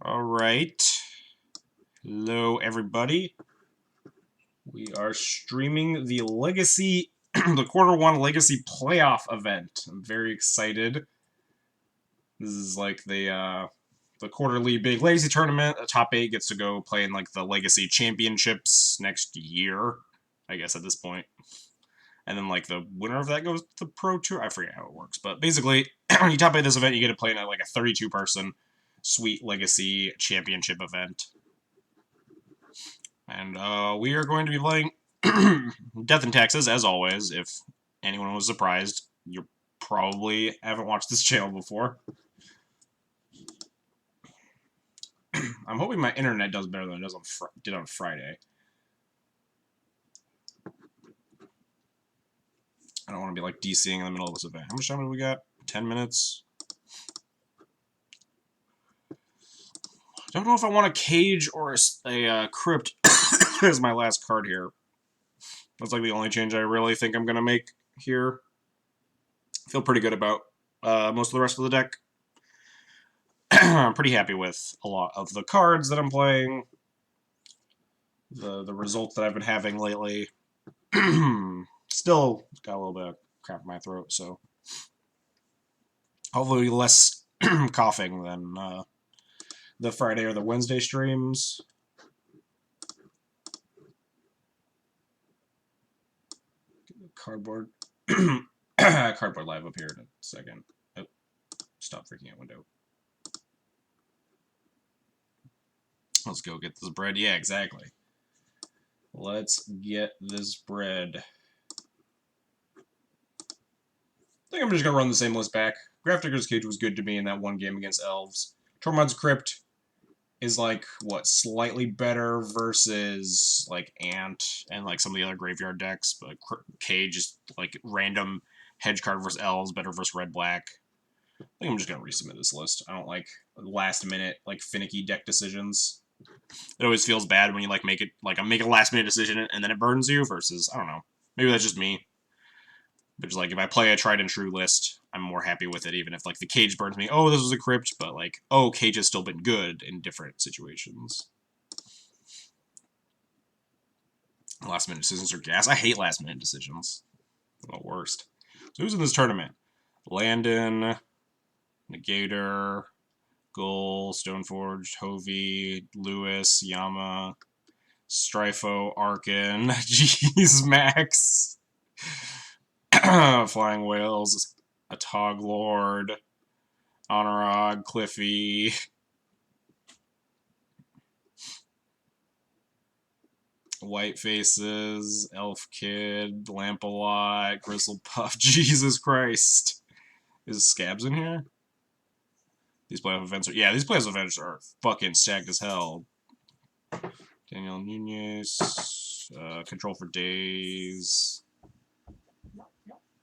Alright. Hello, everybody. We are streaming the Legacy, the Quarter 1 Legacy Playoff event. I'm very excited. This is like the quarterly big Legacy tournament. The top 8 gets to go play in like the Legacy Championships next year, I guess at this point. And then like the winner of that goes to the Pro Tour. I forget how it works, but basically, when you top 8 this event, you get to play in like a 32-person Sweet Legacy Championship event. And we are going to be playing Death in Texas, as always. If anyone was surprised, you probably haven't watched this channel before. I'm hoping my internet does better than it does did on Friday. I don't want to be like DCing in the middle of this event. How much time do we got? 10 minutes? I don't know if I want a cage or a crypt as my last card here. That's like the only change I really think I'm going to make here. I feel pretty good about most of the rest of the deck. I'm pretty happy with a lot of the cards that I'm playing. The results that I've been having lately. Still got a little bit of crap in my throat, so hopefully less coughing than the Friday or the Wednesday streams. Cardboard Cardboard Live up here in a second. Oh, stop freaking out, window. Let's go get this bread. Yeah, exactly. Let's get this bread. I think I'm just going to run the same list back. Grafdigger's Cage was good to me in that one game against Elves. Tormod's Crypt is, like, what, slightly better versus, like, Ant and, like, some of the other graveyard decks. But Cage is, like, random hedge card versus Elves, better versus Red-Black. I think I'm just going to resubmit this list. I don't like last-minute, like, finicky deck decisions. It always feels bad when you, like, make a last-minute decision and then it burns you versus, I don't know. Maybe that's just me. But just, like, if I play a tried-and-true list, I'm more happy with it, even if, like, the Cage burns me. Oh, this was a Crypt, but, like, oh, Cage has still been good in different situations. Last-minute decisions are gas. I hate last-minute decisions. They're the worst. So who's in this tournament? Landon, Negator, Gull, Stoneforged, Hovey, Lewis, Yama, Strifo, Arkin, Jeez, Max, Flying Whales, a Tog Lord, Honorog, Cliffy, White Faces, Elf Kid, Lampalot, Grizzlepuff. Jesus Christ. Is Scabs in here? These playoff events are... Yeah, these playoff events are fucking stacked as hell. Daniel Nunez, Control for Days,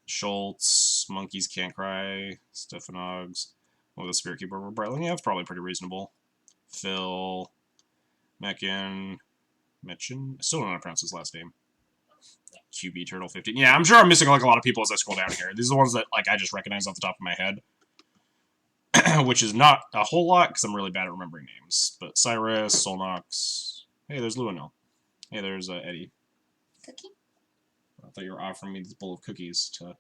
Schultz, Monkeys Can't Cry, Stefanogs, the Spirit Keeper over Brightling. Yeah, that's probably pretty reasonable. Phil, Mechin, I still don't know how to pronounce his last name. QB Turtle 15. Yeah, I'm sure I'm missing like a lot of people as I scroll down here. These are the ones that like I just recognize off the top of my head. Which is not a whole lot, because I'm really bad at remembering names. But Cyrus, Solnox. Hey, there's Luanil. Hey, there's Eddie. Cookie? I thought you were offering me this bowl of cookies to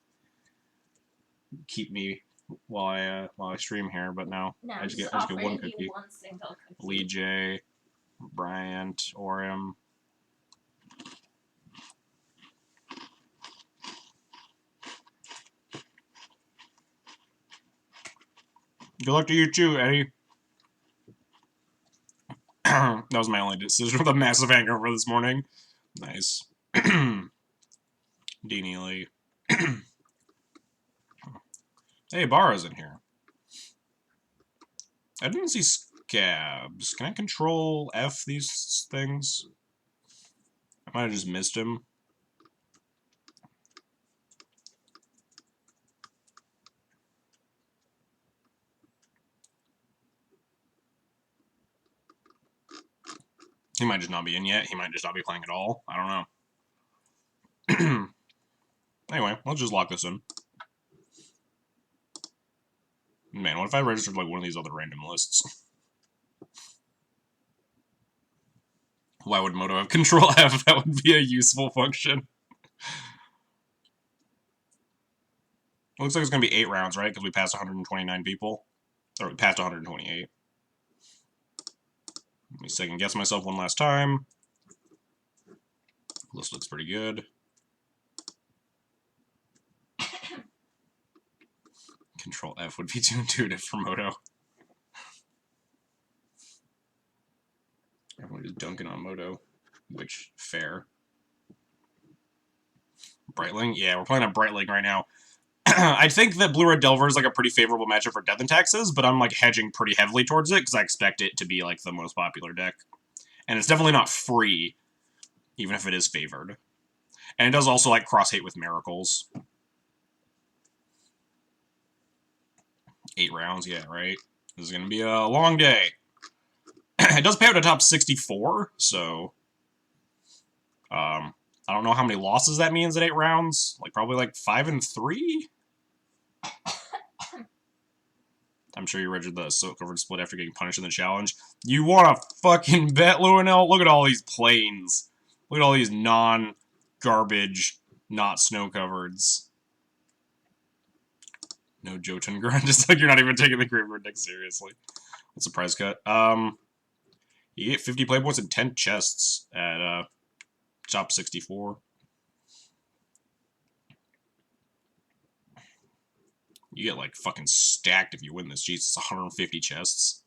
keep me while I stream here, but no. I just get one cookie. One single cookie. Lee J, Bryant, Orium. Good luck to you too, Eddie. That was my only decision with a massive hangover this morning. Nice. Dean Ely. Hey, Barra's in here. I didn't see Scabs. Can I control F these things? I might have just missed him. He might just not be in yet. He might just not be playing at all. I don't know. Anyway, let's just lock this in. Man, what if I registered like one of these other random lists? Why would Moto have Control F? That would be a useful function. It looks like it's going to be 8 rounds, right? Because we passed 129 people. Or we passed 128. Let me second guess myself one last time. This looks pretty good. Control F would be too intuitive for Moto. Everyone is dunking on Moto, which, fair. Brightling? Yeah, we're playing a Brightling right now. I think that Blue-Red Delver is like a pretty favorable matchup for Death and Taxes, but I'm like hedging pretty heavily towards it because I expect it to be like the most popular deck. And it's definitely not free, even if it is favored. And it does also like cross-hate with Miracles. 8 rounds, yeah, right? This is going to be a long day. It does pay out a top 64, so... I don't know how many losses that means at 8 rounds. Like, probably like 5 and 3? I'm sure you read the silk-covered split after getting punished in the challenge. You want to fucking bet, Luenel? Look at all these planes. Look at all these non-garbage, not snow-covereds. No Jotun Grunt. Just like you're not even taking the Graveyard deck seriously. What's the prize cut? You get 50 play points and 10 chests at top 64. You get, like, fucking stacked if you win this. Jeez, it's 150 chests.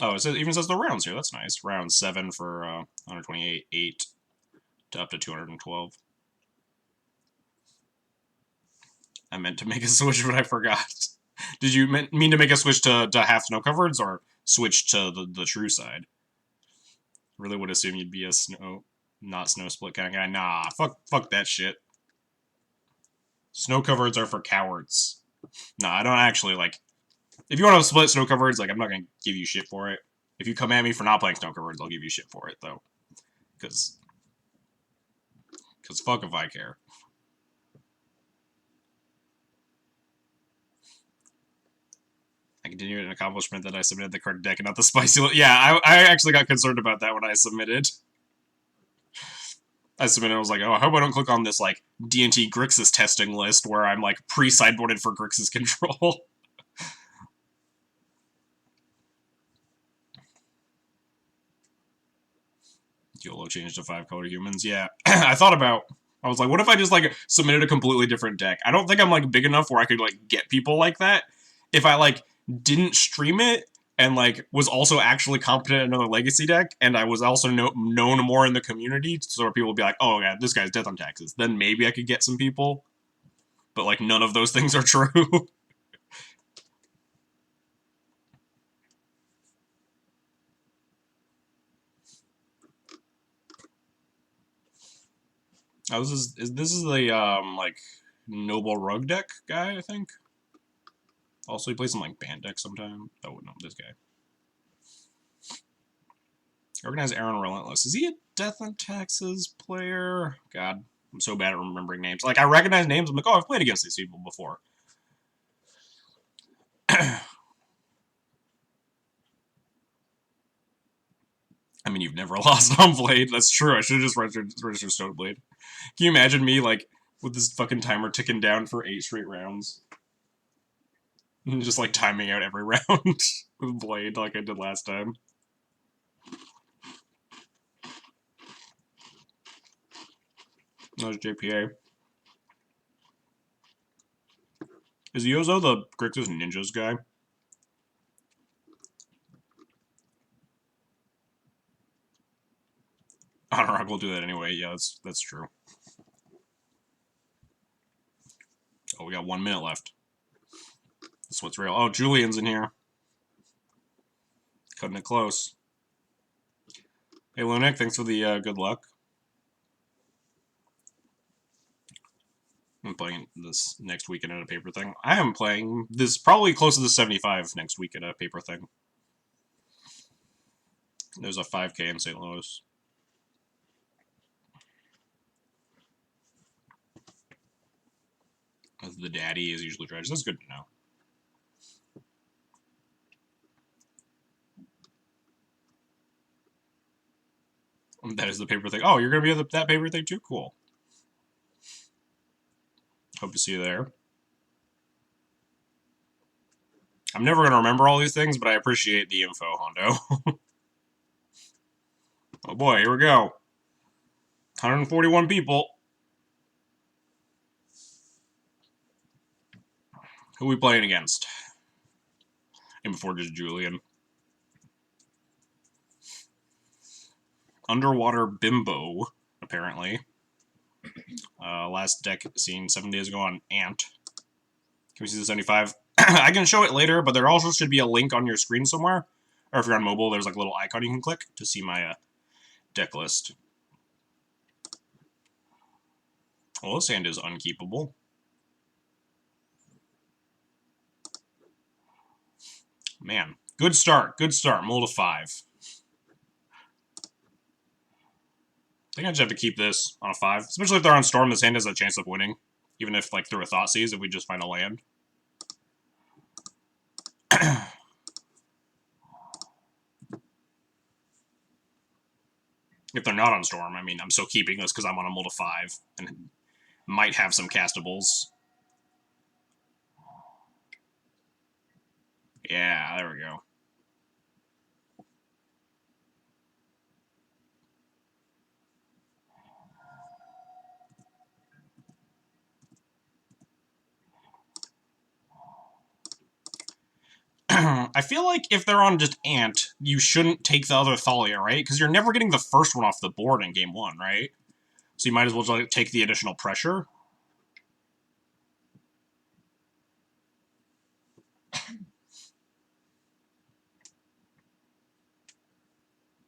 Oh, it even says the rounds here. That's nice. Round 7 for 128, 8 to up to 212. I meant to make a switch, but I forgot. Did you mean to make a switch to half snow covereds or switch to the true side? Really would assume you'd be a not snow split kind of guy. Nah, fuck that shit. Snow covereds are for cowards. Nah, I don't actually like. If you want to split snow covereds, like I'm not gonna give you shit for it. If you come at me for not playing snow covereds, I'll give you shit for it though, because fuck if I care. I continued an accomplishment that I submitted the correct deck and not the spicy. Yeah, I actually got concerned about that when I submitted. I was like, oh, I hope I don't click on this, like, D&T Grixis testing list where I'm, like, pre-sideboarded for Grixis control. YOLO changed to 5-color humans. Yeah, I thought about... I was like, what if I just, like, submitted a completely different deck? I don't think I'm, like, big enough where I could, like, get people like that. If I, like, didn't stream it and, like, was also actually competent in another Legacy deck, and I was also known more in the community, so people would be like, oh, yeah, this guy's Death on Taxes. Then maybe I could get some people. But, like, none of those things are true. Oh, this is the, like, Noble Rug deck guy, I think? Also, he plays some, like, band decks sometimes. Oh, no, this guy. Organize Aaron Relentless. Is he a Death on Taxes player? God, I'm so bad at remembering names. Like, I recognize names, I'm like, oh, I've played against these people before. I mean, you've never lost on Blade. That's true. I should have just registered Stoneblade. Can you imagine me, like, with this fucking timer ticking down for 8 straight rounds? And just, like, timing out every round with Blade like I did last time. That was JPA. Is Yozo the Grixis Ninjas guy? Honorok will do that anyway. Yeah, that's true. Oh, we got 1 minute left. That's what's real. Oh, Julian's in here. Cutting it close. Hey, Lunik, thanks for the good luck. I'm playing this next weekend at a paper thing. I am playing this probably close to the 75 next week at a paper thing. There's a 5K in St. Louis. The daddy is usually dredge. That's good to know. That is the paper thing. Oh, you're gonna be at that paper thing too? Cool. Hope to see you there. I'm never gonna remember all these things, but I appreciate the info, Hondo. Oh boy, here we go. 141 people. Who are we playing against? And before just Julian. Underwater Bimbo, apparently. Last deck seen 7 days ago on Ant. Can we see the 75? I can show it later, but there also should be a link on your screen somewhere. Or if you're on mobile, there's like a little icon you can click to see my deck list. Well, this hand is unkeepable. Man, good start. Good start. Mull to 5. I think I just have to keep this on a 5. Especially if they're on Storm, this hand has a chance of winning. Even if, like, through a Thoughtseize, if we just find a land. If they're not on Storm, I mean, I'm still keeping this because I'm on a Mull to 5. And might have some castables. Yeah, there we go. I feel like if they're on just Ant, you shouldn't take the other Thalia, right? Because you're never getting the first one off the board in game 1, right? So you might as well just like, take the additional pressure.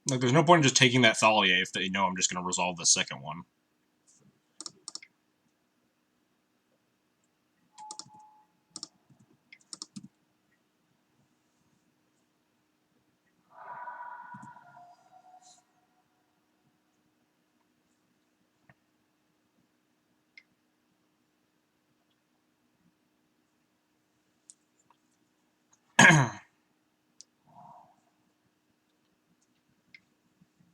Like, there's no point in just taking that Thalia if they know I'm just going to resolve the second one.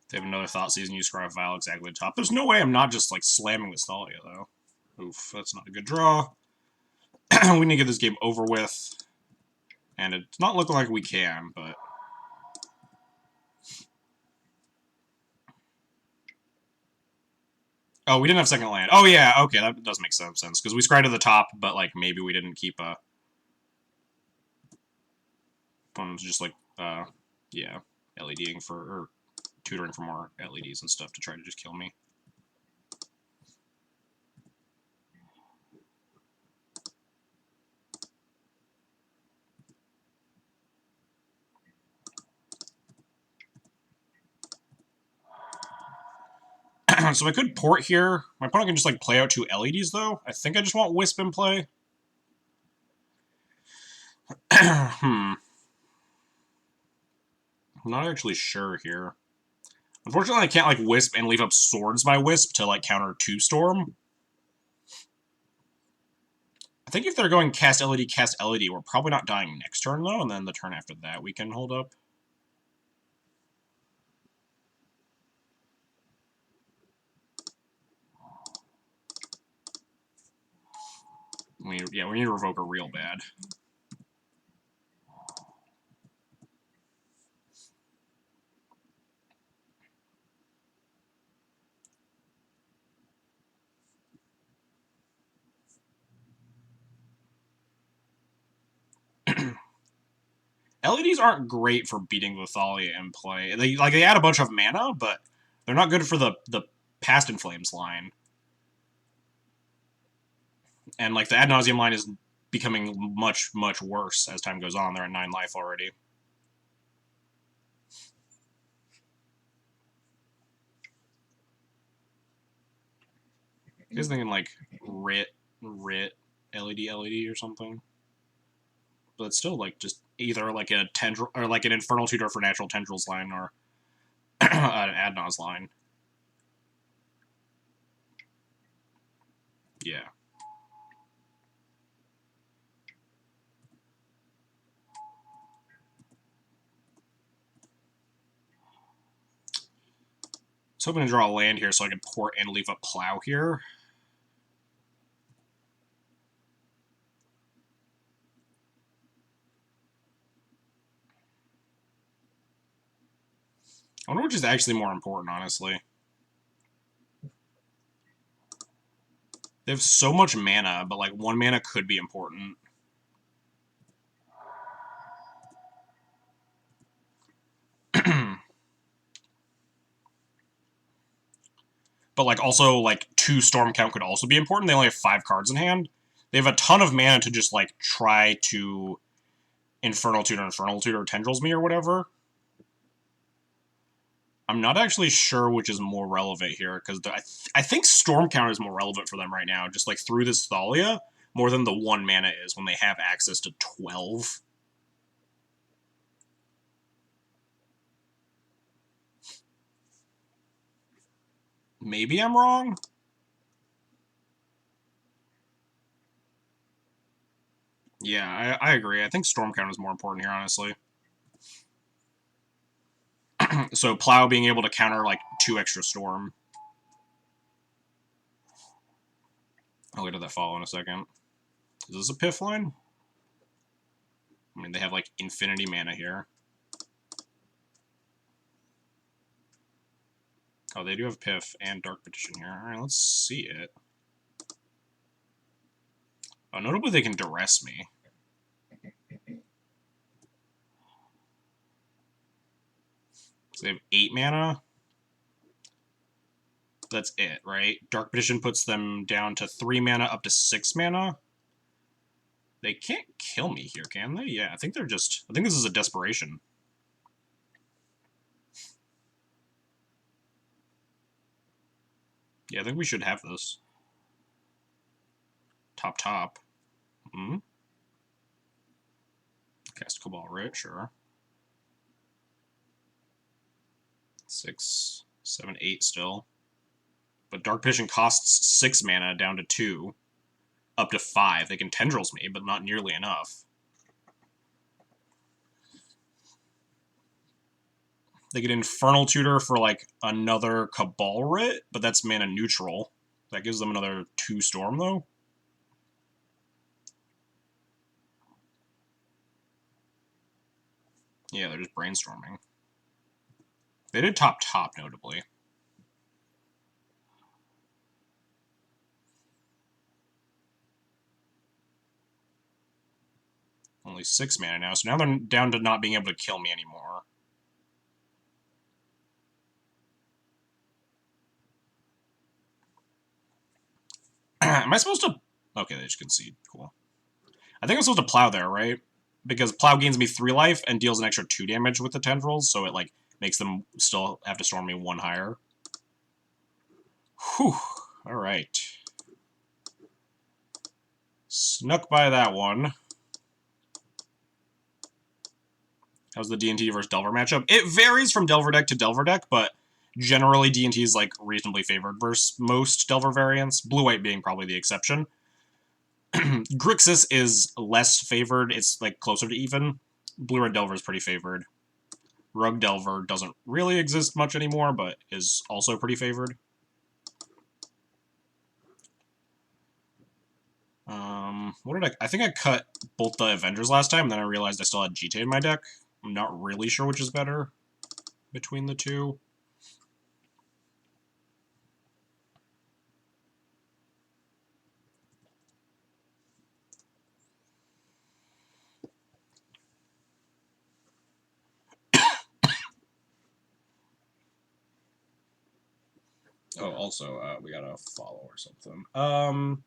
They have another Thoughtseize and you scry a Vial exactly at the top. There's no way I'm not just, like, slamming this Thalia, though. Oof, that's not a good draw. We need to get this game over with. And it's not looking like we can, but... Oh, we didn't have second land. Oh, yeah, okay, that does make some sense. Because we scryed to the top, but, like, maybe we didn't keep a... One was just, like, yeah, LEDing for... or tutoring for more LEDs and stuff to try to just kill me. So I could port here. My opponent can just, like, play out 2 LEDs, though. I think I just want Wisp in play. I'm not actually sure here. Unfortunately, I can't, like, Wisp and leave up Swords by Wisp to, like, counter 2 Storm. I think if they're going cast LED, we're probably not dying next turn, though, and then the turn after that we can hold up. We need to revoke her real bad. LEDs aren't great for beating the Thalia in play. They add a bunch of mana, but they're not good for the Past in Flames line. And, like, the Ad Nauseam line is becoming much, much worse as time goes on. They're at 9 life already. I was thinking, like, Rit, LED or something. But it's still, like, just either, like, a tendril, or, like, an Infernal Tutor for Natural Tendrils line, or an Adnos line. Yeah. hoping to draw a land here so I can port and leave up Plow here. I wonder which is actually more important, honestly. They have so much mana, but like 1 mana could be important. But like also like 2 Storm Count could also be important. They only have 5 cards in hand. They have a ton of mana to just like try to Infernal Tutor or Tendrils me or whatever. I'm not actually sure which is more relevant here, because I think Storm Count is more relevant for them right now, just like through this Thalia, more than the 1 mana is when they have access to 12. Maybe I'm wrong? Yeah, I agree. I think Storm Count is more important here, honestly. So Plow being able to counter like 2 extra Storm. I'll get to that follow in a second. Is this a Piff line? I mean, they have like infinity mana here. Oh, they do have Piff and Dark Petition here. Alright, let's see it. Oh, notably they can duress me. So they have 8 mana. That's it, right? Dark Petition puts them down to 3 mana up to 6 mana. They can't kill me here, can they? Yeah, I think they're just... I think this is a desperation. Yeah, I think we should have this. Top. Cast Cabal Writ, sure. 6, 7, 8 still. But Dark Petition costs 6 mana down to 2. Up to 5. They can Tendrils me, but not nearly enough. They get Infernal Tutor for, like, another Cabal Writ, but that's mana neutral. That gives them another 2 Storm, though. Yeah, they're just brainstorming. They did top, notably. Only 6 mana now, so now they're down to not being able to kill me anymore. Am I supposed to... Okay, they just concede. Cool. I think I'm supposed to Plow there, right? Because Plow gains me 3 life and deals an extra 2 damage with the Tendrils, so it, like, makes them still have to storm me 1 higher. Whew. Alright. Snuck by that one. How's the D&T versus Delver matchup? It varies from Delver deck to Delver deck, but generally D&T is, like, reasonably favored versus most Delver variants, Blue-White being probably the exception. Grixis is less favored. It's, like, closer to even. Blue-Red Delver is pretty favored. Rug Delver doesn't really exist much anymore, but is also pretty favored. What did I think I cut both the Avengers last time, and then I realized I still had GTA in my deck. I'm not really sure which is better between the two. Oh, also, we got a follow or something.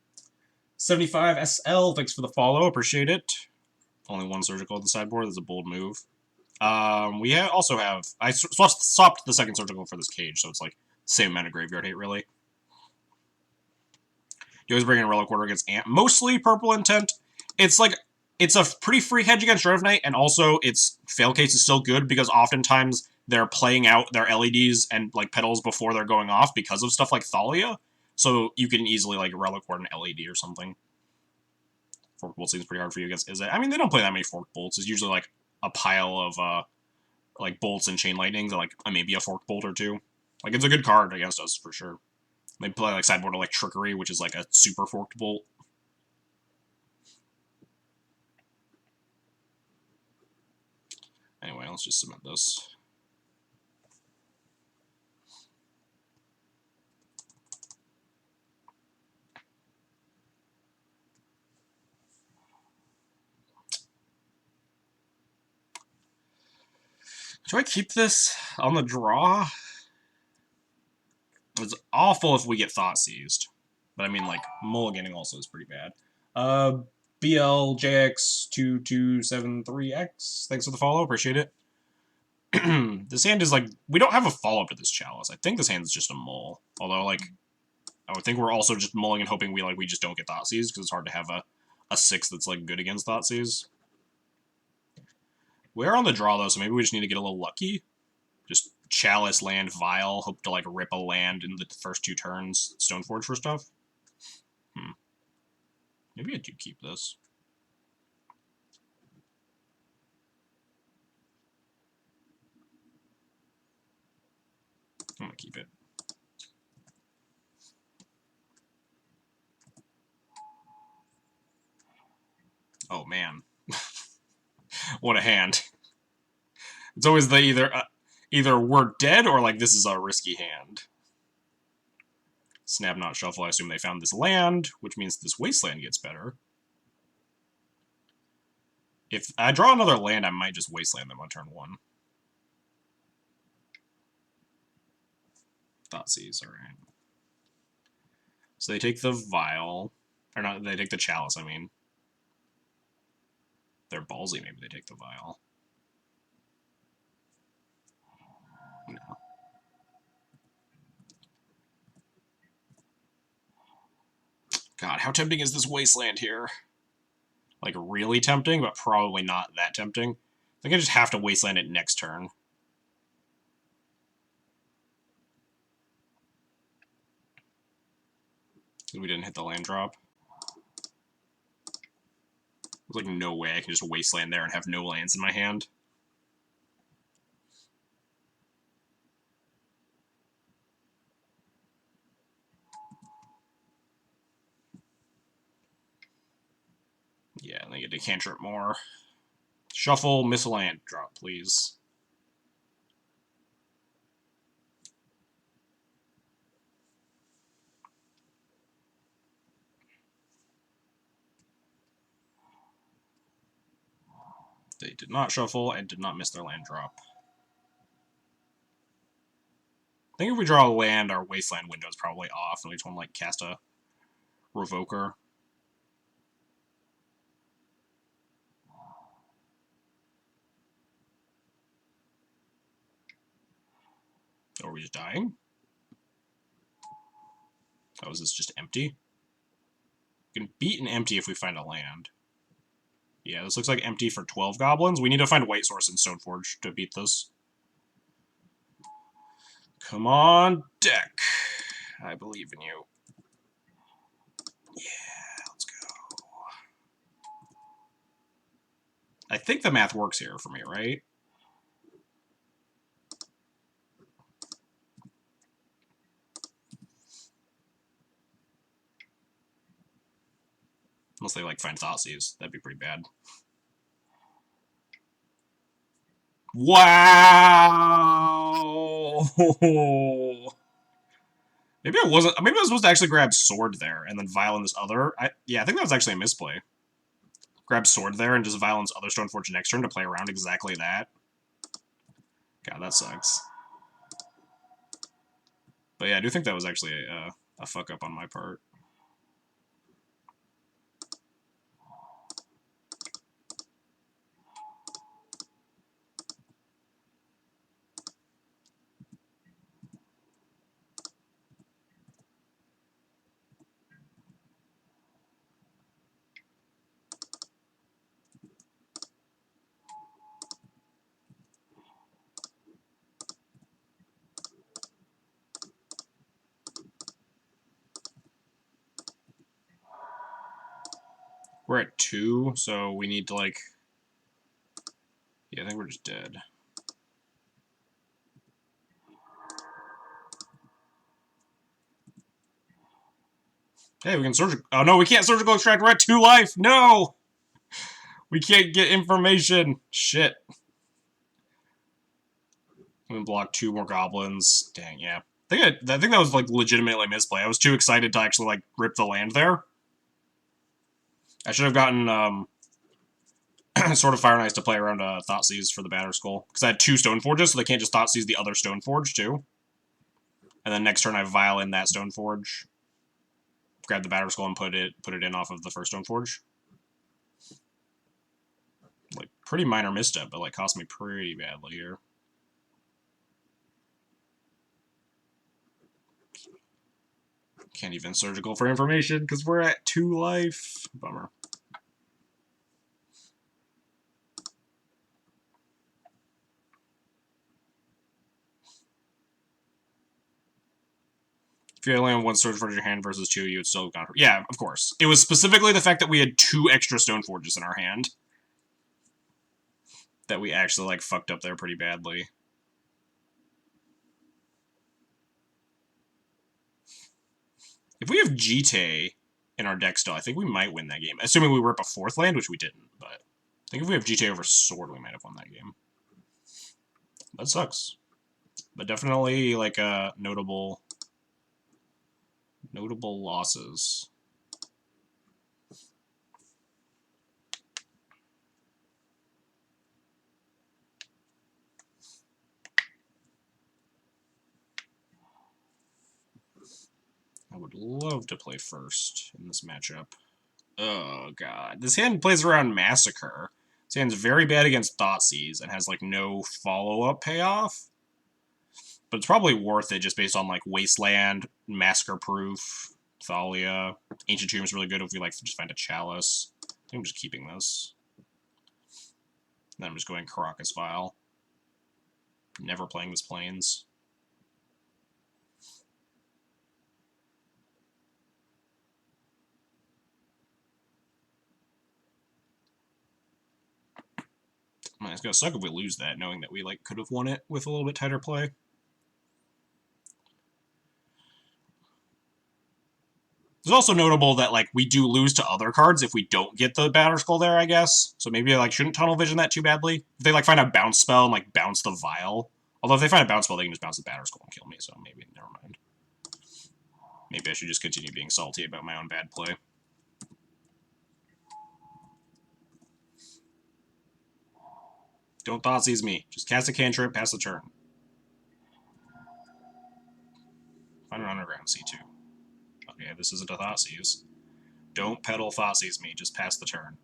75 SL, thanks for the follow, appreciate it. Only 1 surgical at the sideboard, that's a bold move. We also have... I swapped the 2nd surgical for this cage, so it's like same amount of graveyard hate, really. You always bring in a Relic Order against Ant. Mostly Purple Intent. It's like... It's a pretty free hedge against Shroud of Night, and also its fail case is still good, because oftentimes they're playing out their LEDs and like petals before they're going off because of stuff like Thalia. So you can easily like Relic Ward an LED or something. Fork Bolt seems pretty hard for you against Izzet. I mean, they don't play that many Fork Bolts. It's usually like a pile of like bolts and chain lightnings, or like maybe a Fork Bolt or 2. Like, it's a good card against us, for sure. They play, like, sideboard Electrickery, which is, like, a super forked bolt. Anyway, let's just submit this. Do I keep this on the draw? It's awful if we get Thought Seized. But I mean, like, mulliganing also is pretty bad. BLJX2273X. Thanks for the follow. Appreciate it. This hand is like, we don't have a follow-up to this Chalice. I think this hand is just a mull. Although, like, I would think we're also just mulling and hoping we just don't get Thoughtseize, because it's hard to have a 6 that's, like, good against Thoughtseize. We're on the draw, though, so maybe we just need to get a little lucky. Just Chalice, land, Vial, hope to, like, rip a land in the first 2 turns, Stoneforge for stuff. Maybe I do keep this. I'm gonna keep it. Oh, man. What a hand. It's always the either we're dead or, like, this is a risky hand. Snap, not shuffle. I assume they found this land, which means this wasteland gets better. If I draw another land, I might just wasteland them on turn 1. Thoughtseize, alright. So they take the Vial. Or not, they take the Chalice, I mean. They're ballsy, maybe they take the Vial. No. God, how tempting is this wasteland here? Like, really tempting, but probably not that tempting. I think I just have to wasteland it next turn. We didn't hit the land drop. There's, like, no way I can just wasteland there and have no lands in my hand. Yeah, and they get to cantrip more. Shuffle, miss a land drop, please. They did not shuffle and did not miss their land drop. I think if we draw a land, our wasteland window is probably off, and we just want to, like, cast a Revoker. Or are we just dying? Oh, is this just empty? We can beat an empty if we find a land. Yeah, this looks like empty for 12 goblins. We need to find White Source and Stoneforge to beat this. Come on, deck. I believe in you. Yeah, let's go. I think the math works here for me, right? Unless they, like, find Thoughtseize. That'd be pretty bad. Wow! Maybe I wasn't. Maybe I was supposed to actually grab Sword there and then Vial in this other. Yeah, I think that was actually a misplay. Grab Sword there and just Violence other Stoneforge next turn to play around exactly that. God, that sucks. But yeah, I do think that was actually a fuck up on my part. We're at 2, so we need to, like... Yeah, I think we're just dead. Hey, we can surgical. Oh no, we can't surgical extract. We're at 2 life. No, we can't get information. Shit. We can block 2 more goblins. Dang, yeah. I think that was like legitimately misplay. I was too excited to actually like rip the land there. I should have gotten Sword of Fire and Ice to play around Thoughtseize for the Batterskull. Because I had 2 Stoneforges, so they can't just Thoughtseize the other Stoneforge, too. And then next turn I Vial in that Stoneforge. Grab the Batterskull and put it in off of the first Stoneforge. Like, pretty minor misstep, but like cost me pretty badly here. Can't even surgical for information, because we're at 2 life. Bummer. If you only have 1 Stoneforge in your hand versus 2, you would still have gone. Yeah, of course. It was specifically the fact that we had 2 extra Stoneforges in our hand that we actually like fucked up there pretty badly. If we have Jitte in our deck still, I think we might win that game. Assuming we rip a 4th land, which we didn't, but I think if we have Jitte over Sword, we might have won that game. That sucks. But definitely like notable losses. I would love to play first in this matchup. Oh god. This hand plays around Massacre. This hand's very bad against Thoughtseize and has like no follow-up payoff. But it's probably worth it just based on like Wasteland, Massacre Proof, Thalia. Ancient Tomb is really good if we like just find a Chalice. I think I'm just keeping this. Then I'm just going Caracas Vial. Never playing this Plains. Man, it's gonna suck if we lose that, knowing that we like could have won it with a little bit tighter play. It's also notable that like we do lose to other cards if we don't get the Batterskull there, I guess. So maybe I like shouldn't tunnel vision that too badly. If they like find a bounce spell and like bounce the Vial. Although if they find a bounce spell, they can just bounce the Batterskull and kill me, so maybe never mind. Maybe I should just continue being salty about my own bad play. Don't Thoughtseize me. Just cast a cantrip, pass the turn. Find an Underground C2. Okay, this isn't a Thoughtseize. Don't pedal Thoughtseize me, just pass the turn.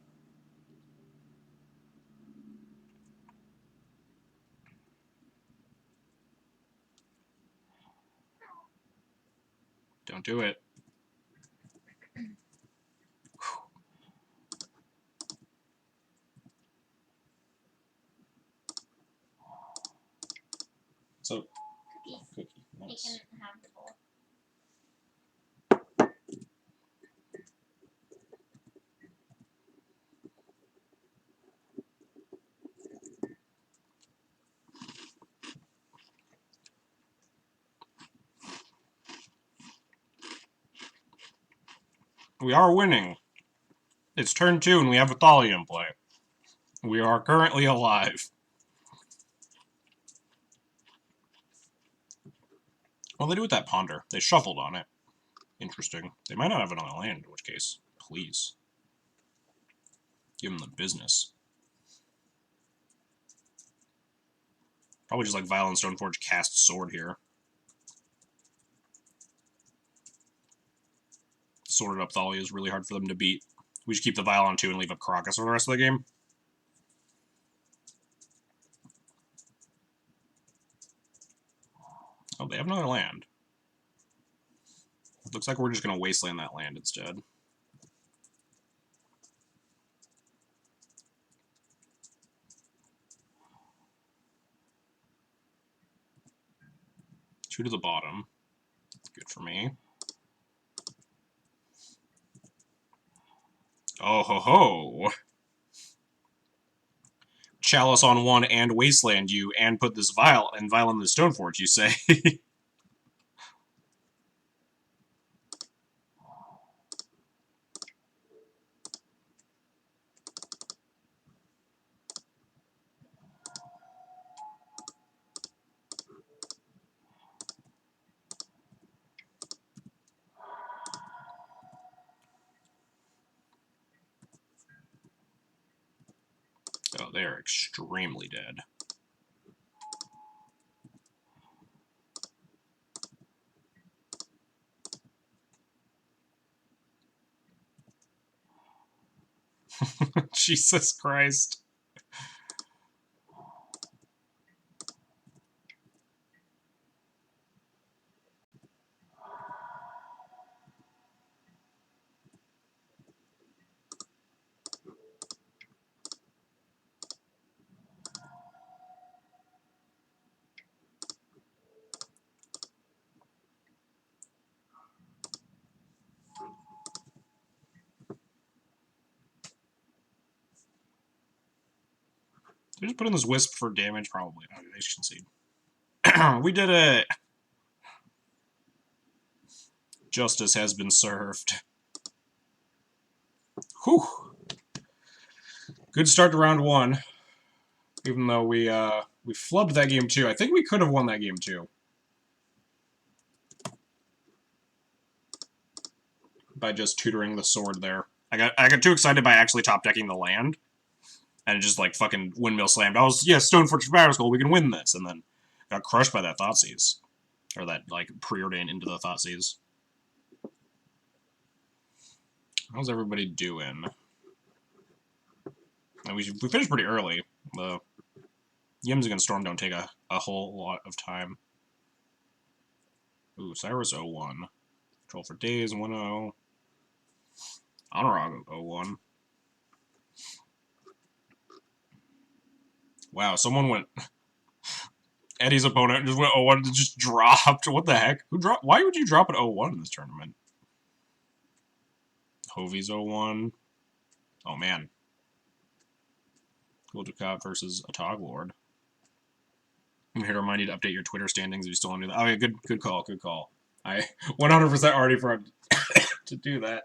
Don't do it. So, cookie. Nice. You can have the bowl. We are winning. It's turn 2 and we have a Thalia in play. We are currently alive. Well, they do with that Ponder. They shuffled on it. Interesting. They might not have another land, in which case, please. Give them the business. Probably just like Violent Stoneforge cast Sword here. Sorted up Thalia is really hard for them to beat. We just keep the Vial on 2 and leave up Caracas for the rest of the game. Oh, they have another land. Looks like we're just going to wasteland that land instead. Two to the bottom. Good for me. Oh ho ho! Chalice on 1 and wasteland you, and put this Vial in the Stoneforge, you say? Oh, they are extremely dead. Jesus Christ. Did I just put in this Wisp for damage? Probably. Oh, they should concede. We did it! Justice has been served. Whew. Good start to round 1. Even though we flubbed that game too. I think we could have won that game too. By just tutoring the sword there. I got too excited by actually top decking the land. And it just like fucking windmill slammed. I was, yeah, Stoneforge Battle Skull, we can win this, and then got crushed by that Thoughtseize. Or that like preordain into the Thoughtseize. How's everybody doing? And we finished pretty early. The Yims against Storm don't take a whole lot of time. Ooh, Cyrus 01. Control for Days 1-0. Honorog 01. Wow, someone went... Eddie's opponent just went 0-1 and just dropped. What the heck? Who dropped? Why would you drop an 0-1 in this tournament? Hovey's 0-1. Oh, man. Cool Ducat versus a Tog Lord. I'm here to remind you to update your Twitter standings if you still want to do that. Oh, yeah, good call, good call. I 100% already forgot to do that.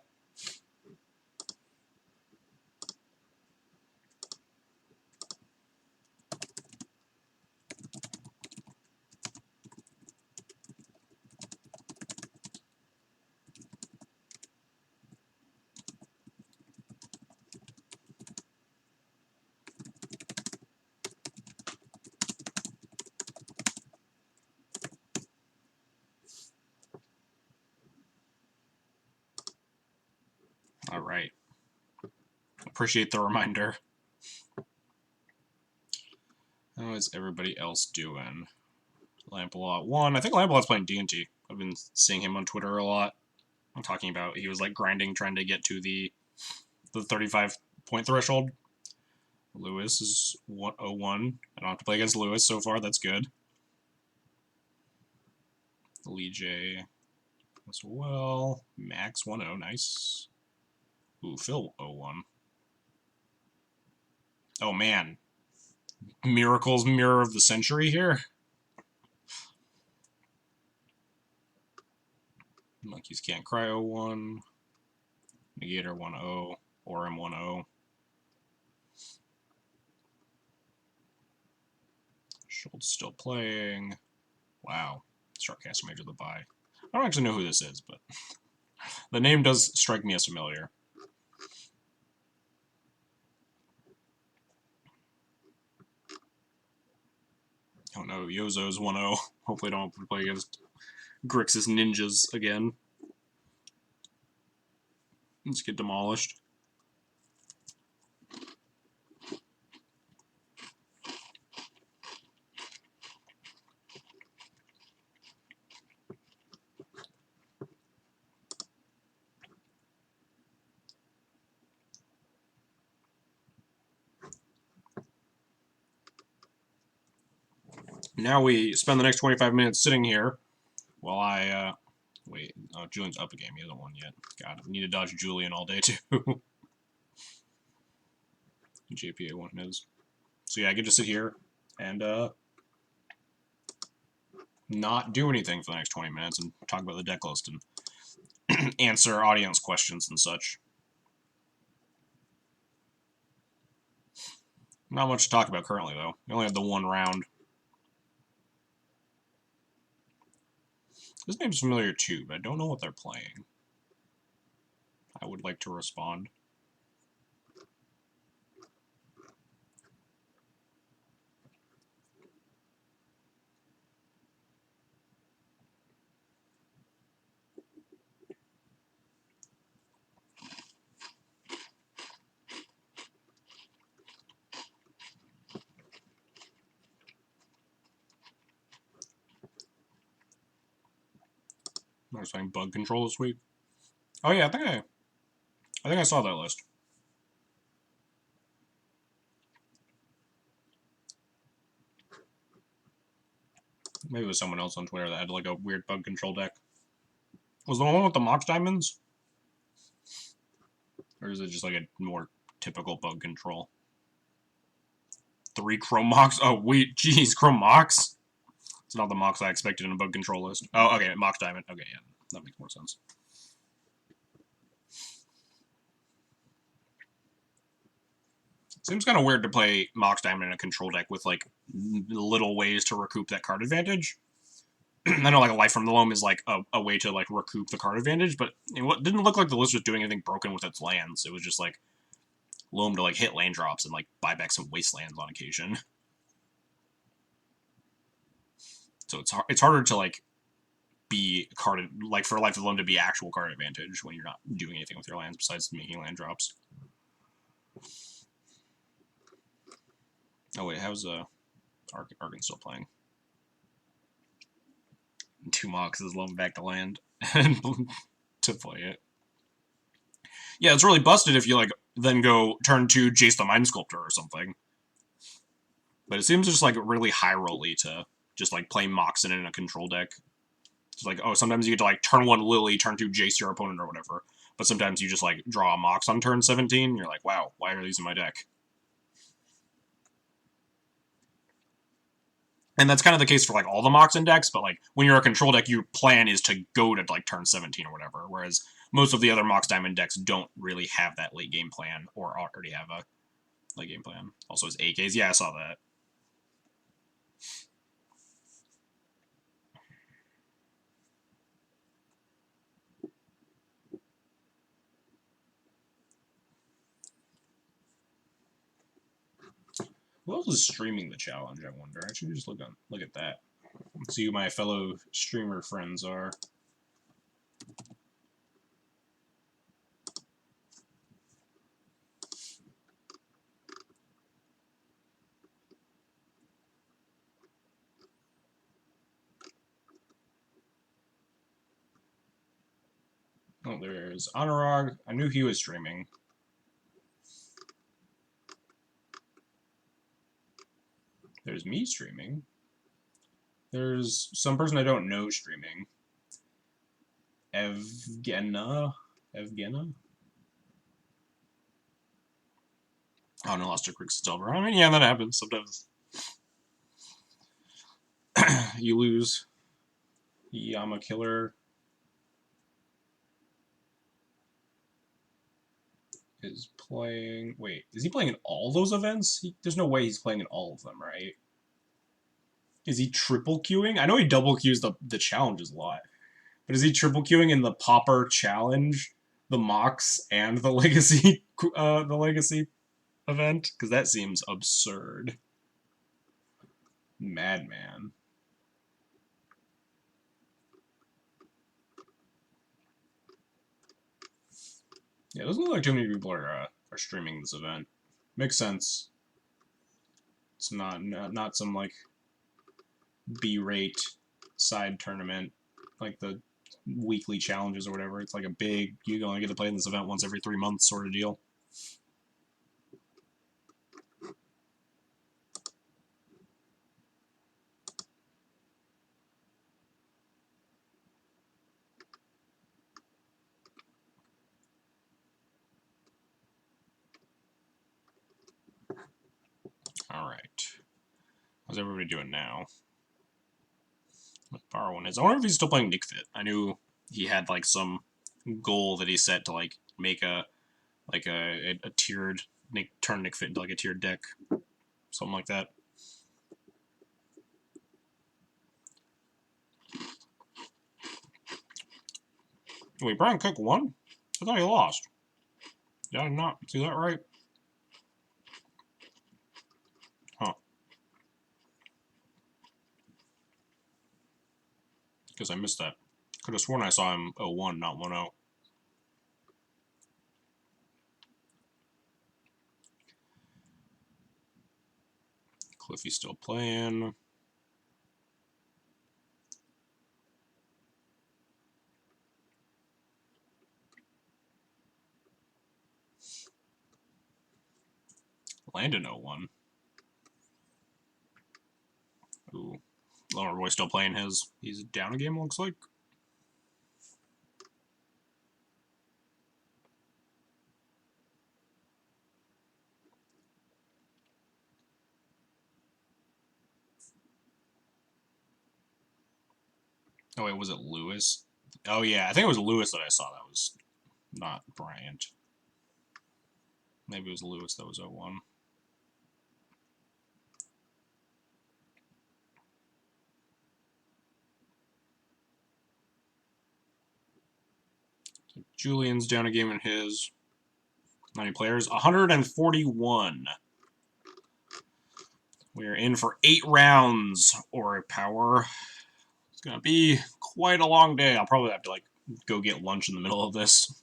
All right. Appreciate the reminder. How is everybody else doing? Lampalot 1. I think Lampalot's playing D&T. I've been seeing him on Twitter a lot. I'm talking about he was like grinding, trying to get to the 35-point threshold. Lewis is 101. I don't have to play against Lewis so far. That's good. Lee J as well. Max 1-0. Nice. Ooh, Phil 01. Oh, man. Miracle's Mirror of the Century here. Monkeys Can't Cry 01. Negator 1-0. Orem 1-0. Schultz still playing. Wow. Starcaster Major the bye. I don't actually know who this is, but the name does strike me as familiar. Oh no, Yozo's 1-0. Hopefully I don't have to play against Grixis Ninjas again. Let's get demolished. Now we spend the next 25 minutes sitting here while I, wait, oh, Julian's up a game. He hasn't won yet. God, I need to dodge Julian all day, too. JPA one is. So yeah, I get to sit here and, not do anything for the next 20 minutes and talk about the deck list and answer audience questions and such. Not much to talk about currently, though. We only have the one round. This name's familiar too, but I don't know what they're playing. I would like to respond. I was playing Bug Control this week. Oh yeah, I think I saw that list. Maybe it was someone else on Twitter that had like a weird Bug Control deck. Was the one with the Mox Diamonds? Or is it just like a more typical Bug Control? 3 Chrome Mox? Oh, wait, geez, Chrome Mox? It's not the Mox I expected in a Bug Control list. Oh, okay, Mox Diamond. Okay, yeah, that makes more sense. Seems kind of weird to play Mox Diamond in a control deck with like little ways to recoup that card advantage. I know like a Life from the Loam is like a way to like recoup the card advantage, but it didn't look like the list was doing anything broken with its lands. It was just like Loam to like hit land drops and like buy back some wastelands on occasion. So it's harder to like be carded like for Life of the Loam to be actual card advantage when you're not doing anything with your lands besides making land drops. Oh wait, how's Arkin still playing? 2 Moxes loan back to land to play it. Yeah, it's really busted if you like then go turn to Jace the Mind Sculptor or something. But it seems just like really high rolly to just like play Moxen in a control deck. It's like, oh, sometimes you get to like turn 1 Lily, turn 2 Jace your opponent or whatever. But sometimes you just like draw a Mox on turn 17, and you're like, wow, why are these in my deck? And that's kind of the case for like all the Moxen decks, but like when you're a control deck, your plan is to go to like turn 17 or whatever. Whereas most of the other Mox Diamond decks don't really have that late game plan or already have a late game plan. Also, his AKs, yeah, I saw that. Who else is streaming the challenge? I wonder. I should just look at that. See who my fellow streamer friends are. Oh, there's Anurag. I knew he was streaming. There's me streaming. There's some person I don't know streaming. Evgena? Oh, no, lost to Quicksilver. I mean, yeah, that happens sometimes. You lose. Yama Killer is playing. Wait, is he playing in all those events? There's no way he's playing in all of them, right? Is he triple queuing? I know he double queues the challenges a lot, but is he triple queuing in the Popper challenge, the Mox, and the Legacy event? Because that seems absurd. Madman. Yeah, it doesn't look like too many people are streaming this event. Makes sense. It's not some like B-rate side tournament like the weekly challenges or whatever. It's like a big, you only get to play in this event once every 3 months sort of deal. Alright. How's everybody doing now? Borrow one is. I wonder if he's still playing Nick Fit. I knew he had like some goal that he set to like make a tiered turn Nick Fit into like a tiered deck. Something like that. Wait, Brian Cook won? I thought he lost. Did I not see that right? Huh. Because I missed that. Could have sworn I saw him 0-1, not 1-0. Cliffy's still playing. Landon 0-1. Ooh. Lower Boy still playing his. He's down a game, looks like. Oh, wait, was it Lewis? Oh, yeah, I think it was Lewis that I saw. That was not Bryant. Maybe it was Lewis that was 0-1. So Julian's down a game in his. 90 players. 141. We're in for 8 rounds, Auric Power. It's going to be quite a long day. I'll probably have to, like, go get lunch in the middle of this.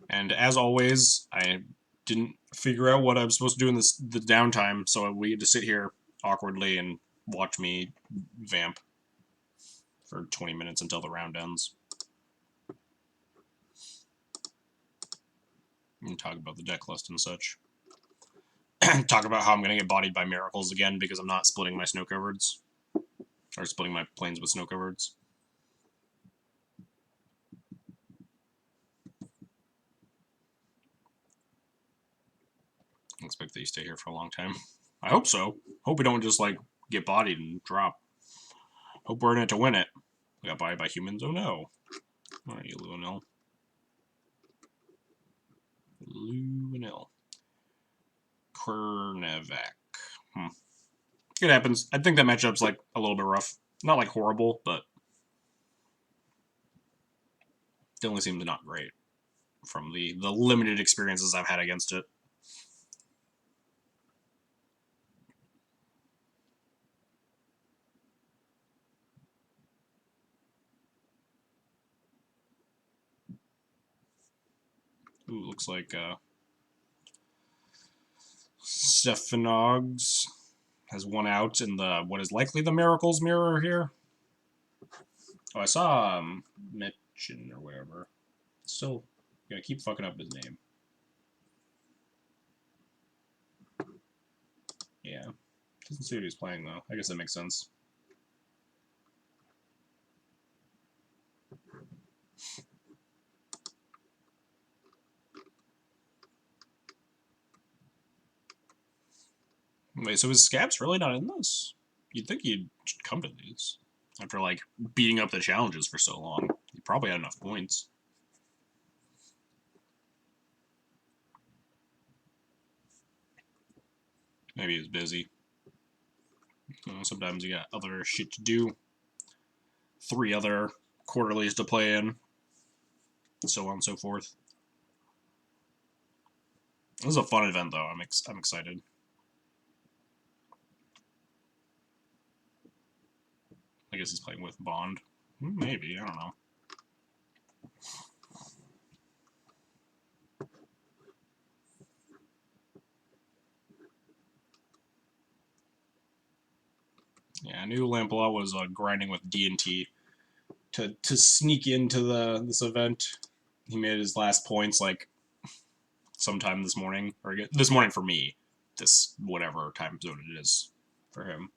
And as always, I didn't figure out what I'm supposed to do in the downtime, so we get to sit here awkwardly and watch me vamp for 20 minutes until the round ends. And talk about the deck list and such. Talk about how I'm going to get bodied by miracles again because I'm not splitting my snow covereds. Or splitting my planes with snow covereds. I expect that you stay here for a long time. I hope so. Hope we don't just, like, get bodied and drop. Hope we're in it to win it. We got bodied by humans? Oh no. Alright, you Luanil. Luanil. Kernevak. It happens. I think that matchup's, like, a little bit rough. Not, like, horrible, but definitely seems not great from the limited experiences I've had against it. Ooh, looks like Stephanogs has one out in the what is likely the Miracles mirror here. Oh, I saw Mitchin or whatever. Still gonna keep fucking up his name. Yeah. Doesn't see what he's playing though. I guess that makes sense. Wait, so his Scab's really not in this? You'd think he'd come to these. After, like, beating up the challenges for so long. He probably had enough points. Maybe he's busy. Sometimes you got other shit to do. 3 other quarterlies to play in. So on and so forth. This is a fun event, though. I'm excited. I guess he's playing with Bond. Maybe, I don't know. Yeah, I knew Lamplot was grinding with D&T to sneak into this event. He made his last points like sometime this morning, or this morning for me. This whatever time zone it is for him.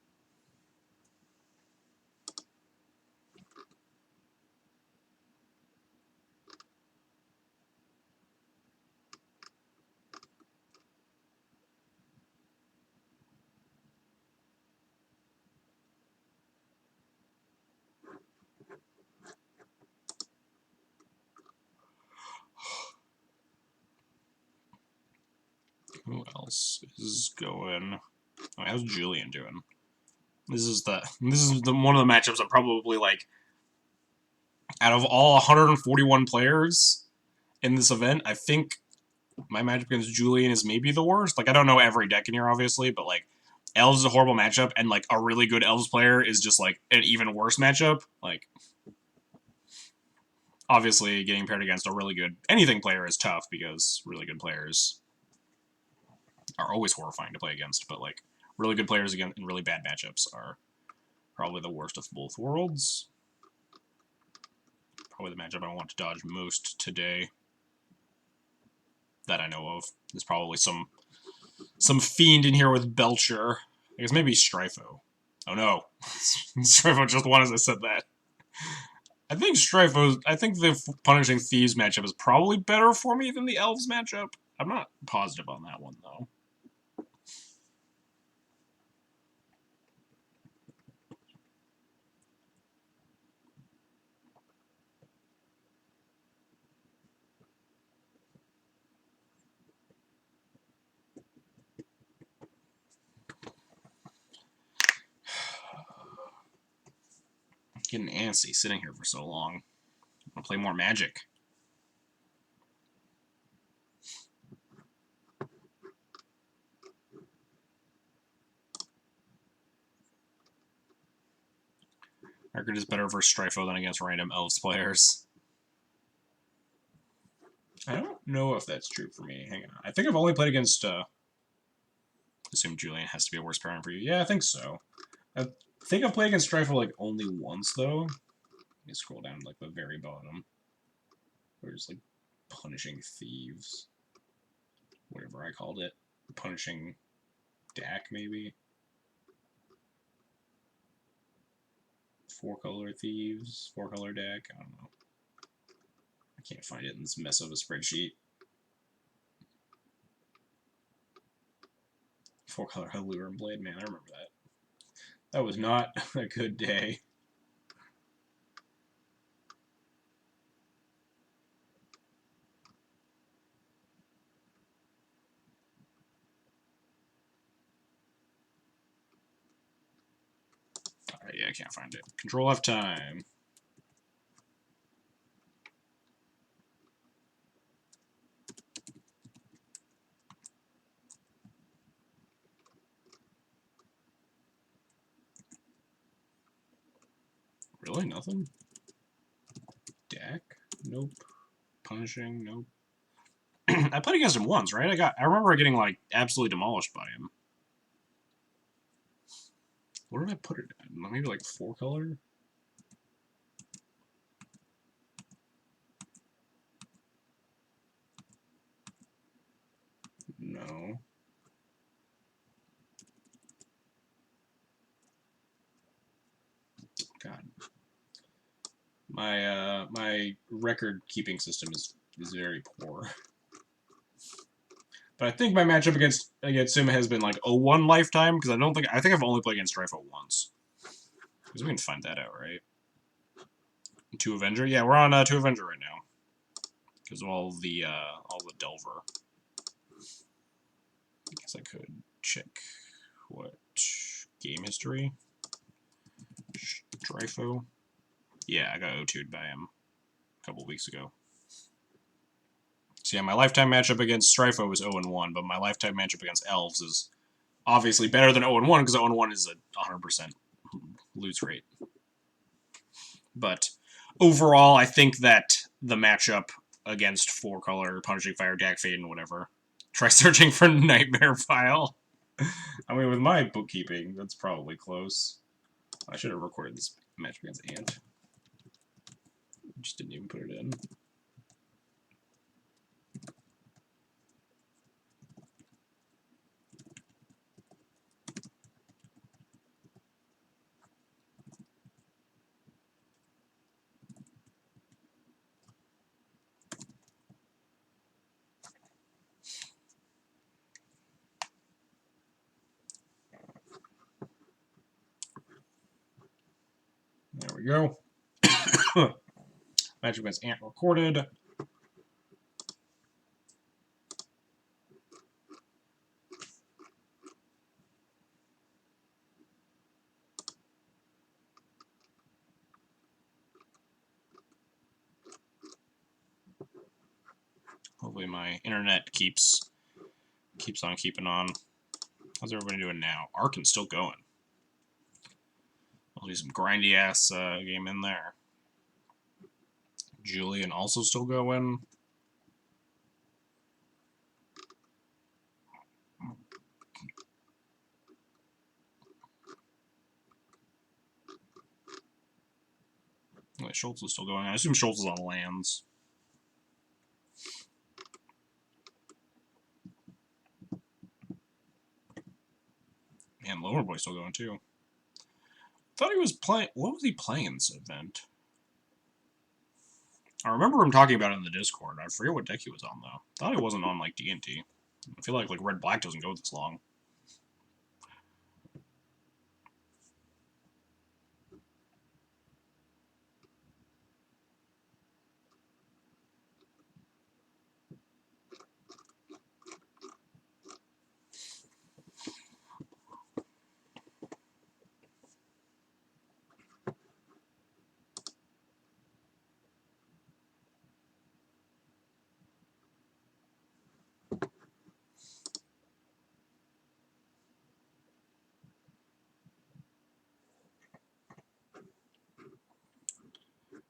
Who else is going? Oh, how's Julian doing? This is the one of the matchups I'm probably like out of all 141 players in this event, I think my matchup against Julian is maybe the worst. Like I don't know every deck in here obviously, but like Elves is a horrible matchup and like a really good Elves player is just like an even worse matchup. Like obviously getting paired against a really good anything player is tough because really good players are always horrifying to play against, but like really good players again in really bad matchups are probably the worst of both worlds. probably the matchup I want to dodge most today. That I know of. There's probably some fiend in here with Belcher. I guess maybe Stryfo. Oh no. Stryfo just won as I said that. I think the Punishing Thieves matchup is probably better for me than the Elves matchup. I'm not positive on that one, though. Getting antsy sitting here for so long. I'm gonna play more Magic. Record is better versus Stryfo than against random Elves players. I don't know if that's true for me. Hang on. I think I've only played against, assume Julian has to be a worse pairing for you. Yeah, I think so. I think I've played against Stryfo, like, only once, though. Let me scroll down to, like, the very bottom. Where it's, like, Punishing Thieves. Whatever I called it. Punishing Dak, maybe? 4-color Thieves? 4-color Dak? I don't know. I can't find it in this mess of a spreadsheet. 4-color Allure and Blade, man, I remember that. That was not a good day. Alright, yeah, I can't find it. Control F time. Really? Nothing? Dak? Nope. Punishing? Nope. I played against him once, right? I remember getting, like, absolutely demolished by him. What did I put it in? Maybe, like, 4-color? No. God. My record keeping system is very poor. But I think my matchup against him has been like 0-1 lifetime, because I think I've only played against Stryfo once. Because we can find that out, right? 2 Avenger? Yeah, we're on 2 Avenger right now. Because of all the Delver. I guess I could check what game history. Stryfo. Yeah, I got 0-2'd by him a couple weeks ago. So yeah, my lifetime matchup against Stryfo was 0-1, but my lifetime matchup against Elves is obviously better than 0-1, because 0-1 is a 100% lose rate. But overall, I think that the matchup against 4-color, Punishing Fire, Dak Fade, and whatever. Try searching for Nightmare File. I mean, with my bookkeeping, that's probably close. I should have recorded this match against Ant. Just didn't even put it in. There we go. Match against Ant recorded. Hopefully my internet keeps on keeping on. How's everybody doing now? Arkin's still going. I'll do some grindy ass game in there. Julian also still going. Schultz is still going. I assume Schultz is on lands. And Loverboy's still going too. Thought he was playing. What was he playing in this event? I remember him talking about it in the Discord. I forget what deck he was on though. Thought he wasn't on like D&T. I feel like red black doesn't go this long.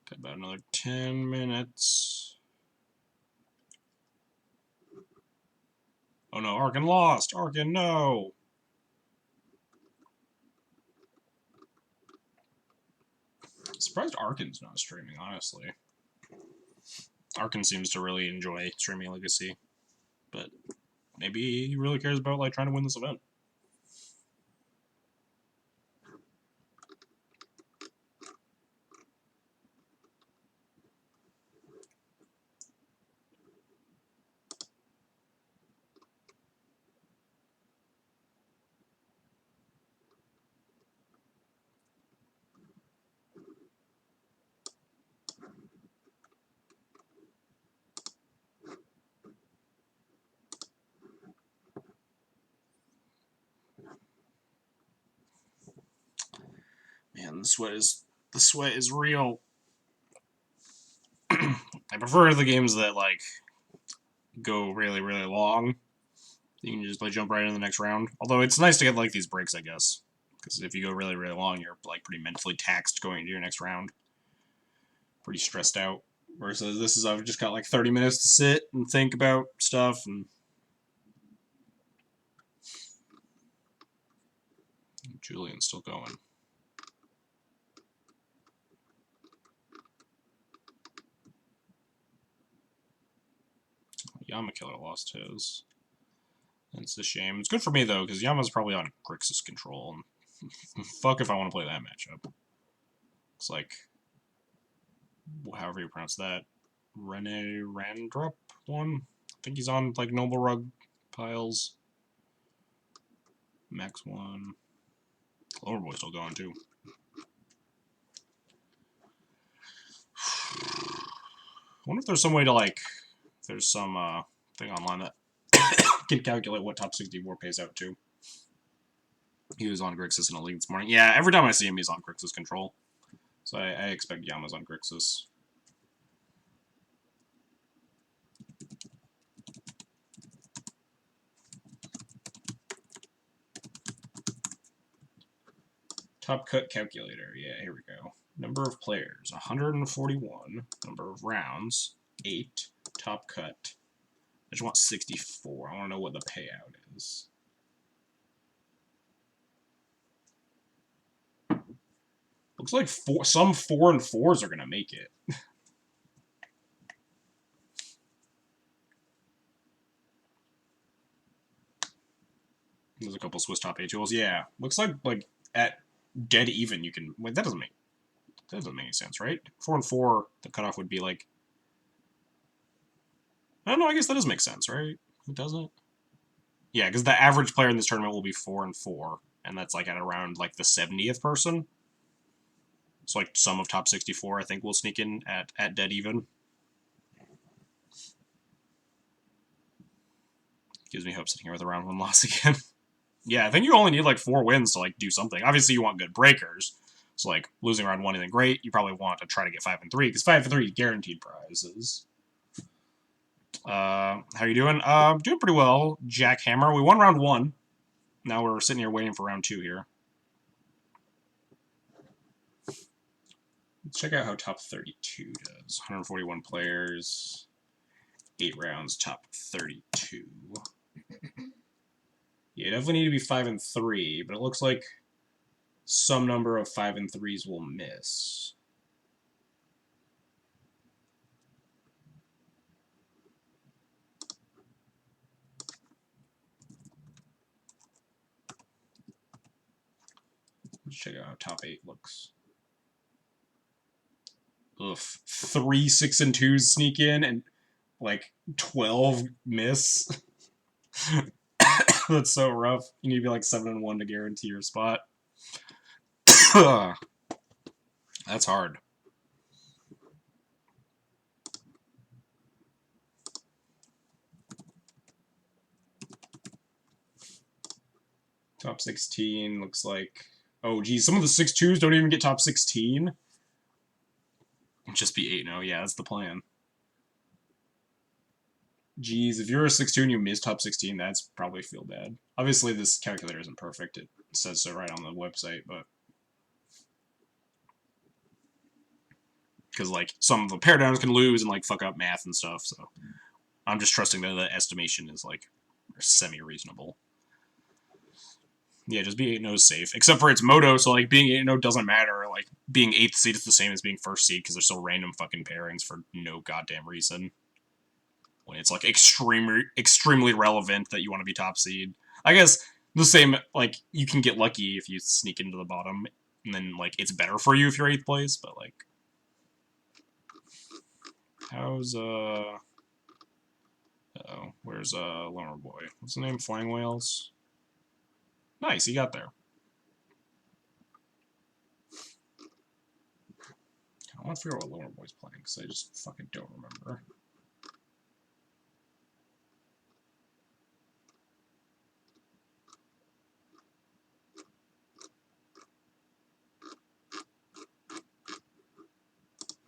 Got about another 10 minutes. Oh no, Arkin lost! Arkin, no! Surprised Arkin's not streaming, honestly. Arkin seems to really enjoy streaming Legacy. But maybe he really cares about like trying to win this event. Man, the sweat is real. I prefer the games that like go really, really long. You can just like jump right in the next round. Although it's nice to get like these breaks, I guess, because if you go really, really long, you're like pretty mentally taxed going into your next round. Pretty stressed out. Versus this is I've just got like 30 minutes to sit and think about stuff and. Julian's still going. Yama Killer lost his. It's a shame. It's good for me, though, because Yama's probably on Grixis control. And fuck if I want to play that matchup. It's like, however you pronounce that. Rene Randrup one? I think he's on, like, Noble Rug piles. Max 1. Loverboy's still going, too. I wonder if there's some way to, like, there's some thing online that can calculate what top 64 pays out to. He was on Grixis in a league this morning. Yeah, every time I see him, he's on Grixis control. So I expect Yama's on Grixis. Top cut calculator. Yeah, here we go. Number of players, 141. Number of rounds, 8. Top cut. I just want 64. I want to know what the payout is. Looks like some 4 and 4s are going to make it. There's a couple Swiss top 8 tools. Yeah, looks like at dead even you can. Wait, that doesn't make any sense, right? 4 and 4, the cutoff would be like. I don't know. I guess that does make sense, right? It doesn't. Yeah, because the average player in this tournament will be 4 and 4, and that's like at around like the 70th person. So like some of top 64, I think, will sneak in at dead even. Gives me hope sitting here with a round 1 loss again. Yeah, I think you only need like 4 wins to like do something. Obviously, you want good breakers. So like losing round 1 isn't great. You probably want to try to get 5 and 3 because 5 and 3 is guaranteed prizes. How you doing? Doing pretty well. Jackhammer. We won round 1. Now we're sitting here waiting for round 2 here. Let's check out how top 32 does. 141 players. 8 rounds, top 32. Yeah, definitely need to be 5 and 3, but it looks like some number of 5 and 3s will miss. Let's check out how top 8 looks. Ugh. 3 6 and 2s sneak in and like 12 miss. That's so rough. You need to be like 7 and 1 to guarantee your spot. That's hard. Top 16 looks like... Oh, geez, some of the 6-2s don't even get top 16? Just be 8-0. Yeah, that's the plan. Geez, if you're a 6-2 and you miss top 16, that's probably feel bad. Obviously, this calculator isn't perfect. It says so right on the website, but... Because, like, some of the pair downs can lose and, like, fuck up math and stuff, so... I'm just trusting that the estimation is, like, semi-reasonable. Yeah, just be 8-0 is safe. Except for it's Moto, so, like, being 8-0 doesn't matter. Like, being 8th seed is the same as being 1st seed, because they're so random fucking pairings for no goddamn reason. When it's, like, extremely relevant that you want to be top seed. I guess the same, like, you can get lucky if you sneak into the bottom, and then, like, it's better for you if you're 8th place, but, like... How's, Uh-oh, where's, Loner Boy? What's the name? Flying Whales? Nice, he got there. I want to figure out what Loner Boy's playing, because I just fucking don't remember.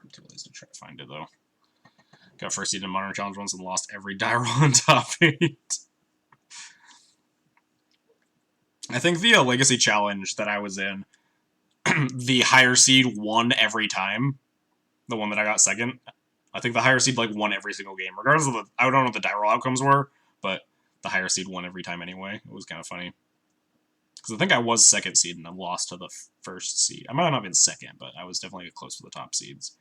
I'm too lazy to try to find it, though. Got first seed in Modern Challenge once and lost every die roll on top 8. I think the Legacy Challenge that I was in, the higher seed won every time. The one that I got second. I think the higher seed, like, won every single game. Regardless of the... I don't know what the die roll outcomes were, but the higher seed won every time anyway. It was kind of funny. Because I think I was second seed and I lost to the first seed. I might not have been second, but I was definitely close to the top seeds.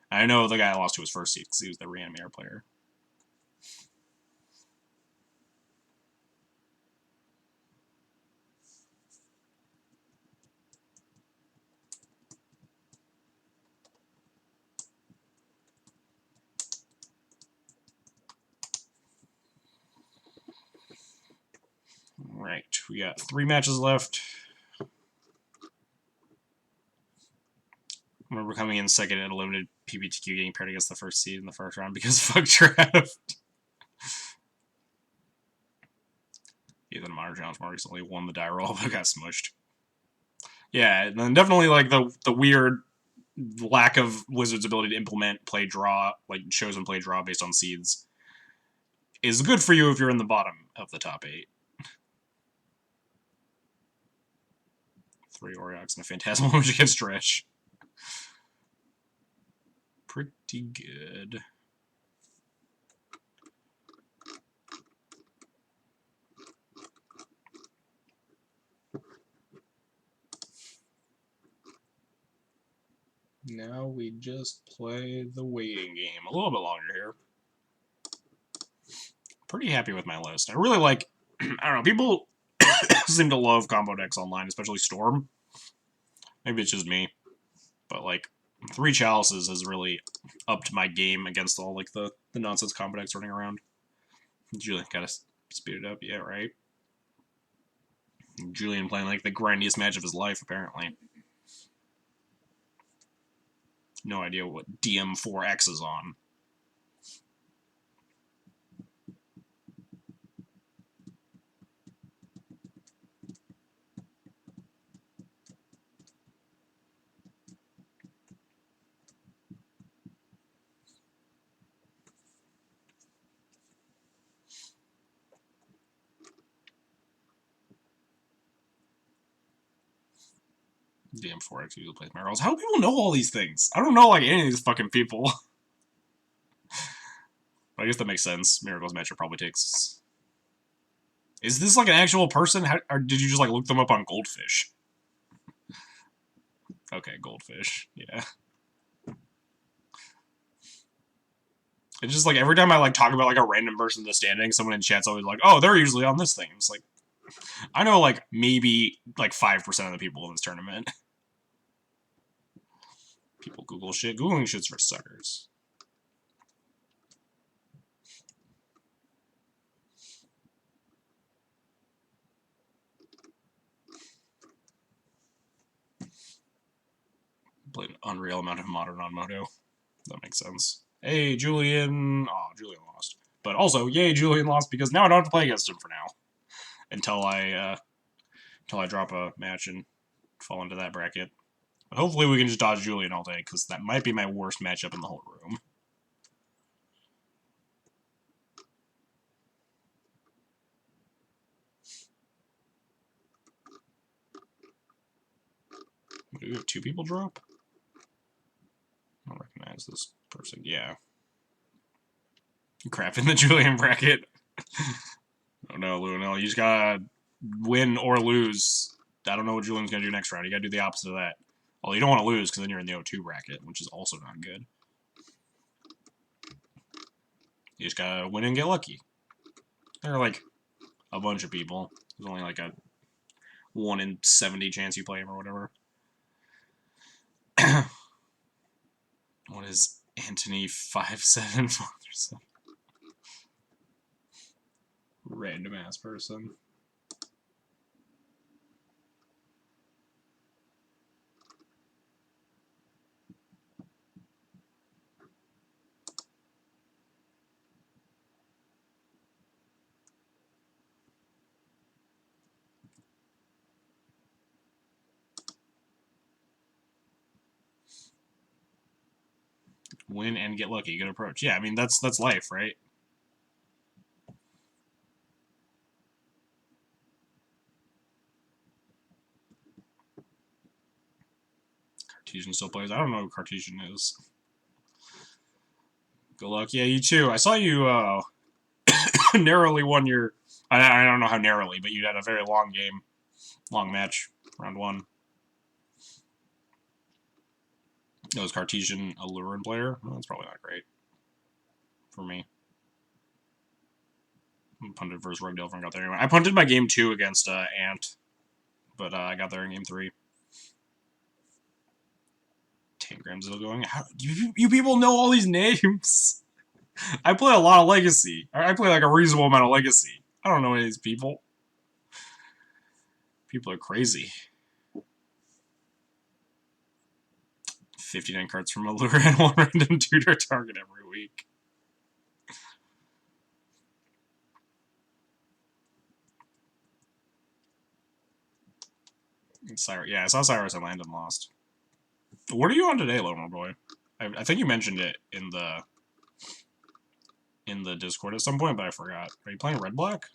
And I know the guy I lost to was first seed because he was the Reanimator player. Right, we got 3 matches left. I remember coming in second at a limited PBTQ getting paired against the first seed in the first round because fuck draft. Even Modern Challenge more recently won the die roll but got smushed. Yeah, and then definitely like the weird lack of Wizards' ability to implement play draw, like chosen play draw based on seeds, is good for you if you're in the bottom of the top 8. 3 Oriox and a Phantasmal Image against Dredge. Pretty good. Now we just play the waiting game. A little bit longer here. Pretty happy with my list. I really like... I don't know, people seem to love combo decks online, especially Storm. Maybe it's just me. But, like, 3 Chalices has really upped my game against all, like, the nonsense combo decks running around. Julian gotta speed it up. Yeah, right. Julian playing, like, the grindiest match of his life, apparently. No idea what DM4X is on. DM4X usually plays Miracles. How do people know all these things? I don't know, like, any of these fucking people. I guess that makes sense. Miracles matchup probably takes... Is this, like, an actual person? How, or did you just, like, look them up on Goldfish? Okay, Goldfish. Yeah. It's just, like, every time I, like, talk about, like, a random person in the standing, someone in chat's always like, oh, they're usually on this thing. It's like, I know, like, maybe, like, 5% of the people in this tournament. People Google shit. Googling shit's for suckers. Played an unreal amount of Modern on Moto. That makes sense. Hey, Julian. Oh, Julian lost. But also, yay, Julian lost because now I don't have to play against him for now. Until I drop a match and fall into that bracket. But hopefully we can just dodge Julian all day, because that might be my worst matchup in the whole room. Do we have 2 people drop? I don't recognize this person. Yeah. Crap in the Julian bracket. Oh no, Lunel. You just gotta win or lose. I don't know what Julian's gonna do next round. You gotta do the opposite of that. Well, you don't want to lose, because then you're in the O2 bracket, which is also not good. You just gotta win and get lucky. There are, like, a bunch of people. There's only, like, a 1 in 70 chance you play him or whatever. What is Anthony 5747? Random ass person. Win and get lucky. Good approach. Yeah, I mean that's life, right? Cartesian still plays. I don't know who Cartesian is. Good luck. Yeah, you too. I saw you narrowly won your. I don't know how narrowly, but you had a very long game, long match, round 1. It was Cartesian, a Lurin player. Well, that's probably not great for me. Punted versus Rugdale from got there anyway. I punted my game 2 against Ant, but I got there in game 3. Tangrams still going. How you people know all these names? I play a lot of Legacy. I play like a reasonable amount of Legacy. I don't know any of these people. People are crazy. 59 cards from Allure and 1 random tutor target every week. Cyrus, yeah, I saw Cyrus and Landon lost. What are you on today, Loner Boy? I think you mentioned it in the Discord at some point, but I forgot. Are you playing Red Black?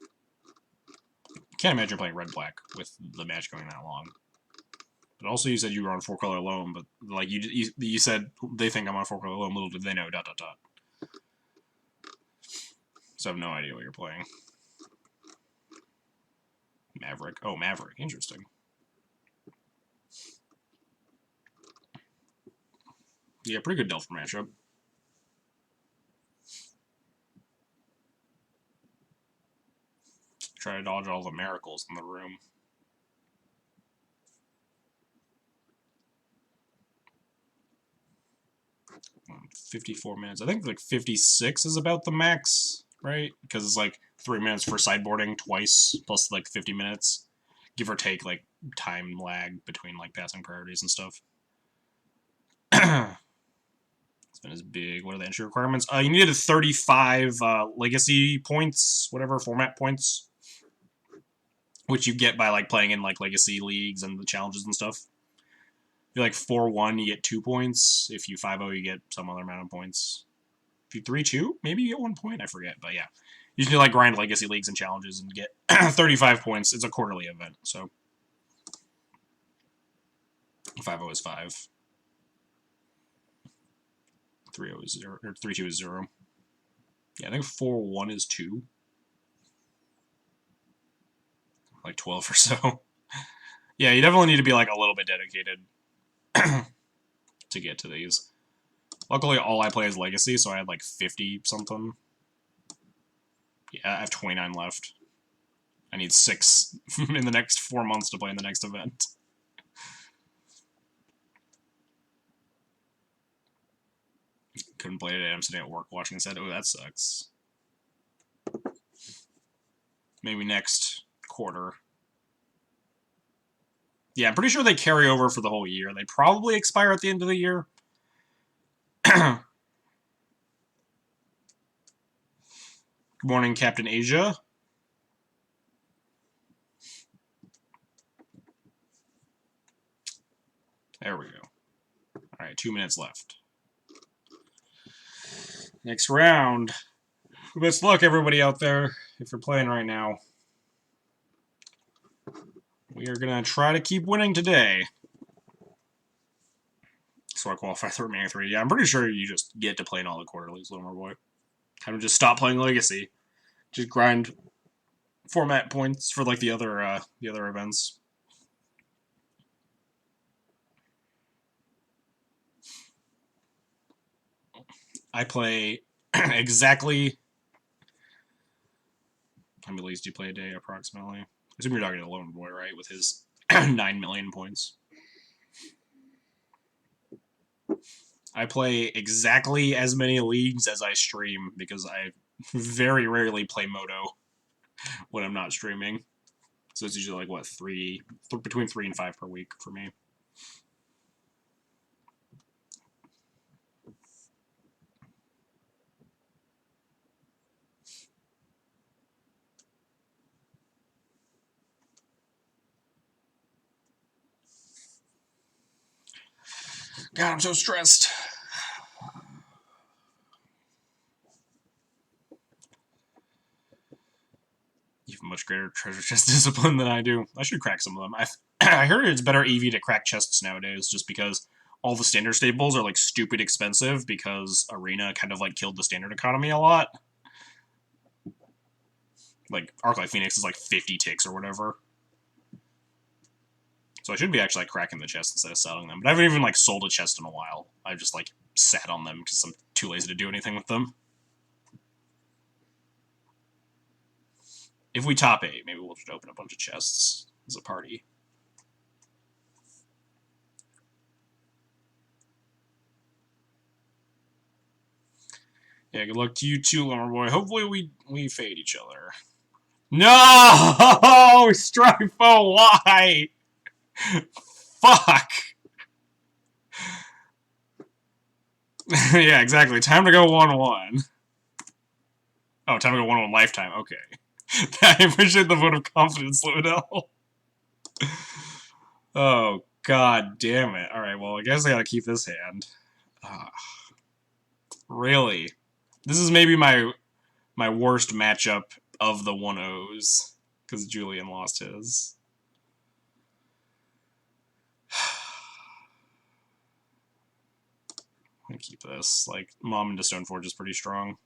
I can't imagine playing Red Black with the match going that long. But also, you said you were on 4-color loam, but like you said they think I'm on 4-color loam. Little did they know. ... So I have no idea what you're playing. Maverick. Oh, Maverick. Interesting. Yeah, pretty good Delph matchup. Try to dodge all the miracles in the room. Um, 54 minutes. I think like 56 is about the max, right? Because it's like 3 minutes for sideboarding twice, plus like 50 minutes. Give or take like time lag between like passing priorities and stuff. Spin is big. What are the entry requirements? You needed 35 legacy points, whatever, format points. Which you get by like playing in like legacy leagues and the challenges and stuff. If you're like 4-1, you get 2 points. If you 5-0, you get some other amount of points. If you 3-2, maybe you get 1 point. I forget, but yeah. You can like grind legacy leagues and challenges and get 35 points. It's a quarterly event, so 5-0 is 5. 3-0 is 0, or 3-2 is 0. Yeah, I think 4-1 is 2. Like 12 or so. Yeah, you definitely need to be like a little bit dedicated to get to these. Luckily, all I play is Legacy, so I had like 50 something. Yeah, I have 29 left. I need 6 in the next 4 months to play in the next event. Couldn't play today. I'm sitting at work watching this. Oh, that sucks. Maybe next quarter. Yeah, I'm pretty sure they carry over for the whole year. They probably expire at the end of the year. Good morning, Captain Asia. There we go. Alright, 2 minutes left. Next round. Best luck, everybody out there, if you're playing right now. We are going to try to keep winning today. So I qualify for the remaining 3. Yeah, I'm pretty sure you just get to play in all the quarterlies, Lomer Boy. Kind of just stop playing Legacy. Just grind format points for like the other events. I play exactly. How many leagues do you play a day, approximately? I assume you're talking to Lomer Boy, right? With his 9 million points. I play exactly as many leagues as I stream because I very rarely play Moto when I'm not streaming. So it's usually like, what, between 3 and 5 per week for me. God, I'm so stressed. You have much greater treasure chest discipline than I do. I should crack some of them. I heard it's better EV to crack chests nowadays just because all the standard staples are like stupid expensive because Arena kind of like killed the standard economy a lot. Like Arclight Phoenix is like 50 ticks or whatever. So I should be actually like cracking the chest instead of selling them. But I haven't even like sold a chest in a while. I've just like sat on them because I'm too lazy to do anything with them. If we top 8, maybe we'll just open a bunch of chests as a party. Yeah, good luck to you too, Lomer Boy. Hopefully we fade each other. No! Strifo, why? Fuck! Yeah, exactly. Time to go 1-1. Oh, time to go 1-1 lifetime. Okay. I appreciate the vote of confidence, Luminell. Oh, god damn it. Alright, well, I guess I gotta keep this hand. Really? This is maybe my worst matchup of the 1-0s, because Julian lost his. I'm gonna keep this. Like, Mom into Stoneforge is pretty strong.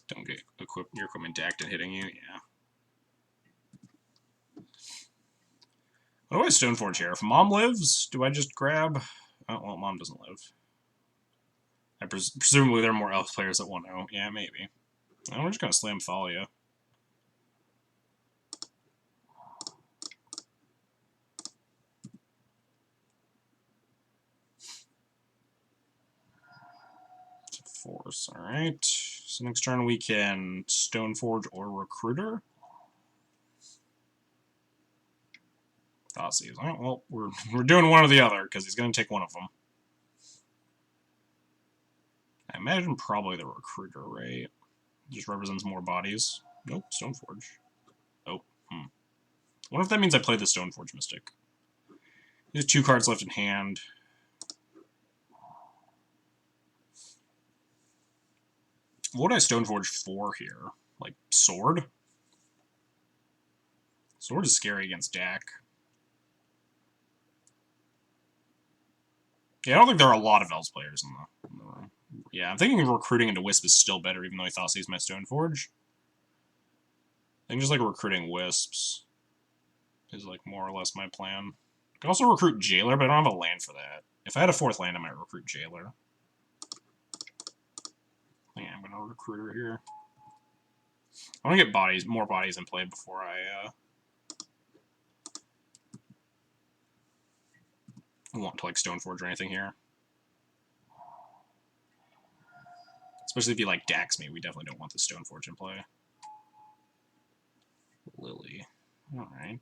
Don't get your equipment decked and hitting you, yeah. What do I Stoneforge here? If Mom lives, do I just grab... Oh, well, Mom doesn't live. Presumably there are more elf players that 1-0. Yeah, maybe. Oh, we're just gonna slam Thalia. Force, alright. So next turn we can Stoneforge or Recruiter. Thoughtseize. Alright, well, we're doing one or the other, because he's going to take one of them. I imagine probably the Recruiter, right? Just represents more bodies. Nope, Stoneforge. Oh, I wonder if that means I play the Stoneforge Mystic. He has 2 cards left in hand. What would I Stoneforge for here? Like, Sword? Sword is scary against Dak. Yeah, I don't think there are a lot of Elves players in the room. Yeah, I'm thinking recruiting into Wisp is still better, even though I thought he's my Stoneforge. I think just like recruiting Wisps is like more or less my plan. I can also recruit Jailer, but I don't have a land for that. If I had a 4th land, I might recruit Jailer. mana recruiter here. I want to get more bodies in play before I want to like Stoneforge or anything here. Especially if you like Dax me, we definitely don't want the Stoneforge in play. Lily. Alright.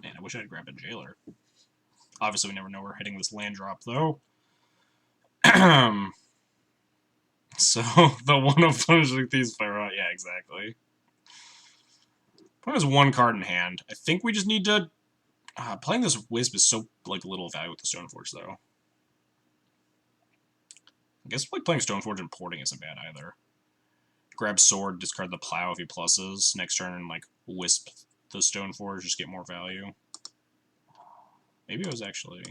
Man, I wish I'd grabbed a Jailer. Obviously, we never know we're hitting this land drop, though. So, the one of Punishing Thieves Fire out. Yeah, exactly. Put has one card in hand. I think we just need to... playing this Wisp is so, like, little value with the Stoneforge, though. I guess, like, playing Stoneforge and porting isn't bad, either. Grab Sword, discard the Plow if he pluses. Next turn, like, Wisp the Stoneforge, just get more value. Maybe it was actually...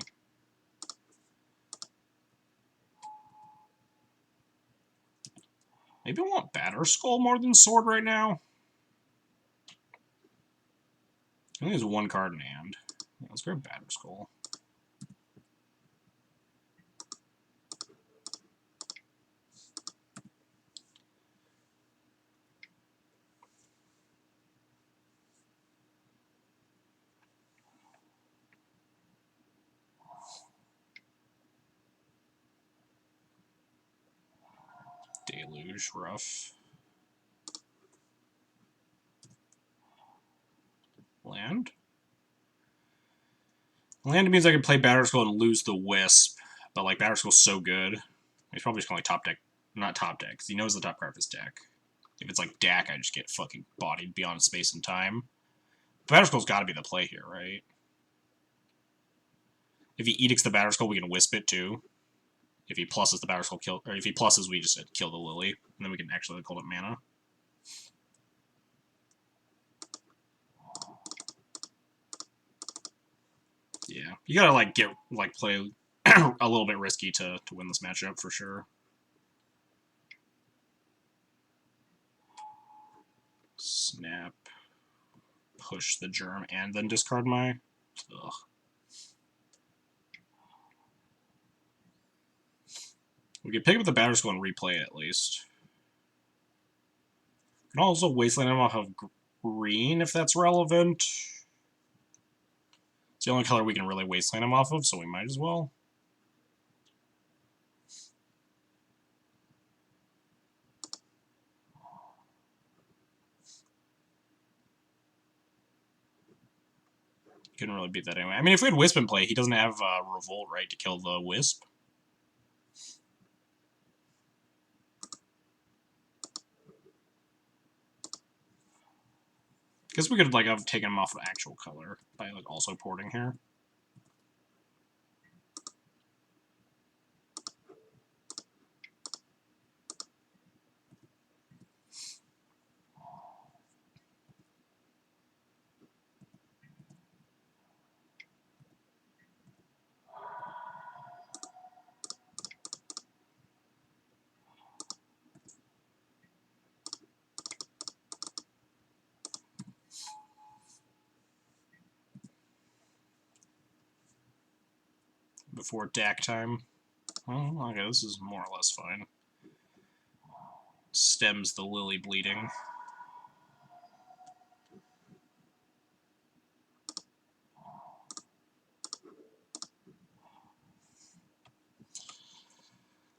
Maybe I want Batterskull more than Sword right now. I think there's one card in hand. Yeah, let's grab Batterskull. Deluge, rough. Land? Land means I can play Batterskull and lose the Wisp, but like Batterskull's so good. He's probably just gonna like top deck, not top deck, because he knows the top card of his deck. If it's like Dak, I just get fucking bodied beyond space and time. Batterskull's gotta be the play here, right? If he edicts the Batterskull, we can Wisp it too. If he pluses the Batterskull kill, or if he pluses, we just kill the Lily, and then we can actually hold up mana. Yeah, you gotta like play a little bit risky to win this matchup for sure. Snap, push the Germ, and then discard my. Ugh. We could pick up the Batterskull and replay it at least. We can also Wasteland him off of green if that's relevant. It's the only color we can really Wasteland him off of, so we might as well. Couldn't really beat that anyway. I mean, if we had Wisp in play, he doesn't have Revolt, right, to kill the Wisp. Guess we could like have taken him off of actual color by like also porting here. Before Dak time. Oh, okay, this is more or less fine. Stems the Lily bleeding.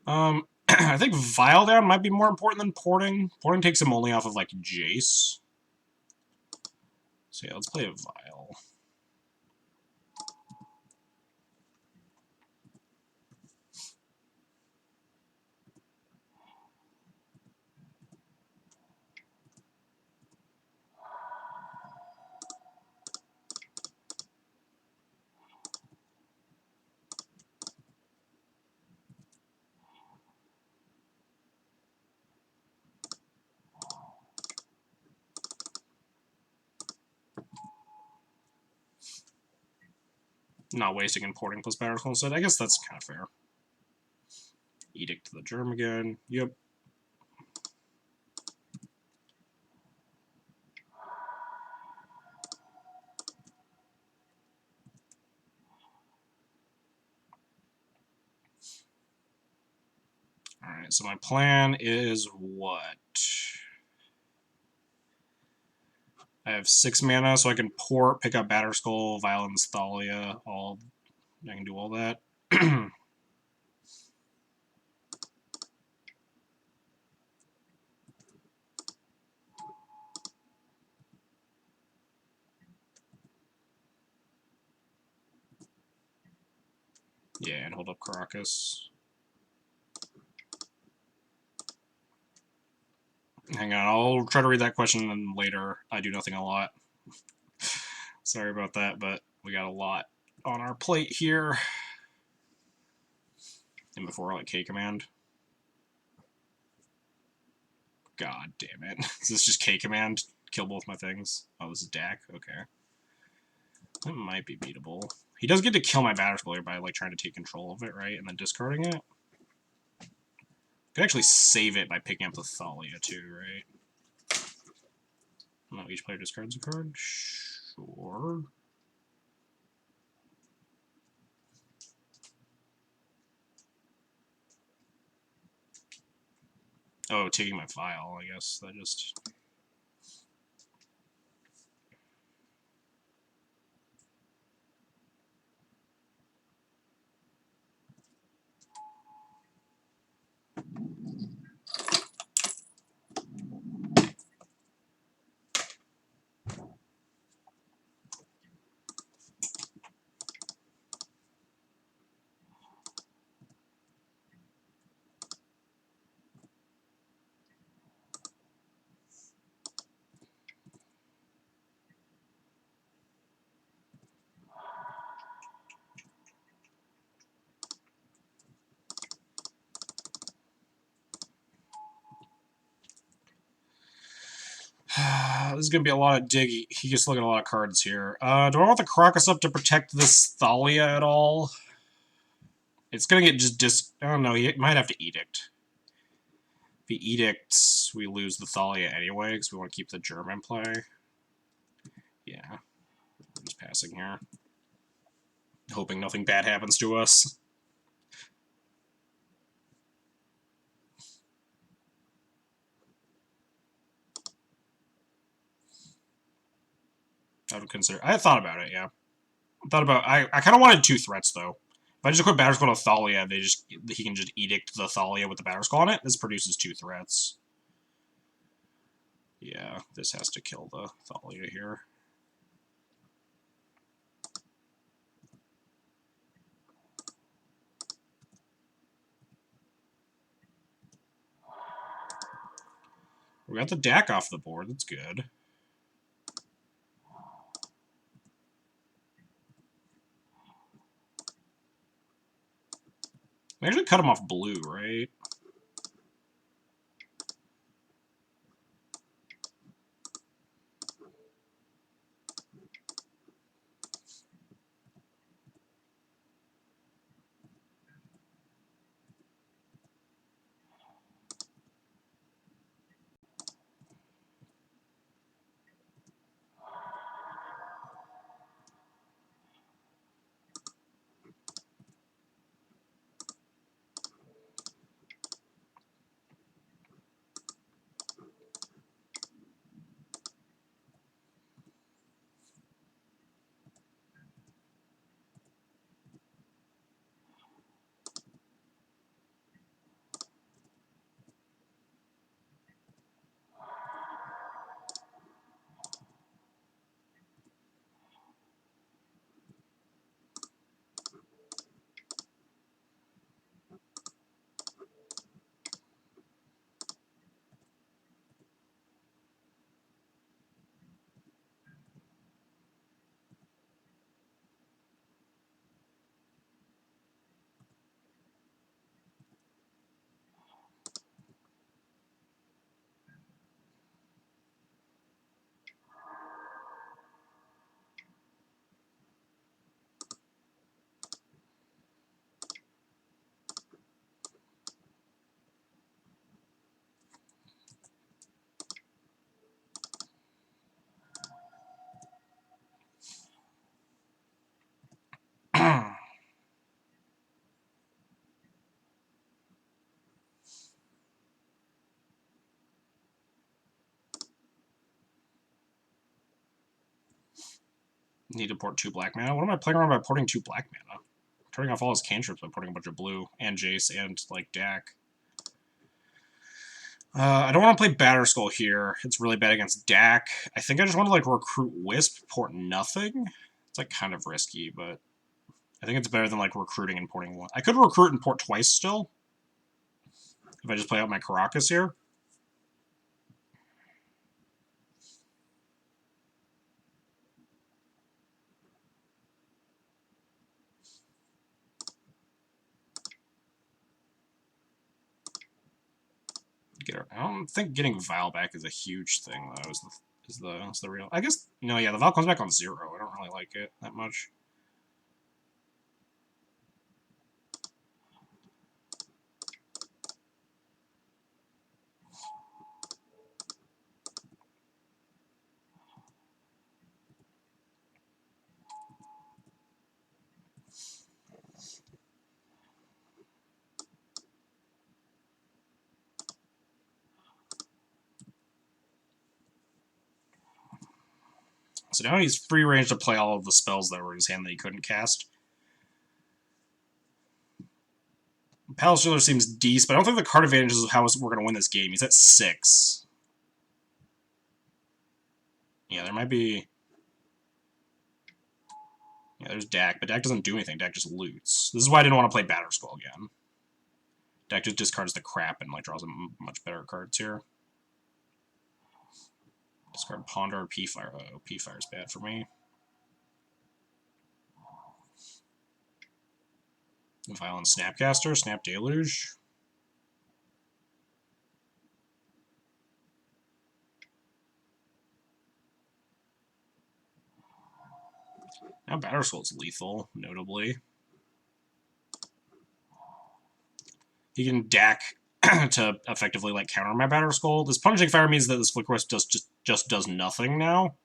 I think Vile down might be more important than porting. Porting takes him only off of like Jace. So yeah, let's play a Vile. Not wasting and porting plus Batterskull instead. I guess that's kind of fair. Edict to the Germ again. Yep. Alright, so my plan is what? I have 6 mana, so I can port, pick up Batterskull, Violence, Thalia, I can do all that. Yeah, and hold up Karakas. Hang on, I'll try to read that question later. I do nothing a lot. Sorry about that, but we got a lot on our plate here. And before I like K command. God damn it. Is this just K command? Kill both my things? Oh, this is Dak? Okay. That might be beatable. He does get to kill my Batterskull here by like trying to take control of it, right? And then discarding it. Could actually save it by picking up the Thalia too, right? No, each player discards a card? Sure. Oh, taking my file, I guess. That just... This is going to be a lot of dig. He gets to look at a lot of cards here. Do I want the Karakas up to protect this Thalia at all? It's going to get just I don't know, he might have to Edict. If he Edicts, we lose the Thalia anyway, because we want to keep the German play. Yeah. I'm just passing here. Hoping nothing bad happens to us. I would consider... I thought about it, yeah. I kind of wanted 2 threats, though. If I just equip Batterskull to Thalia, he can just Edict the Thalia with the Batterskull on it. This produces 2 threats. Yeah, this has to kill the Thalia here. We got the Dak off the board. That's good. We actually cut him off blue, right? Need to port 2 black mana. What am I playing around by porting 2 black mana? Turning off all his cantrips by porting a bunch of blue and Jace and like Dak. I don't want to play Batterskull here. It's really bad against Dak. I think I just want to like recruit Wisp, port nothing. It's like kind of risky, but I think it's better than like recruiting and porting one. I could recruit and port twice still. If I just play out my Karakas here. I don't think getting Val back is a huge thing though. Is the real? I guess no. Yeah, the Val comes back on 0. I don't really like it that much. So now he's free range to play all of the spells that were in his hand that he couldn't cast. Palace Jailer seems decent, but I don't think the card advantage is how we're going to win this game. He's at 6. Yeah, there might be... Yeah, there's Dak, but Dak doesn't do anything. Dak just loots. This is why I didn't want to play Batterskull again. Dak just discards the crap and like draws him much better cards here. Discard Ponder or P-Fire. Oh, P-Fire's bad for me. Violent Snapcaster, Snap Deluge. Now Batterskull's lethal, notably. He can Dak to effectively like counter my Batterskull. This Punishing Fire means that this Flicker Wisp just does nothing now.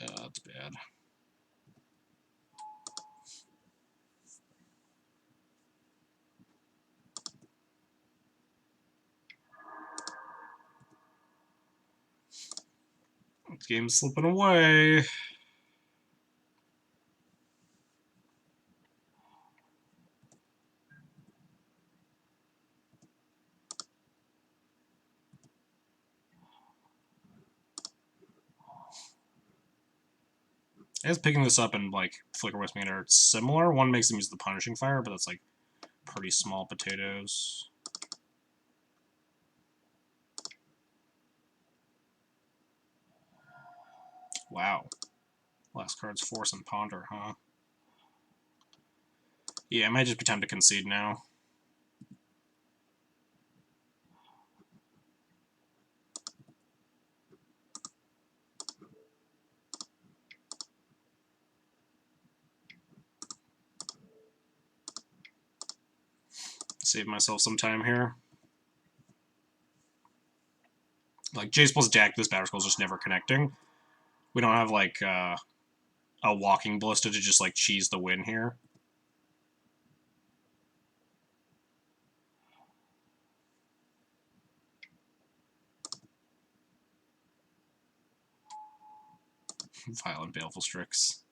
Yeah, that's bad. This game's slipping away. I guess picking this up and like Flicker Wisp are similar. One makes them use the Punishing Fire, but that's like pretty small potatoes. Wow. Last card's Force and Ponder, huh? Yeah, it might just be time to concede now. Save myself some time here. Like, Jace plus Dak, this Batterskull's just never connecting. We don't have, like, a Walking Ballista to just, like, cheese the win here. Violent Baleful Strix.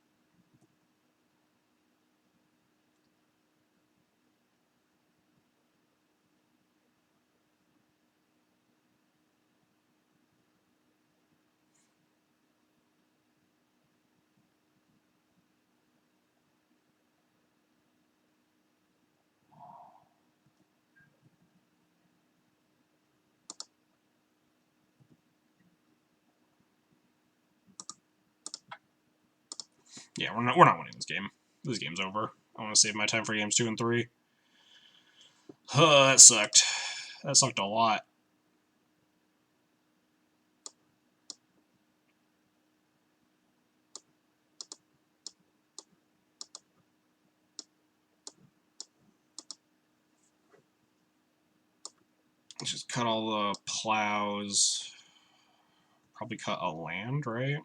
Yeah, we're not winning this game. This game's over. I want to save my time for games 2 and 3. That sucked. That sucked a lot. Let's just cut all the plows. Probably cut a land, right?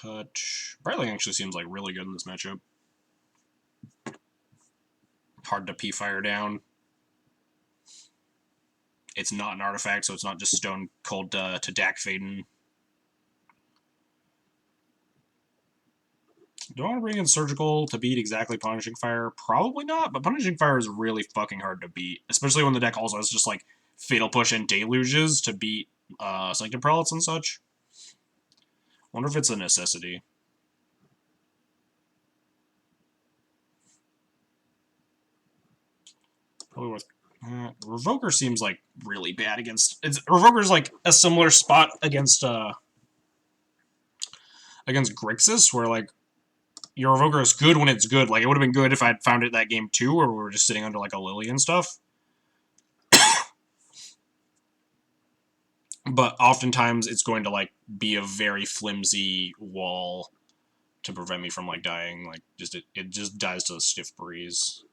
Cut... Brightling actually seems like really good in this matchup. Hard to P-Fire down. It's not an artifact, so it's not just Stone Cold to Dak Faden. Do I want to bring in Surgical to beat exactly Punishing Fire? Probably not, but Punishing Fire is really fucking hard to beat, especially when the deck also has just like Fatal Push and Deluges to beat Sanctum Prelates and such. Wonder if it's a necessity. Probably worth... Revoker seems like really bad against... Revoker's like a similar spot against Grixis, where like your Revoker is good when it's good. Like, it would have been good if I'd found it that game too, where we were just sitting under like a Lily and stuff. But oftentimes it's going to like be a very flimsy wall to prevent me from like dying. Like, it just dies to a stiff breeze.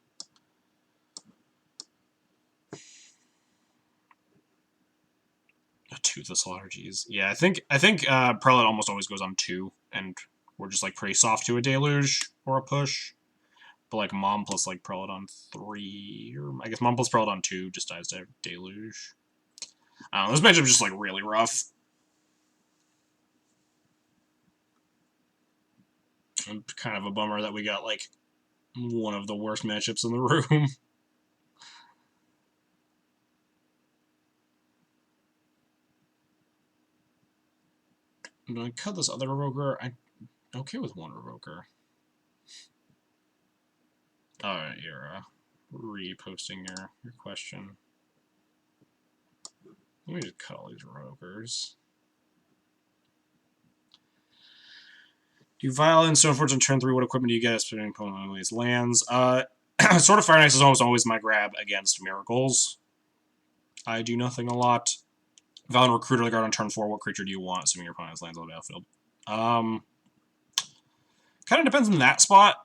A Toothless Slaughter, geez. Yeah, I think Prelate almost always goes on 2, and we're just like pretty soft to a Deluge or a push. But like Mom plus like Prelate on 3, or I guess Mom plus Prelate on 2 just dies to Deluge. I don't know, this matchup is just like really rough. And kind of a bummer that we got like one of the worst matchups in the room. I'm gonna cut this other Revoker. I'm okay with one Revoker. Alright, you're reposting your question. Let me just cut all these Revokers. Do Violence, Stoneforge on turn 3, what equipment do you get? Spinning opponent on these lands. Sword of Fire and Ice is almost my grab against Miracles. I do nothing a lot. Valiant Recruiter the guard on turn 4, what creature do you want, assuming your opponent has lands on the battlefield? Kind of depends on that spot.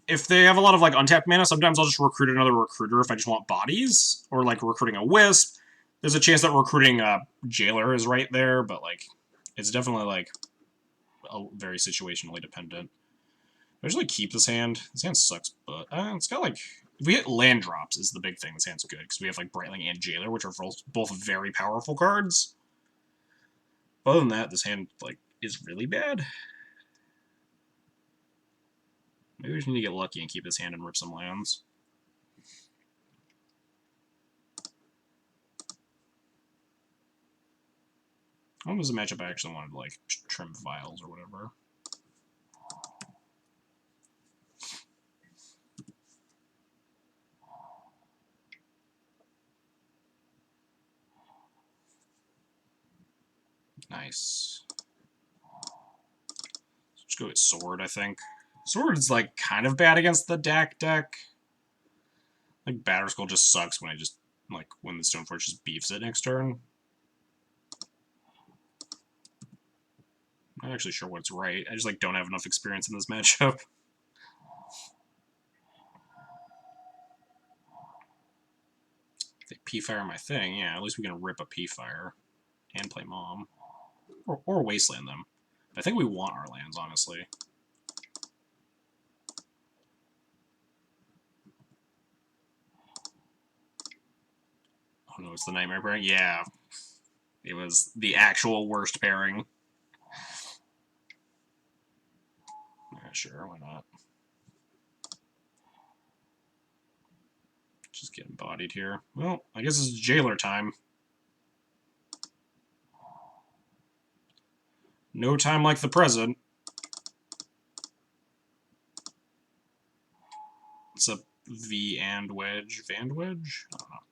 If they have a lot of like untapped mana, sometimes I'll just recruit another Recruiter if I just want bodies, or like recruiting a Wisp. There's a chance that recruiting a Jailer is right there, but like it's definitely like very situationally dependent. I usually keep this hand. This hand sucks, but it's got like... If we hit land drops is the big thing. This hand's good, because we have like Brightling and Jailer, which are both very powerful cards. But other than that, this hand like is really bad. Maybe we just need to get lucky and keep this hand and rip some lands. What was the matchup I actually wanted to like trim Vials or whatever? Nice. Let's go with Sword, I think. Sword is like kind of bad against the Dak deck. Like Batterskull just sucks when when the Stoneforge just beefs it next turn. I'm not actually sure what's right. I just like don't have enough experience in this matchup. If they P-Fire my thing, yeah, at least we can rip a P-Fire and play Mom. Or Wasteland them. I think we want our lands, honestly. Oh no, it's the Nightmare pairing? Yeah. It was the actual worst pairing. Yeah, sure, why not? Just get embodied here. Well, I guess it's Jailer time. No time like the present. It's a V and Wedge. Vandwedge? I don't know.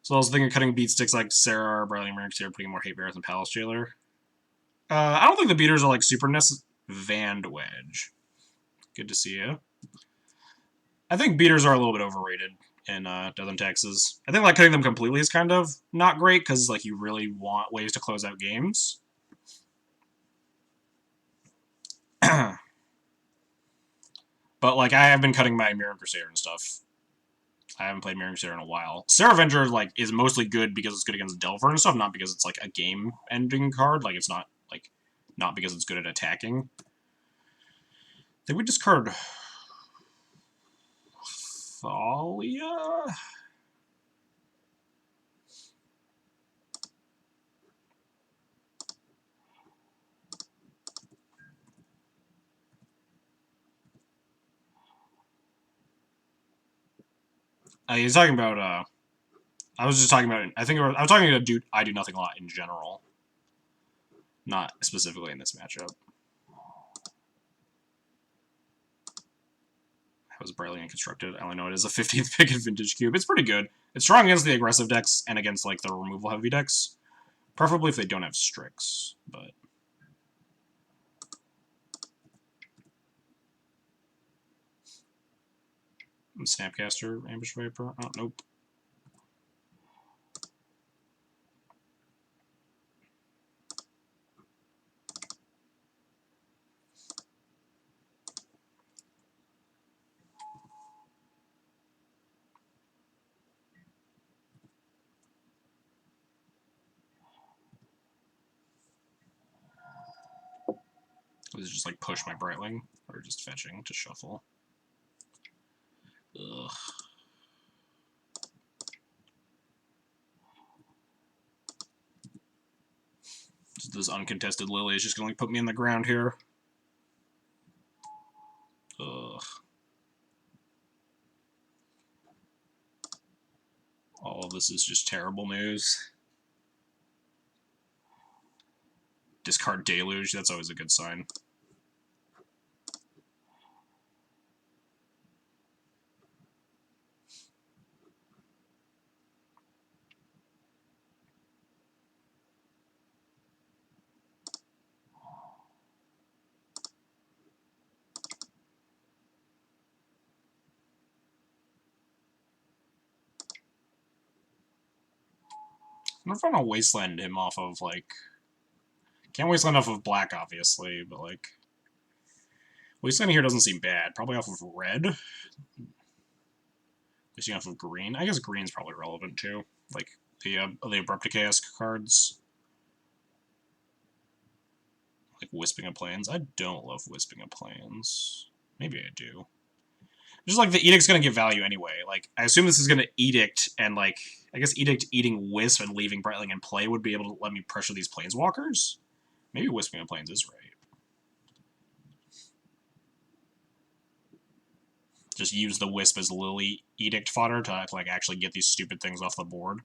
So I was thinking of cutting beat sticks like Sarah or Briley Merrick here, putting more hate bears and Palace Jailer. I don't think the beaters are like super necessary. Vand Wedge. Good to see you. I think beaters are a little bit overrated in Southern Texas. I think like cutting them completely is kind of not great because like you really want ways to close out games. But like I have been cutting my Mirror Crusader and stuff. I haven't played Mirror Crusader in a while. Sarah Avenger like is mostly good because it's good against Delver and stuff, not because it's like a game-ending card. Like it's not like not because it's good at attacking. I think we discard Thalia. He's talking about. I was just talking about. I think I was talking about dude. I do nothing a lot in general, not specifically in this matchup. That was Brilliant constructed. I only know it is a 15th pick in Vintage Cube. It's pretty good. It's strong against the aggressive decks and against like the removal heavy decks, preferably if they don't have Strix. But Snapcaster, Ambush Viper. Oh nope. Was it just like push my Brightling? Or just fetching to shuffle? Ugh. This uncontested Lily is just gonna like put me in the ground here. Ugh. All of this is just terrible news. Discard Deluge, that's always a good sign. I wonder if I want to Wasteland him off of, like... Can't Wasteland off of black, obviously, but, like... Wasteland here doesn't seem bad. Probably off of red. Wasting off of green. I guess green's probably relevant, too. Like, the Abrupt Chaos cards. Like, Wisping of Plains. I don't love Wisping of Plains. Maybe I do. Just like the Edict's gonna give value anyway. Like, I assume this is gonna Edict, and like, I guess Edict eating Wisp and leaving Brightling in play would be able to let me pressure these Planeswalkers? Maybe Wisping of Plains is right. Just use the Wisp as Lily Edict fodder to like actually get these stupid things off the board.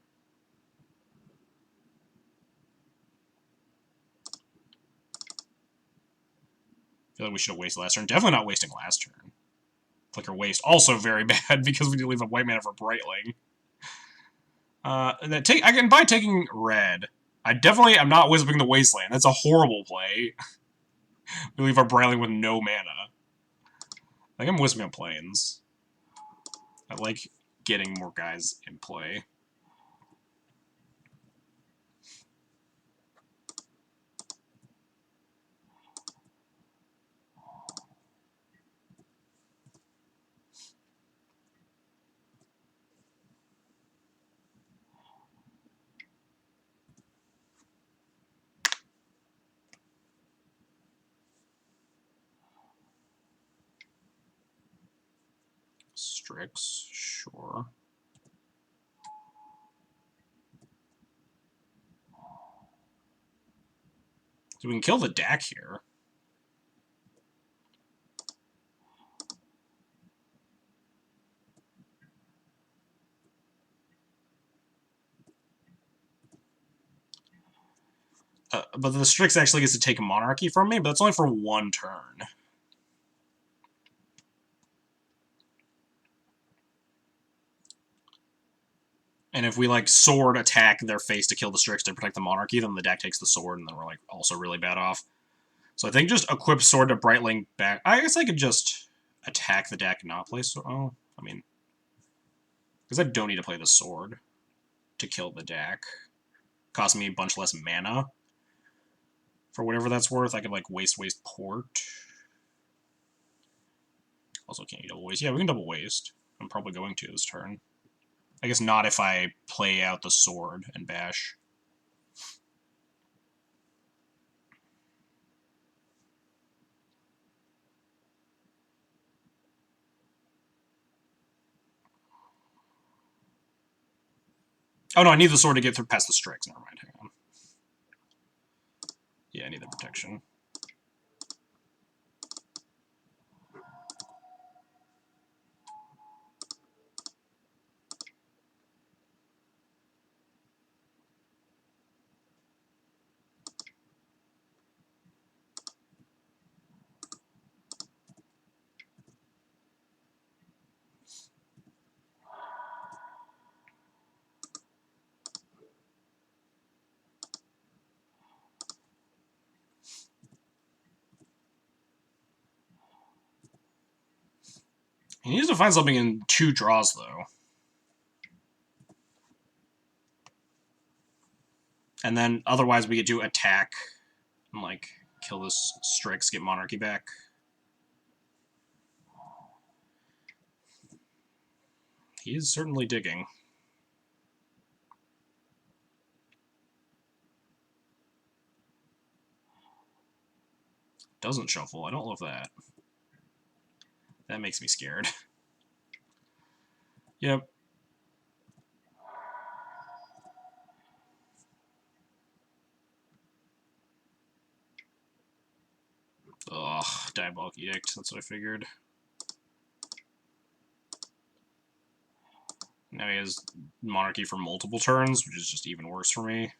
I feel like we should have wasted last turn. Definitely not wasting last turn. Flicker waste. Also very bad because we need to leave a white mana for Brightling. I can buy taking red. I definitely am not Wisping the Wasteland. That's a horrible play. We leave our Brightling with no mana. I think I'm Wisping of Plains. I like getting more guys in play. Strix, sure. So we can kill the Dak here. But the Strix actually gets to take a Monarchy from me, but that's only for one turn. And if we, like, sword attack their face to kill the Strix to protect the Monarchy, then the deck takes the sword, and then we're, like, also really bad off. So I think just equip sword to Brightling back. I guess I could just attack the deck and not play sword. Oh, I mean, because I don't need to play the sword to kill the deck. Cost me a bunch less mana. For whatever that's worth, I could, like, waste port. Also, can't you double waste? Yeah, we can double waste. I'm probably going to this turn. I guess not if I play out the sword and bash. Oh no, I need the sword to get through past the Strix. Never mind, hang on. Yeah, I need the protection. He needs to find something in 2 draws, though. And then, otherwise, we get to attack and, like, kill this Strix, get Monarchy back. He is certainly digging. Doesn't shuffle. I don't love that. That makes me scared. Yep. Ugh, Diabolic Edict. That's what I figured. Now he has Monarchy for multiple turns, which is just even worse for me.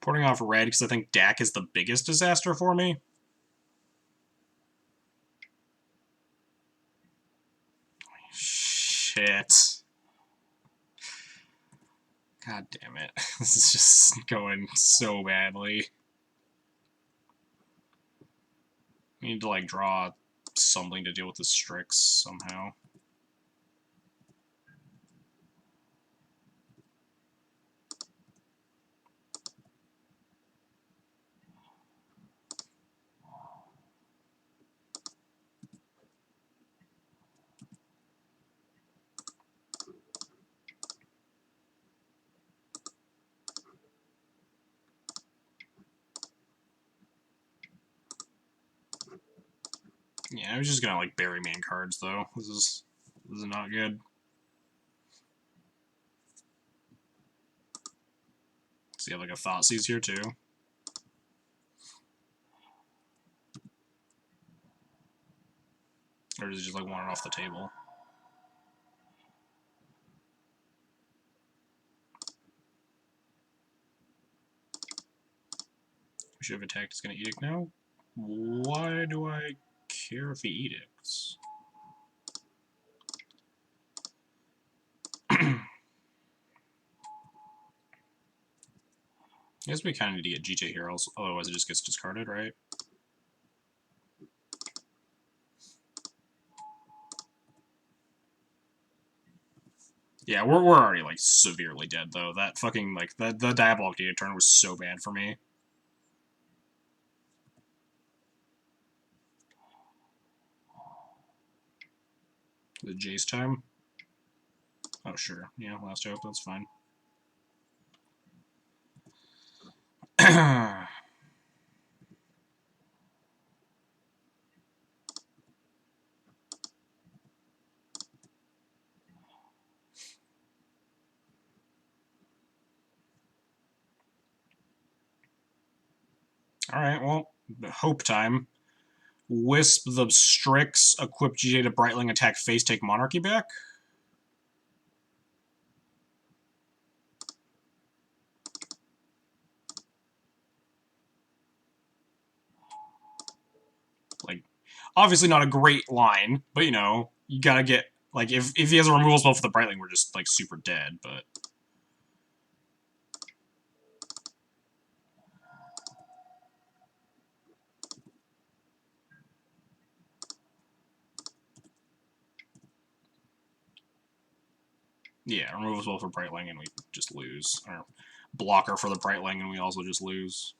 Porting off red because I think Dak is the biggest disaster for me. Shit. God damn it. This is just going so badly. We need to, like, draw something to deal with the Strix somehow. Yeah, I was just gonna, like, bury main cards, though. This is not good. So you have, like, a Thoughtseize here, too. Or does he just, like, want it off the table? We should have attacked. It's gonna Edict now. Why do I care if he edicts? I guess we kind of need to get GJ here, otherwise it just gets discarded, right? Yeah, we're already, like, severely dead, though. That fucking, like, the Diabolic Data turn was so bad for me. The Jace time? Oh, sure. Yeah, last hope, that's fine. Alright, well, hope time. Wisp the Strix, equip GJ to Brightling, attack face, take Monarchy back. Like, obviously not a great line, but you know, you gotta get, like, if he has a removal spell for the Brightling, we're just, like, super dead, but... Yeah, removal spell for Brightling and we just lose. Or blocker for the Brightling and we also just lose.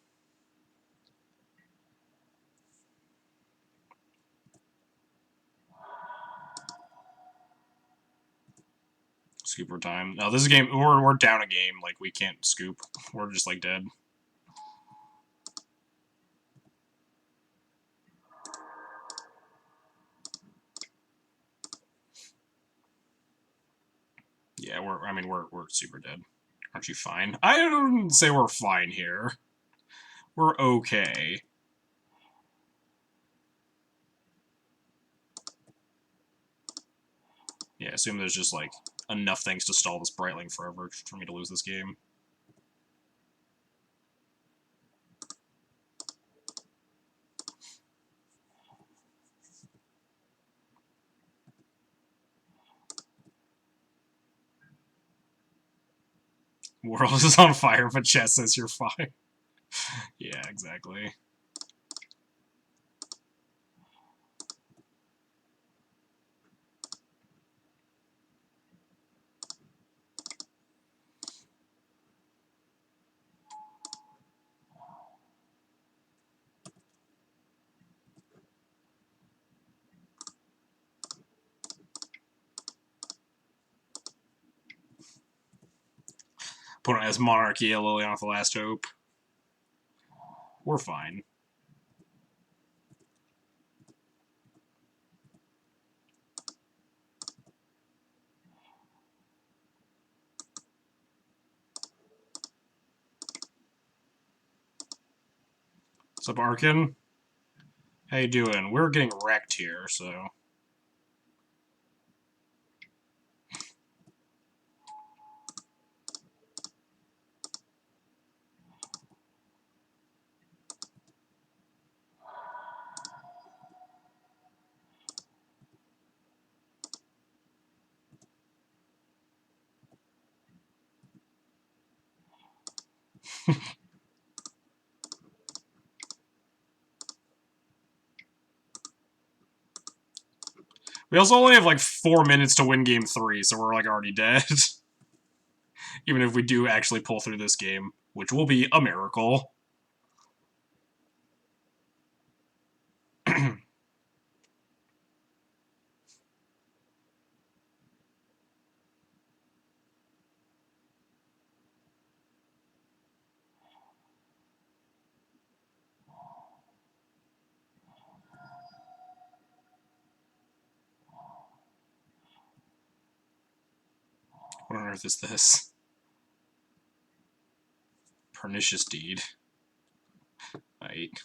Scooper time. No, this is a game. We're down a game. Like, we can't scoop. We're just, like, dead. Yeah, we're super dead. Aren't you fine? I don't say we're fine here. We're okay. Yeah, assume there's just, like, enough things to stall this Brightling forever for me to lose this game. World is on fire, but chess says you're fine. Yeah, exactly. Opponent has Monarchy, Liliana with the Last Hope. We're fine. What's up, Arkin? How you doing? We're getting wrecked here, so... We also only have, like, 4 minutes to win game 3, so we're, like, already dead. Even if we do actually pull through this game, which will be a miracle. What on earth is this? Pernicious Deed. Right.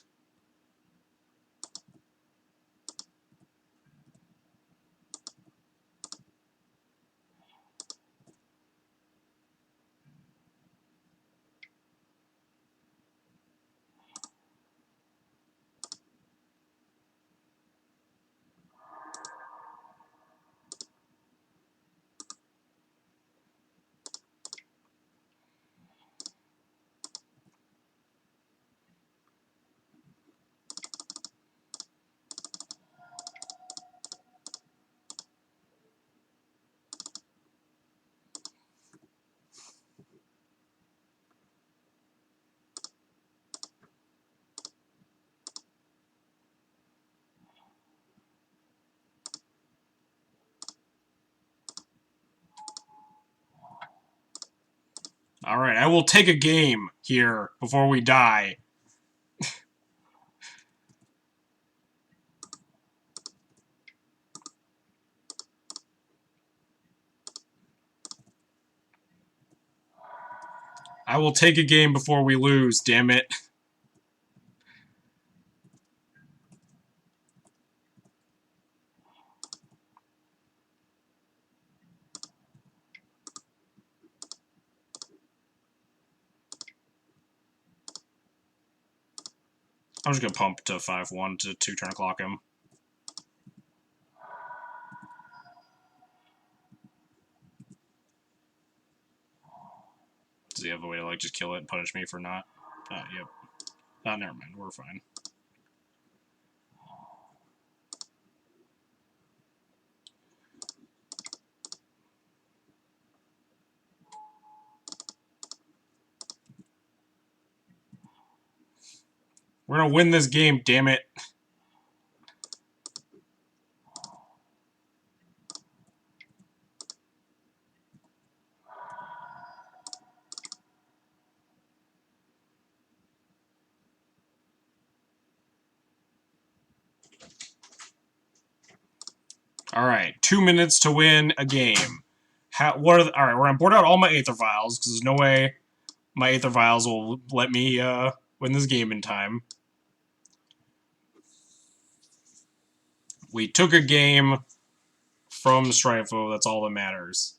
Alright, I will take a game here before we die. I will take a game before we lose, damn it. I'm just gonna pump to 5-1 to 2-turn clock him. Does he have a way to like just kill it and punish me for not? Yep. Never mind. We're fine. We're gonna win this game, damn it. All right, 2 minutes to win a game. All right, we're gonna board out all my Aether Vials because there's no way my Aether Vials will let me win this game in time. We took a game from Strifo. That's all that matters.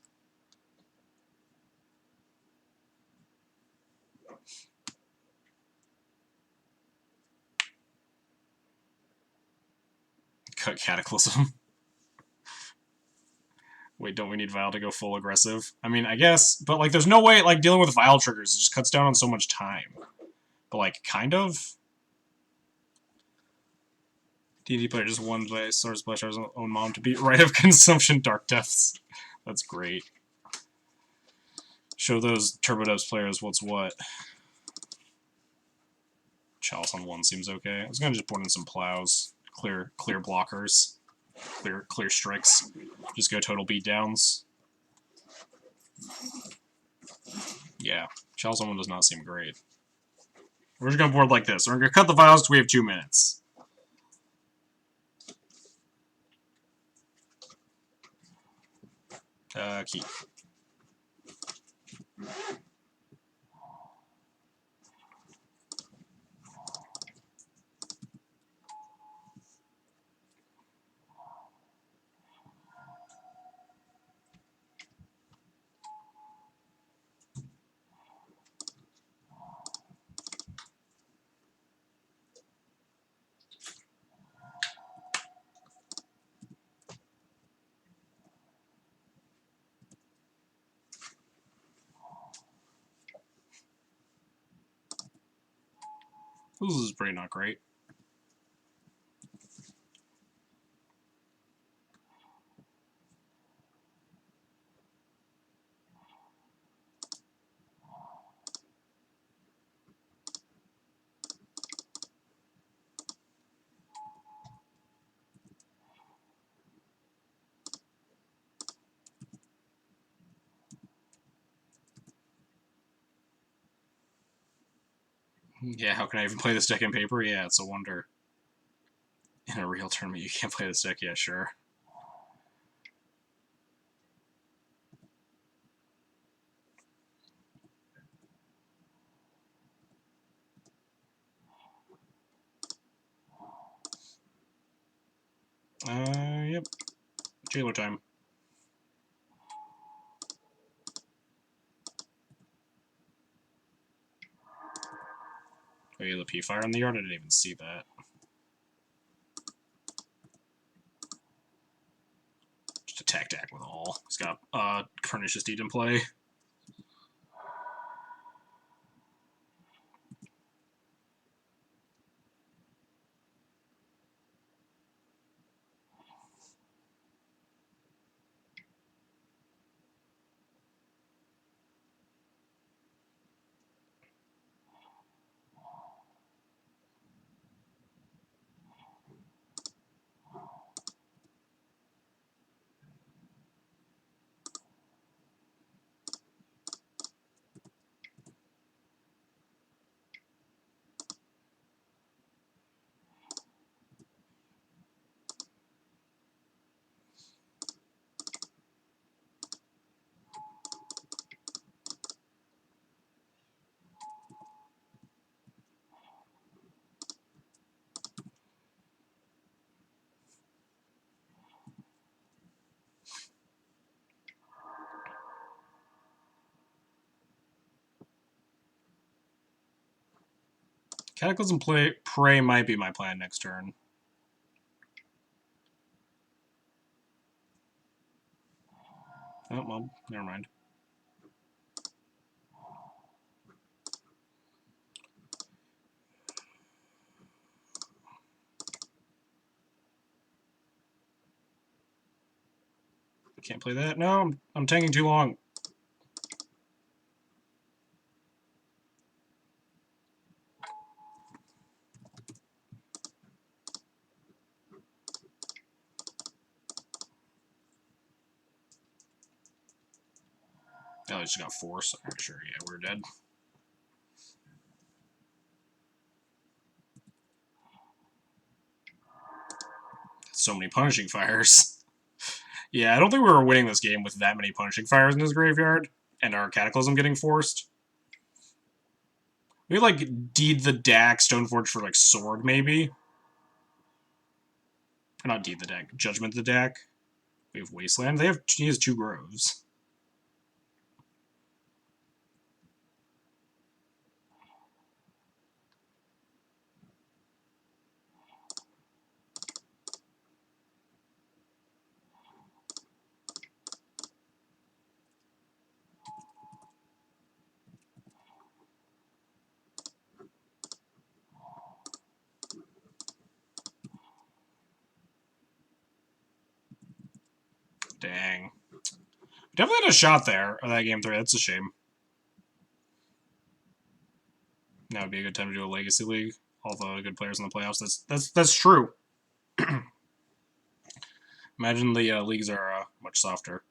Cut Cataclysm. Wait, don't we need Vial to go full aggressive? I mean, I guess, but like, there's no way like dealing with Vial triggers. It just cuts down on so much time. But like, kind of. D&D player just won by Sword Splasher's own mom to beat Rite of Consumption Dark Depths. That's great. Show those Turbo Depths players what's what. Chalice on 1 seems okay. I was gonna just board in some plows. Clear blockers. Clear strikes. Just go total beatdowns. Yeah. Chalice on 1 does not seem great. We're just gonna board like this. We're gonna cut the vials because we have 2 minutes. Keep. This is pretty not great. Yeah, how can I even play this deck in paper? Yeah, it's a wonder. In a real tournament, you can't play this deck. Yeah, sure. Yep. Jailer time. Oh, yeah, the P-Fire in the yard? I didn't even see that. Just attack deck with all. He's got Pernicious Deed in play. Cataclysm Prey might be my plan next turn. Oh, well, never mind. Can't play that. No, I'm tanking too long. Oh, he just got force. I'm sure, yeah, we're dead. So many punishing fires. Yeah, I don't think we were winning this game with that many punishing fires in his graveyard, and our Cataclysm getting forced. We like deed the Dack, Stoneforge for like sword, maybe. Or not deed the Dack, Judgment the Dack. We have Wasteland. He has 2 groves. Dang. Definitely had a shot there of that game 3. That's a shame. Now would be a good time to do a Legacy League. All the good players in the playoffs. That's true. Imagine the leagues are much softer.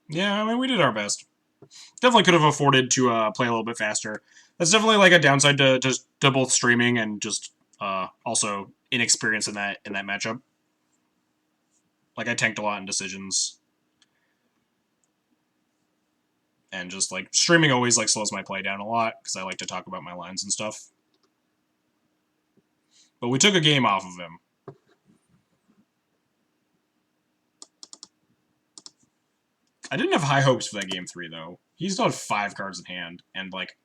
Yeah, I mean, we did our best. Definitely could have afforded to play a little bit faster. That's definitely like a downside to both streaming and just also inexperience in that matchup. Like, I tanked a lot in decisions. And just, like, streaming always, like, slows my play down a lot, because I like to talk about my lines and stuff. But we took a game off of him. I didn't have high hopes for that game 3, though. He still had 5 cards in hand, and, like,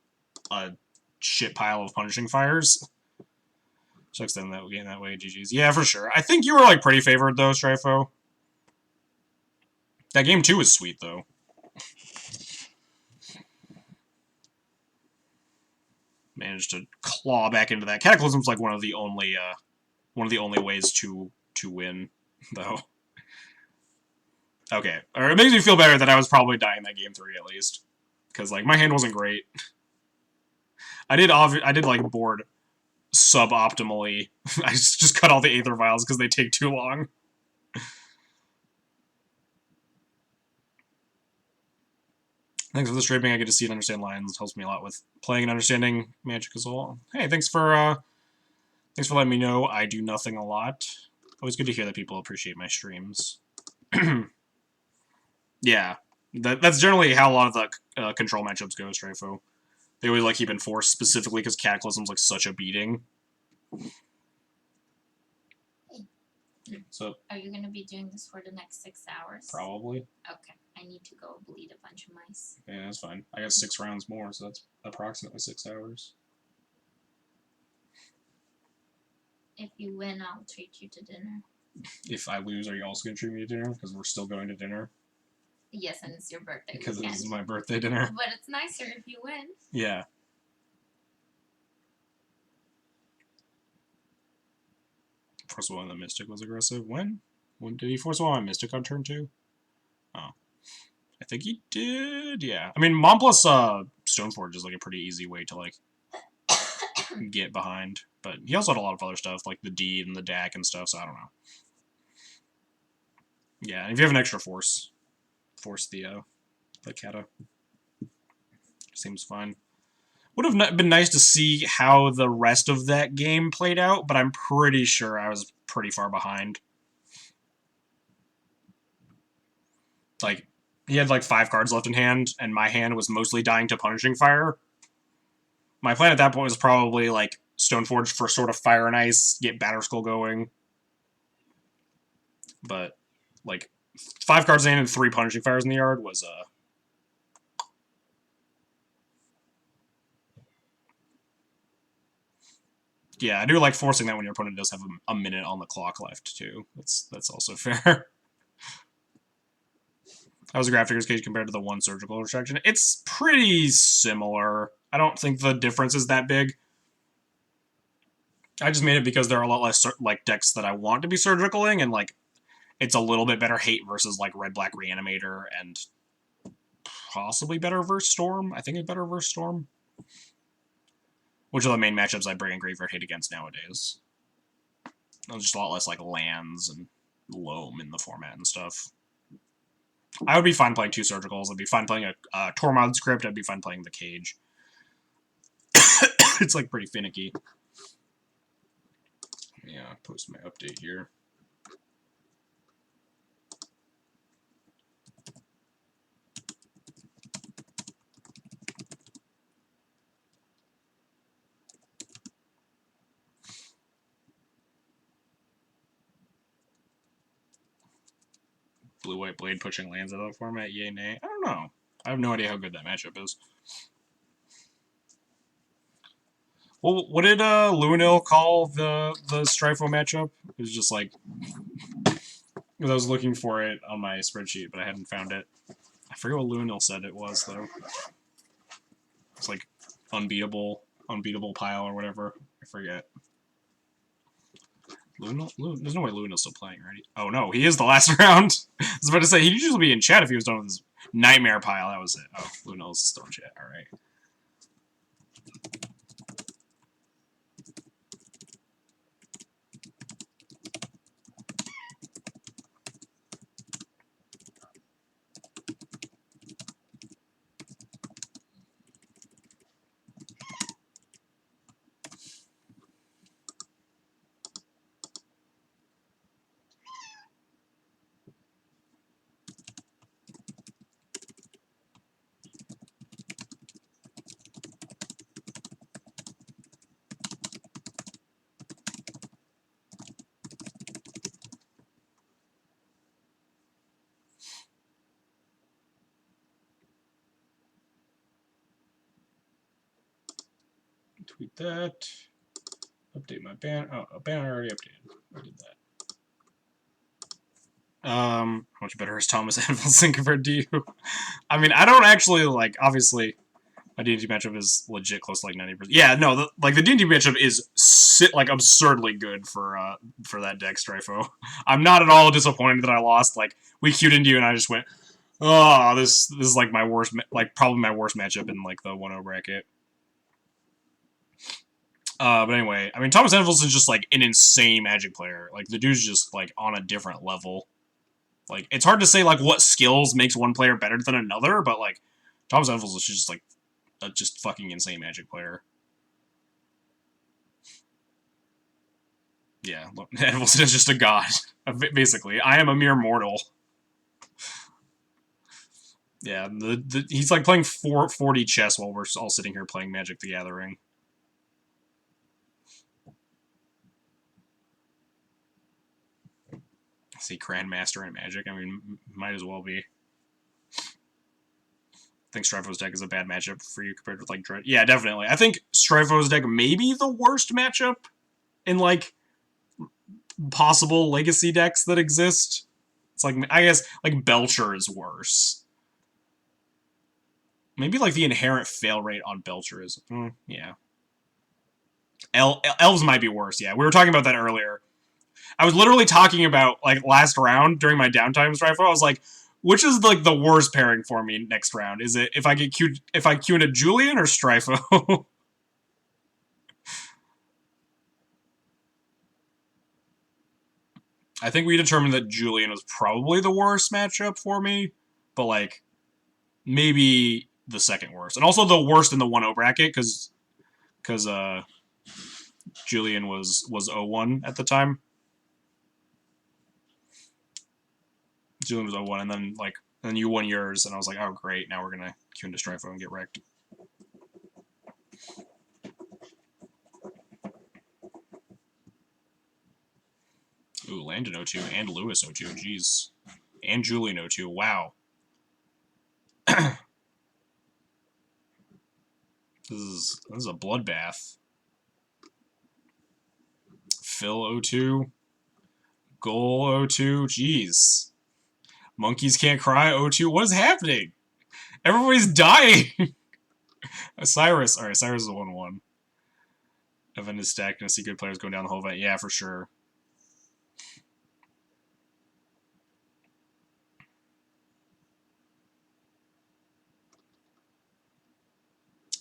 a shit pile of punishing fires. Sucks then that game that way, GG's. Yeah, for sure. I think you were, like, pretty favored, though, Strifo. That game 2 was sweet, though. Managed to claw back into that. Cataclysm's like one of the only ways to win, though. Okay, or it makes me feel better that I was probably dying that game 3 at least, because like my hand wasn't great. I did like board suboptimally. I just cut all the Aether Vials because they take too long. Thanks for the streaming. I get to see and understand lines. It helps me a lot with playing and understanding Magic as well. Hey, thanks for letting me know. I do nothing a lot. Always good to hear that people appreciate my streams. Yeah, that's generally how a lot of the control matchups go, Strifo. They always like keep Enforce specifically because Cataclysm's like such a beating. So, are you going to be doing this for the next 6 hours? Probably. Okay. I need to go bleed a bunch of mice. Yeah, that's fine. I got 6 rounds more, so that's approximately 6 hours. If you win, I'll treat you to dinner. If I lose, are you also going to treat me to dinner? Because we're still going to dinner. Yes, and it's your birthday. Because this is my birthday dinner. But it's nicer if you win. Yeah. Force one on the Mystic was aggressive. When? When did he force one on Mystic on turn 2? Oh. I think he did, yeah. I mean, Mon plus Stoneforge is like a pretty easy way to like get behind. But he also had a lot of other stuff, like the Deed and the Dack and stuff, so I don't know. Yeah, and if you have an extra force the Kata. Seems fine. Would have been nice to see how the rest of that game played out, but I'm pretty sure I was pretty far behind. Like, he had like 5 cards left in hand, and my hand was mostly dying to Punishing Fire. My plan at that point was probably like Stoneforge for sort of Fire and Ice, get Batterskull going. But like 5 cards in hand and 3 Punishing Fires in the yard was Yeah, I do like forcing that when your opponent does have a minute on the clock left, too. That's also fair. How was the Grafdigger's Cage compared to the one Surgical Retraction? It's pretty similar. I don't think the difference is that big. I just made it because there are a lot less like decks that I want to be surgicaling, and like it's a little bit better hate versus like Red Black Reanimator and possibly better versus Storm. I think it's better versus Storm. Which are the main matchups I bring in Graveyard Hate against nowadays. There's just a lot less like lands and loam in the format and stuff. I would be fine playing 2 Surgicals. I'd be fine playing a Tormod's Crypt. I'd be fine playing the Cage. It's like pretty finicky. Yeah, I'll post my update here. Blue-white blade pushing lands out of the format, yay, nay. I don't know. I have no idea how good that matchup is. Well, what did Lunil call the Strifo matchup? It was just like... I was looking for it on my spreadsheet, but I hadn't found it. I forget what Lunil said it was, though. It's like unbeatable pile or whatever. I forget. Lunil? There's no way Lunil's still playing, right? Oh no, he is the last round. I was about to say, he'd usually be in chat if he was done with his nightmare pile. That was it. Oh, Lunil's still in chat. Alright. Tweet that. Update my banner. Oh, a banner already updated. I did that. How much better is Thomas Edvaldson compared to you? I mean, I don't actually, like, obviously, my D&D matchup is legit close to, like, 90%. Yeah, no, the D&D matchup is, like, absurdly good for that deck, Strifo. I'm not at all disappointed that I lost. Like, we queued into you and I just went, oh, this is, like, my worst, like, probably my worst matchup in, like, the 1-0 bracket. But anyway, I mean, Thomas Edvaldson's just, like, an insane Magic player. Like, the dude's just, like, on a different level. Like, it's hard to say, like, what skills makes one player better than another, but, like, Thomas Edvaldson's just, like, a just fucking insane Magic player. Yeah, Edvaldson is just a god, basically. I am a mere mortal. Yeah, he's, like, playing 40 chess while we're all sitting here playing Magic the Gathering. See, Grandmaster in Magic. I mean, might as well be. I think Strifo's deck is a bad matchup for you compared with, like, Dread. Yeah, definitely. I think Strifo's deck may be the worst matchup in, like, possible Legacy decks that exist. It's like, I guess, like, Belcher is worse. Maybe, like, the inherent fail rate on Belcher is... yeah. Elves might be worse, yeah. We were talking about that earlier. I was literally talking about, like, last round during my downtime Strifo. I was like, which is, like, the worst pairing for me next round? Is it if I queue into Julian or Strifo? I think we determined that Julian was probably the worst matchup for me, but, like, maybe the second worst. And also the worst in the 1-0 bracket, because Julian was 0-1 at the time. Julian was 0-1, and then, like, and then you won yours, and I was like, oh, great, now we're gonna queue into Strifo and get wrecked. Ooh, Landon 0-2 and Lewis 0-2, jeez. And Julian 0-2, wow. This is a bloodbath. Phil 02. Goal 02. Jeez. Monkeys can't cry 02. What is happening? Everybody's dying. Cyrus. Alright, Cyrus is a 1-1. Event is stacked and I see good players going down the whole event. Yeah, for sure.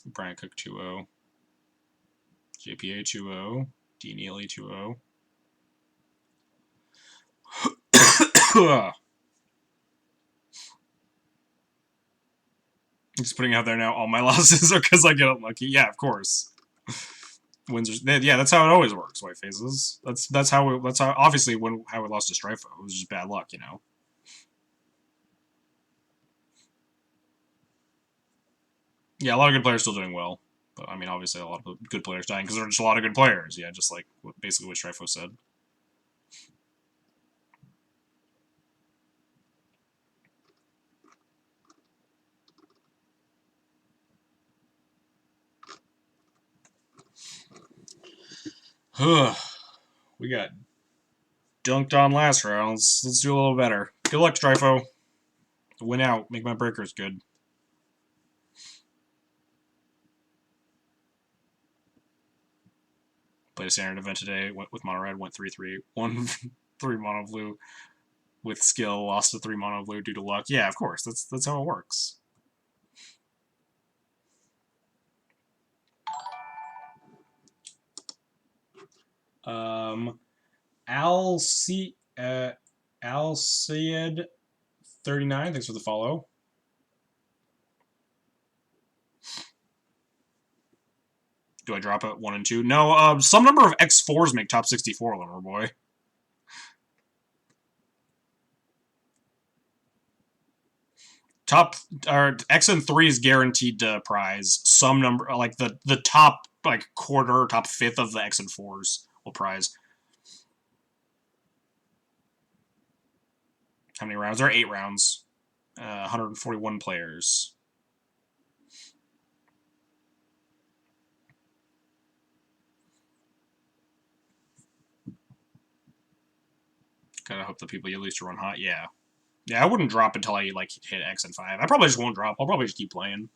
Brian Cook 2-0. JPA 2-0. D Neely 2-0. Just putting out there now, all my losses are because I get unlucky. Yeah, of course. Wins are, yeah, that's how it always works, White Faces. That's how obviously how we lost to Strifo. It was just bad luck, you know. Yeah, a lot of good players still doing well. But, I mean, obviously a lot of good players dying because there are just a lot of good players. Yeah, just like basically what Strifo said. We got dunked on last round. Let's do a little better. Good luck, Strifo. Win out. Make my breakers good. Played a standard event today. Went with mono red. Went 3-3. Won 3 mono blue. With skill, lost to 3 mono blue due to luck. Yeah, of course. That's how it works. Alcid 39. Thanks for the follow. Do I drop it 1 and 2? No. Some number of X4s make top 64, Lumber Boy. Top or X and 3 is guaranteed to prize. Some number like the top like quarter, top fifth of the X and 4s will prize. How many rounds? There are 8 rounds. 141 players. Gotta hope the people you lose to run hot. Yeah. Yeah, I wouldn't drop until I like hit X and 5. I probably just won't drop. I'll probably just keep playing.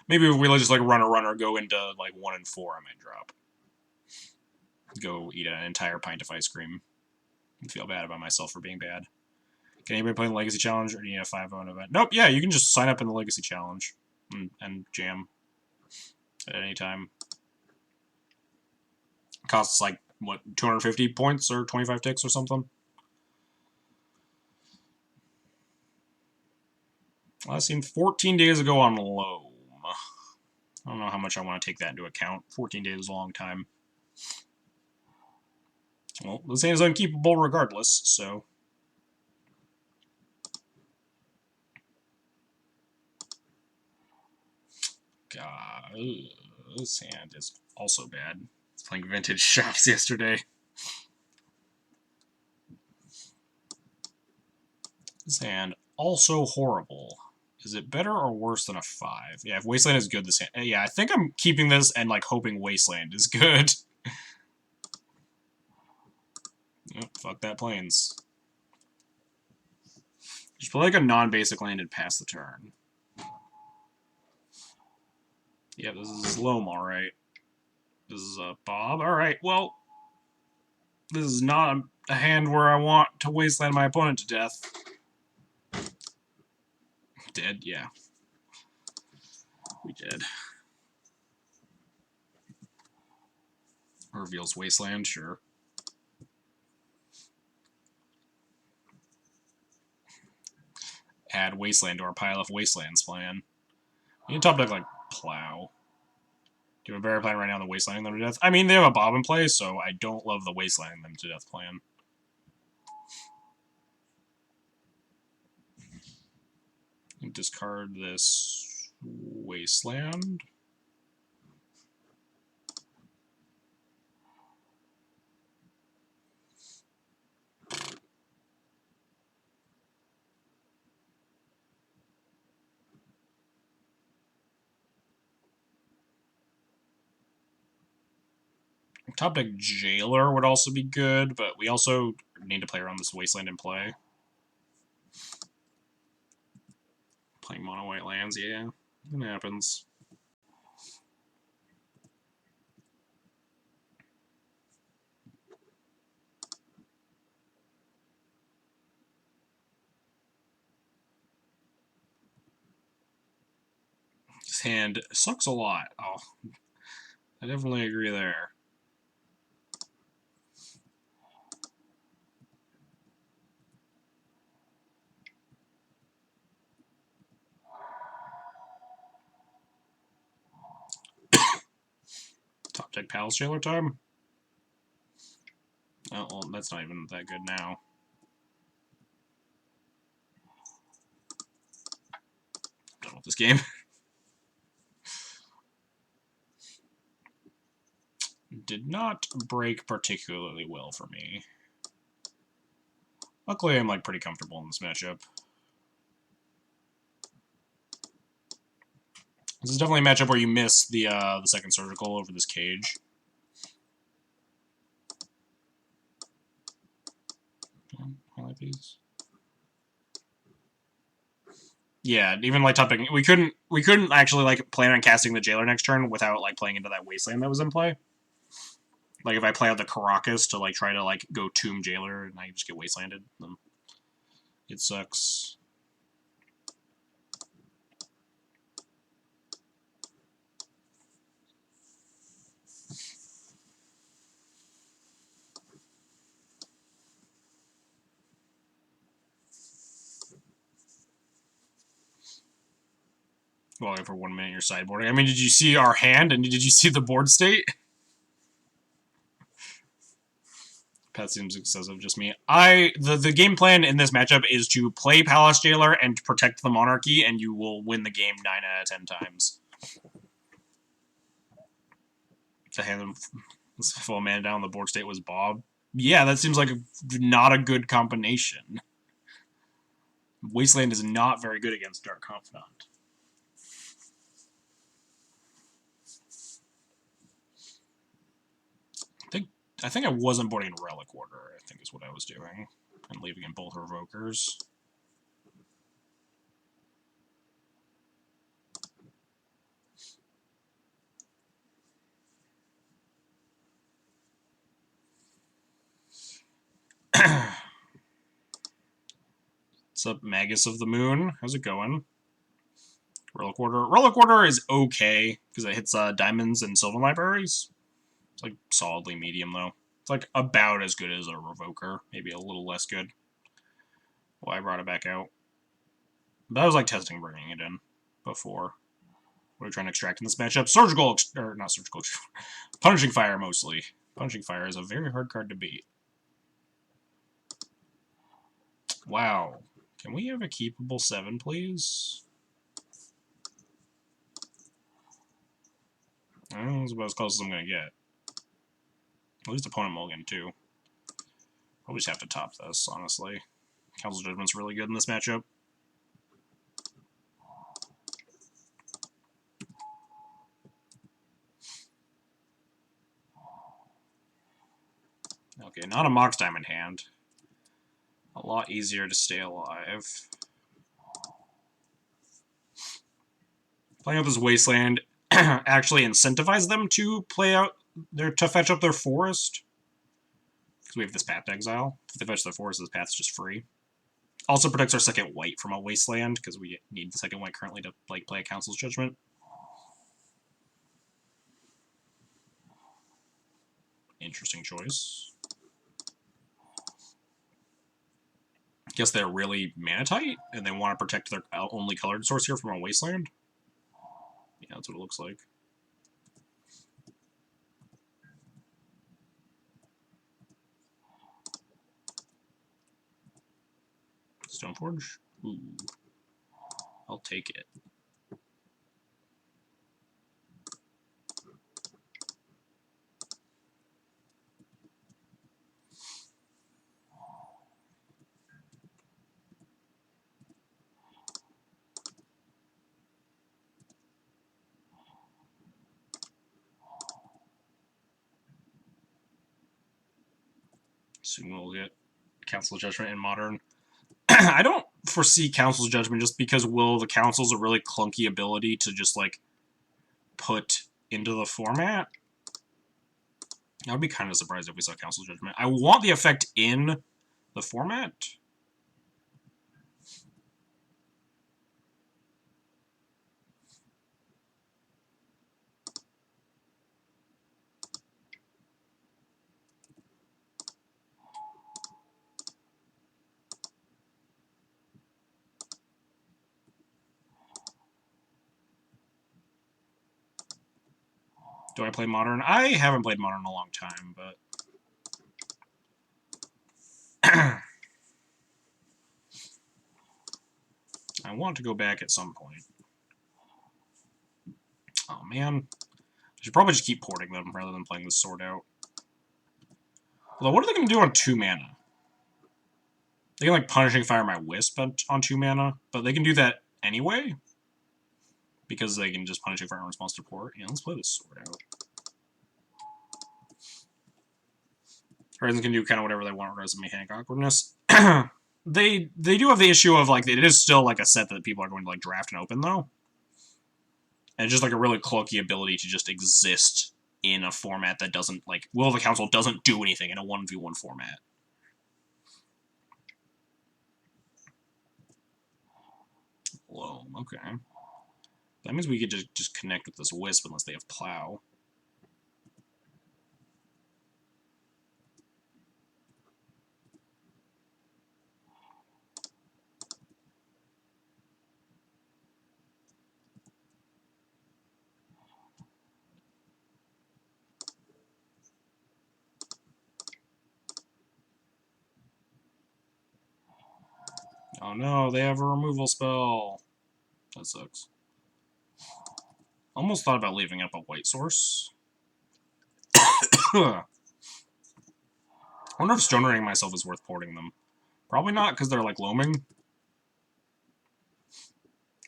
Maybe if we just like run a runner, go into like 1 and 4, I might drop. Go eat an entire pint of ice cream. And feel bad about myself for being bad. Can anybody play the Legacy Challenge, or do you need a 5-0 event? Nope, yeah, you can just sign up in the Legacy Challenge and jam at any time. Costs like, what, 250 points or 25 ticks or something? Last seen 14 days ago on Loam. I don't know how much I want to take that into account. 14 days is a long time. Well, this hand is unkeepable regardless, so... God, this hand is also bad. I was playing Vintage Shops yesterday. This hand, also horrible. Is it better or worse than a 5? Yeah, if Wasteland is good, this hand... Yeah, I think I'm keeping this and, like, hoping Wasteland is good. Oh, fuck that Plains. Just play, like, a non-basic land and pass the turn. Yeah, this is Loam, alright. This is Bob. Alright, well... This is not a hand where I want to wasteland my opponent to death. Dead? Yeah. We did. Reveals Wasteland, sure. Add Wasteland to our pile of Wastelands plan. You can top deck like Plow. Do you have a better plan right now than Wastelanding them to death? I mean, they have a Bob in play, so I don't love the Wastelanding them to death plan. Discard this Wasteland. Top deck Jailer would also be good, but we also need to play around this Wasteland in play. Playing mono white lands, yeah. It happens. This hand sucks a lot. Oh, I definitely agree there. Top deck Palace Jailer time. Oh, well, that's not even that good now. Done with this game. Did not break particularly well for me. Luckily, I'm like pretty comfortable in this matchup. This is definitely a matchup where you miss the second surgical over this cage. Highlight these. Yeah, even like top deck, we couldn't actually like plan on casting the Jailer next turn without like playing into that Wasteland that was in play. Like if I play out the Caracas to like try to like go Tomb Jailer and I just get Wastelanded, then it sucks. Well, for 1 minute you're sideboarding. I mean, did you see our hand and did you see the board state? That seems excessive, just me. The game plan in this matchup is to play Palace Jailer and protect the Monarchy, and you will win the game 9 out of 10 times. To hand them full mana down, the board state was Bob. Yeah, that seems like not a good combination. Wasteland is not very good against Dark Confidant. I think I wasn't boarding Relic Order, I think is what I was doing. And leaving in both Revokers. What's up, Magus of the Moon? How's it going? Relic Order. Relic Order is okay, because it hits diamonds and Sylvan Libraries. It's like solidly medium, though. It's like about as good as a Revoker, maybe a little less good. Well, I brought it back out. But I was like testing bringing it in before. What are we trying to extract in this matchup? Surgical, or not surgical, Punishing Fire mostly. Punishing Fire is a very hard card to beat. Wow. Can we have a keepable 7, please? That's about as close as I'm going to get. At least opponent mulligan, too. I'll just have to top this, honestly. Council Judgment's really good in this matchup. Okay, not a Mox Diamond hand. A lot easier to stay alive. Playing out this Wasteland actually incentivize them to play out to fetch up their forest. Because we have this Path to Exile. If they fetch their forest, this path's just free. Also protects our second white from a Wasteland, because we need the second white currently to like play a Council's Judgment. Interesting choice. Guess they're really mana tight, and they want to protect their only colored source here from a Wasteland. Yeah, that's what it looks like. Stoneforge? Ooh. I'll take it. Soon we'll get Council Judgment in Modern. I don't foresee Council's Judgment just because the Council's a really clunky ability to just, like, put into the format. I would be kind of surprised if we saw Council's Judgment. I want the effect in the format. Do I play Modern? I haven't played Modern in a long time, but... I want to go back at some point. Oh, man. I should probably just keep porting them rather than playing this sword out. Although, what are they going to do on 2 mana? They can, like, Punishing Fire my Wisp on 2 mana, but they can do that anyway? Because they can just Punishing Fire in response to port. Yeah, let's play this sword out. Horizons can do kind of whatever they want with Mechanic Awkwardness. They do have the issue of, like, it is still, like, a set that people are going to, like, draft and open, though. And it's just, like, a really clunky ability to just exist in a format that doesn't, like, Will of the Council doesn't do anything in a 1v1 format. Whoa, okay. That means we could just connect with this Wisp unless they have Plow. Oh no, they have a removal spell. That sucks. Almost thought about leaving up a white source. I wonder if Stone Raining myself is worth porting them. Probably not, because they're like loaming.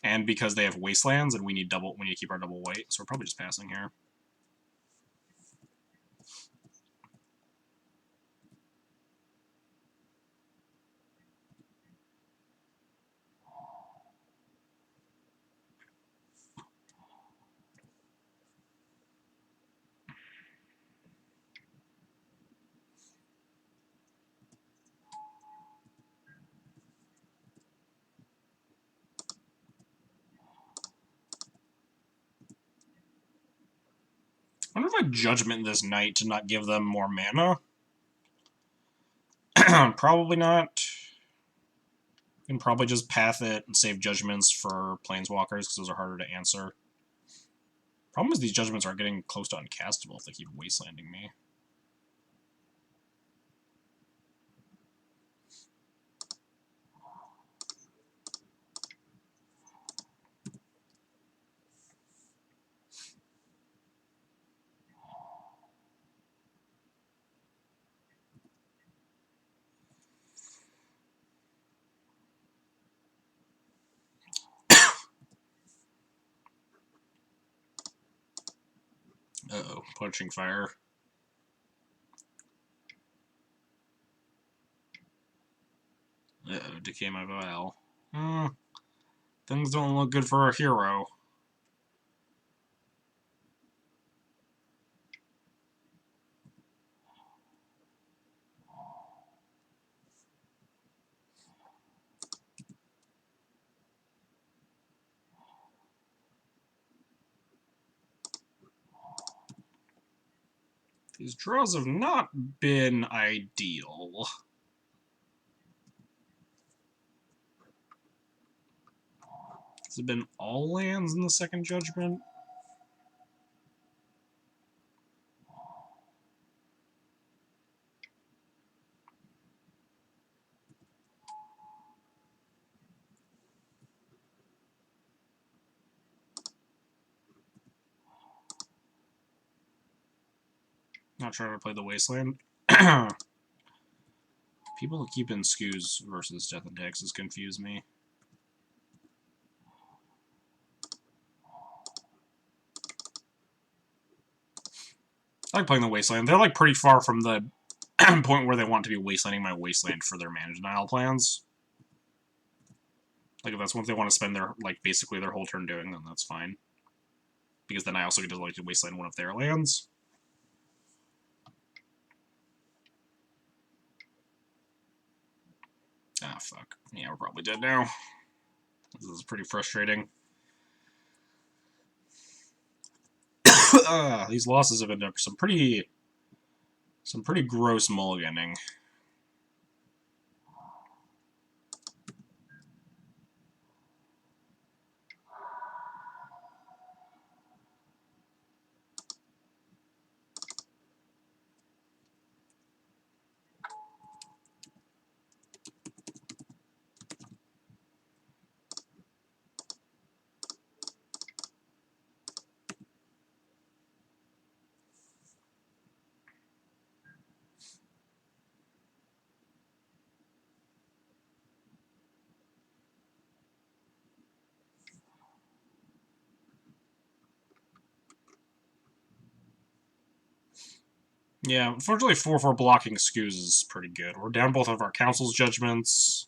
And because they have wastelands and we need to keep our double white, so we're probably just passing here. I wonder if I Judgment this Knight to not give them more mana. Probably not. You can probably just path it and save Judgments for Planeswalkers, because those are harder to answer. Problem is these Judgments are getting close to uncastable if they keep wastelanding me. Uh-oh, Punishing Fire. Uh-oh, Decay my Vial. Things don't look good for a hero. These draws have not been ideal. Has it been all lands in the second Judgment? Not trying to play the Wasteland. People who keep in skews versus Death and Taxes confuse me. I like playing the Wasteland. They're like pretty far from the point where they want to be wastelanding my wasteland for their mana denial plans. Like, if that's what they want to spend their, like, basically their whole turn doing, then that's fine. Because then I also get to, like, wasteland one of their lands. Ah, fuck. Yeah, we're probably dead now. This is pretty frustrating. These losses have ended up some pretty gross mulliganing. Yeah, unfortunately 4/4 blocking skews is pretty good. We're down both of our council's judgments.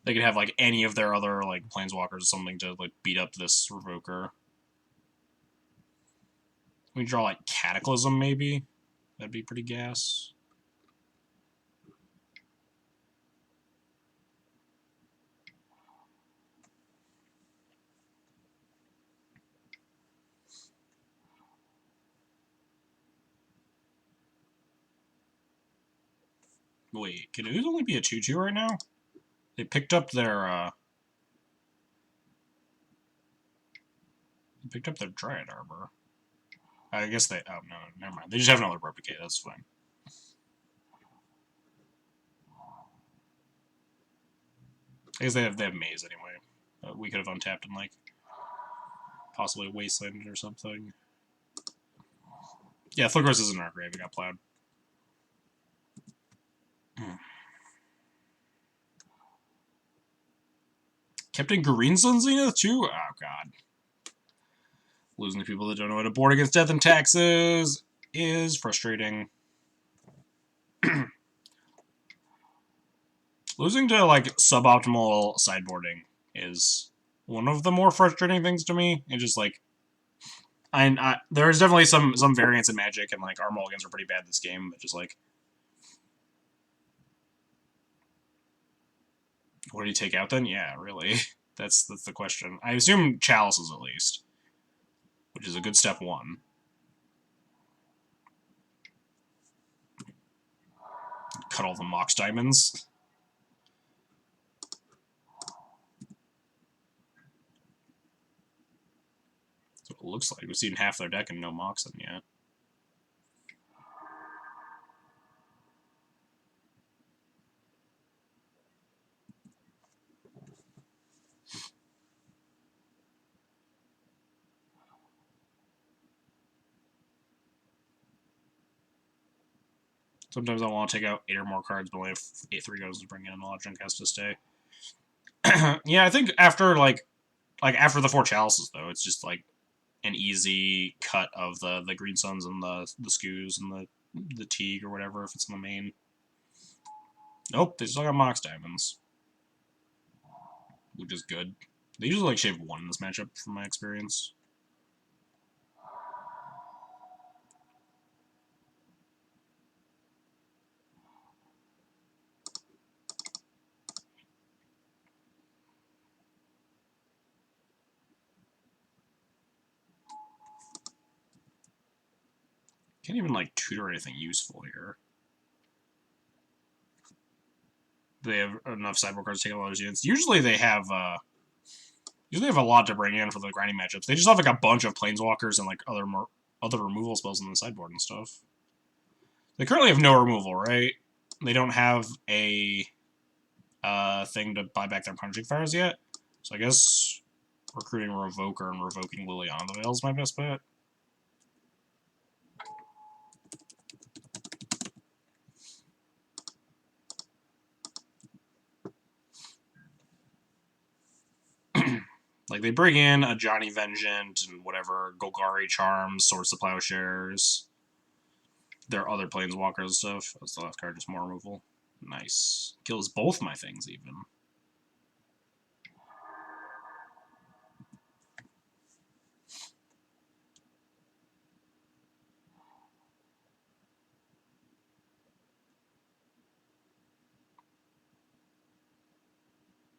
They could have, like, any of their other, like, planeswalkers or something to, like, beat up this Revoker. We draw, like, Cataclysm, maybe? That'd be pretty gas. Wait, can Ooze only be a 2/2 right now? They picked up their, They picked up their Dryad Arbor. I guess they... Oh, no, never mind. They just have another Replicate, that's fine. I guess they have Maze anyway. We could have untapped and, like, possibly Wastelanded or something. Yeah, Thilgris is in our grave. We got plowed. Captain Greensun Zenith, too? Oh, God. Losing to people that don't know how to board against Death and Taxes is frustrating. Losing to, like, suboptimal sideboarding is one of the more frustrating things to me. It just, like... there's definitely some variance in Magic, and, like, our mulligans are pretty bad this game, but just, like... What did he take out, then? Yeah, really. That's the question. I assume Chalices, at least. Which is a good step one. Cut all the Mox Diamonds. That's what it looks like. We've seen half their deck and no Moxen yet. Sometimes I want to take out 8 or more cards, but only have 3 goes to bring in, and a lot of junk has to stay. Yeah, I think after, like after the 4 Chalices, though, it's just, like, an easy cut of the Green Suns and the Skews and the Teague or whatever, if it's in the main. Nope, they still got Mox Diamonds. Which is good. They usually, like, shave 1 in this matchup, from my experience. Can't even, like, tutor anything useful here. They have enough sideboard cards to take a lot of units. Usually they have a lot to bring in for the grinding matchups. They just have, like, a bunch of Planeswalkers and, like, other removal spells on the sideboard and stuff. They currently have no removal, right? They don't have a thing to buy back their Punishing Fires yet. So I guess recruiting Revoker and revoking Liliana the Veil is my best bet. Like, they bring in a Johnny Vengeant and whatever, Golgari Charms, Swords to Plowshares. their other planeswalkers and stuff. That's the left card, just more removal. Nice. Kills both my things, even.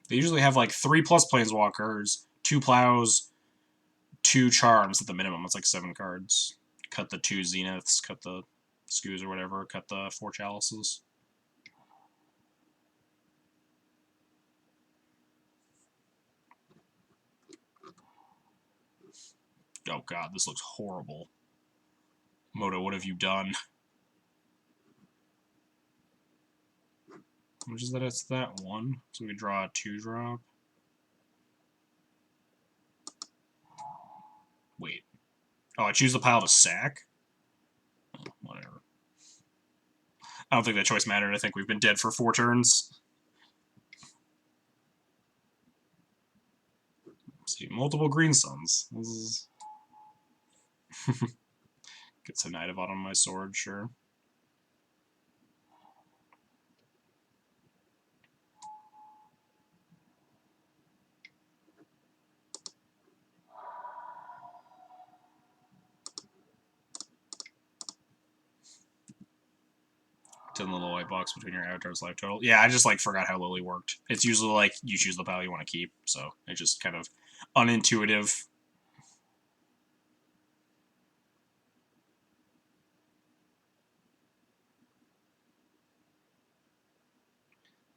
They usually have like 3+ planeswalkers, 2 plows, 2 charms at the minimum. It's like 7 cards. Cut the 2 zeniths, cut the skews or whatever, cut the 4 chalices. Oh god, this looks horrible. Moto, what have you done? How much is that? It's that one. So we draw a 2-drop. Wait. Oh, I choose the pile to sack? Oh, whatever. I don't think that choice mattered. I think we've been dead for 4 turns. Let's see, multiple green suns. This is... Gets a Knight of Autumn on my sword, sure. The little white box between your avatar's life total. Yeah, I just like forgot how Lily worked. It's usually like you choose the pile you want to keep, so it's just kind of unintuitive.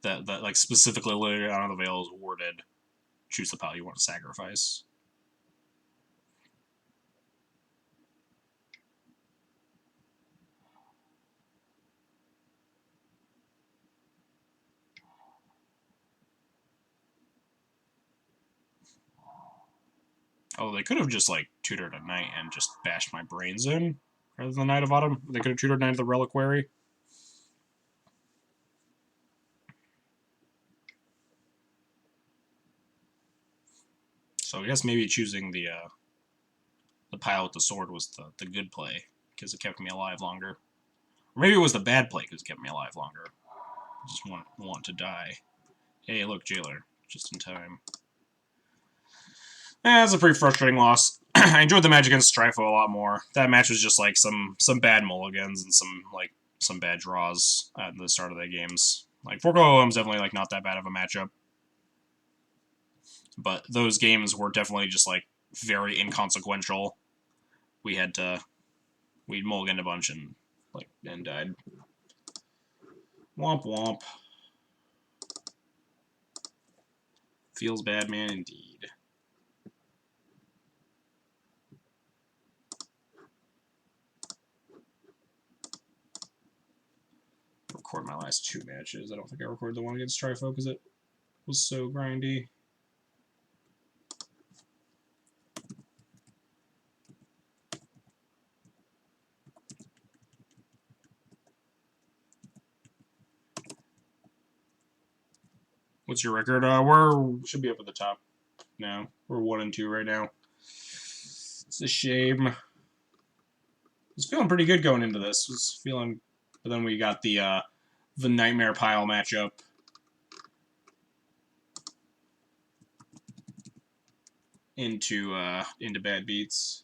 That like specifically later on in the Veil is worded. Choose the pile you want to sacrifice. Oh, they could have just, like, tutored a Knight and just bashed my brains in, rather than the Knight of Autumn. They could have tutored Knight of the Reliquary. So I guess maybe choosing the pile with the sword was the good play, because it kept me alive longer. Or maybe it was the bad play, because it kept me alive longer. I just want to die. Hey, look, Jailer. Just in time. That's a pretty frustrating loss. I enjoyed the match against Strifo a lot more. That match was just like some bad mulligans and some bad draws at the start of the games. Like Forko OM's definitely like not that bad of a matchup, but those games were definitely just like very inconsequential. We mulliganed a bunch and died. Womp womp. Feels bad, man, indeed. Record my last 2 matches. I don't think I recorded the one against Trifo because it was so grindy. What's your record? We should be up at the top now. We're 1-2 right now. It's a shame. I was feeling pretty good going into this. But then we got the Nightmare Pile matchup. Into bad beats.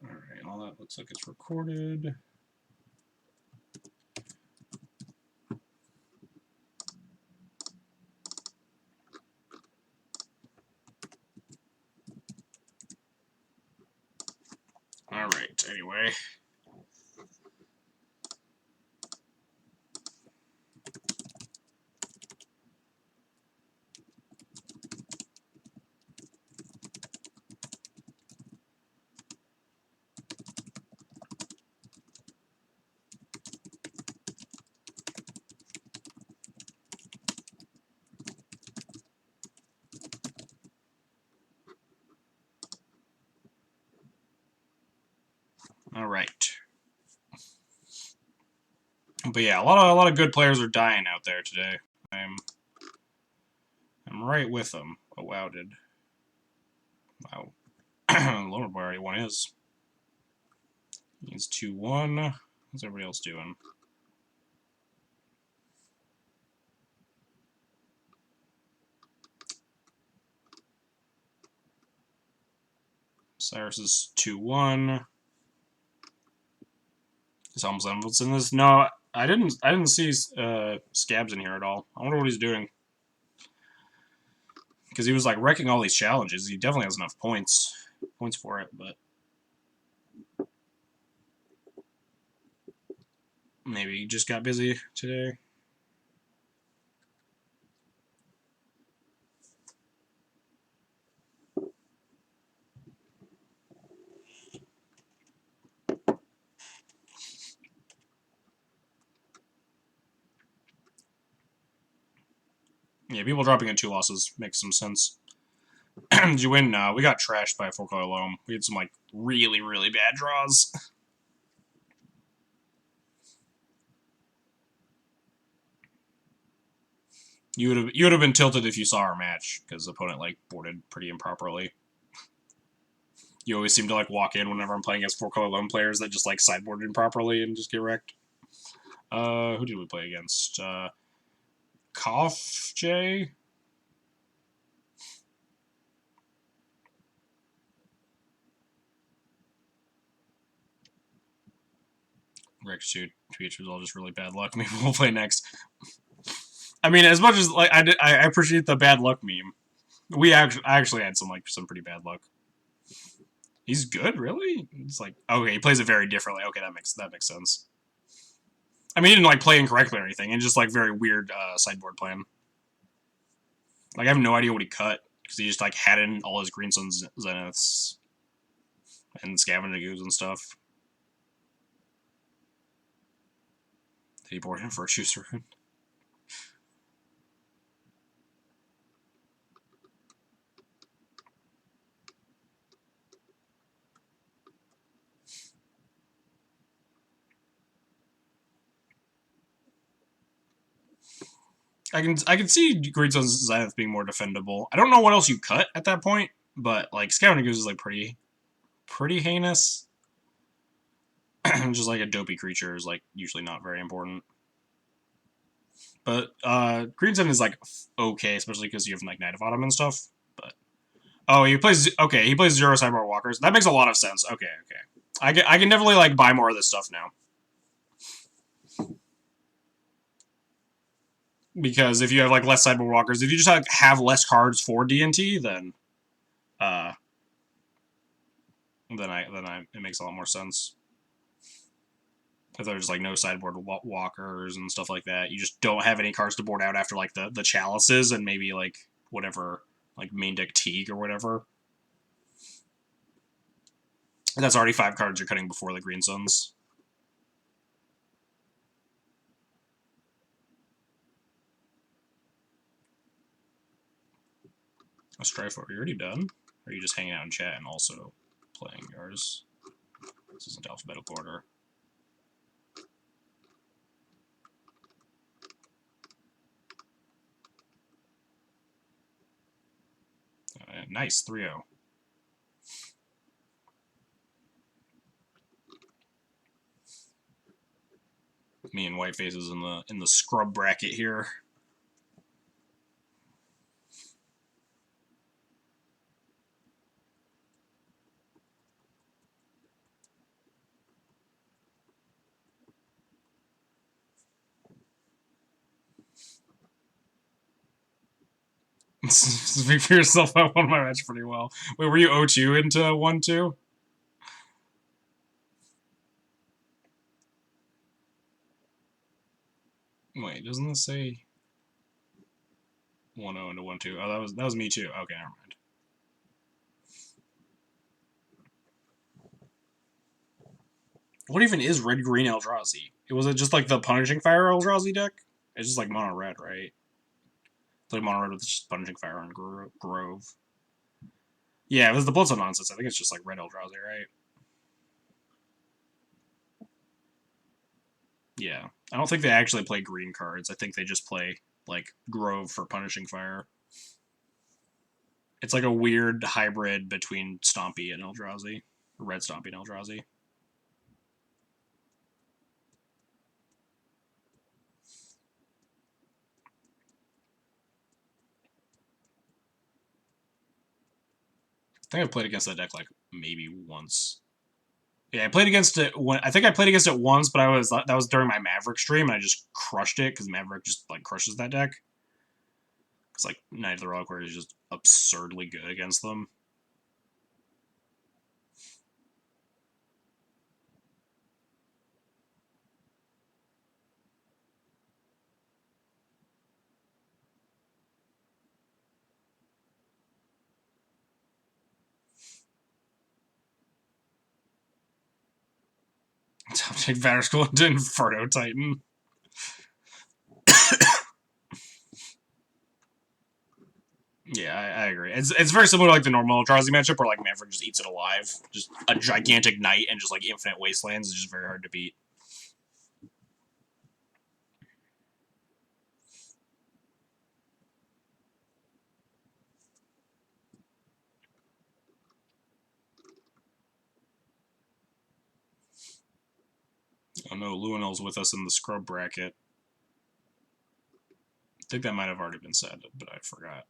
Alright, all that looks like it's recorded. Alright, anyway. All right. But yeah, a lot of good players are dying out there today. I'm right with them. Oh wow, wow. Loner Boy already won his. He's 2-1. What's everybody else doing? Cyrus is 2-1. Is almost Envel's in this? No, I didn't see Scabs in here at all. I wonder what he's doing. Because he was like wrecking all these challenges. He definitely has enough points for it, but maybe he just got busy today. Yeah, people dropping in 2 losses makes some sense. Did you win? No, we got trashed by a 4-color loam. We had some like really, really bad draws. You would have been tilted if you saw our match, because the opponent like boarded pretty improperly. You always seem to like walk in whenever I'm playing against 4-color loam players that just like sideboarded improperly and just get wrecked. Who did we play against? Koff J? Rectitude tweets was all just really bad luck. Maybe we'll play next. I mean, as much as like I appreciate the bad luck meme, I actually had some pretty bad luck. He's good, really? It's like, okay, he plays it very differently. Okay, that makes sense. I mean, he didn't like play incorrectly or anything. It's just like very weird sideboard plan. Like I have no idea what he cut because he just like had in all his Green Sun Zeniths and Scavengers and stuff. Did he board him for a Chooser? I can see Green Sun Zenith being more defendable. I don't know what else you cut at that point, but like Scavengers is like pretty heinous. Just like a dopey creature is like usually not very important. But Green Sun is like okay, especially because you have like Knight of Autumn and stuff. But oh, he plays 0 sideboard walkers. That makes a lot of sense. Okay. I can definitely like buy more of this stuff now. Because if you have like less sideboard walkers, if you just like have less cards for D&T, then it makes a lot more sense. If there's like no sideboard walkers and stuff like that, you just don't have any cards to board out after like the chalices and maybe like whatever like main deck Teague or whatever. And that's already 5 cards you're cutting before the Green Suns. A Strife, are you already done? Or are you just hanging out in chat and also playing yours? This isn't alphabetical order. Nice, 3-0. Me and Whiteface is in the scrub bracket here. Speak for yourself, I won my match pretty well. Wait, were you 0-2 into 1-2? Wait, doesn't this say 1-0 into 1-2? Oh, that was me too. Okay, never mind. What even is red-green Eldrazi? Was it just like the Punishing Fire Eldrazi deck? It's just like mono red, right? It's like mono red with just Punishing Fire and Grove. Yeah, it was the Bloodstone nonsense. I think it's just like red Eldrazi, right? Yeah. I don't think they actually play green cards. I think they just play, like, Grove for Punishing Fire. It's like a weird hybrid between Stompy and Eldrazi. Red Stompy and Eldrazi. I think I've played against that deck, like, maybe once. Yeah, I played against it when I think I played against it once, but that was during my Maverick stream, and I just crushed it because Maverick just like crushes that deck. It's like Knight of the Reliquary is just absurdly good against them. Top take Batterskull into Inferno Titan. Yeah, I agree. It's very similar to like the normal Eldrazi matchup where like Maverick just eats it alive. Just a gigantic knight and just like infinite wastelands is just very hard to beat. Oh no, Luinel's with us in the scrub bracket. I think that might have already been said, but I forgot.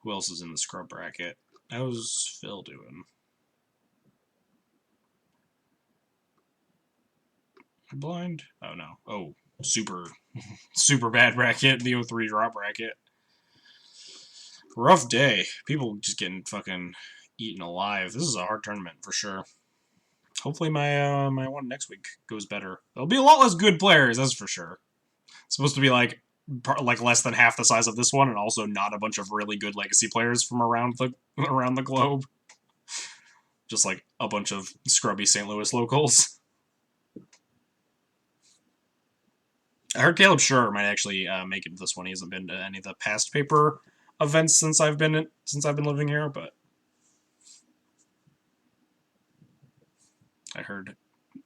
Who else is in the scrub bracket? How's Phil doing? Blind? Oh no. Oh, super bad bracket, the 03 drop bracket. Rough day. People just getting fucking eaten alive. This is a hard tournament for sure. Hopefully my my one next week goes better. There'll be a lot less good players, that's for sure. It's supposed to be like less than half the size of this one, and also not a bunch of really good legacy players from around the globe. Just like a bunch of scrubby St. Louis locals. I heard Caleb Schur might actually make it to this one. He hasn't been to any of the past paper events since I've been living here, but I heard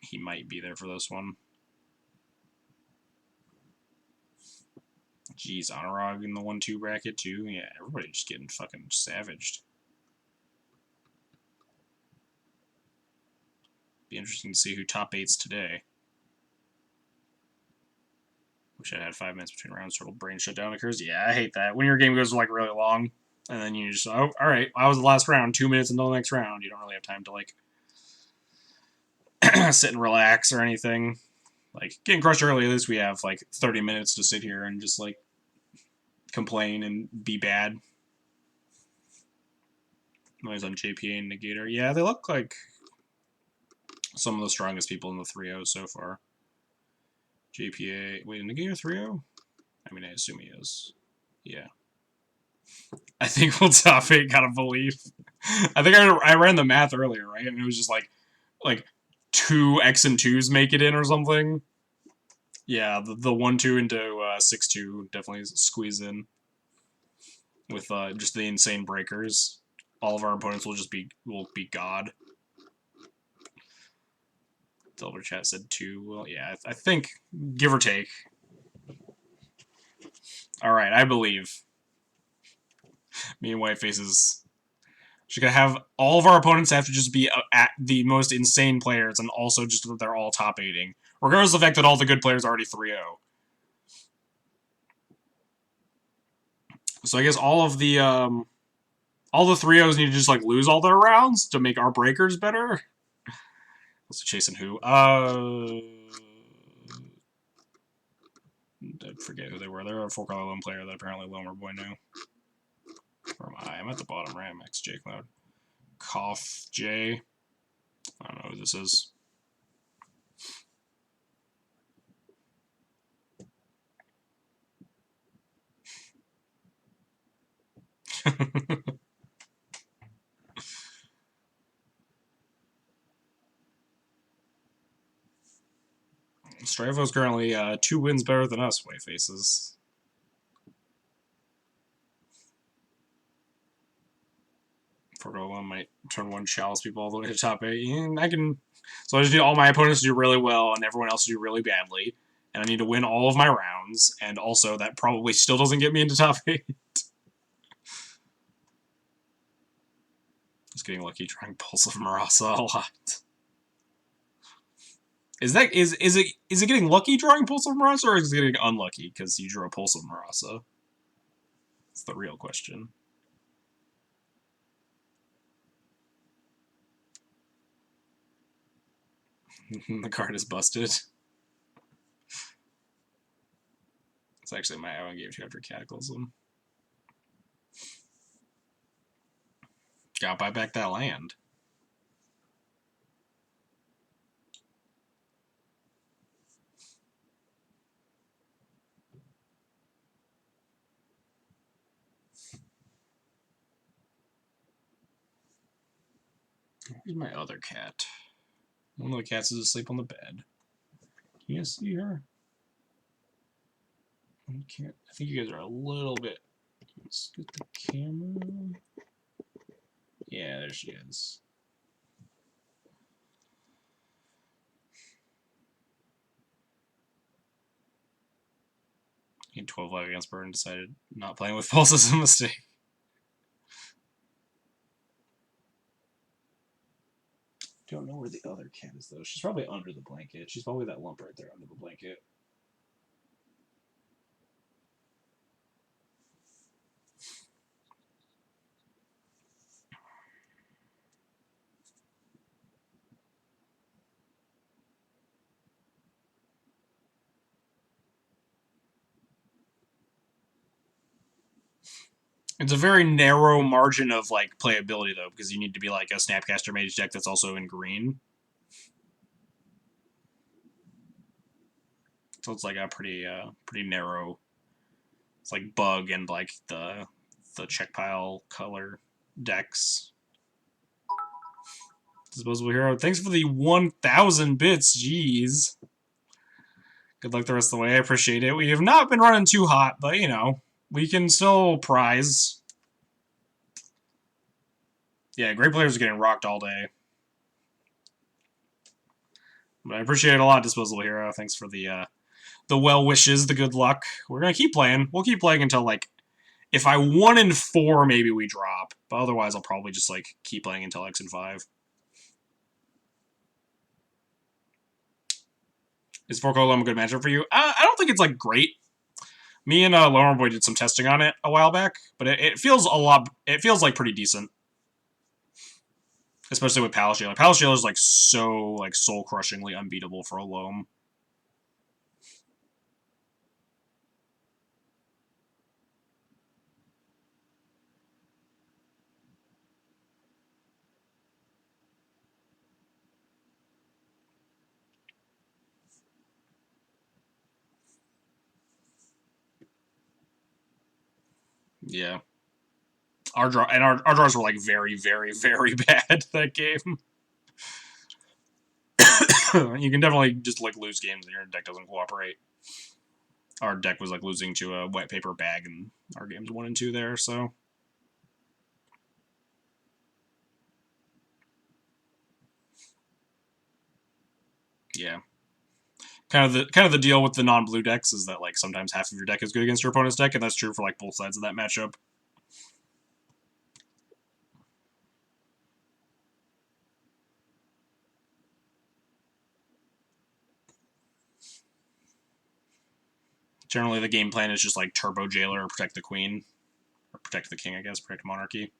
he might be there for this one. Jeez, Honorog in the 1-2 bracket too. Yeah, everybody just getting fucking savaged. Be interesting to see who top 8s today. Wish I had 5 minutes between rounds. Total brain shutdown occurs. Yeah, I hate that. When your game goes like really long, and then you just, oh, all right, I was the last round. 2 minutes until the next round. You don't really have time to like sit and relax or anything. Like getting crushed early, at least we have like 30 minutes to sit here and just like complain and be bad. Noise on JPA and Negator. Yeah, they look like some of the strongest people in the 3-0 so far. JPA. Wait, Negator 3-0? I mean, I assume he is. Yeah. I think we'll top 8, gotta believe. I think I ran the math earlier, right? And it was just like 2 X and 2s make it in or something. Yeah, the 1-2 into 6-2 definitely squeeze in with just the insane breakers. All of our opponents will just be God. Delver Chat said 2. Well, yeah, I think give or take. All right, I believe. Me and Whitefaces. She's gonna have all of our opponents have to just be at the most insane players, and also just that they're all top 8ing, regardless of the fact that all the good players are already 3-0. So I guess all the 3-0s need to just like lose all their rounds to make our breakers better. Also chasing who? I forget who they were. They're a 4-color lone player that apparently Lomer Boy knew. Where am I? I'm at the bottom right. I'm XJ Cloud. Cough J. I don't know who this is. Stravo's currently 2 wins better than us, Whitefaces. Forgola might turn one Chalice people all the way to top 8. And I can... So I just need all my opponents to do really well and everyone else to do really badly. And I need to win all of my rounds. And also, that probably still doesn't get me into top 8. Just getting lucky trying Pulse of Marasa a lot. Is it getting lucky drawing Pulse of Marasa, or is it getting unlucky because you drew a Pulse of Marasa? That's the real question. The card is busted. It's actually my I gave you after Cataclysm. Gotta buy back that land. Where's my other cat? One of the cats is asleep on the bed. Can you see her? You can't. I think you guys are a little bit. Let's get the camera. Yeah, there she is. He had 12 life against Bird and decided not playing with Pulse is a mistake. Don't know where the other cat is, though. She's probably under the blanket. She's probably that lump right there under the blanket. It's a very narrow margin of like playability though, because you need to be like a Snapcaster Mage deck that's also in green. So it's like a pretty narrow. It's like Bug and like the check pile color decks. Disposable Hero. Thanks for the 1,000 bits. Jeez. Good luck the rest of the way. I appreciate it. We have not been running too hot, but you know. We can still prize. Yeah, great players are getting rocked all day. But I appreciate it a lot, Disposable Hero. Thanks for the well wishes, the good luck. We're gonna keep playing. We'll keep playing until like, if I 1 in 4, maybe we drop. But otherwise, I'll probably just like keep playing until X and 5. Is Forkolum a good matchup for you? I don't think it's like great. Me and Lower Boy did some testing on it a while back, but it feels a lot. It feels like pretty decent, especially with Palace Jailer. Palace Jailer is like so like soul crushingly unbeatable for a Loam. Yeah. Our draws were like very, very, very bad that game. You can definitely just like lose games and your deck doesn't cooperate. Our deck was like losing to a wet paper bag and our games 1 and 2 there, so. Yeah. Kind of the deal with the non-blue decks is that like sometimes half of your deck is good against your opponent's deck, and that's true for like both sides of that matchup. Generally, the game plan is just like Turbo Jailer or Protect the Queen. Or Protect the King, I guess. Protect Monarchy.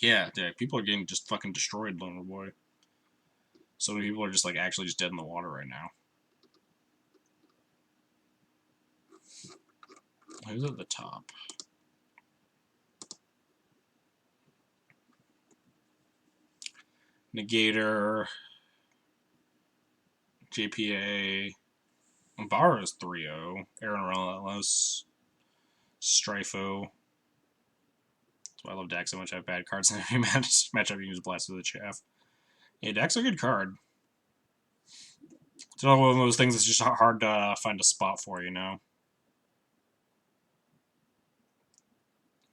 Yeah, people are getting just fucking destroyed, Loner Boy. So many people are just like actually just dead in the water right now. Who's at the top? Negator. JPA. Barro's 3-0. Aaron Relentless. Strifo. That's why I love Dax so much. I have bad cards in every matchup. You can just blast with the chaff. Yeah, Dax is a good card. It's not one of those things that's just hard to find a spot for, you know?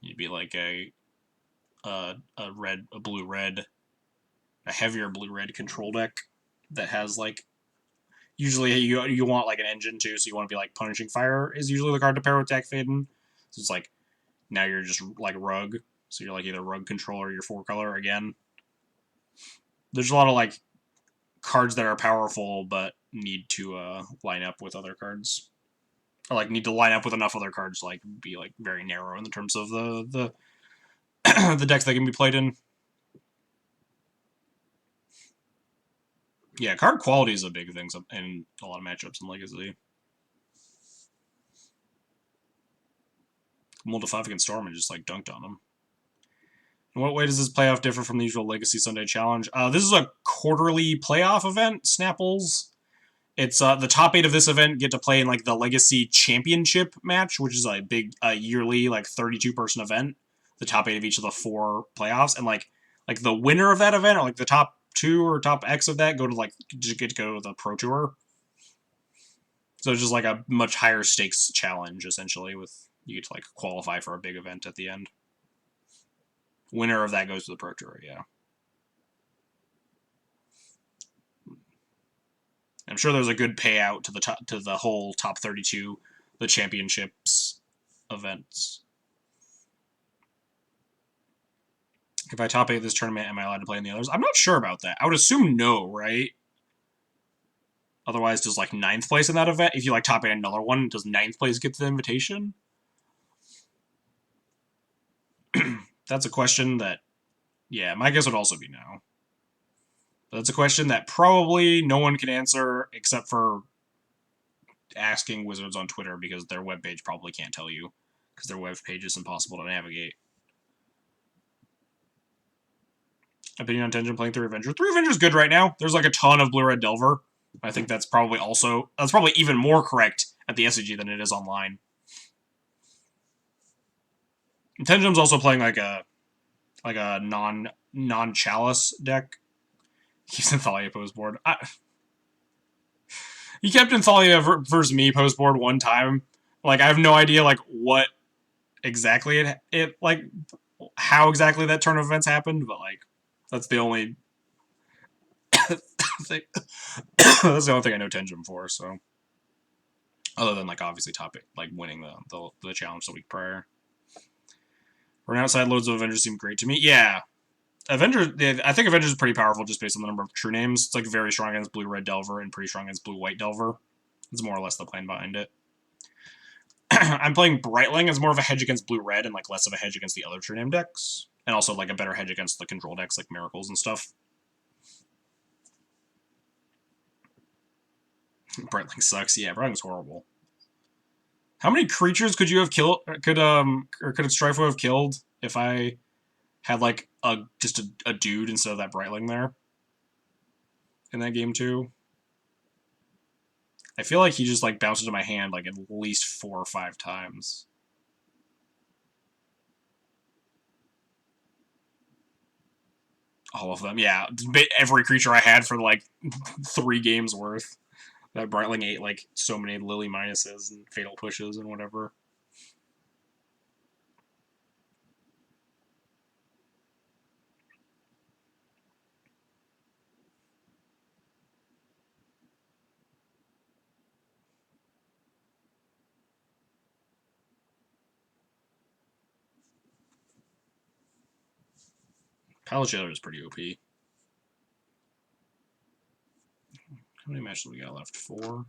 You'd be like a blue-red, a heavier blue-red control deck that has like, usually you want like an engine too, so you want to be like Punishing Fire is usually the card to pair with Dack Fayden. So it's like, now you're just like Rug, so you're like either Rug Controller or your 4-color again. There's a lot of like cards that are powerful but need to line up with other cards. Or like need to line up with enough other cards to like be like very narrow in the terms of the the decks that can be played in. Yeah, card quality is a big thing in a lot of matchups in Legacy. Mulled 5 against Storm and just like dunked on him. In what way does this playoff differ from the usual Legacy Sunday Challenge? This is a quarterly playoff event, Snapples. It's the top 8 of this event get to play in like the Legacy Championship match, which is a big yearly like 32-person event. The top 8 of each of the 4 playoffs, and like the winner of that event, or like the top 2 or top X of that, get to go to the Pro Tour. So it's just like a much higher stakes challenge essentially. With you get to like qualify for a big event at the end. Winner of that goes to the Pro Tour. Yeah. I'm sure there's a good payout to the whole top 32, the championships events. If I top 8 this tournament, am I allowed to play in the others? I'm not sure about that. I would assume no, right? Otherwise, does like 9th place in that event? If you like top 8 another one, does 9th place get the invitation? That's a question that, yeah, my guess would also be no. But that's a question that probably no one can answer except for asking Wizards on Twitter, because their webpage probably can't tell you, because their webpage is impossible to navigate. Opinion on Tengen playing 3 Avenger. 3 Avenger is good right now. There's like a ton of Blue-Red Delver. I think that's probably even more correct at the SCG than it is online. Tengen's also playing like a non-Chalice deck. He's in Thalia post board. He kept in Thalia versus me post board one time. Like, I have no idea like what exactly it like how exactly that turn of events happened, but like that's the only thing. That's the only thing I know Tengen for. So, other than like obviously top 8, like winning the challenge the week prior. Run outside loads of Avengers seem great to me. Yeah. Avengers, I think Avengers is pretty powerful just based on the number of true names. It's like very strong against Blue-Red Delver and pretty strong against Blue-White Delver. It's more or less the plan behind it. I'm playing Brightling as more of a hedge against Blue-Red and like less of a hedge against the other true name decks. And also like a better hedge against the control decks like Miracles and stuff. Brightling sucks. Yeah, Brightling's horrible. How many creatures could you have killed? Could Strifo have killed if I had like just a dude instead of that Brightling there in that game too? I feel like he just like bounced into my hand like at least 4 or 5 times. All of them, yeah. Every creature I had for like 3 games worth. That Brightling ate like so many Lily minuses and fatal pushes and whatever. Palace Jailer is pretty OP. How many matches do we got left? 4?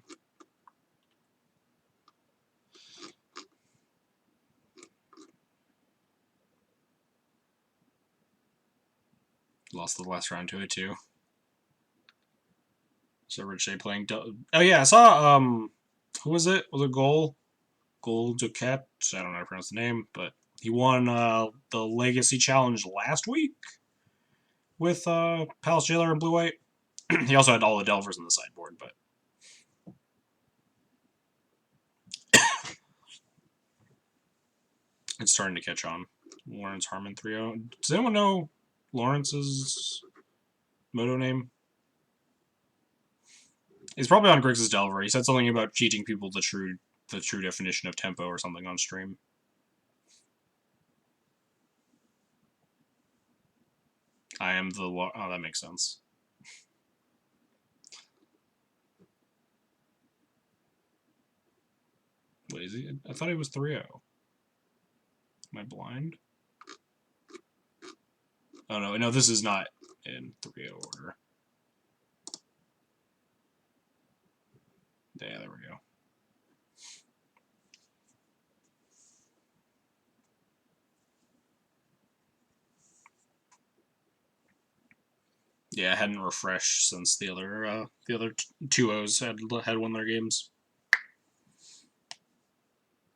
Lost the last round to it too. So Rich Shea playing. Oh yeah, I saw who was it? Was it Gol Duquette? I don't know how to pronounce the name, but he won the Legacy Challenge last week with Palace Jailer and Blue White. He also had all the Delvers on the sideboard, but it's starting to catch on. Lawrence Harmon 3-0. Does anyone know Lawrence's Moto name? He's probably on Griggs' Delver. He said something about teaching people the true definition of tempo or something on stream. I am the... Oh, that makes sense. Wait, is he? I thought he was 3-0. Am I blind? Oh, no, this is not in 3-0 order. Yeah, there we go. Yeah, I hadn't refreshed since the other 2-0s had won their games.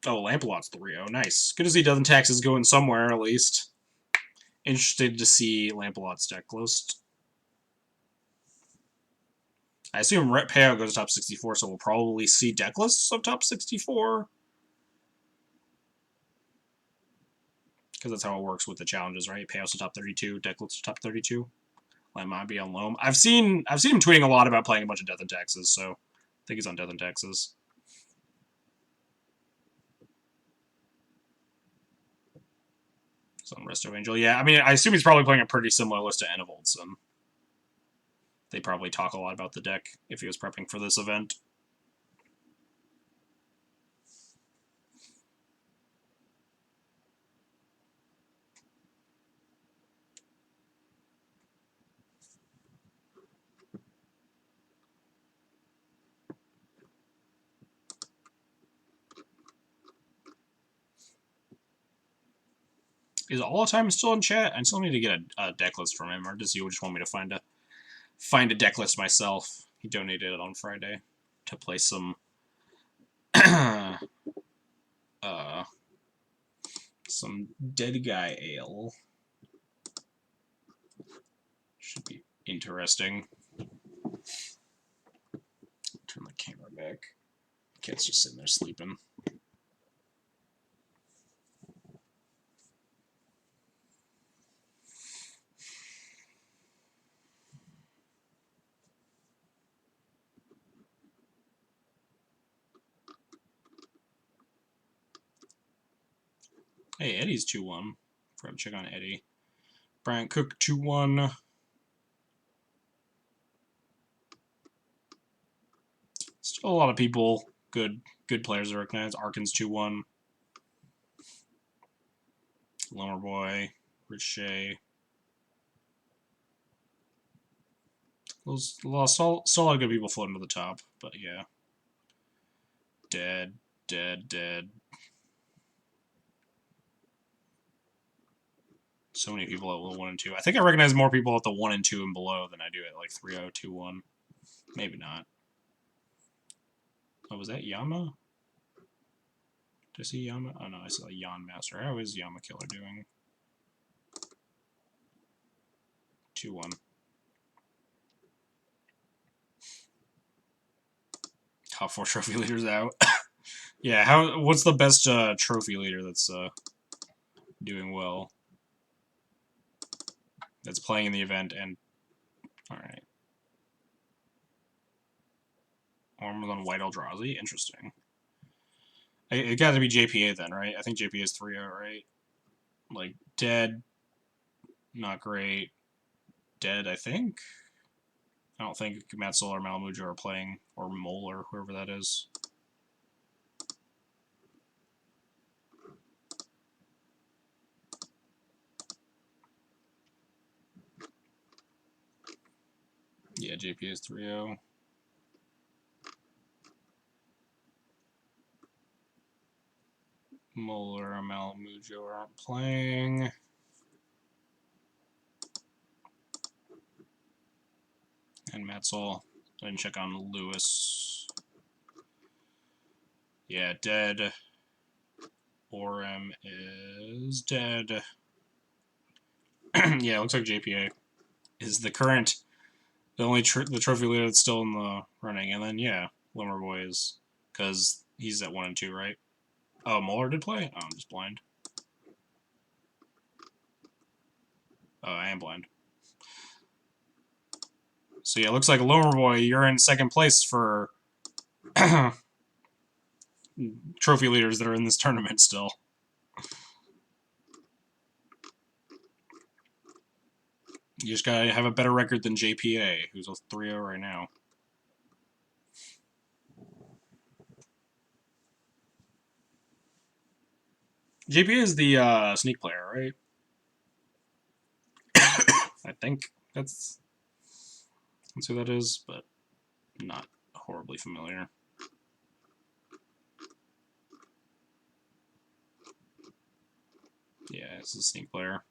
Oh, Lampalot's 3-0. Nice. Good to see Dozen Taxes going somewhere, at least. Interested to see Lampalot's deck list. I assume Ret Payout goes to top 64, so we'll probably see deck lists of top 64. Because that's how it works with the challenges, right? Payouts to top 32, deck lists to top 32. That might be on Loam. I've seen him tweeting a lot about playing a bunch of Death and Taxes, so I think he's on Death and Taxes. He's on Resto Angel. Yeah, I mean, I assume he's probably playing a pretty similar list to Enevoldson. They probably talk a lot about the deck if he was prepping for this event. Is all the time still in chat? I still need to get a deck list from him, or does he just want me to find a deck list myself? He donated it on Friday to play some some Dead Guy Ale. Should be interesting. Turn the camera back. Kid's just sitting there sleeping. Hey, Eddie's 2-1. Forgot to check on Eddie. Bryant Cook 2-1. Still a lot of people, good players to recognize. Arkins 2-1. Lomerboy, Richey. Still a lot of good people floating to the top, but yeah. Dead. So many people at 1 and 2. I think I recognize more people at the 1 and 2 and below than I do at like 3-0, 2-1. Maybe not. Oh, was that Yama? Did I see Yama? Oh no, I saw Yan Master. How is Yama Killer doing? 2-1. Top 4 trophy leaders out. Yeah, what's the best trophy leader that's doing well? That's playing in the event and alright. Armor on White Eldrazi? Interesting. It got to be JPA then, right? I think JPA is 3-0, right? Like, Dead, not great. Dead, I think? I don't think Matzel or Malamujo are playing, or Mole, or whoever that is. Yeah, JPA is 3-0. Mole or Malamujo aren't playing. And Matzel. I didn't check on Lewis. Yeah, Dead. Orem is dead. Yeah, it looks like JPA is the only the trophy leader that's still in the running. And then, yeah, Limmerboy is, because he's at 1 and 2, right? Oh, Muller did play? Oh, I'm just blind. Oh, I am blind. So yeah, it looks like Lomerboy, you're in second place for trophy leaders that are in this tournament still. You just gotta have a better record than JPA, who's a 3-0 right now. JPA is the sneak player, right? I think that's who that is, but not horribly familiar. Yeah, it's a sneak player.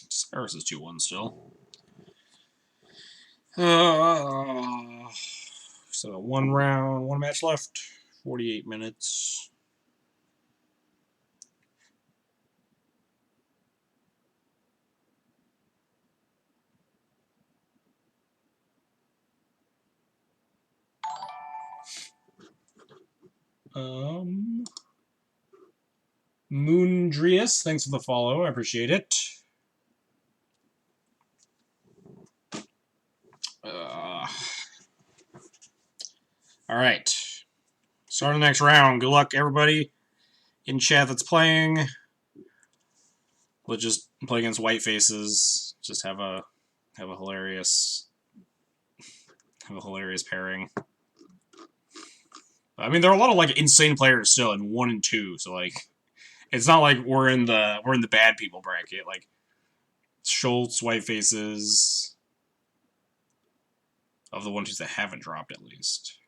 Cyrus is 2-1 still. So one match left. 48 minutes. Moondrius, thanks for the follow. I appreciate it. All right. Start the next round. Good luck, everybody in chat that's playing. We'll just play against white faces. Just have a hilarious pairing. I mean, there are a lot of like insane players still in 1 and 2, so like it's not like we're in the bad people bracket. Like Schultz, white faces, of the 1-2s that haven't dropped at least.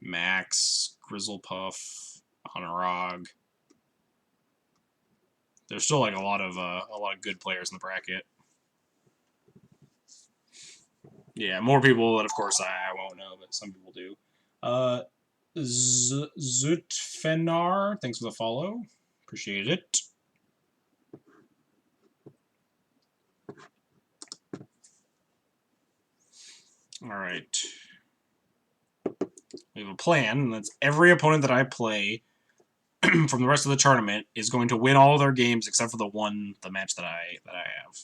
Max, Grizzlepuff, Honorog. There's still like a lot of good players in the bracket. Yeah, more people that of course I won't know, but some people do. Zutfenar, thanks for the follow. Appreciate it. All right. We have a plan, and that's every opponent that I play from the rest of the tournament is going to win all of their games except for the match that I have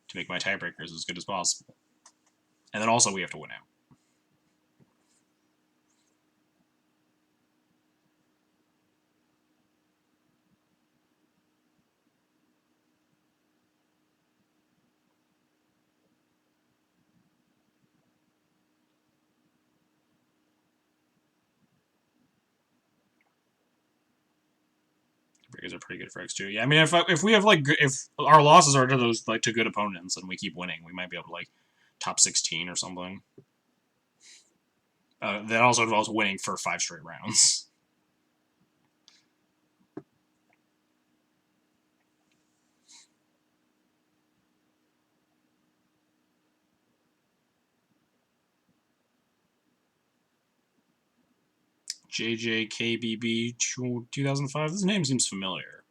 to make my tiebreakers as good as possible. And then also we have to win out. Breakers are pretty good for X2. Yeah, I mean, if we have like if our losses are to those like to good opponents and we keep winning, we might be able to like top 16 or something. That also involves winning for 5 straight rounds. JJKBB 2005. This name seems familiar.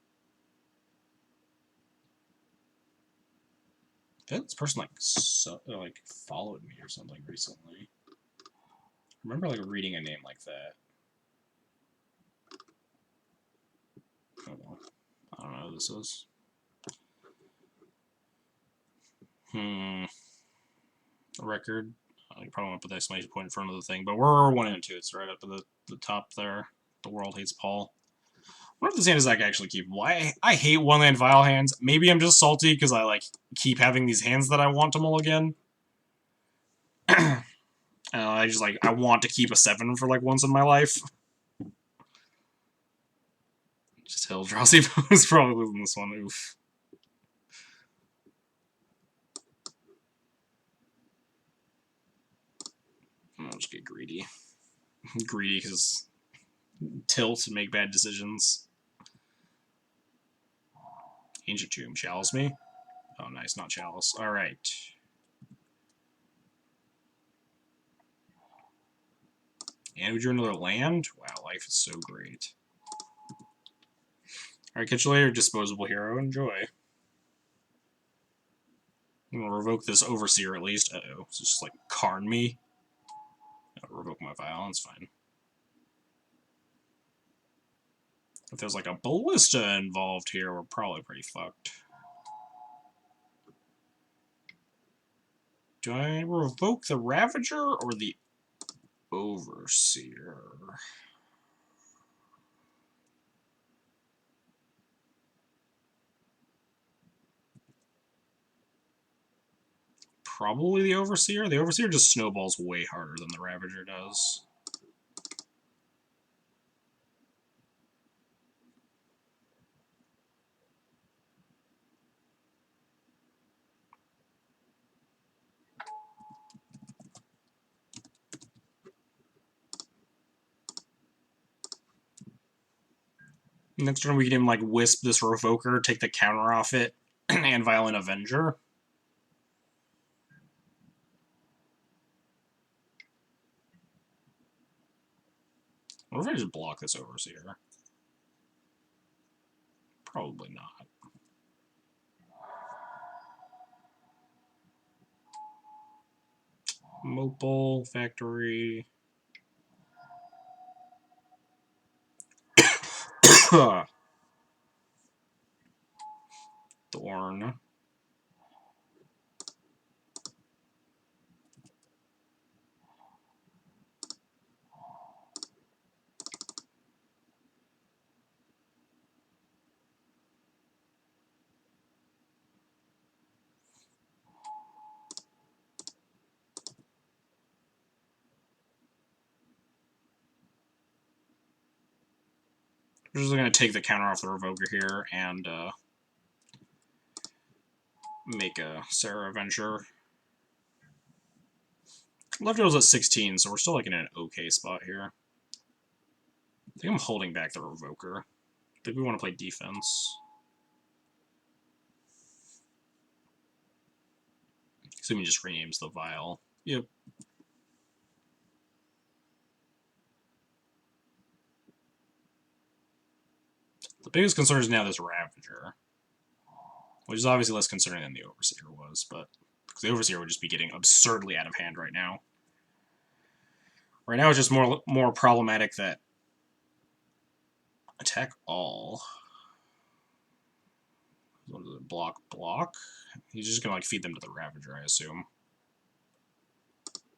I feel like this person like followed me or something recently. I remember like reading a name like that. Oh well. I don't know who this is. A record. I probably want to put the exclamation point in front of the thing, but we're 1 and 2. It's right up at the top there. The world hates Paul. What if this hand is like actually keep? Why I hate one land vial hands. Maybe I'm just salty because I like keep having these hands that I want to mulligan. I just like I want to keep a 7 for like once in my life. Just Eldrazi is probably losing this one. Oof. I'll just get greedy. Greedy because tilt and make bad decisions. Ancient Tomb. Chalice me? Oh, nice. Not Chalice. Alright. And we drew another land? Wow, life is so great. Alright, catch you later, disposable hero. Enjoy. I'm gonna revoke this Overseer at least. Uh-oh. It's just like Karn me. I'll revoke my violence, fine. If there's like a Ballista involved here, we're probably pretty fucked. Do I revoke the Ravager or the Overseer? Probably the Overseer. The Overseer just snowballs way harder than the Ravager does. Next turn we can even like Wisp this Revoker, take the counter off it, and Violent Avenger. What if I just block this Overseer? Probably not. Mopal, Factory. Thorn. We're just going to take the counter off the Revoker here and make a Sarah Avenger. Left was at 16, so we're still like in an okay spot here. I think I'm holding back the Revoker. I think we want to play defense. Assuming he just renames the Vial. Yep. The biggest concern is now this Ravager. Which is obviously less concerning than the Overseer was, but because the Overseer would just be getting absurdly out of hand right now. Right now it's just more problematic that attack all. What is it? Block? He's just gonna like feed them to the Ravager, I assume.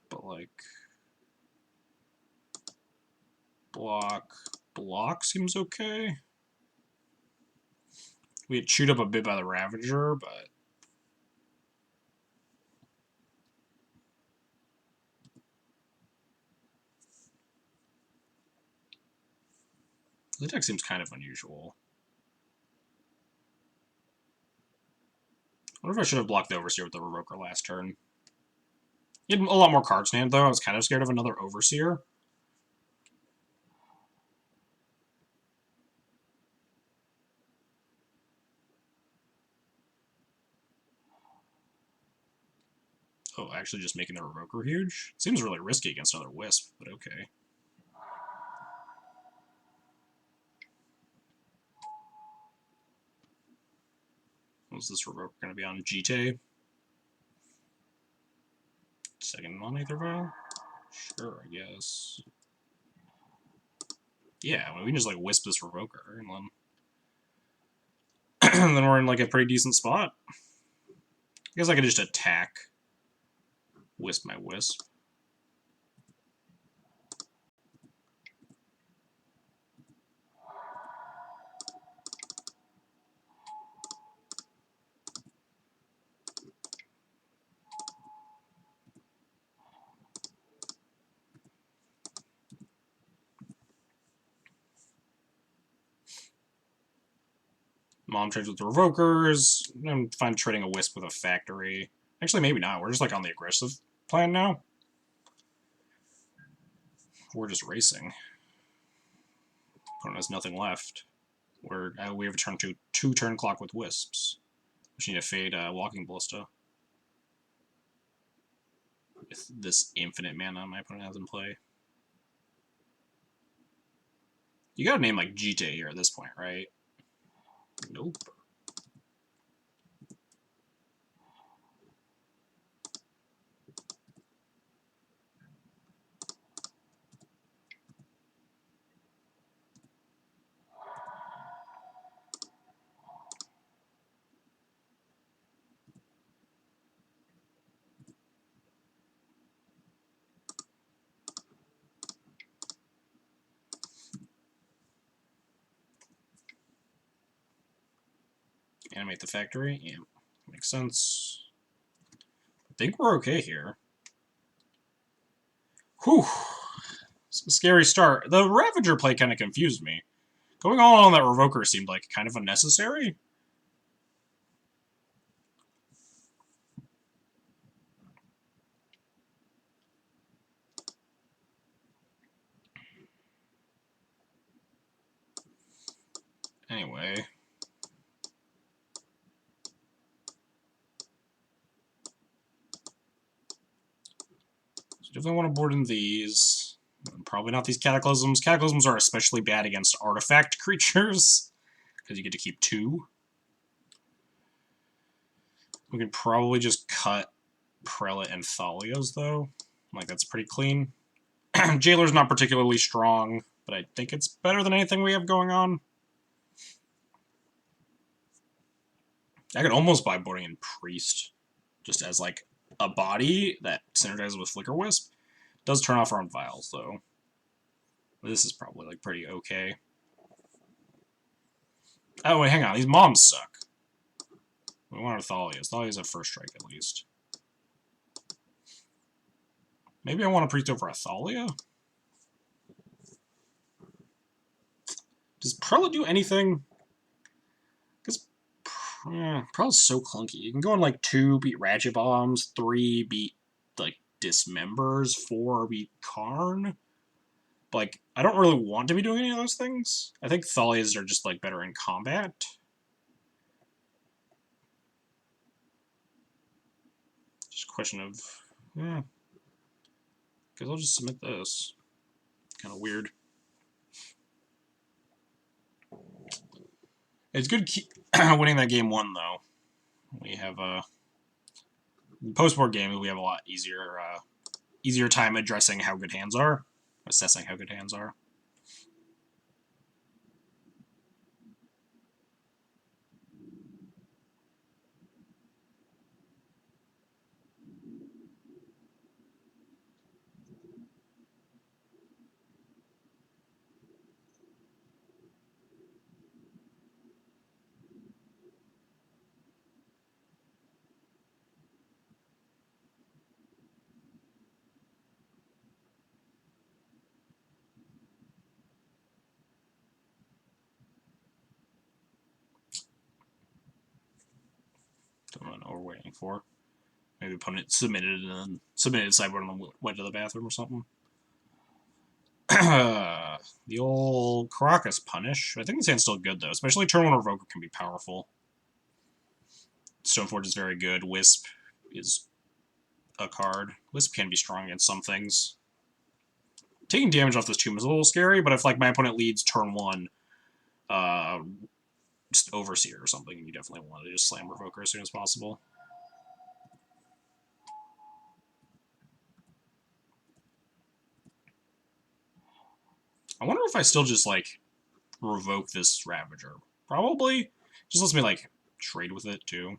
But like block seems okay. We get chewed up a bit by the Ravager, but the deck seems kind of unusual. I wonder if I should have blocked the Overseer with the Revoker last turn. He had a lot more cards in hand, though. I was kind of scared of another Overseer. Oh, actually just making the Revoker huge? Seems really risky against another Wisp, but okay. Was this Revoker going to be on GT? Second on Aether Vial? Sure, I guess. Yeah, we can just like Wisp this Revoker, and then... and then we're in like a pretty decent spot. I guess I could just attack. Wisp my Wisp. Mom trades with the Revokers. I'm fine trading a Wisp with a Factory. Actually, maybe not. We're just like on the aggressive plan now. We're just racing. Opponent has nothing left. We have a turn two turn clock with Wisps. We need to fade Walking Ballista. With this infinite mana my opponent has in play. You got a name like GT here at this point, right? Nope. Animate the factory. Yeah, makes sense. I think we're okay here. Whew. It's a scary start. The Ravager play kind of confused me. Going all on that Revoker seemed like kind of unnecessary. Anyway. So definitely want to board in these. Probably not these Cataclysms. Cataclysms are especially bad against artifact creatures, because you get to keep 2. We can probably just cut Prelate and Thalia's, though. Like, that's pretty clean. Jailer's not particularly strong, but I think it's better than anything we have going on. I could almost buy boarding in Priest, just as, like, a body that synergizes with Flicker Wisp. Does turn off our own vials, though. This is probably, like, pretty okay. Oh, wait, hang on. These moms suck. We want our Thalia's. Thalia's at first strike, at least. Maybe I want a Priest over a Thalia? Does Prelate do anything? Because Prelate's so clunky. You can go on, like, 2, beat Ratchet Bombs, 3, beat, like, Dismembers, 4, beat Karn. Like, I don't really want to be doing any of those things. I think Thalias are just, like, better in combat. Just a question of, yeah. Because I'll just submit this. Kind of weird. It's good winning that game 1, though. We have, post-board games, we have a lot easier time addressing how good hands are. Assessing how good hands are. Don't know what we're waiting for. Maybe the opponent submitted and then submitted sideboard and then went to the bathroom or something. The old Caracas Punish. I think this hand's still good, though. Especially turn 1 Revoker can be powerful. Stoneforge is very good. Wisp is a card. Wisp can be strong against some things. Taking damage off this tomb is a little scary, but if like my opponent leads turn 1, just Overseer or something, you definitely want to just slam Revoker as soon as possible. I wonder if I still just, like, revoke this Ravager. Probably. Just lets me, like, trade with it, too.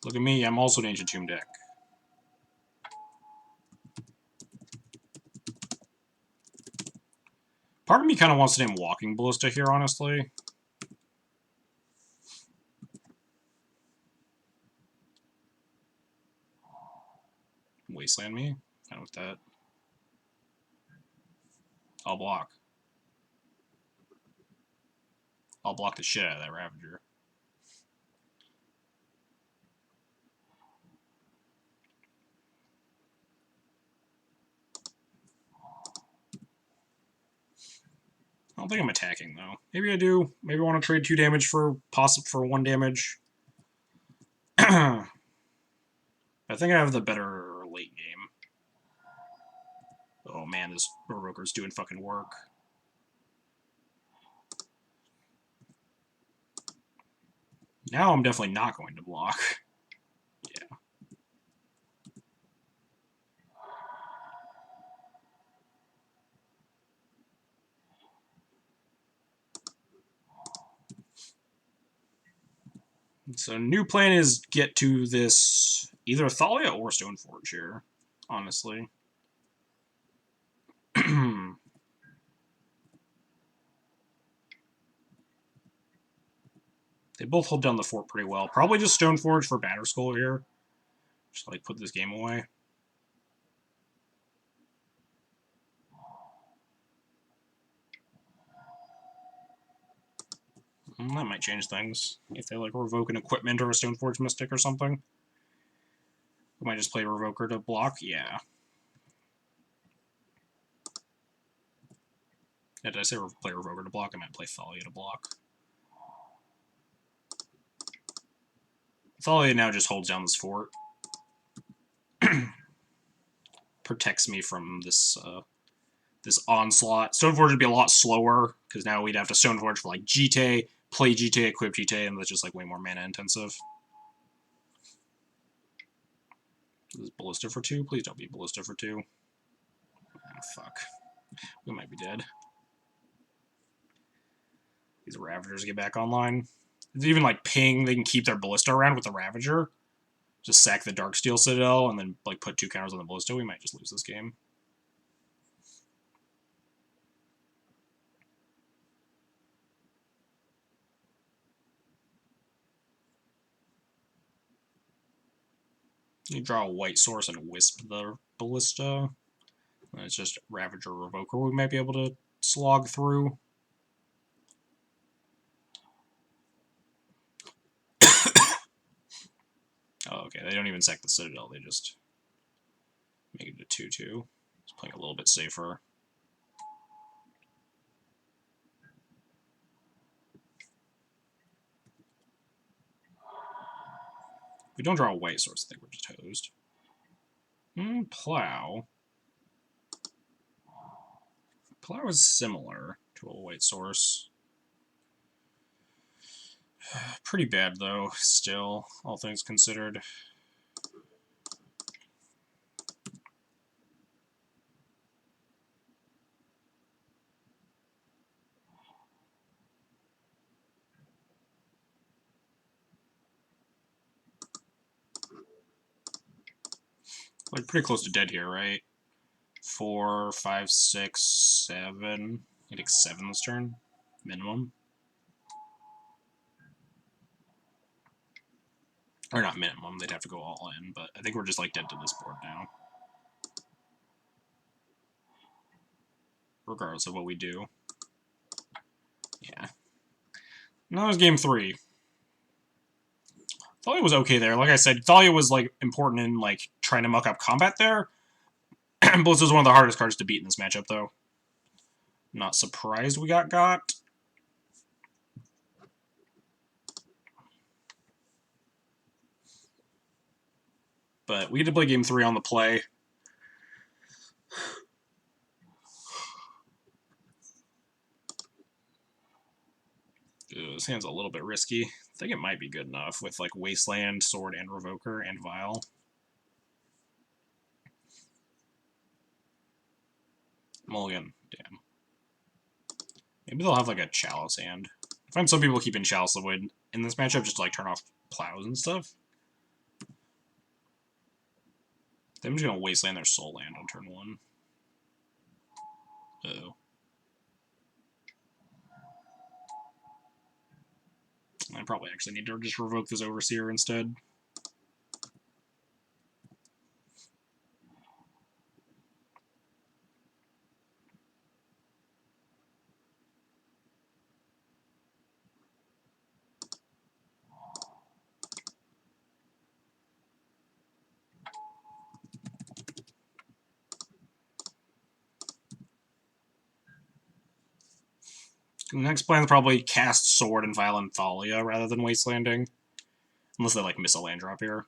Look at me, I'm also an Ancient Tomb deck. Part of me kind of wants to name Walking Ballista here, honestly. Wasteland me? Kind of with that. I'll block. I'll block the shit out of that Ravager. I don't think I'm attacking, though. Maybe I do. Maybe I want to trade 2 damage for 1 damage. I think I have the better late game. Oh man, this Revoker's doing fucking work. Now I'm definitely not going to block. Yeah. So new plan is get to this either Thalia or Stoneforge here, honestly. They both hold down the fort pretty well. Probably just Stoneforge for Batterskull here. Just like put this game away. That might change things. If they like revoke an equipment or a Stoneforge Mystic or something. We might just play Revoker to block. Yeah. Yeah, did I say play Revoker to block? I might play Thalia to block. Thalia now just holds down this fort. Protects me from this this onslaught. Stoneforge would be a lot slower, because now we'd have to Stoneforge for like Jitte, play Jitte, equip Jitte, and that's just like way more mana intensive. This is Ballista for 2. Please don't be Ballista for 2. Oh, fuck. We might be dead. These Ravagers get back online. It's even like ping, they can keep their Ballista around with the Ravager. Just sack the Darksteel Citadel, and then like put 2 counters on the Ballista. We might just lose this game. You draw a white source and wisp the Ballista. And it's just Ravager Revoker we might be able to slog through. Oh, okay, they don't even sack the Citadel, they just make it a 2-2. It's playing a little bit safer. If we don't draw a white source, I think we're just hosed. Plow. Plow is similar to a white source. Pretty bad, though, still, all things considered. Like, pretty close to dead here, right? 4, 5, 6, 7. I think 7 this turn, minimum. Or not minimum, they'd have to go all in, but I think we're just like dead to this board now. Regardless of what we do. Yeah. Now there's game 3. Thalia was okay there. Like I said, Thalia was like important in like trying to muck up combat there. Blitz is one of the hardest cards to beat in this matchup, though. Not surprised we got. But we get to play game 3 on the play. Ooh, this hand's a little bit risky. I think it might be good enough with like Wasteland, Sword, and Revoker, and Vial. Mulligan, damn. Maybe they'll have like a Chalice hand. I find some people keeping Chalice the Void in this matchup just to like turn off plows and stuff. I'm just gonna Wasteland their Soul Land on turn 1. Uh-oh. I probably actually need to just revoke this Overseer instead. Next plan is probably cast Sword and Violent Thalia rather than Wastelanding. Unless they like miss a land drop here.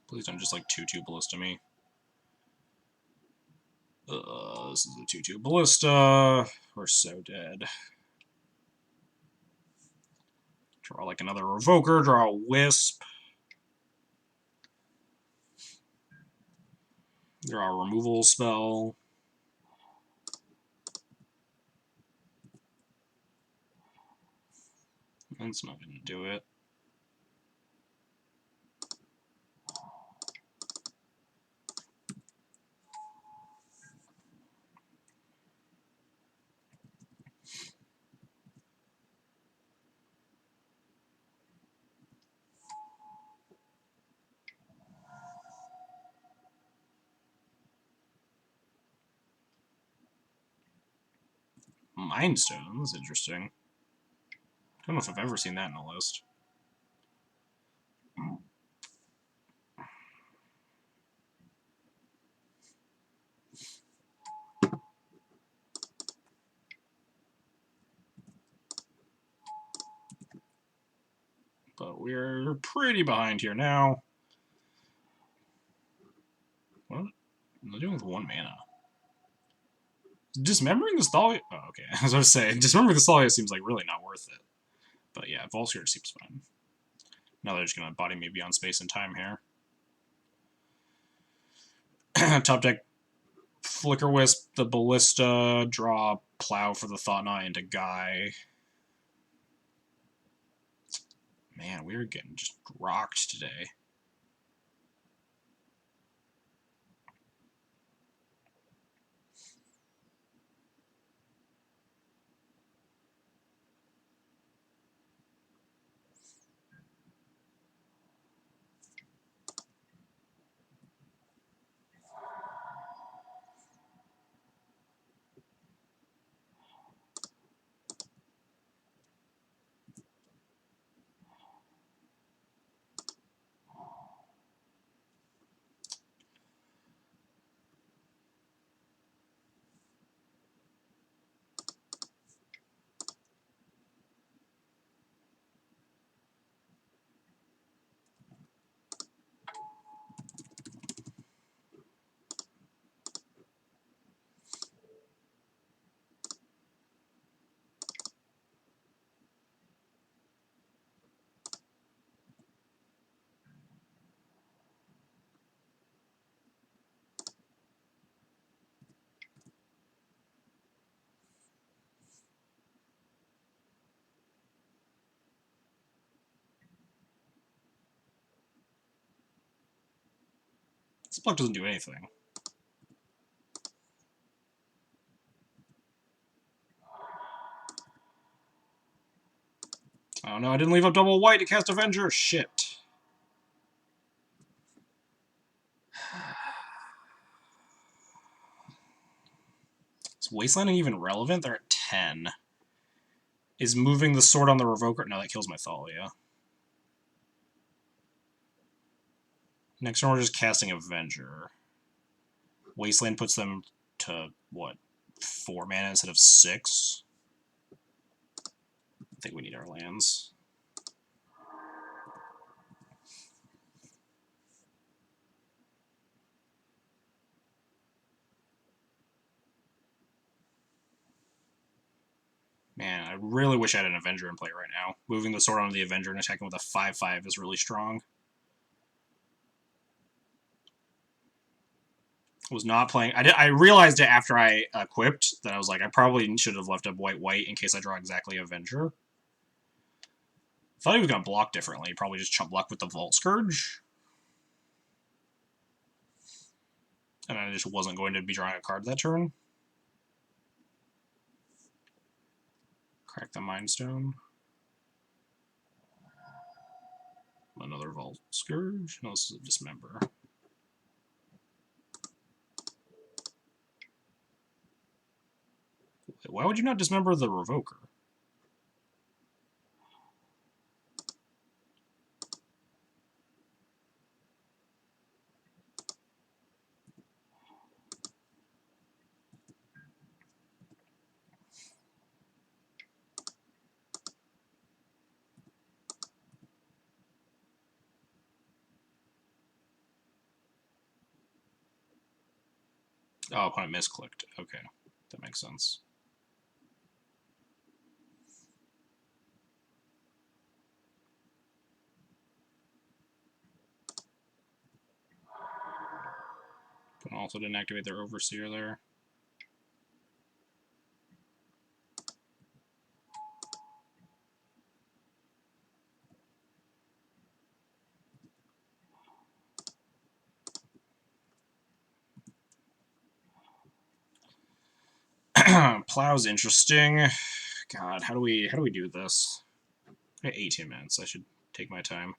Please don't just like 2-2 Ballista me. This is a 2-2 Ballista. We're so dead. Draw like another Revoker, draw a Wisp. Draw a removal spell. That's not going to do it. Mind Stones, interesting. I don't know if I've ever seen that in a list. But we're pretty behind here now. What am I doing with 1 mana? Dismembering the Thalia... Oh, okay. I was about to say, Dismembering the Thalia seems like really not worth it. But yeah, Volscreed seems fine. Now they're just going to body me beyond space and time here. Top deck, Flicker Wisp, the Ballista, draw Plow for the Thought-Knot into Guy. Man, we're getting just rocked today. This block doesn't do anything. Oh no, I didn't leave up double white to cast Avenger. Shit. Is Wastelanding even relevant? They're at 10. Is moving the sword on the Revoker... No, that kills my Thalia. Next turn we're just casting Avenger. Wasteland puts them to, what, 4 mana instead of 6? I think we need our lands. Man, I really wish I had an Avenger in play right now. Moving the sword onto the Avenger and attacking with a 5/5 is really strong. Was not playing... I realized it after I equipped that I was like, I probably should have left up white in case I draw exactly Avenger. Thought he was going to block differently. Probably just chump block with the Vault Scourge. And I just wasn't going to be drawing a card that turn. Crack the Mind Stone. Another Vault Scourge. No, this is a Dismember. Why would you not Dismember the Revoker? Oh, opponent misclicked. Okay, that makes sense. Opponent also didn't activate their Overseer there. Plow's interesting. God, how do we do this? I have 18 minutes. I should take my time.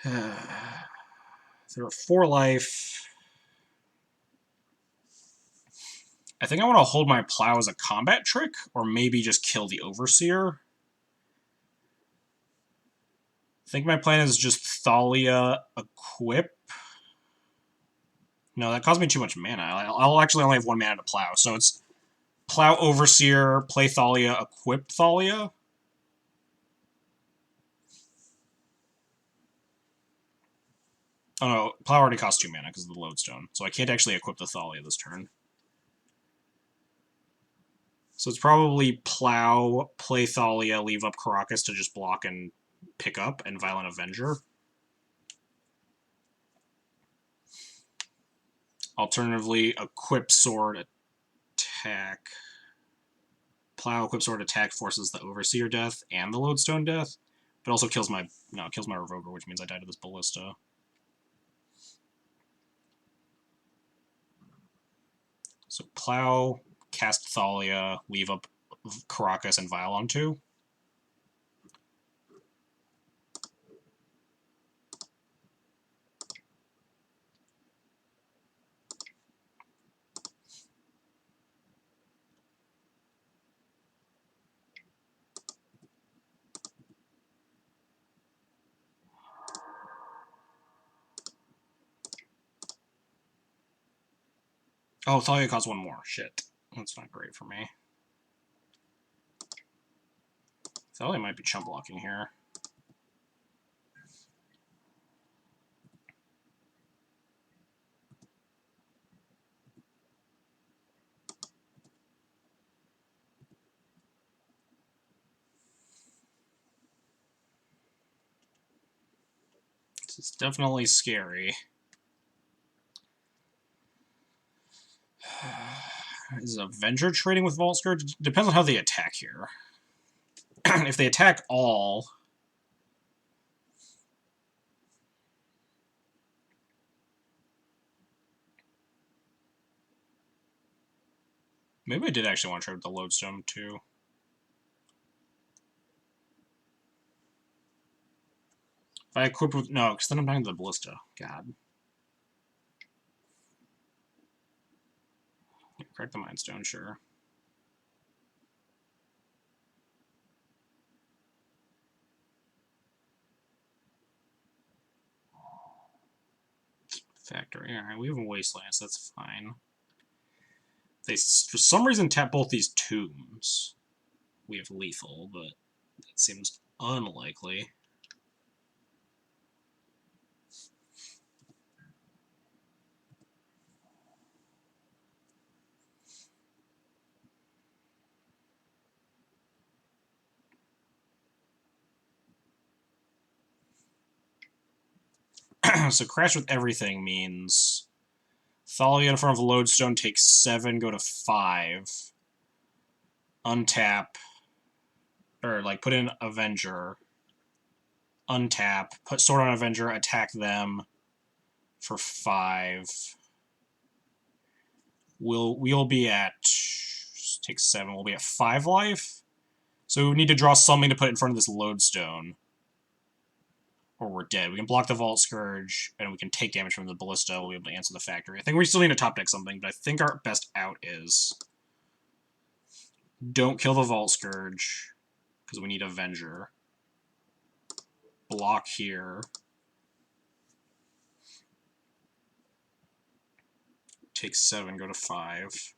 They're at 4 life. I think I want to hold my Plow as a combat trick, or maybe just kill the Overseer. I think my plan is just Thalia equip. No, that cost me too much mana. I'll actually only have 1 mana to Plow, so it's Plow Overseer, play Thalia, equip Thalia. Oh no, Plow already costs 2 mana because of the Lodestone, so I can't actually equip the Thalia this turn. So it's probably Plow, play Thalia, leave up Karakas to just block and pick up, and Violent Avenger. Alternatively, equip Sword, attack. Plow, equip Sword, attack forces the Overseer death and the Lodestone death, but also kills my Revoker, which means I die to this Ballista. So Plow, cast Thalia, leave up Karakas and Vile on 2. Oh, Thalia costs 1 more. Shit. That's not great for me. Thalia might be chump blocking here. This is definitely scary. Is Avenger trading with Vault Scourge? Depends on how they attack here. If they attack all... Maybe I did actually want to trade with the Lodestone, too. If I equip with... No, because then I'm dying to the Ballista. God. Crack the Mind Stone, sure. Factory. Alright, we have a Wasteland, so that's fine. They, for some reason, tap both these tombs. We have lethal, but that seems unlikely. So Crash with Everything means Thalia in front of Lodestone takes 7, go to 5. Untap. Or, like, put in Avenger. Untap. Put Sword on Avenger, attack them for 5. We'll be at... Take 7. We'll be at 5 life. So we need to draw something to put in front of this Lodestone. Or we're dead. We can block the Vault Scourge, and we can take damage from the Ballista. We'll be able to answer the Factory. I think we still need to top deck something, but I think our best out is... Don't kill the Vault Scourge, because we need Avenger. Block here. Take 7, go to 5.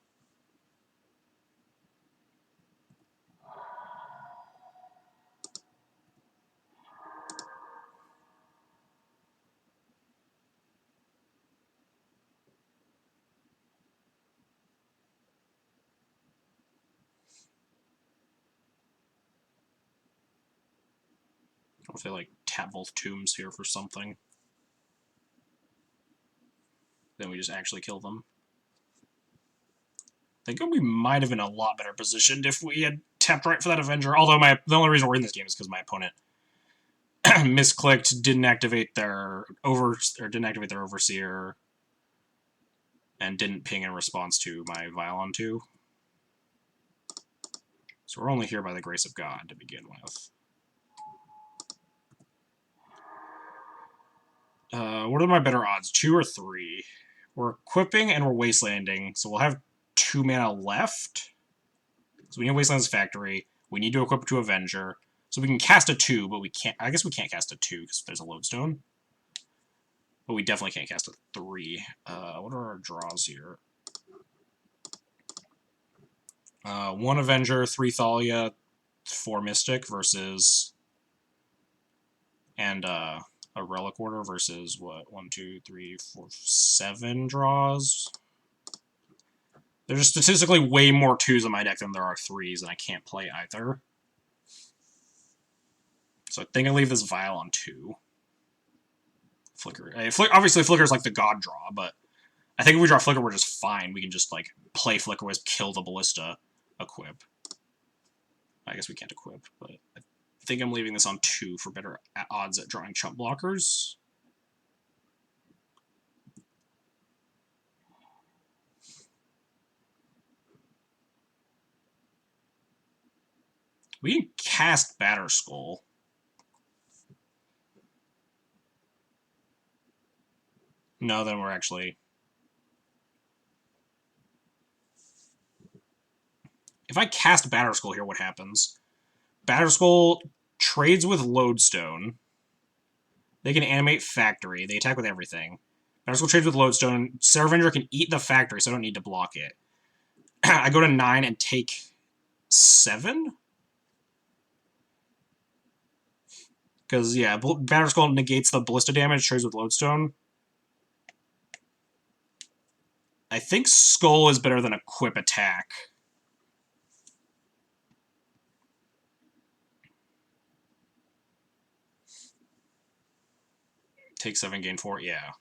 Or if they, like, tap both tombs here for something. Then we just actually kill them. I think we might have been a lot better positioned if we had tapped right for that Avenger. Although the only reason we're in this game is because my opponent misclicked, didn't activate their Overseer, and didn't ping in response to my Violon 2. So we're only here by the grace of God to begin with. What are my better odds? 2 or 3? We're equipping and we're wastelanding, so we'll have 2 mana left. So we need Wasteland's Factory. We need to equip it to Avenger. So we can cast a 2, but we can't... I guess we can't cast a 2 because there's a Lodestone. But we definitely can't cast a 3. What are our draws here? 1 Avenger, 3 Thalia, 4 Mystic versus... And a Relic Order versus, what? 1, 2, 3, 4, 7 draws? There's statistically way more 2s in my deck than there are 3s, and I can't play either. So I think I leave this Vial on 2. Flicker. Obviously, Flicker's like the god draw, but I think if we draw Flicker, we're just fine. We can just, like, play Flicker Wisp, kill the Ballista, equip. I guess we can't equip, but I think I'm leaving this on 2 for better odds at drawing chump blockers. We can cast Batterskull. No, then we're actually... If I cast Batterskull here, what happens? Batterskull trades with Lodestone. They can animate Factory. They attack with everything. Batterskull trades with Lodestone. Saravenger can eat the Factory, so I don't need to block it. I go to 9 and take 7? Because, yeah, Batterskull negates the Ballista damage, trades with Lodestone. I think Skull is better than Equip Attack. Take 7, gain 4, yeah.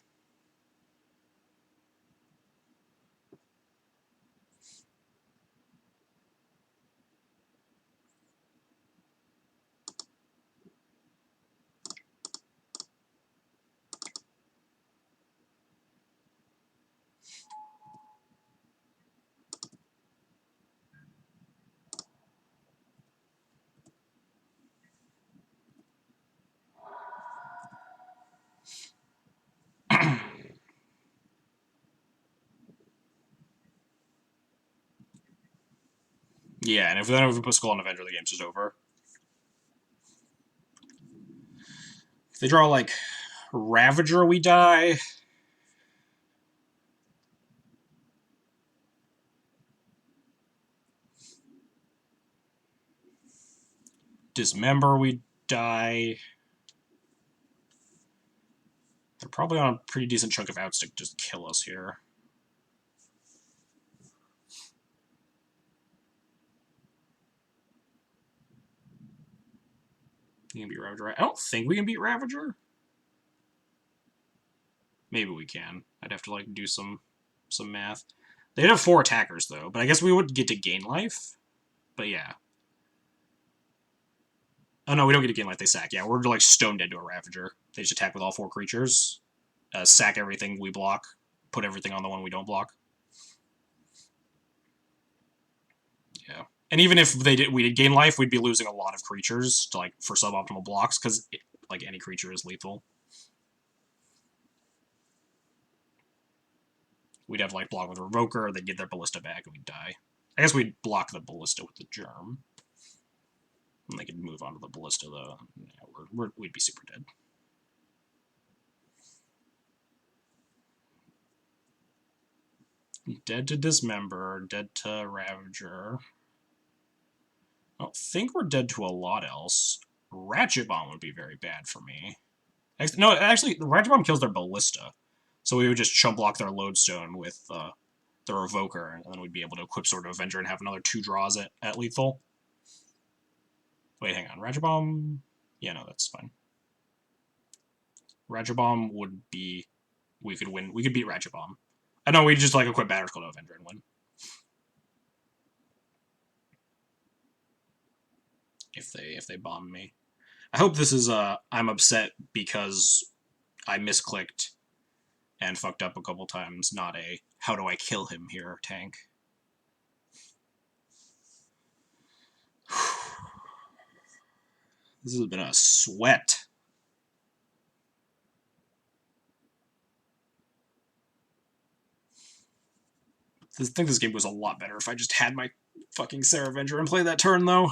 Yeah, and if we put Skull on Avenger, the game's just over. If they draw, like, Ravager, we die. Dismember, we die. They're probably on a pretty decent chunk of outs to just kill us here. You can beat Ravager. I don't think we can beat Ravager. Maybe we can. I'd have to, like, do some math. They'd have 4 attackers, though, but I guess we would get to gain life. But yeah. Oh, no, we don't get to gain life, they sack. Yeah, we're, like, stone dead to a Ravager. They just attack with all 4 creatures. Sack everything we block. Put everything on the one we don't block. Yeah. And even if we did gain life, we'd be losing a lot of creatures to, like, for suboptimal blocks, because, like, any creature is lethal. We'd have, like, block with Revoker, they'd get their Ballista back, and we'd die. I guess we'd block the Ballista with the Germ. And they could move on to the Ballista, though. Yeah, we'd be super dead. Dead to Dismember, dead to Ravager. I don't think we're dead to a lot else. Ratchet Bomb would be very bad for me. No, actually, the Ratchet Bomb kills their Ballista. So we would just chump block their Lodestone with the Revoker, and then we'd be able to equip Sword of Avenger and have another 2 draws at lethal. Wait, hang on. Ratchet Bomb... Yeah, no, that's fine. Ratchet Bomb would be... We could win. We could beat Ratchet Bomb. I know, we'd just, like, equip Batterskull to Avenger and win. If they bomb me. I hope this is, I'm upset because I misclicked and fucked up a couple times, not a how do I kill him here tank. This has been a sweat. I think this game was a lot better if I just had my fucking Sarah Avenger and play that turn, though.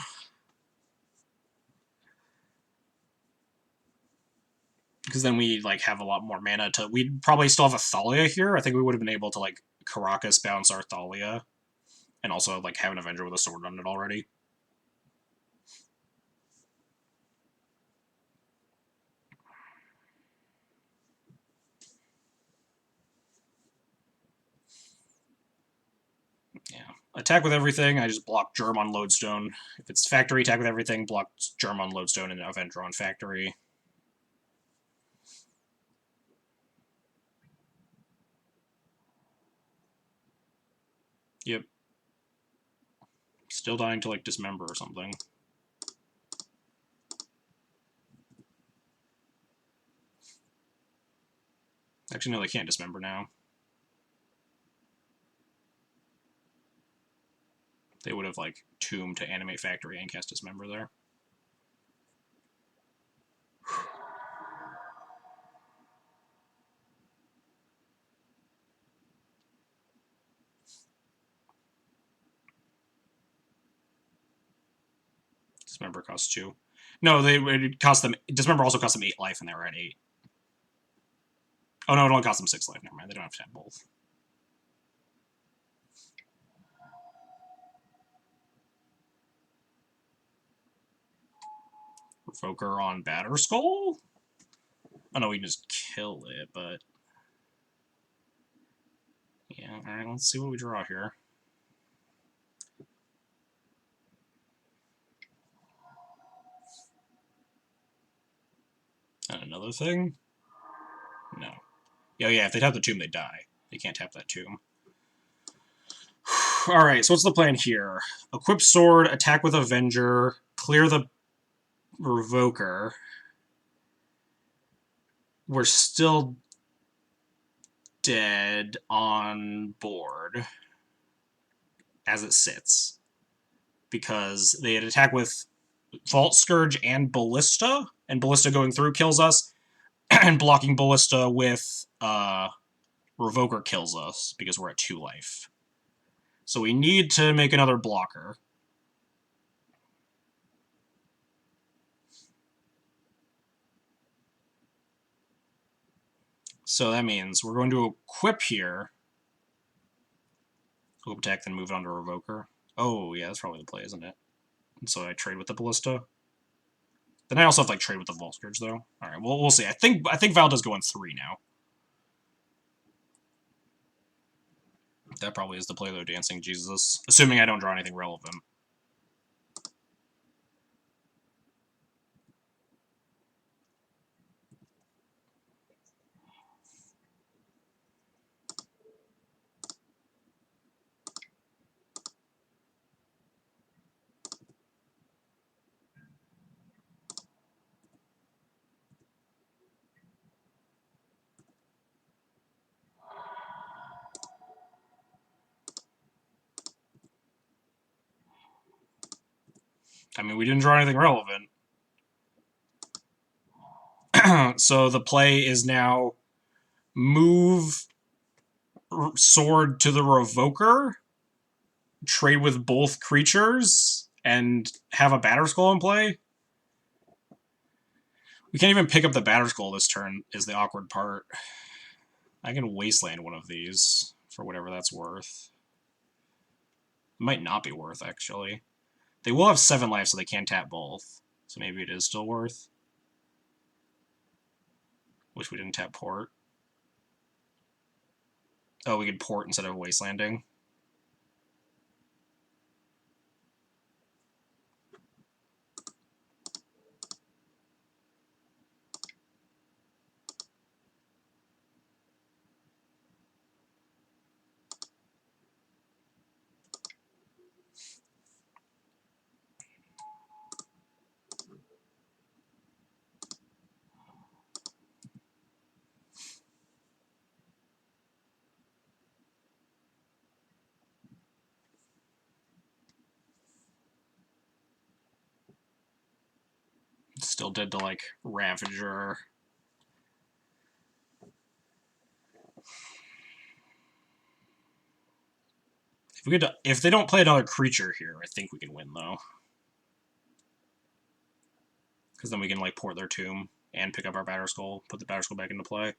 Because then we like have a lot more mana to. We'd probably still have a Thalia here. I think we would have been able to like Caracas bounce our Thalia, and also like have an Avenger with a sword on it already. Yeah. Attack with everything. I just block Germ on Lodestone. If it's Factory, attack with everything. Block Germ on Lodestone and Avenger on Factory. Yep. Still dying to, like, Dismember or something. Actually, no, they can't Dismember now. They would have, like, Tomb to animate Factory and cast Dismember there. Dismember costs 2. No, it cost them. Dismember also cost them 8 life, and they were at 8. Oh no, it only cost them 6 life. Never mind. They don't have to have both. Revoker on Batterskull? Oh no, we can just kill it, but yeah. All right, let's see what we draw here. And another thing? No. Oh yeah, if they tap the tomb, they die. They can't tap that tomb. Alright, so what's the plan here? Equip sword, attack with Avenger, clear the Revoker. We're still dead on board as it sits. Because they had attack with Vault Scourge and Ballista, and Ballista going through kills us, and blocking Ballista with Revoker kills us because we're at 2 life. So we need to make another blocker. So that means we're going to equip here. Hope attack, then move it on to Revoker. Oh, yeah, that's probably the play, isn't it? And so I trade with the Ballista. Then I also have to like trade with the Vault Scourge, though. Alright, well, we'll see. I think Val does go in 3 now. That probably is the play, though, Dancing Jesus. Assuming I don't draw anything relevant. I mean, we didn't draw anything relevant. So the play is now move sword to the Revoker, trade with both creatures, and have a Batterskull in play. We can't even pick up the Batterskull this turn, is the awkward part. I can Wasteland one of these, for whatever that's worth. It might not be worth, actually. They will have 7 life, so they can tap both. So maybe it is still worth. Wish we didn't tap Port. Oh, we could Port instead of Wastelanding. Still dead to, like, Ravager. If they don't play another creature here, I think we can win though. Because then we can like port their tomb and pick up our Batterskull, put the Batterskull back into play.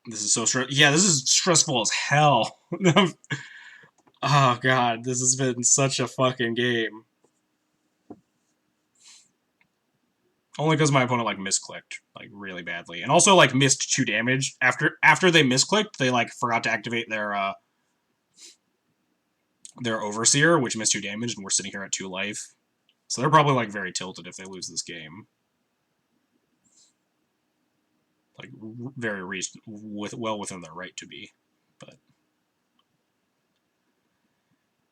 This is so yeah, this is stressful as hell. Oh god, this has been such a fucking game. Only because my opponent like misclicked like really badly, and also like missed 2 damage after they misclicked. They like forgot to activate their Overseer, which missed 2 damage, and we're sitting here at 2 life. So they're probably like very tilted if they lose this game. Like very well within their right to be, but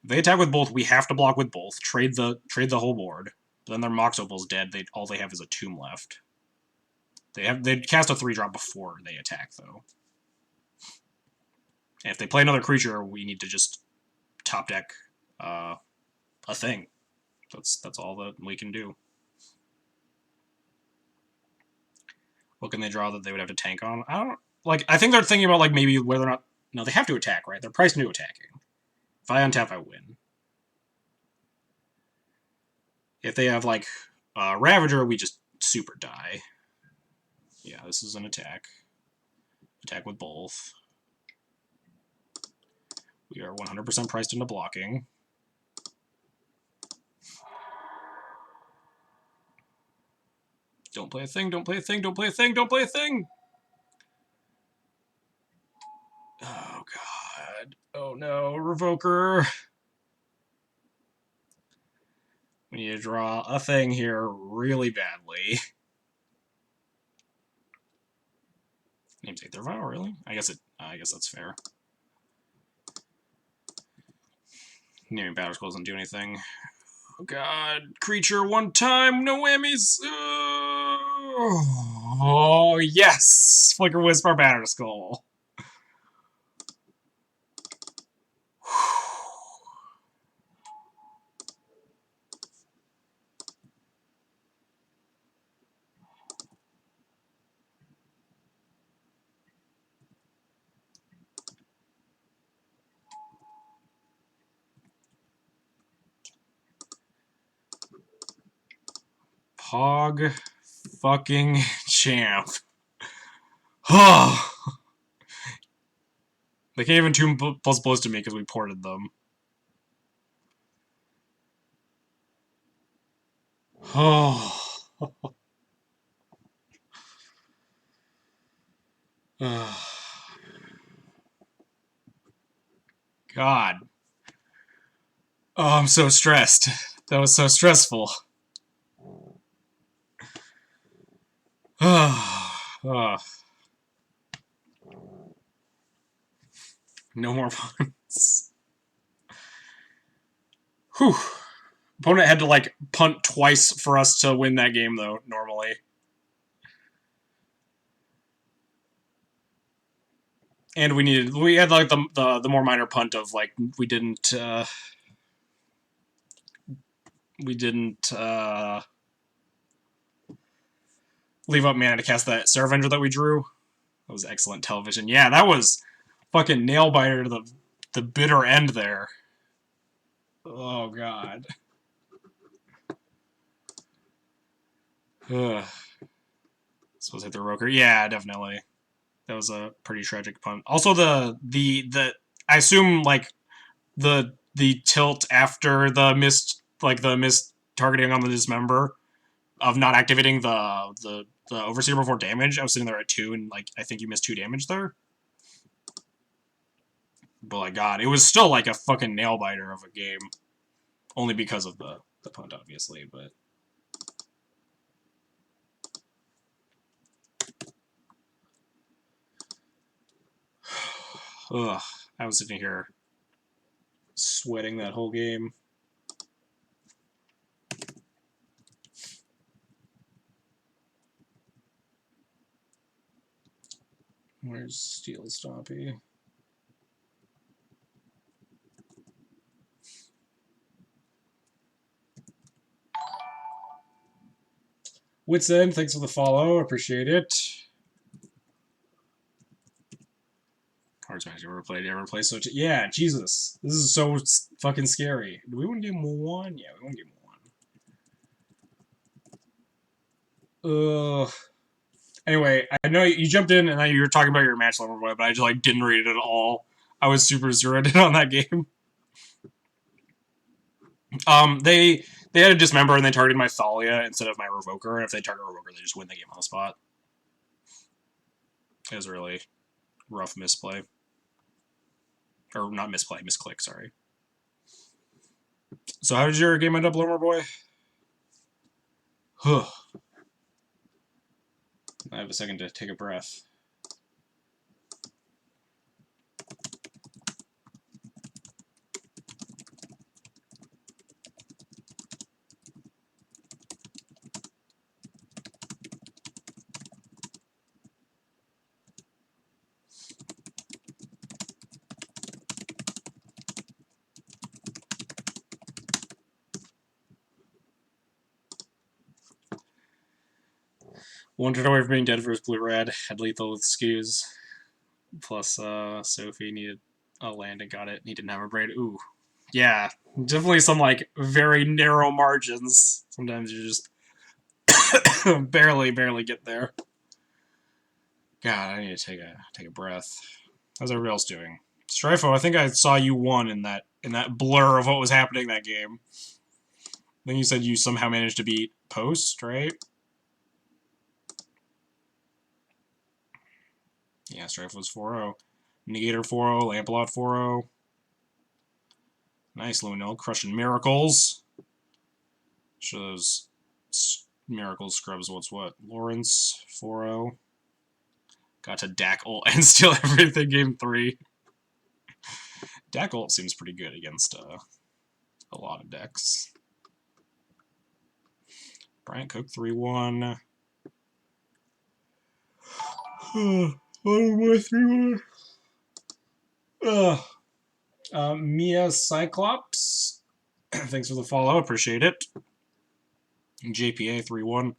if they attack with both, we have to block with both. Trade the whole board. But then their Mox Opal's dead. All they have is a tomb left. They'd cast a 3-drop before they attack though. And if they play another creature, we need to just top deck a thing. That's all that we can do. What can they draw that they would have to tank on? I think they're thinking about like maybe whether or not. No, they have to attack, right? They're priced into attacking. If I untap, I win. If they have like Ravager, we just super die. Yeah, this is an attack. Attack with both. We are 100% priced into blocking. Don't play a thing, don't play a thing, don't play a thing, don't play a thing! Oh, God. Oh, no. Revoker. We need to draw a thing here really badly. Namesake their vow, really? I guess that's fair. Naming Batterskull doesn't do anything. Oh, God. Creature 1 time, no whammies! Oh, yes! Flicker Whisper Batterskull. Pog fucking champ. Oh. They can't even tomb plus blows to me because we ported them. Oh. God. Oh, I'm so stressed. That was so stressful. Oh. No more punts. Whew. Opponent had to, like, punt twice for us to win that game, though, normally. And we had, like, the more minor punt of, like, we didn't leave up mana to cast that Saravenger that we drew. That was excellent television. Yeah, that was fucking nail-biter to the bitter end there. Oh, God. Ugh. Supposed to hit the Roker? Yeah, definitely. That was a pretty tragic punt. Also, the I assume like the tilt after the missed targeting on the Dismember of not activating the Overseer before damage. I was sitting there at 2, and like I think you missed 2 damage there. But like God, it was still like a fucking nail biter of a game, only because of the punt, obviously, but. Ugh, I was sitting here sweating that whole game. Where's Steel Stompy? Wits End, thanks for the follow. Appreciate it. Cards Magic Never played so. Yeah, Jesus, this is so fucking scary. Do we win game 1? Yeah, we won game 1. Anyway, I know you jumped in and you were talking about your match level, but I just like didn't read it at all. I was super zeroed in on that game. They had a dismember and they targeted my Thalia instead of my Revoker, and if they target Revoker, they just win the game on the spot. It was a really rough misplay. Or not misplay, misclick, sorry. So how did your game end up, Lomer Boy? I have a second to take a breath. One turn away from being dead versus blue-red. Had lethal with skews. Plus, Sophie needed a land and got it. He didn't have a braid. Ooh. Yeah. Definitely some, like, very narrow margins. Sometimes you just barely get there. God, I need to take a breath. How's everybody else doing? Strifo, I think I saw you won in that blur of what was happening that game. Then you said you somehow managed to beat Post, right? Yeah, Strife was 4-0. Negator 4-0, Lampalot 4-0. Nice, Luminil, crushing Miracles. Sure those Miracles scrubs what's what. Lawrence 4-0. Got to Dak ult and steal everything game 3. Dak ult seems pretty good against a lot of decks. Bryant Cook 3-1. Oh boy, 3-1. Mia Cyclops. Thanks for the follow, appreciate it. JPA 3-1.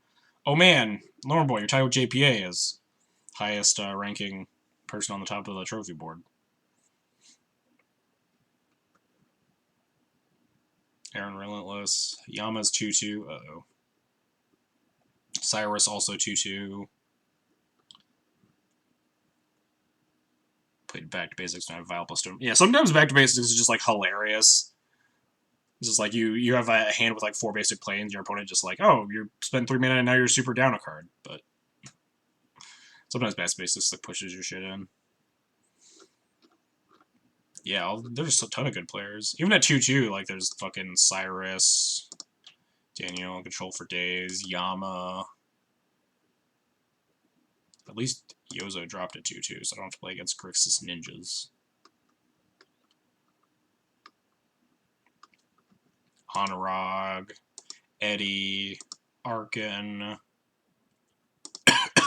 Oh man, Lomer Boy, you're tied with JPA as highest ranking person on the top of the trophy board. Aaron Relentless. Yama's 2-2. Uh-oh. Cyrus also 2-2. Played back to basics, not Vile plus Stone. Yeah, sometimes back to basics is just like hilarious. It's just like you have a hand with like 4 basic planes, your opponent just like, oh, you spend 3 mana and now you're super down a card. But sometimes back to basics like pushes your shit in. Yeah, there's a ton of good players. Even at 2-2, like there's fucking Cyrus, Daniel, Control for Days, Yama. At least Yozo dropped at 2-2, so I don't have to play against Grixis Ninjas. Honorog, Eddie, Arkin,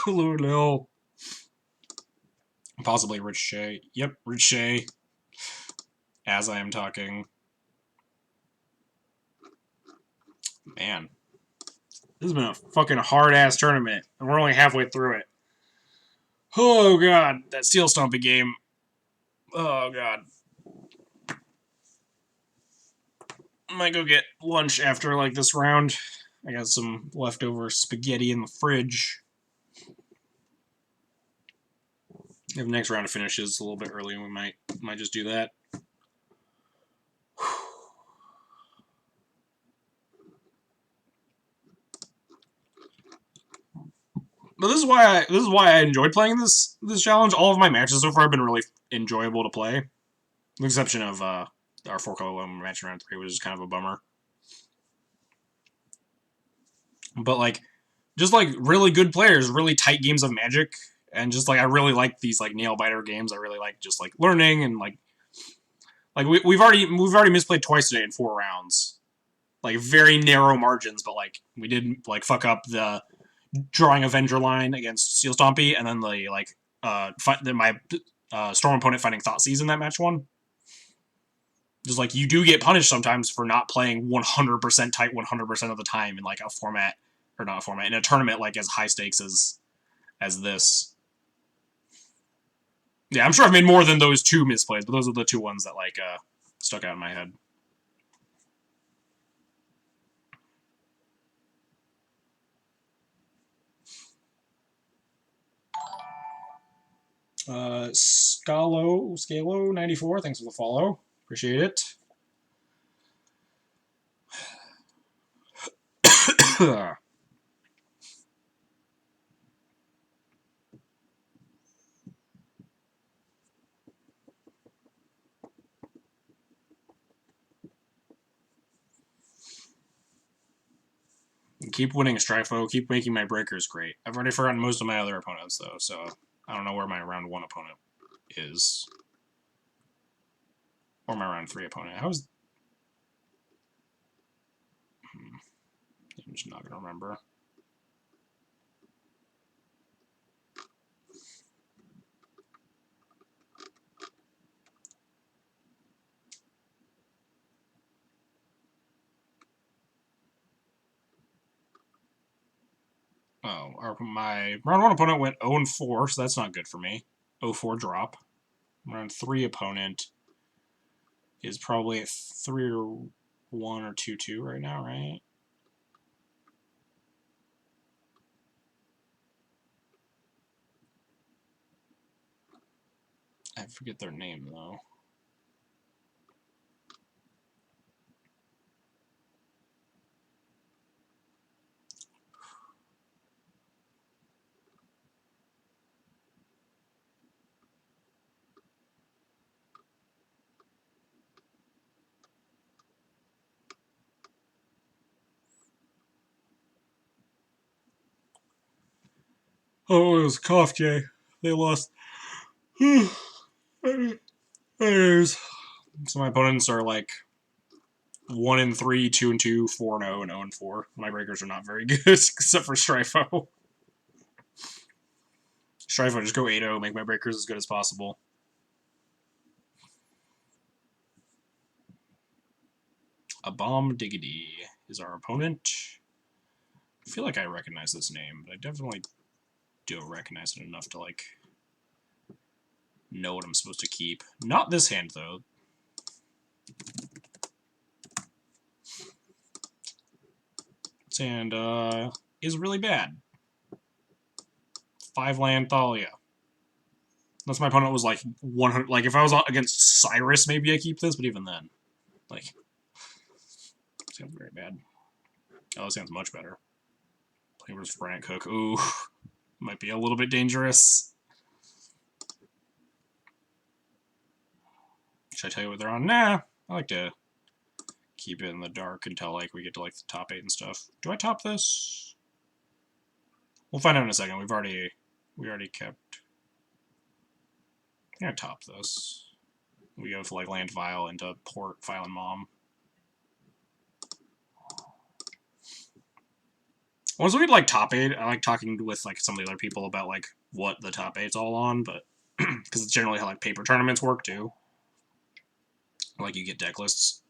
Lunil, possibly Ricochet. Yep, Ricochet. As I am talking. Man. This has been a fucking hard-ass tournament, and we're only halfway through it. Oh, God. That Steel Stompy game. Oh, God. I might go get lunch after, like, this round. I got some leftover spaghetti in the fridge. If the next round finishes a little bit early, we might just do that. But this is why I enjoyed playing this challenge. All of my matches so far have been really enjoyable to play. With the exception of our 4-color match in round 3, which is kind of a bummer. But like just like really good players, really tight games of Magic, and just like I really like these like nail biter games. I really like just like learning and like we've already misplayed twice today in 4 rounds. Like very narrow margins, but like we did like fuck up the drawing Avenger line against Steel Stompy, and then the like my Storm opponent finding Thoughtseize in that match 1. Just like you do get punished sometimes for not playing 100% tight 100% of the time in like a format, or not a format, in a tournament like as high stakes as this. Yeah, I'm sure I've made more than those 2 misplays, but those are the 2 ones that, like, stuck out in my head. Scalo94, thanks for the follow. Appreciate it. Keep winning, Strifo. Keep making my breakers great. I've already forgotten most of my other opponents, though, so I don't know where my round 1 opponent is. Or my round 3 opponent. How's... I'm just not going to remember. Oh, my round 1 opponent went 0-4, so that's not good for me. 0-4 drop. Round 3 opponent is probably at 3-1 or 2-2 right now, right? I forget their name, though. Oh, it was Cough J. They lost. Anyways. So my opponents are like 1-3, 2-2, 4-0, and 0-4. My breakers are not very good, except for Strifo. Strifo, just go 8-0, make my breakers as good as possible. A Bomb Diggity is our opponent. I feel like I recognize this name, but I definitely don't recognize it enough to, like, know what I'm supposed to keep. Not this hand, though. This hand, is really bad. 5-land Thalia. Unless my opponent was, like, 100... Like, if I was against Cyrus, maybe I keep this, but even then. Like, this hand's very bad. Oh, this hand's much better. Playing versus Brant Cook. Ooh. Might be a little bit dangerous. Should I tell you what they're on? Nah. I like to keep it in the dark until, like, we get to, like, the top 8 and stuff. Do I top this? We'll find out in a second. We already kept... I'm gonna top this. We go for, like, land Vile into port Vile and Mom. Once we get, like, top 8, I like talking with, like, some of the other people about, like, what the top 8's all on, but... Because it's generally how, like, paper tournaments work, too. Like, you get deck lists.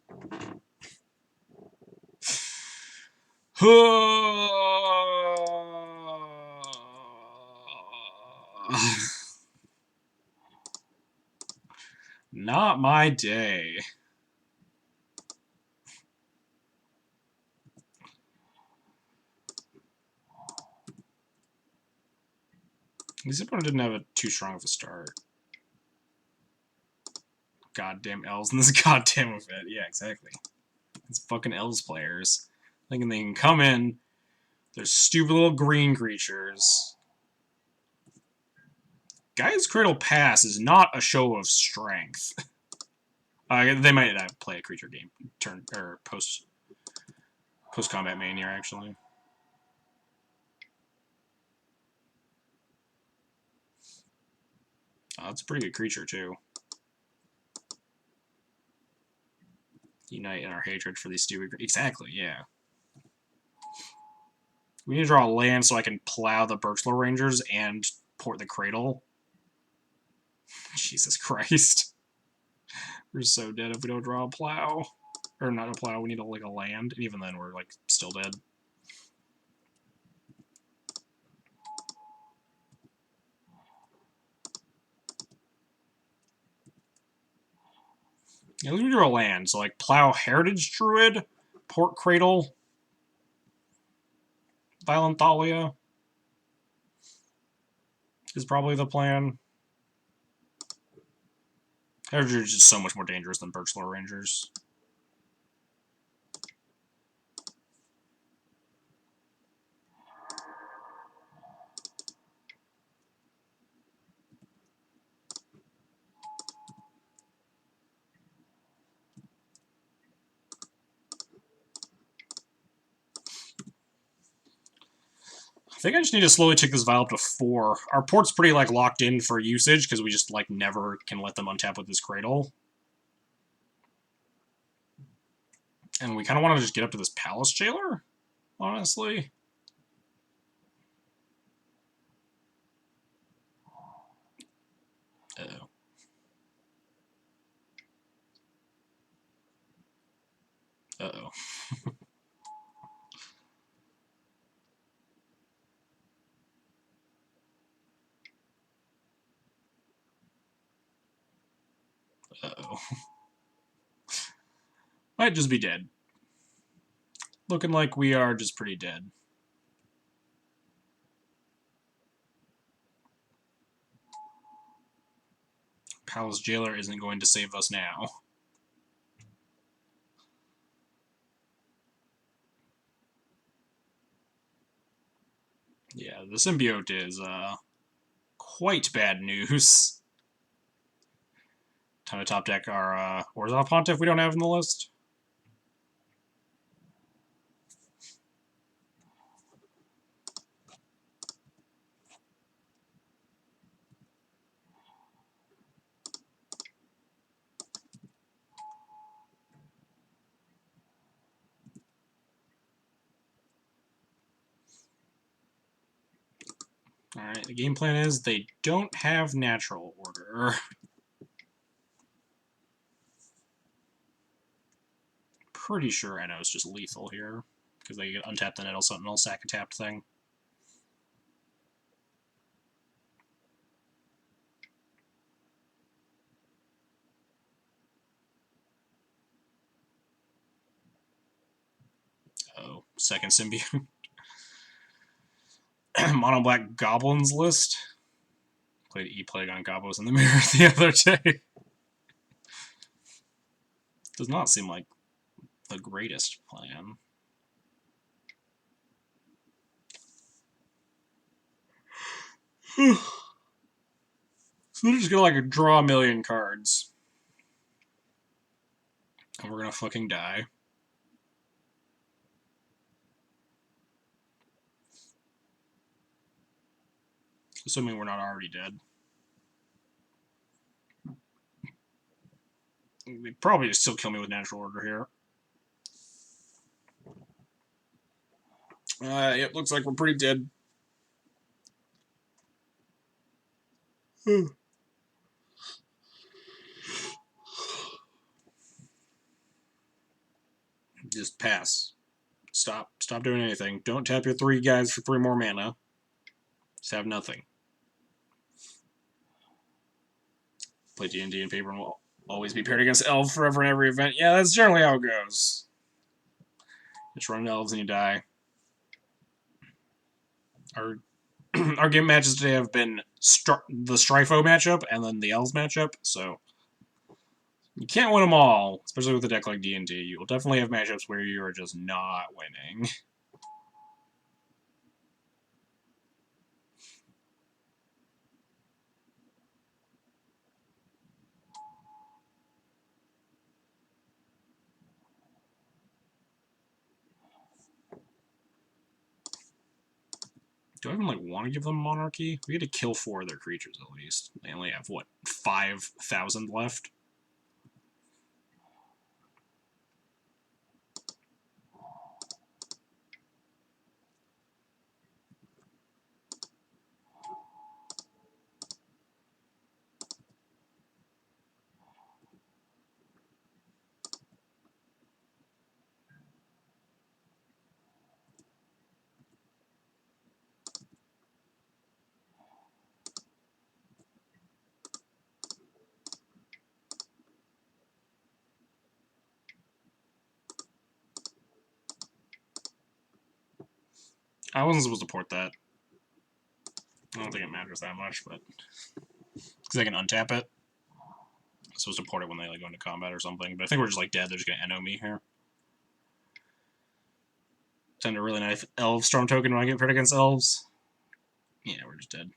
Not my day. This opponent didn't have too strong of a start. Goddamn elves in this goddamn event. Yeah, exactly. It's fucking elves players. Thinking they can come in. They're stupid little green creatures. Gaia's Cradle Pass is not a show of strength. They might play a creature game turn or post combat main here actually. That's a pretty good creature too. Unite in our hatred for these stupid. Exactly, yeah. We need to draw a land so I can plow the Birchlow Rangers and port the Cradle. Jesus Christ. We're so dead if we don't draw a plow. Or not a plow, we need like a land. And even then we're like still dead. Yeah, let me draw a land. So, like, Plow Heritage Druid, Port Cradle, Violent Thalia is probably the plan. Heritage is just so much more dangerous than Birchlore Rangers. I think I just need to slowly take this vial up to 4. Our port's pretty, like, locked in for usage, because we just, like, never can let them untap with this Cradle. And we kind of want to just get up to this Palace Jailer, honestly. Uh-oh. Uh-oh. Uh-oh. Might just be dead. Looking like we are just pretty dead. Palace Jailer isn't going to save us now. Yeah, the Symbiote is, quite bad news. Time to top deck our, Orzhov Pontiff we don't have in the list. Alright, the game plan is they don't have natural order. Pretty sure Eno is just lethal here, because they get untap the Nettle Sentinel, sack a tapped thing. Oh, second symbiote. Mono Black Goblins list. Played E-Plague on Gobos in the mirror the other day. Does not seem like the greatest plan. So they're just gonna like draw a million cards. And we're gonna fucking die. Assuming we're not already dead. They'd probably just still kill me with natural order here. Yep, looks like we're pretty dead. Just pass. Stop doing anything. Don't tap your 3 guys for 3 more mana. Just have nothing. Play D&D and paper and will always be paired against elves forever in every event. Yeah, that's generally how it goes. Just run elves and you die. Our our game matches today have been the Strifo matchup and then the elves matchup, so you can't win them all, especially with a deck like D&D. You will definitely have matchups where you are just not winning. Do I even like want to give them Monarchy? We had to kill 4 of their creatures at least. They only have what, 5,000 left? I wasn't supposed to port that. I don't think it matters that much, but because I can untap it. I'm supposed to port it when they like go into combat or something. But I think we're just like dead. They're just gonna NO me here. Send a really nice elf storm token when I get paired against elves. Yeah, we're just dead.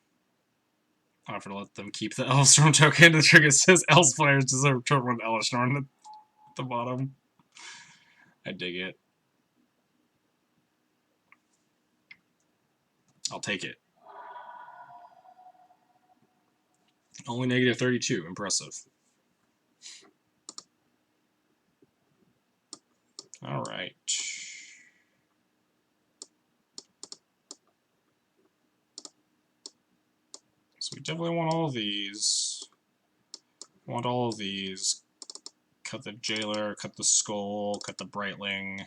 I'll have to let them keep the elf storm token. The trigger says elves players deserve to run Elesh Norn at the bottom. I dig it. I'll take it. Only negative 32. Impressive. Alright. So we definitely want all of these. Want all of these. Cut the Jailer, cut the Skull, cut the Brightling,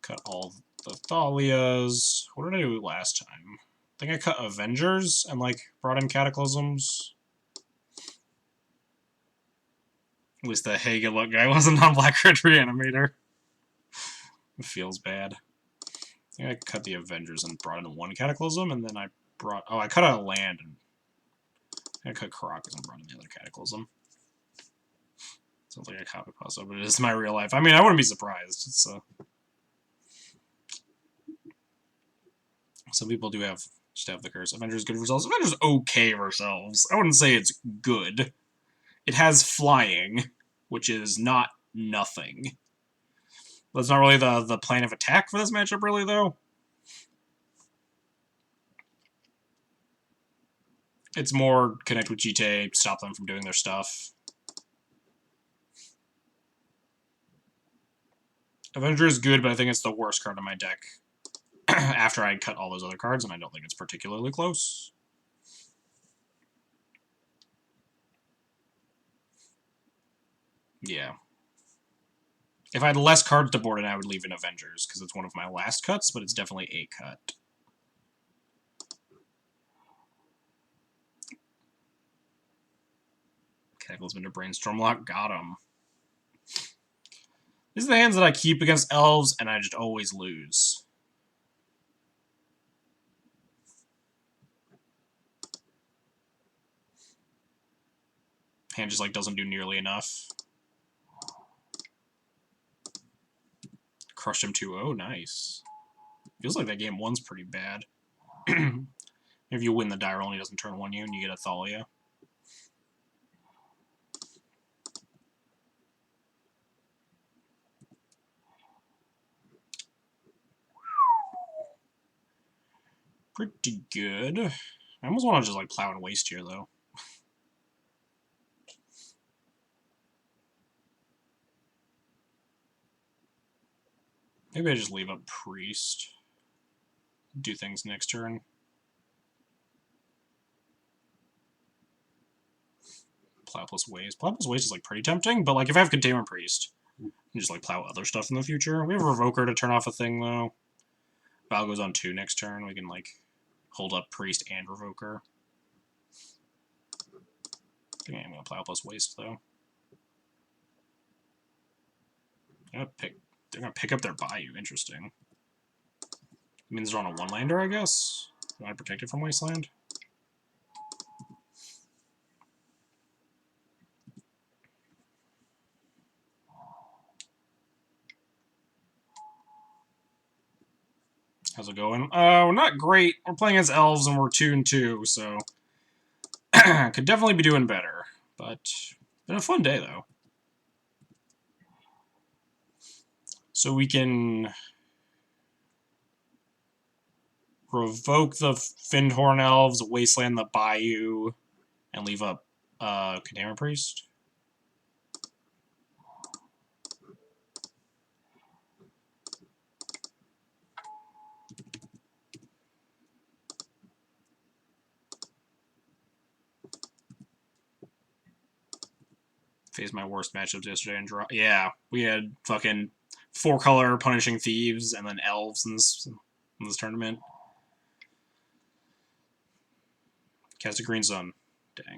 cut all the Thalias. What did I do last time? I think I cut Avengers and, like, brought in Cataclysms. At least the hey, good luck guy wasn't on Black Red Reanimator. It feels bad. I think I cut the Avengers and brought in one Cataclysm, and then I brought... Oh, I cut out a land, and I cut Karakas and brought in the other Cataclysm. Sounds like a copy pasta, but it is my real life. I mean, I wouldn't be surprised. It's, some people do have just have the curse. Avengers good results. Avengers okay versus elves. I wouldn't say it's good. It has flying, which is not nothing. That's not really the plan of attack for this matchup, really, though. It's more connect with GT, stop them from doing their stuff. Avenger is good, but I think it's the worst card in my deck after I cut all those other cards, and I don't think it's particularly close. Yeah. If I had less cards to board in, I would leave in Avengers, because it's one of my last cuts, but it's definitely a cut. Cataclysm into Brainstorm Lock, got him. These are the hands that I keep against elves, and I just always lose. Hand just like doesn't do nearly enough. Crushed him 2-0, nice. Feels like that game 1's pretty bad. If you win the die roll and he doesn't turn 1 you and you get a Thalia. Pretty good. I almost want to just like plow and waste here though. Maybe I just leave up Priest. Do things next turn. Plow plus waste. Plow plus waste is like pretty tempting, but like if I have Containment Priest, I can just like plow other stuff in the future. We have Revoker to turn off a thing though. Val goes on 2 next turn. We can like hold up Priest and Revoker. I think I'm gonna plow plus waste though. They're gonna pick up their Bayou. Interesting. It means they're on a 1-lander, I guess. Do I protect it from Wasteland? How's it going? Not great. We're playing as elves and we're 2-2, so could definitely be doing better. But been a fun day though. So we can revoke the Findhorn Elves, Wasteland the Bayou, and leave up Containment Priest. Faced my worst matchups yesterday and draw. Yeah, we had fucking 4-color Punishing Thieves and then Elves in this tournament. Cast a Green Sun. Dang.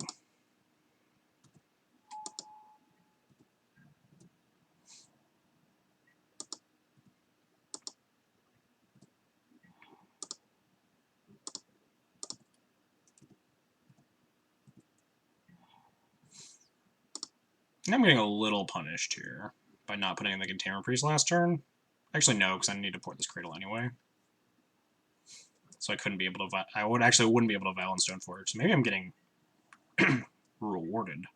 I'm getting a little punished here by not putting in the Containment Priest last turn. Actually, no, because I need to port this Cradle anyway. So I couldn't be able to... I wouldn't be able to Valen Stoneforge. So maybe I'm getting rewarded.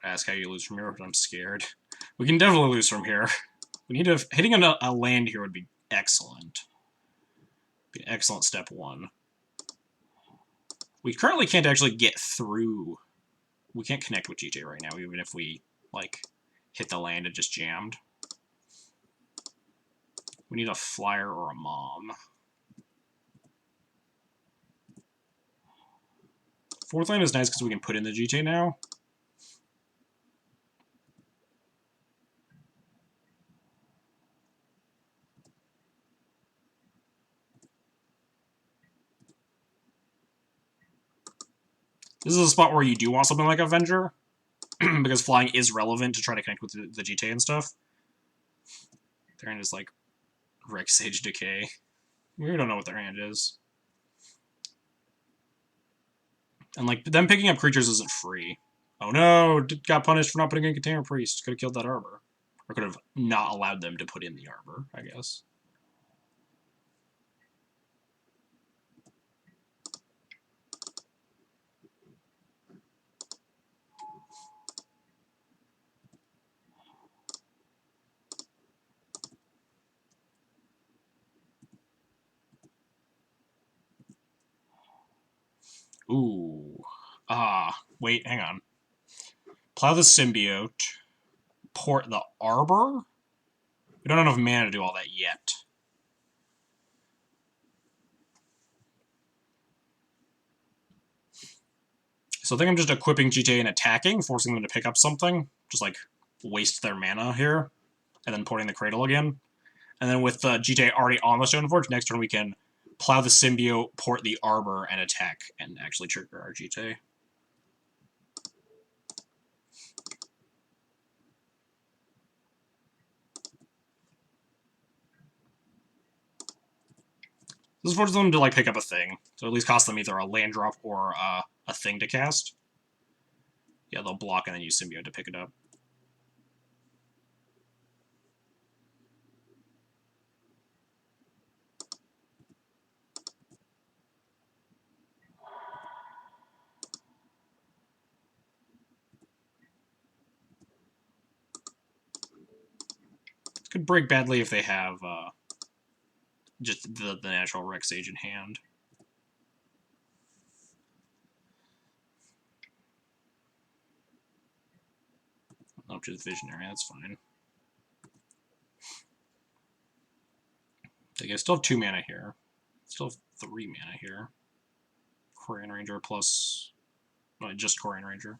Ask how you lose from here, but I'm scared. We can definitely lose from here. We need to... Hitting a land here would be excellent. Be an excellent step one. We currently can't actually get through... We can't connect with GJ right now, even if we, like, hit the land and just jammed. We need a flyer or a mom. Fourth land is nice because we can put in the GJ now. This is a spot where you do want something like Avenger, because flying is relevant to try to connect with the GT and stuff. Their hand is like Rex Sage Decay. We don't know what their hand is. And like them picking up creatures isn't free. Oh no, got punished for not putting in Container Priest. Could have killed that Arbor. Or could have not allowed them to put in the Arbor, I guess. Ooh. Wait, hang on. Plow the Symbiote. Port the Arbor? We don't have enough mana to do all that yet. So I think I'm just equipping GTA and attacking, forcing them to pick up something. Just like waste their mana here. And then porting the Cradle again. And then with GTA already on the Stoneforge, next turn we can plow the Symbiote, port the Arbor, and attack, and actually trigger our GTA. This forces them to like pick up a thing, so at least cost them either a land drop or a thing to cast. Yeah, they'll block and then use Symbiote to pick it up. Could break badly if they have just the natural Rex Sage in hand. Up to the Visionary, that's fine. I still have 2 mana here. Still have 3 mana here. Quarian Ranger plus... No, just Quarian Ranger.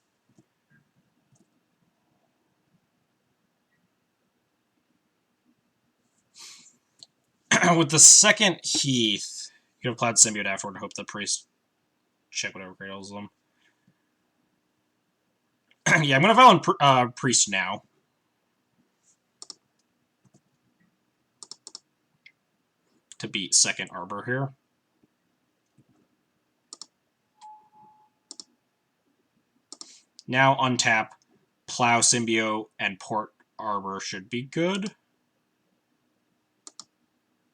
With the second Heath, you can have Cloud Symbiote afterward and hope the Priest check whatever cradles them. Yeah, I'm going to Valen Priest now. To beat second Arbor here. Now untap, Plow Symbiote, and Port Arbor should be good.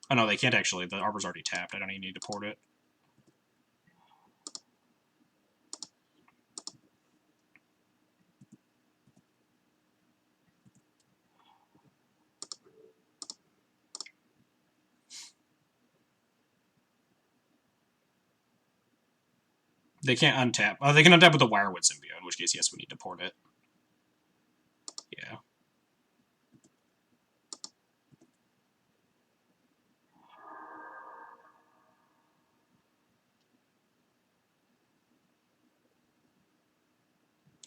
Oh no, they can't actually. The Arbor's already tapped. I don't even need to port it. They can't untap. They can untap with the Wirewood Symbiote, in which case, yes, we need to port it. Yeah.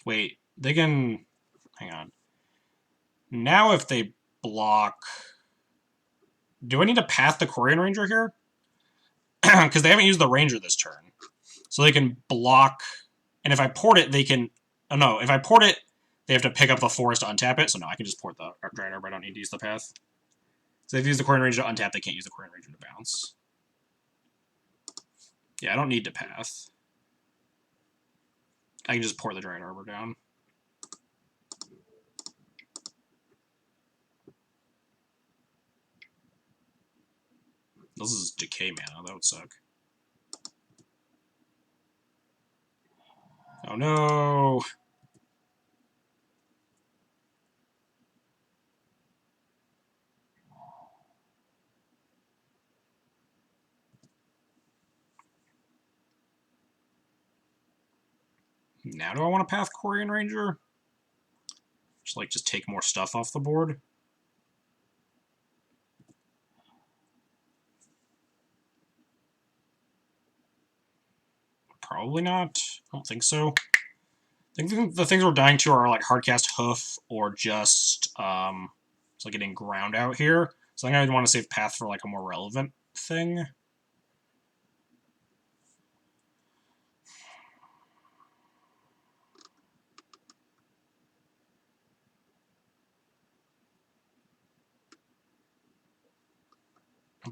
Wait, they can... Hang on. Now if they block... Do I need to path the Quarian Ranger here? Because they haven't used the Ranger this turn. So they can block... And if I port it, they can... Oh no, if I port it, they have to pick up the forest to untap it. So no, I can just port the Dryad Arbor. I don't need to use the path. So they've used the Quarian Ranger to untap, they can't use the Quarian Ranger to bounce. Yeah, I don't need to path. I can just port the Dryad Arbor down. This is decay mana, that would suck. Oh no! Now do I want to path Quarian Ranger? Just take more stuff off the board? Probably not. I don't think so. I think the things we're dying to are like Hardcast Hoof or just like getting ground out here. So I think I want to save Path for like a more relevant thing.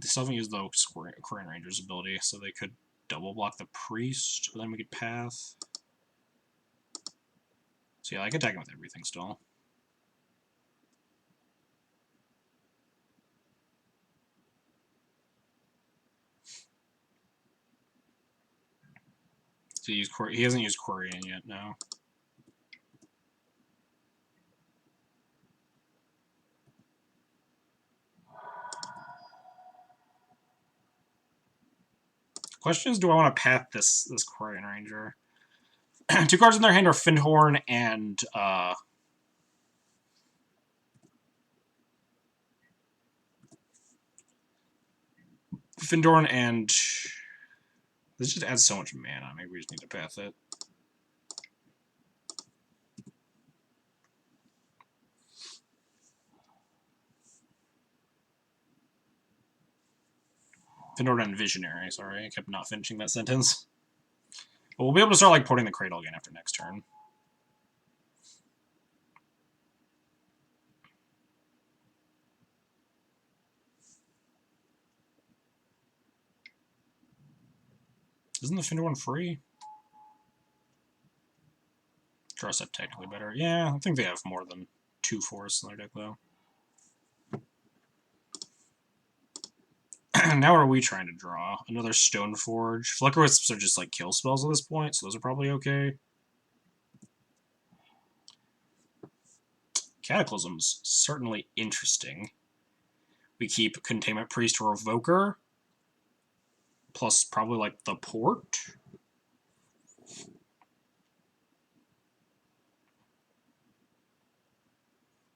They still haven't used the Quarian Ranger's ability, so they could double block the Priest, but then we could Path. So yeah, I could attack him with everything still. So he hasn't used Quarian yet, no. Question is, do I want to path this Quarian Ranger? 2 cards in their hand are Fyndhorn and this just adds so much mana. Maybe we just need to path it. Fyndhorn and Visionary. Sorry, I kept not finishing that sentence. But we'll be able to start like porting the Cradle again after next turn. Isn't the Fyndhorn free? Draw set technically better. Yeah, I think they have more than 2 forests in their deck though. Now what are we trying to draw? Another Stoneforge. Flicker Wisps are just like kill spells at this point, so those are probably okay. Cataclysm's certainly interesting. We keep Containment Priest or Evoker, plus probably like the port.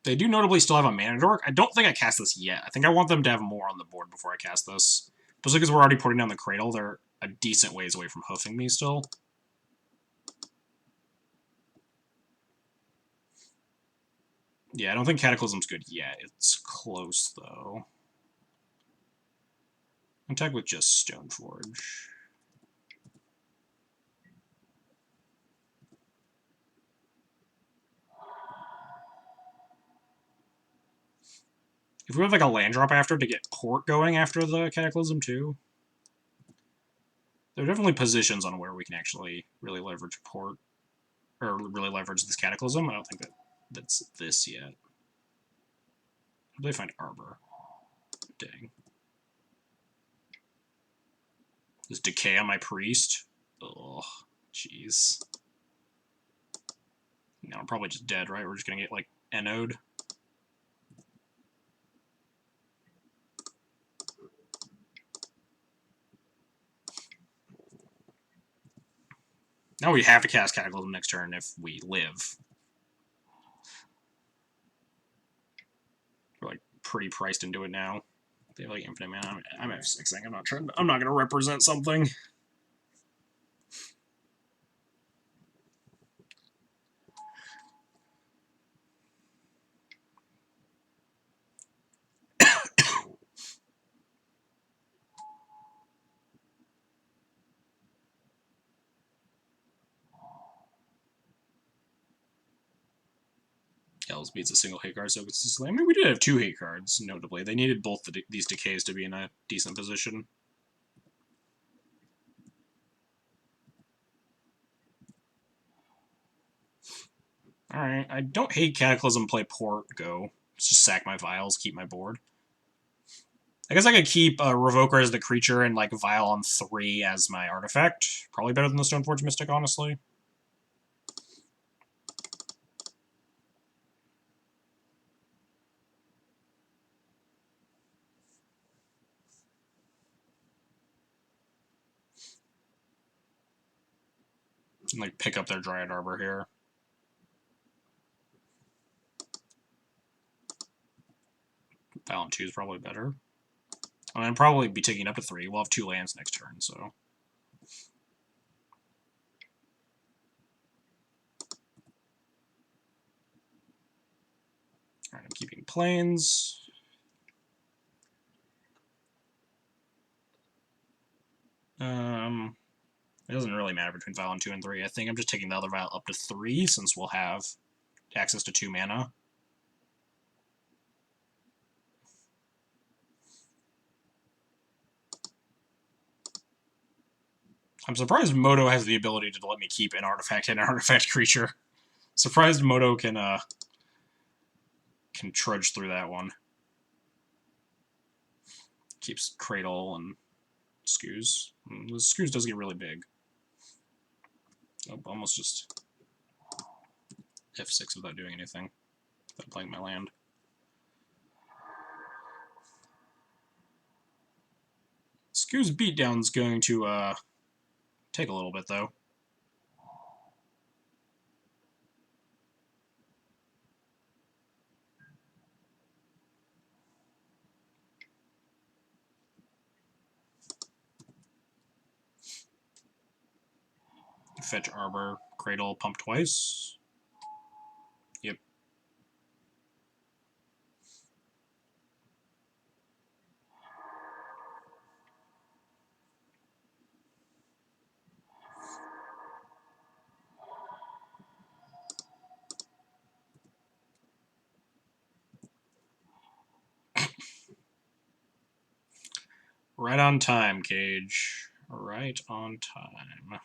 They do notably still have a Mana Dork. I don't think I cast this yet. I think I want them to have more on the board before I cast this. Especially because we're already putting down the Cradle, they're a decent ways away from hoofing me still. Yeah, I don't think Cataclysm's good yet. It's close, though. Attack with just Stoneforge. If we have like a land drop after to get port going after the Cataclysm too. There are definitely positions on where we can actually really leverage port. Or really leverage this Cataclysm. I don't think that's this yet. How do they find Arbor? Dang. There's Decay on my Priest. Ugh. Jeez. Now I'm probably just dead, right? We're just gonna get like NO'd. Now we have to cast Cataclysm next turn if we live. We're like pretty priced into it now. They have like infinite mana. I'm F6ing. I'm not gonna represent something. Kells beats a single hate card so consistently. I mean, we did have 2 hate cards, notably. They needed both these decays to be in a decent position. Alright, I don't hate Cataclysm, play Port, go. Just sack my Vials, keep my board. I guess I could keep Revoker as the creature and, like, Vial on 3 as my artifact. Probably better than the Stoneforge Mystic, honestly. And, like, pick up their Dryad Arbor here. Vial on 2 is probably better. I mean, I'd probably be taking up to 3. We'll have 2 lands next turn, so... Alright, I'm keeping planes. It doesn't really matter between Vial on 2 and 3. I think I'm just taking the other Vial up to 3, since we'll have access to 2 mana. I'm surprised Moto has the ability to let me keep an artifact and an artifact creature. Surprised Moto can trudge through that one. Keeps Cradle and Scoos. The Scoos does get really big. Oh, almost just F6 without doing anything. Without playing my land. Scoos Beatdown's going to take a little bit, though. Fetch Arbor, Cradle, pump twice. Yep. Right on time, Cage. Right on time.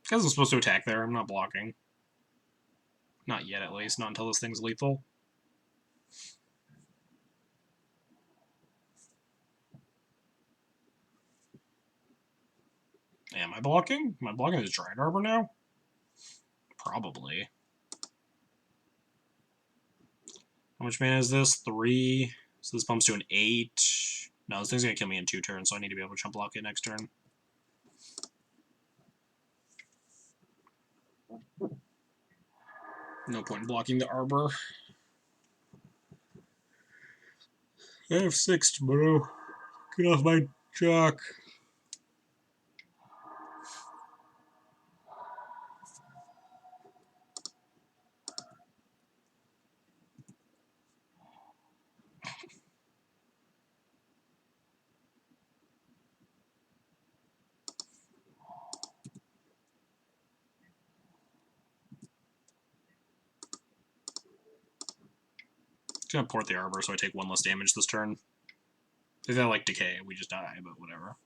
Because I'm supposed to attack there, I'm not blocking. Not yet, at least. Not until this thing's lethal. Am I blocking? Am I blocking his Dryad Arbor now? Probably. How much mana is this? 3. So this pumps to an 8. No, this thing's gonna kill me in 2 turns, so I need to be able to chump block it next turn. No point in blocking the Arbor. I have 6 tomorrow. Get off my jock. Just gonna port the Arbor so I take 1 less damage this turn. If they like decay, we just die, but whatever.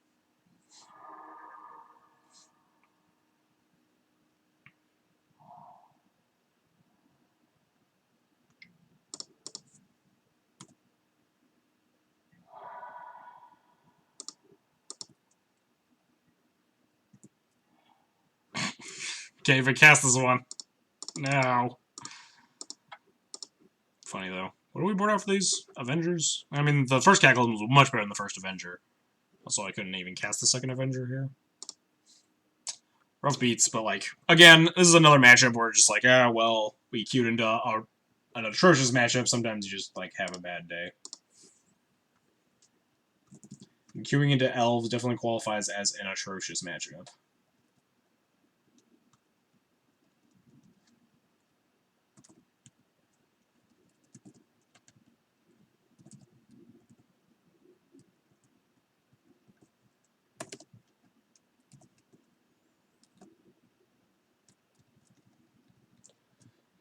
Can't even cast this one. No. Funny, though. What do we board out for these? Avengers? I mean, the first Cataclysm was much better than the first Avenger. Also, I couldn't even cast the second Avenger here. Rough beats, but, like, again, this is another matchup where it's just like, ah, well, we queued into an atrocious matchup. Sometimes you just, like, have a bad day. And queuing into Elves definitely qualifies as an atrocious matchup.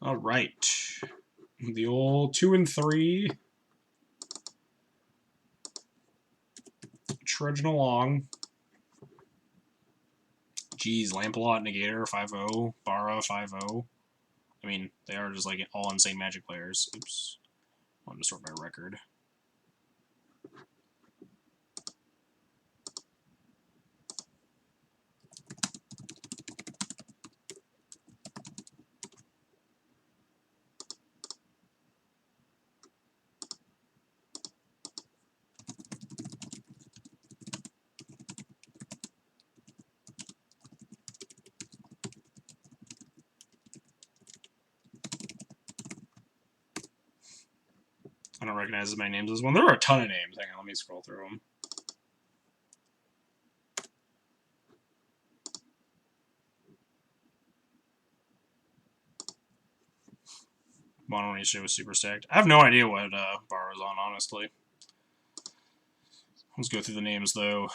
All right. The old 2 and 3. Trudging along. Geez, Lampalot, Negator, 5-0. Bara, 5-0. I mean, they are just like all insane Magic players. Oops. I wanted to sort by record. I don't recognize as many names as one. There are a ton of names. Hang on, let me scroll through them. Mono ratio was super stacked. I have no idea what Bar is on, honestly. Let's go through the names, though.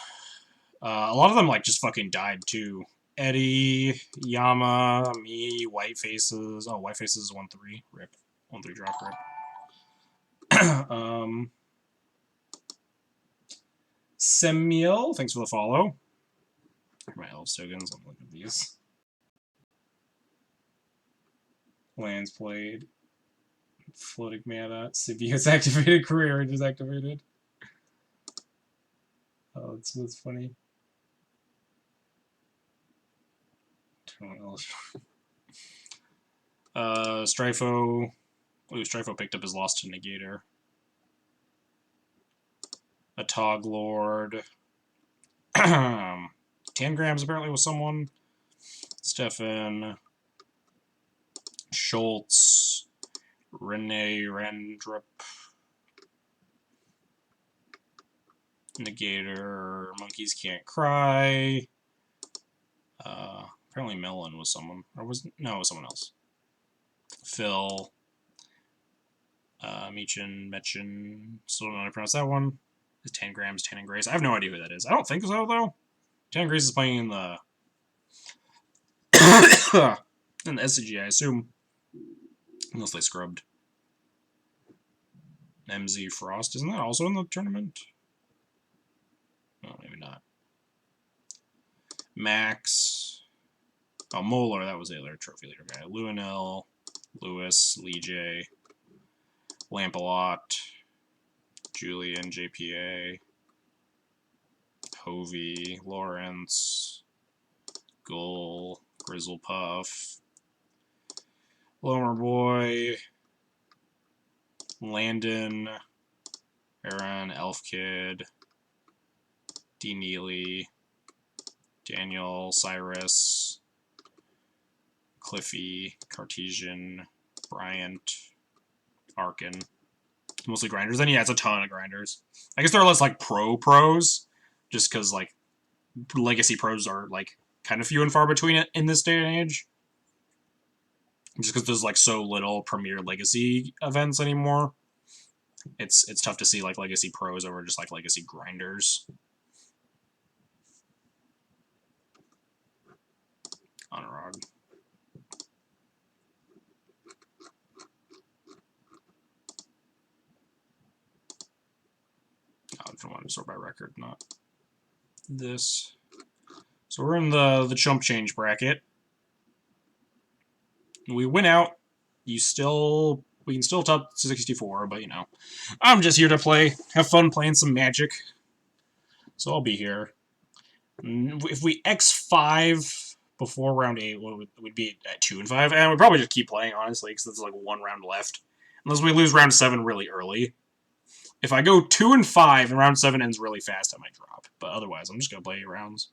A lot of them, like, just fucking died, too. Eddie, Yama, me, White Faces. Oh, White Faces is 1-3. Rip. 1-3 drop rip. Semiel, thanks for the follow. My elf tokens, I'm looking at these. Lands played. Floating mana. Sivius activated. Career Rangers activated. Oh, that's funny. Strifo. Ooh, Strifo picked up his loss to Negator. A Tog Lord. Tangrams apparently was someone. Stefan. Schultz. Renee Rendrup. Negator. Monkeys Can't Cry. Apparently Melon was someone. Or was no, it was someone else. Phil. Mechin. Still don't know how to pronounce that one. Is Tangrams, Tan and Grace. I have no idea who that is. I don't think so, though. Tan and Grace is playing in the in the SCG, I assume. Unless they scrubbed. MZ Frost. Isn't that also in the tournament? No, maybe not. Max. Oh, Moeller. That was the other trophy leader guy. Luenel. Lewis. Lee J. Lampalot. Julian. JPA. Hovey. Lawrence. Gull. Grizzlepuff. Lomer Boy. Landon. Aaron. Elf Kid. D. Neely. Daniel. Cyrus. Cliffy. Cartesian. Bryant. Arkin. Mostly grinders. Then yeah, it's a ton of grinders. I guess there are less like pros, just because like legacy pros are like kind of few and far between it in this day and age. Just because there's like so little premier legacy events anymore, it's tough to see like legacy pros over just like legacy grinders. Anurag. I don't want to sort by record, not this. So we're in the chump change bracket. We win out. We can still top 64, but you know, I'm just here to play, have fun playing some Magic. So I'll be here. If we X5 before round 8, we'd be at 2 and 5, and we'd probably just keep playing honestly, because there's like one round left, unless we lose round 7 really early. If I go 2 and 5 and round 7 ends really fast, I might drop. But otherwise, I'm just gonna play 8 rounds.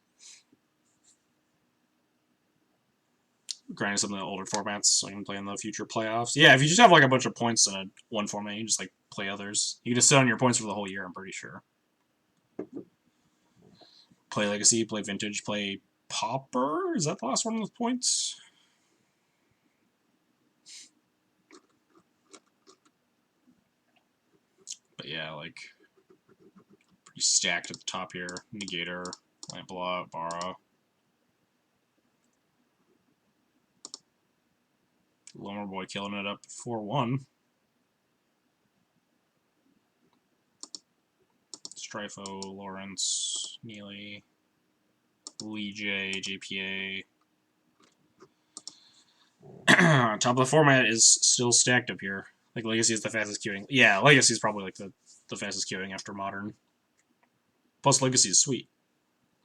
Grinding some of the older formats so I can play in the future playoffs. Yeah, if you just have like a bunch of points in one format, you just like play others. You can just sit on your points for the whole year, I'm pretty sure. Play Legacy, play Vintage, play Pauper? Is that the last one with points? But yeah, like pretty stacked at the top here. Negator, Lampalot, Bara. Lomer Boy killing it up 4-1. Strifo, Lawrence, Neely, Lee J, JPA. Top of the format is still stacked up here. Like, Legacy is the fastest queuing. Yeah, Legacy is probably like the fastest queuing after Modern. Plus, Legacy is sweet.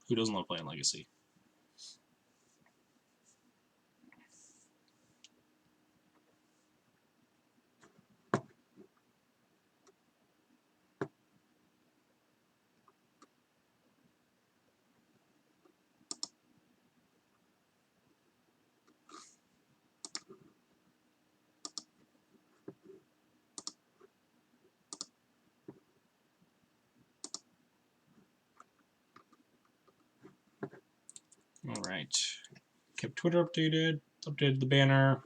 Who doesn't love playing Legacy? Alright. Kept Twitter updated. Updated the banner.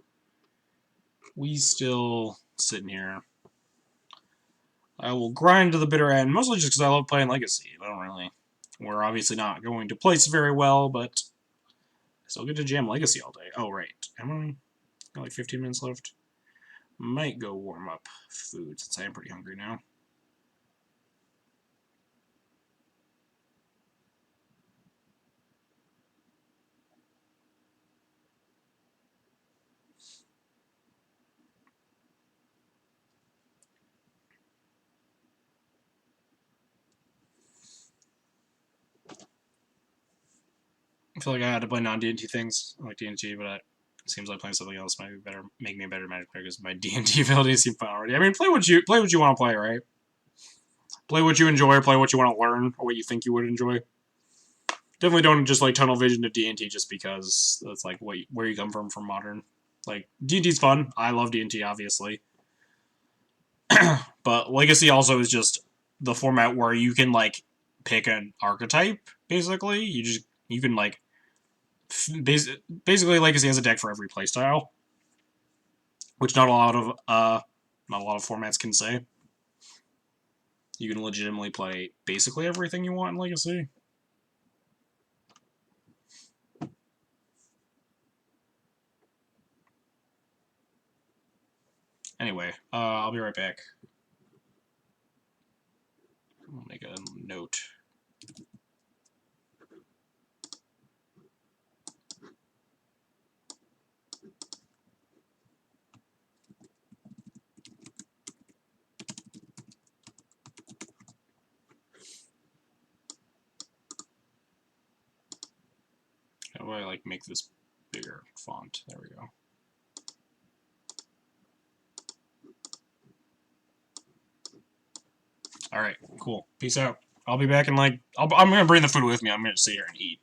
We still sitting here. I will grind to the bitter end, mostly just because I love playing Legacy. I don't really... We're obviously not going to place very well, but I still get to jam Legacy all day. Oh, right. Am I? Got like 15 minutes left. Might go warm up food, since I am pretty hungry now. I feel like I had to play non-D&T things. I like D&T, but it seems like playing something else might be better, make me a better Magic player because my D&T abilities seem fun already. I mean, play what you want to play, right? Play what you enjoy, play what you want to learn, or what you think you would enjoy. Definitely don't just like tunnel vision to D&T just because that's like where you come from Modern. Like, D&T's fun. I love D&T, obviously. But Legacy also is just the format where you can, like, pick an archetype, basically. You can, like, basically Legacy has a deck for every playstyle, which not a lot of formats can say. You can legitimately play basically everything you want in Legacy. Anyway, I'll be right back. I'll make a note. How do I, like, make this bigger font? There we go. Alright, cool. Peace out. I'll be back in, like... I'm gonna bring the food with me. I'm gonna sit here and eat.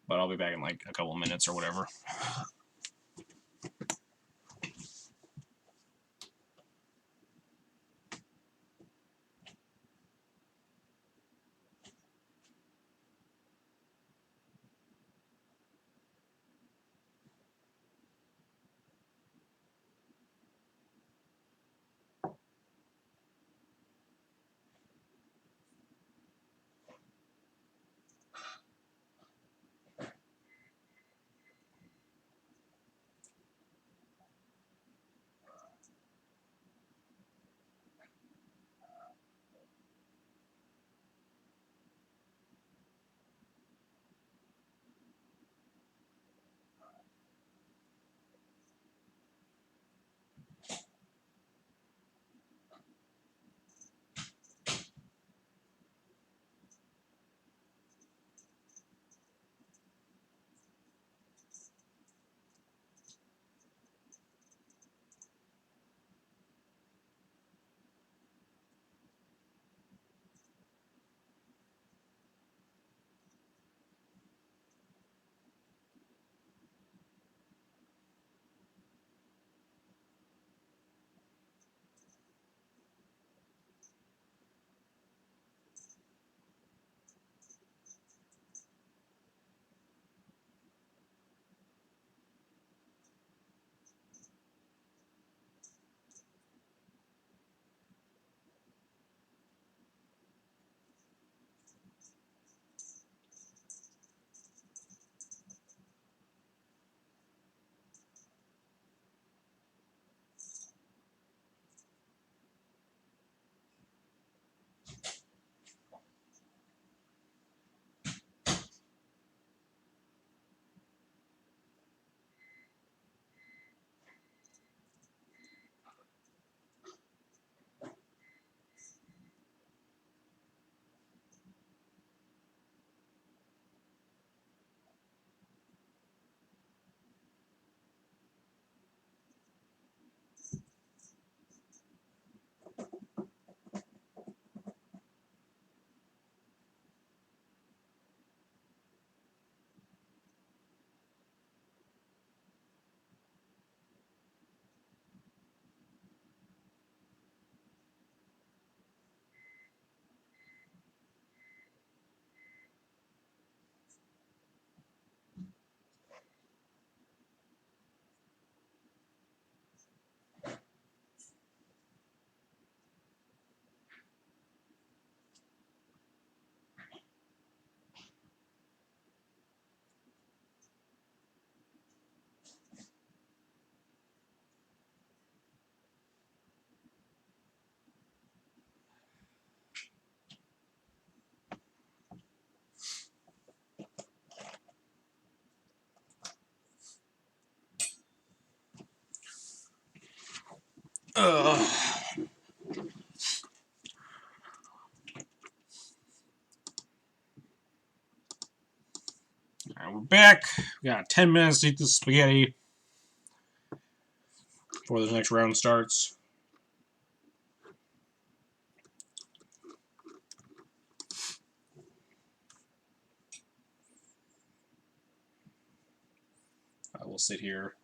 But I'll be back in, like, a couple of minutes or whatever. Alright, we're back. We got 10 minutes to eat this spaghetti before the next round starts. I will sit here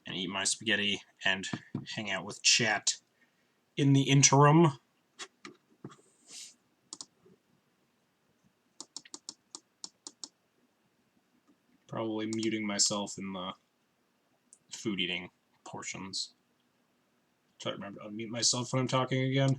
and eat my spaghetti and hang out with chat in the interim. Probably muting myself in the food eating portions. Try to remember to unmute myself when I'm talking again.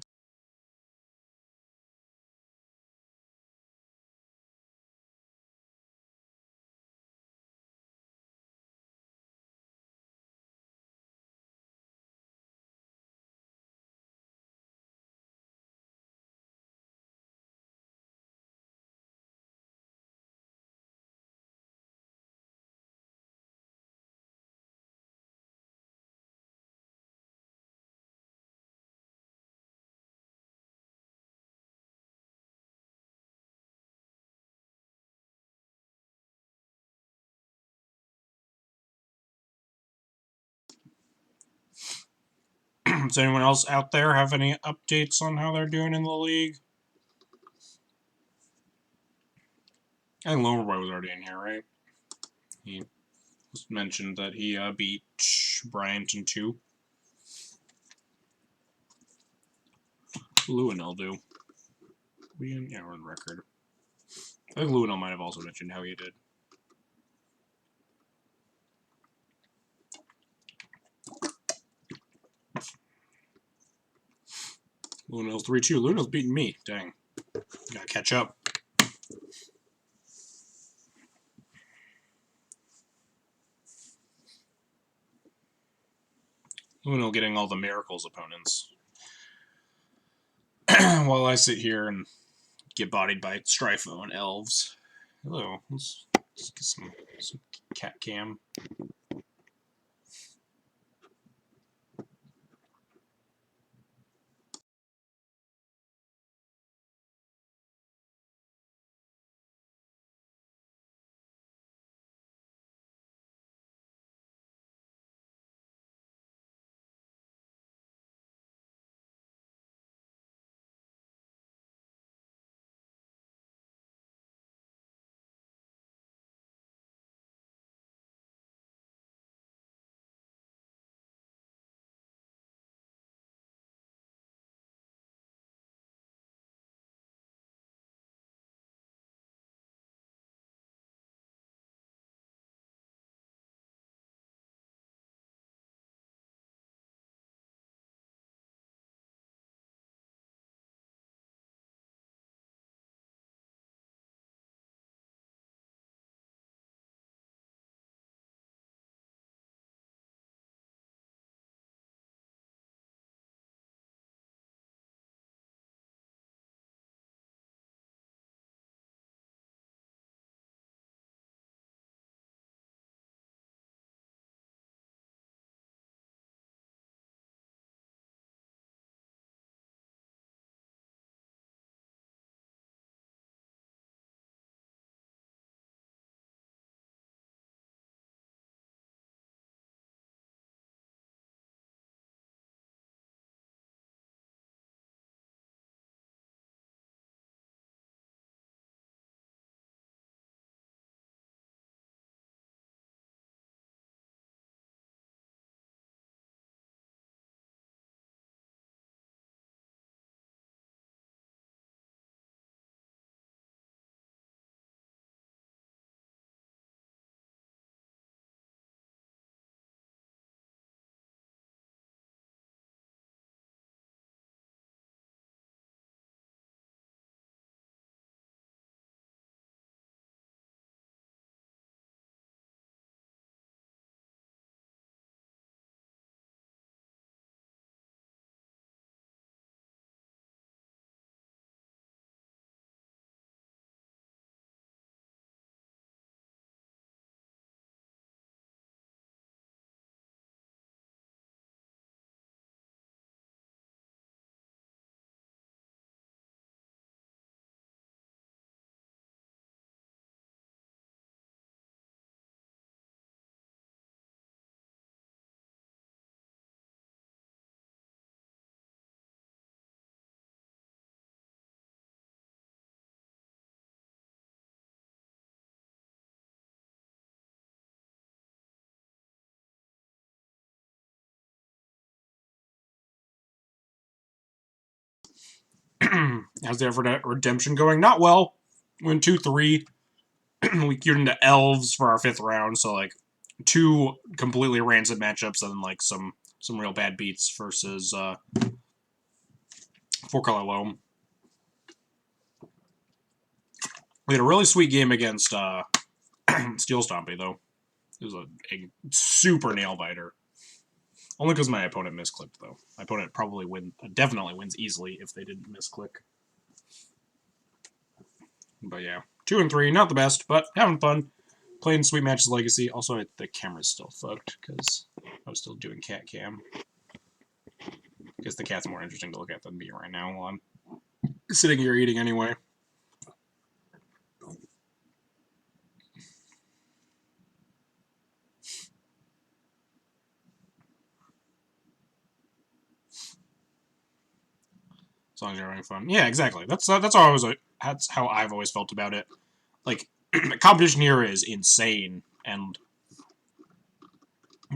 Does anyone else out there have any updates on how they're doing in the league? I think Lowerboy was already in here, right? He mentioned that he beat Bryant in 2. Lewinell do. Yeah, we're on record. I think Lewinell might have also mentioned how he did. Lewinell's 3-2. Lewinell's beating me. Dang. Gotta catch up. Lewinell getting all the Miracles opponents. While I sit here and get bodied by Stryfo and Elves. Hello. Let's get some cat cam. How's the effort at redemption going? Not well. Went 2-3. We queued into elves for our 5th round, so like 2 completely rancid matchups and then like some real bad beats versus 4-color loam. We had a really sweet game against Steel Stompy though. It was a super nail biter. Only because my opponent misclicked though. My opponent definitely wins easily if they didn't misclick. But yeah, 2 and 3, not the best, but having fun. Playing Sweet Matches Legacy. Also, the camera's still fucked because I was still doing cat cam. I guess the cat's more interesting to look at than me right now while I'm sitting here eating anyway. As long as you're having fun. Yeah, exactly. That's how I've always felt about it. Like, competition here is insane, and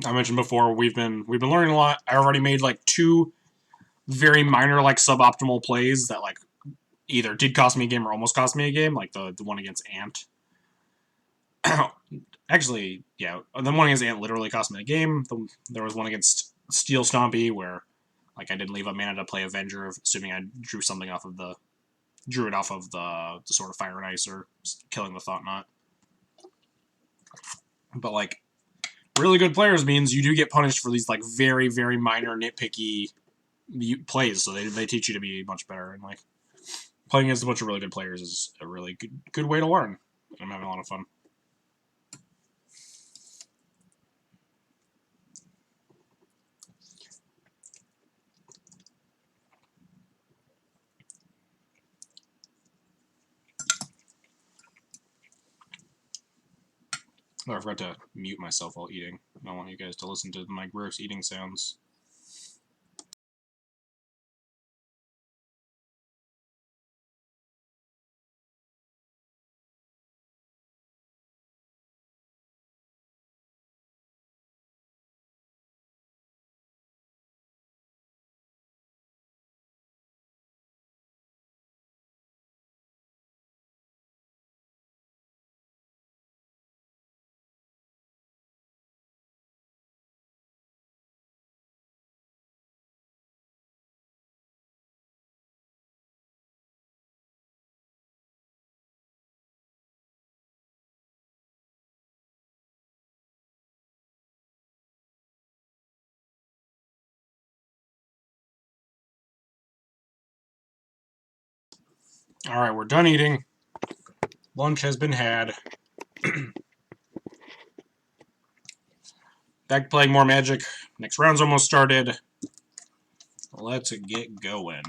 I mentioned before we've been learning a lot. I already made like 2 very minor like suboptimal plays that like either did cost me a game or almost cost me a game, like the one against Ant. Actually, yeah, the one against Ant literally cost me the game. There was one against Steel Stompy where like I didn't leave a mana to play Avenger, assuming I drew it off of the sort of Fire and Ice or killing the Thought-Knot. But like really good players means you do get punished for these like very, very minor nitpicky plays, so they teach you to be much better, and like playing against a bunch of really good players is a really good way to learn. I'm having a lot of fun. Oh, I forgot to mute myself while eating. I don't want you guys to listen to my gross eating sounds. Alright, we're done eating. Lunch has been had. Back playing more Magic. Next round's almost started. Let's get going.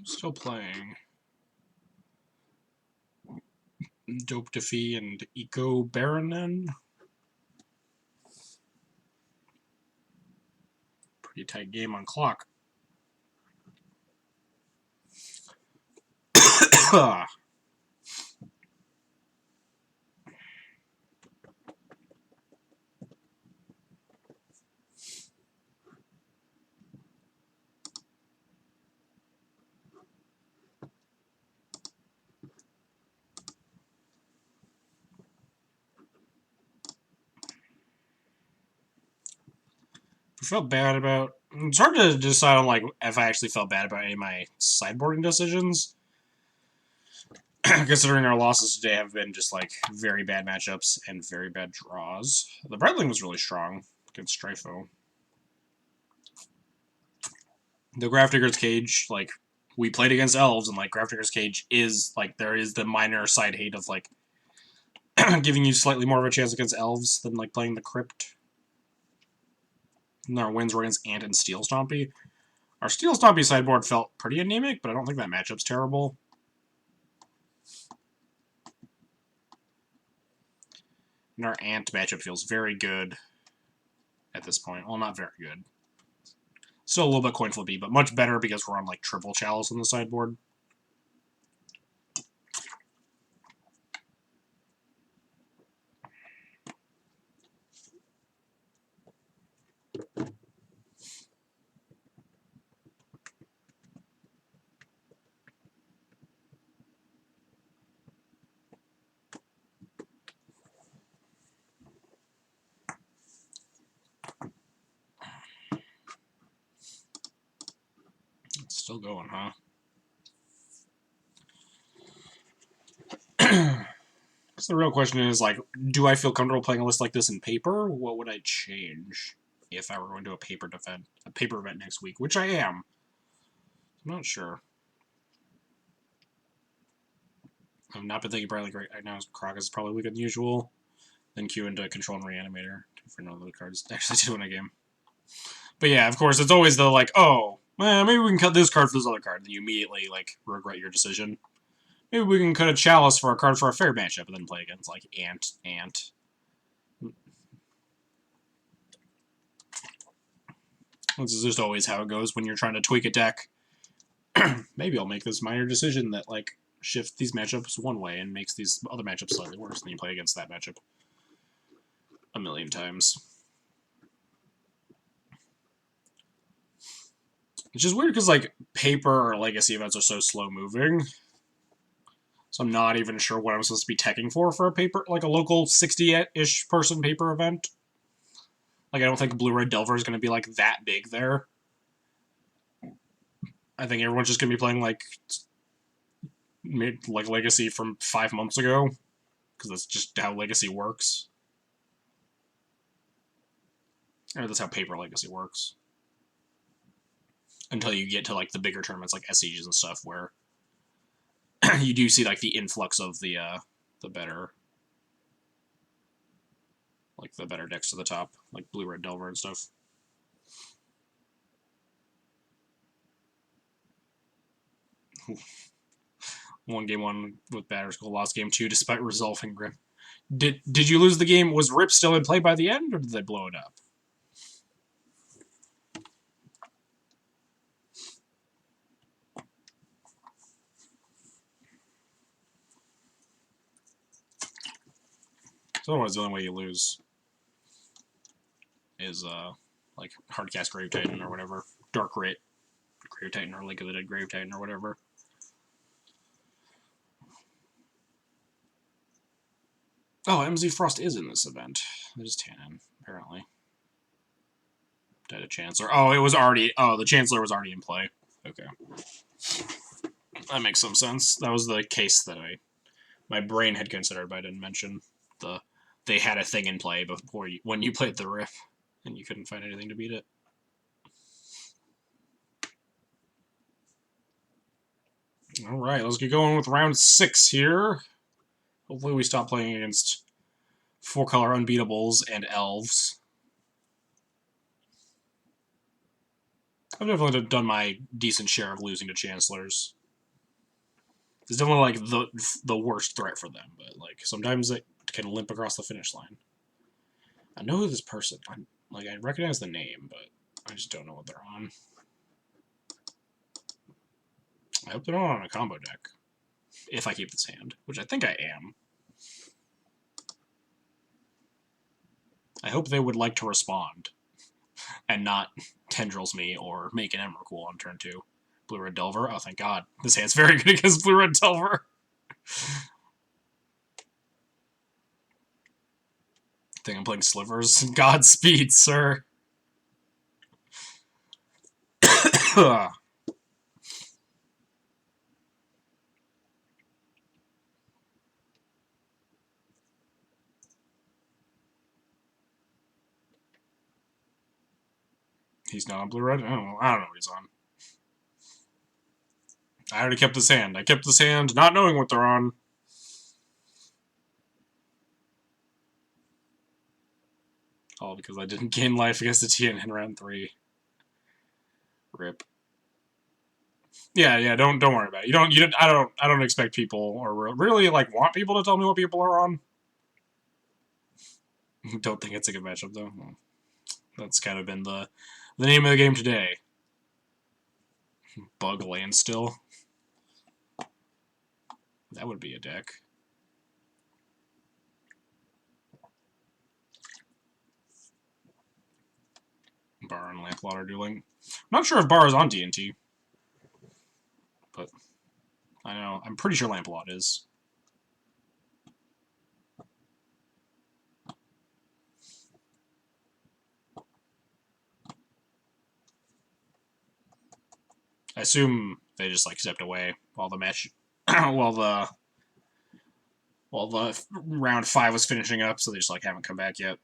Still playing. Dope Defee and Eco Baronin. Pretty tight game on clock. I felt bad about... It's hard to decide on like if I actually felt bad about any of my sideboarding decisions. Considering our losses today have been just like very bad matchups and very bad draws. The Brightling was really strong against Strifo. The Grafdigger's Cage, like, we played against elves, and like Grafdigger's Cage is like there is the minor side hate of like giving you slightly more of a chance against elves than like playing the Crypt. And our wins were against Ant and Steel Stompy. Our Steel Stompy sideboard felt pretty anemic, but I don't think that matchup's terrible. And our Ant matchup feels very good at this point. Well, not very good. Still a little bit coin flippy, but much better because we're on like triple Chalice on the sideboard. It's still going, huh? So the real question is, like, do I feel comfortable playing a list like this in paper? What would I change if I were going to a paper event next week, which I am. I'm not sure. I've not been thinking probably great. Right now, Krakus is probably weaker than usual. Then Q into Control and Reanimator for no other cards actually to win a game. But yeah, of course, it's always the like, oh, maybe we can cut this card for this other card. Then you immediately like regret your decision. Maybe we can cut a Chalice for a card for a fair matchup and then play against like Ant. This is just always how it goes when you're trying to tweak a deck. Maybe I'll make this minor decision that like shift these matchups one way and makes these other matchups slightly worse, and you play against that matchup a million times. Which is weird because like paper or legacy events are so slow moving. So I'm not even sure what I'm supposed to be teching for a paper, like a local 60-ish person paper event. Like I don't think Blue-Red Delver is going to be like that big there. I think everyone's just going to be playing like Legacy from 5 months ago, because that's just how Legacy works. Or that's how paper Legacy works. Until you get to like the bigger tournaments like SCGs and stuff, where you do see like the influx of the better, like the better decks to the top, like Blue-Red Delver and stuff. Won game 1 with Batterskull, lost game 2 despite resolving Grip. Did you lose the game? Was Rip still in play by the end, or did they blow it up? So otherwise, the only way you lose is like Hardcast Grave Titan or whatever, Dark Writ Grave Titan or Lake of the Dead Grave Titan or whatever. Oh, MZ Frost is in this event. It is Tannen, apparently. Died a Chancellor. Oh, it was already. Oh, the Chancellor was already in play. Okay, that makes some sense. That was the case that my brain had considered, but I didn't mention they had a thing in play before when you played the Riff, and you couldn't find anything to beat it. All right, let's get going with round 6 here. Hopefully, we stop playing against 4-color unbeatables and elves. I've definitely done my decent share of losing to Chancellors. It's definitely like the worst threat for them, but like sometimes it can limp across the finish line. I know who this person. I recognize the name, but I just don't know what they're on. I hope they're not on a combo deck. If I keep this hand, which I think I am. I hope they would like to respond and not Tendrils me or make an Emrakul on turn 2. Blue-Red Delver. Oh, thank God. This hand's very good against Blue-Red Delver. I think I'm playing Slivers. Godspeed, sir. He's not on Blue-Red? I don't know what he's on. I already kept this hand. I kept this hand not knowing what they're on. All because I didn't gain life against the TN in round 3. Rip. Yeah, don't worry about it. I don't expect people or really like want people to tell me what people are on. Don't think it's a good matchup though. That's kind of been the name of the game today. Bug land still. That would be a deck. Bar and Lamplighter dueling. I'm not sure if Bar is on D&T, but I know I'm pretty sure Lamplighter is. I assume they just like stepped away while the match, while the round 5 was finishing up, so they just like haven't come back yet.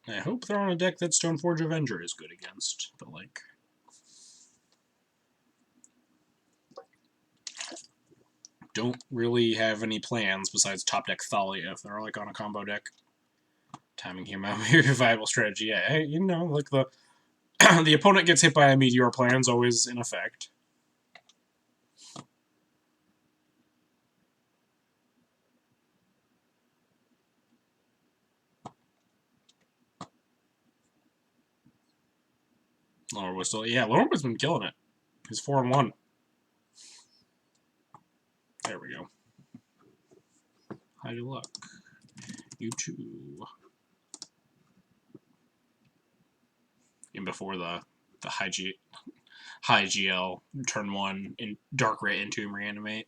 I hope they're on a deck that Stoneforge Avenger is good against, but like. Don't really have any plans besides top deck Thalia if they're like on a combo deck. Timing him out may be a viable strategy. Yeah, you know, like the the opponent gets hit by a meteor plan's always in effect. Lower still, yeah, Lowerwood's been killing it. He's 4-1. There we go. High luck. You too. And before the high GL turn 1 in Dark Ray Entomb reanimate.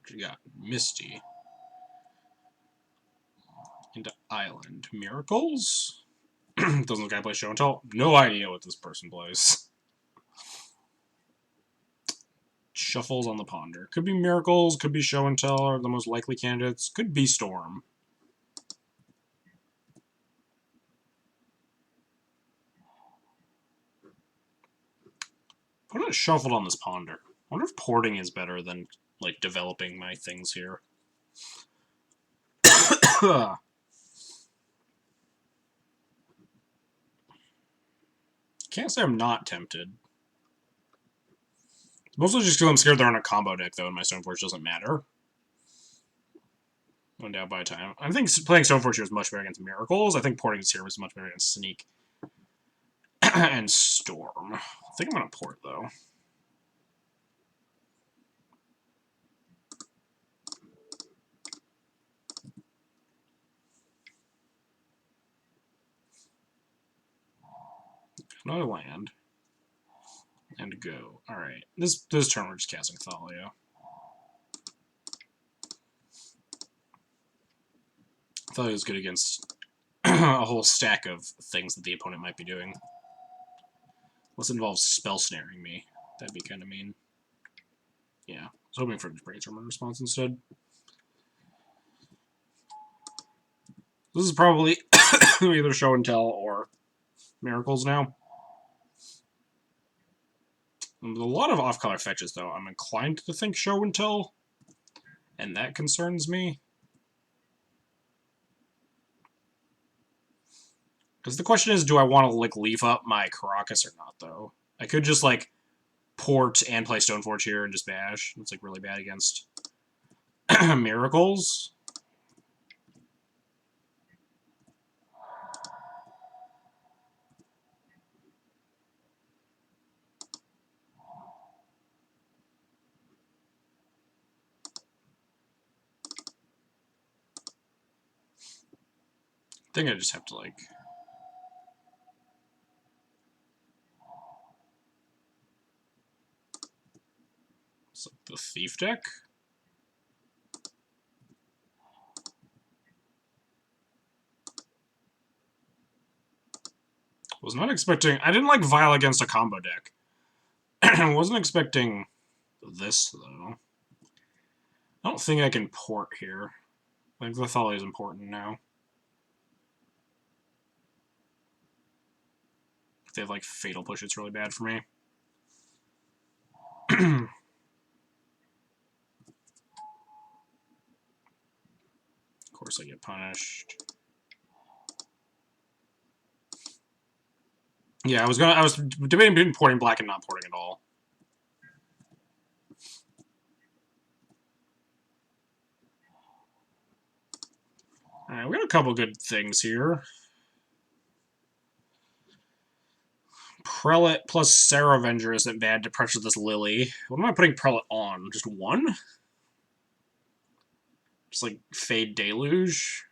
You got Misty into Island Miracles. Doesn't look like I play Show and Tell. No idea what this person plays. Shuffles on the Ponder. Could be Miracles, could be Show and Tell are the most likely candidates. Could be Storm. Put a Shuffled on this Ponder. I wonder if porting is better than like developing my things here. Can't say I'm not tempted. Mostly just because I'm scared they're on a combo deck, though, and my Stoneforge doesn't matter. One down by time. I think playing Stoneforge here is much better against Miracles. I think porting this here is much better against Sneak and Storm. I think I'm going to port, though. Another land. And go. Alright. This turn we're just casting Thalia. Thalia is good against a whole stack of things that the opponent might be doing. Unless it involves spell snaring me. That'd be kind of mean. Yeah. I was hoping for a brainstorm response instead. This is probably either Show and Tell or Miracles now. With a lot of off-color fetches, though, I'm inclined to think Show and Tell, and that concerns me. Because the question is, do I want to like leave up my Caracas or not, though? I could just like port and play Stoneforge here and just bash. It's like really bad against Miracles. I think I just have to like... So the Thief deck? Was not expecting... I didn't like Vile against a combo deck. I wasn't expecting this, though. I don't think I can port here. I think Lithali is important now. If they have, like, Fatal Push, it's really bad for me. Of course I get punished. Yeah, I was debating between porting black and not porting at all. Alright, we got a couple good things here. Prelate plus Sarah Avenger isn't bad to pressure this Lily. What am I putting Prelate on? Just one? Just like Fade Deluge?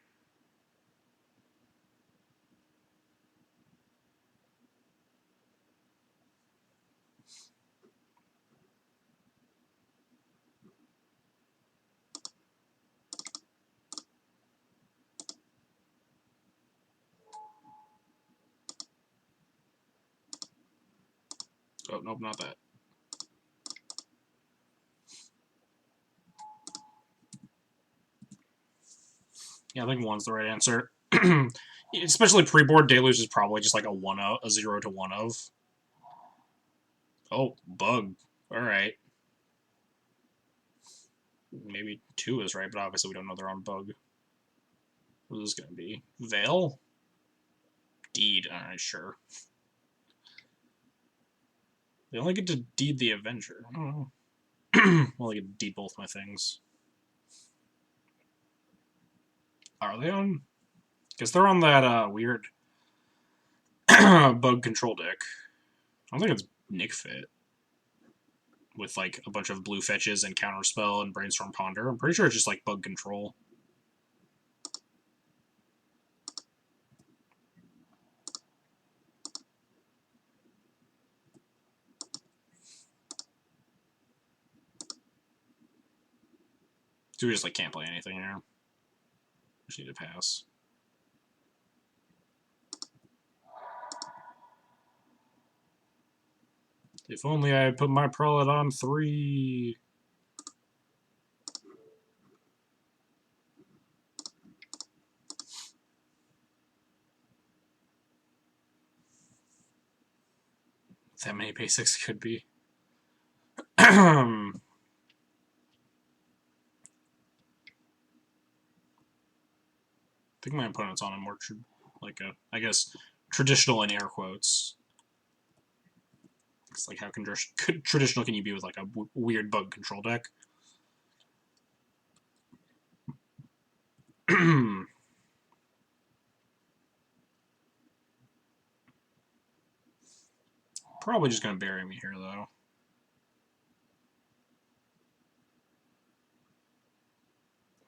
Oh, nope, not that. Yeah, I think one's the right answer. Especially pre-board, Deluge is probably just like a 0 to 1 of. Oh, Bug. Alright. Maybe 2 is right, but obviously we don't know they're on Bug. What is this gonna be? Veil? Deed. Alright, sure. They only get to deed the Avenger. I don't know. Well, I get to deed both my things. Are they on? Because they're on that weird bug control deck. I don't think it's Nick Fit. With like a bunch of blue fetches and Counterspell and Brainstorm Ponder. I'm pretty sure it's just like bug control. So we just like can't play anything here. Just need to pass. If only I had put my Prelate on 3. That many basics could be. I think my opponent's on a more, I guess, traditional in air quotes. It's like, how traditional can you be with like a weird bug control deck? Probably just going to bury me here, though.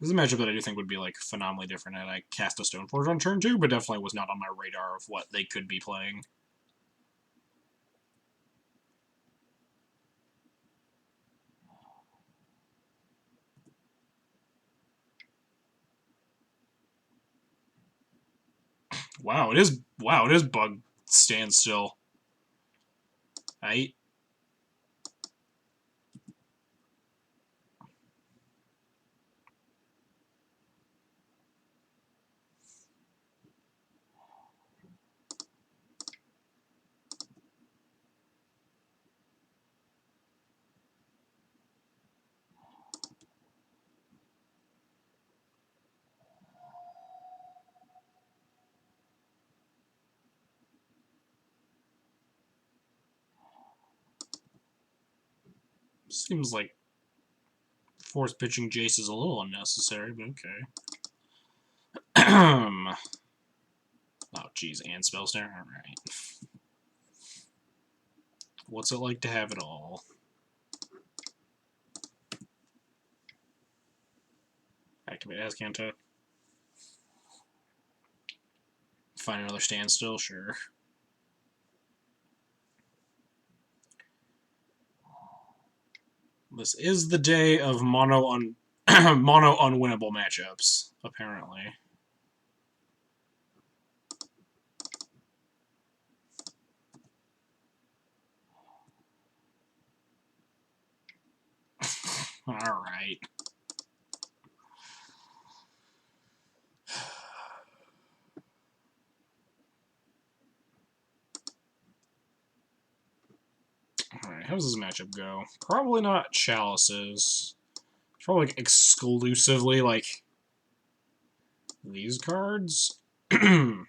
This is a matchup that I do think would be like phenomenally different had I cast a Stoneforge on turn 2, but definitely was not on my radar of what they could be playing. Wow, it is bug standstill. Right? Seems like force pitching Jace is a little unnecessary, but okay. Oh, geez, and spell snare? Alright. What's it like to have it all? Activate Azcanta. Find another standstill? Sure. This is the day of mono unwinnable matchups, apparently. Alright. Alright, how does this matchup go? Probably not Chalices. It's probably like, exclusively like these cards. Didn't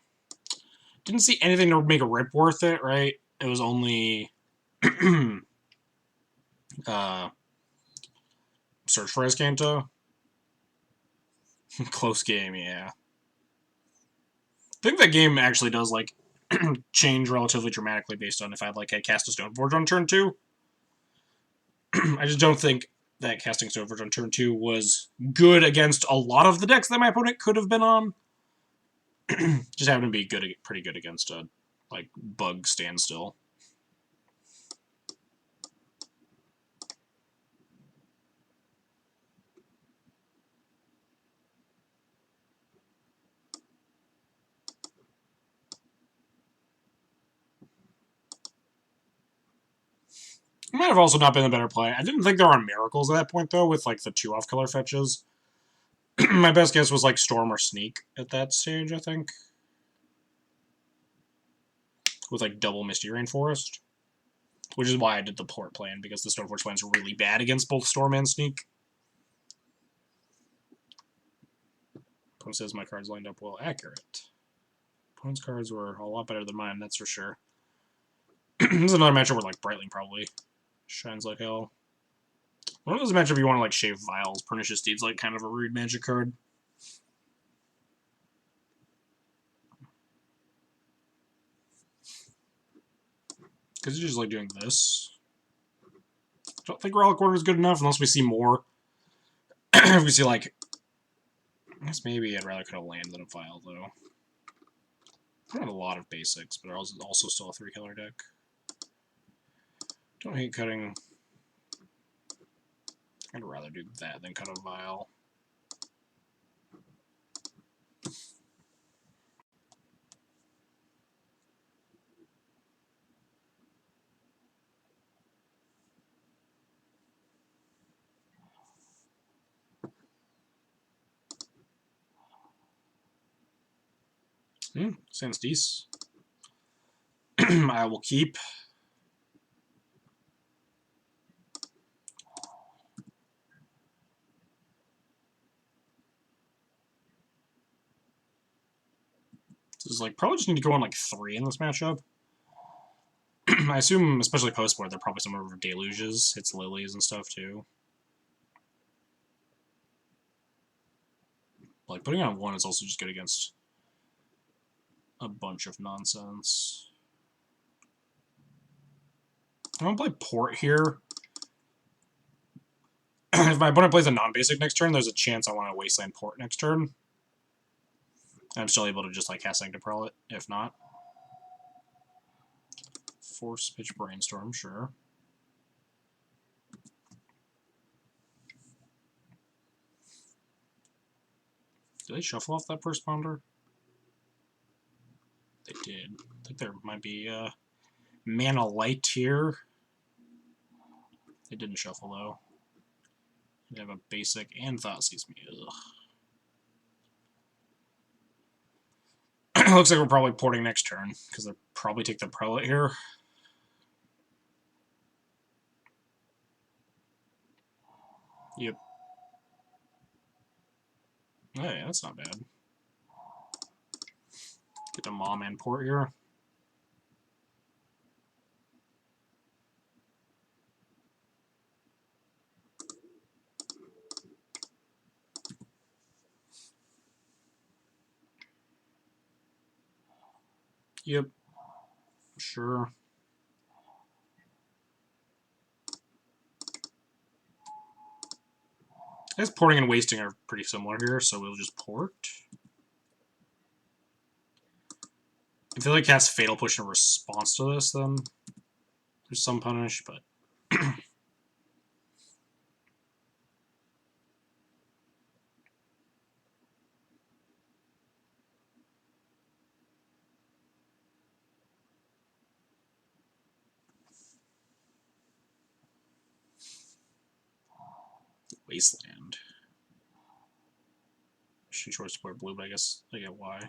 see anything to make a rip worth it, right? It was only Search for Azcanto. Close game, yeah. I think that game actually does like change relatively dramatically based on if I had cast a Stoneforge on turn 2. I just don't think that casting Stoneforge on turn 2 was good against a lot of the decks that my opponent could have been on. Just happened to be pretty good against a bug standstill. It might have also not been a better play. I didn't think there were miracles at that point, though, with, the 2-off color fetches. My best guess was, Storm or Sneak at that stage, I think. With, double Misty Rainforest. Which is why I did the port plan, because the Stoneforge plan's really bad against both Storm and Sneak. Opponent says my cards lined up well. Accurate. Opponent's cards were a lot better than mine, that's for sure. This is another matchup where, Brightling probably shines like hell. One of those matchup you want to, shave Vials. Pernicious Deed's, kind of a rude magic card. Because you're just, doing this. I don't think Relic Order is good enough unless we see more. If we see, I guess maybe I'd rather cut a land than a Vial, though. I have a lot of basics, but also still a 3-color deck. Don't hate cutting. I'd rather do that than cut a Vial. Sans Dice. I will keep. This is probably just need to go on 3 in this matchup. I assume, especially post-board, they're probably some over Deluges. It's Lilies and stuff too. Putting on 1 is also just good against a bunch of nonsense. I'm gonna play Port here. If my opponent plays a non-basic next turn, there's a chance I want to Wasteland Port next turn. I'm still able to just cast Sanctiprel it, if not. Force Pitch Brainstorm, sure. Did they shuffle off that First Pounder? They did. I think there might be Mana Light here. They didn't shuffle, though. They have a basic and Thoughtseize Me. Looks like we're probably porting next turn, because they'll probably take the Prelate here. Yep. Oh yeah, that's not bad. Get the Mom and port here. Yep. Sure. I guess porting and wasting are pretty similar here, so we'll just port. If they cast Fatal Push in response to this, then there's some punish, but Wasteland. She chose to play blue, but I guess I get why.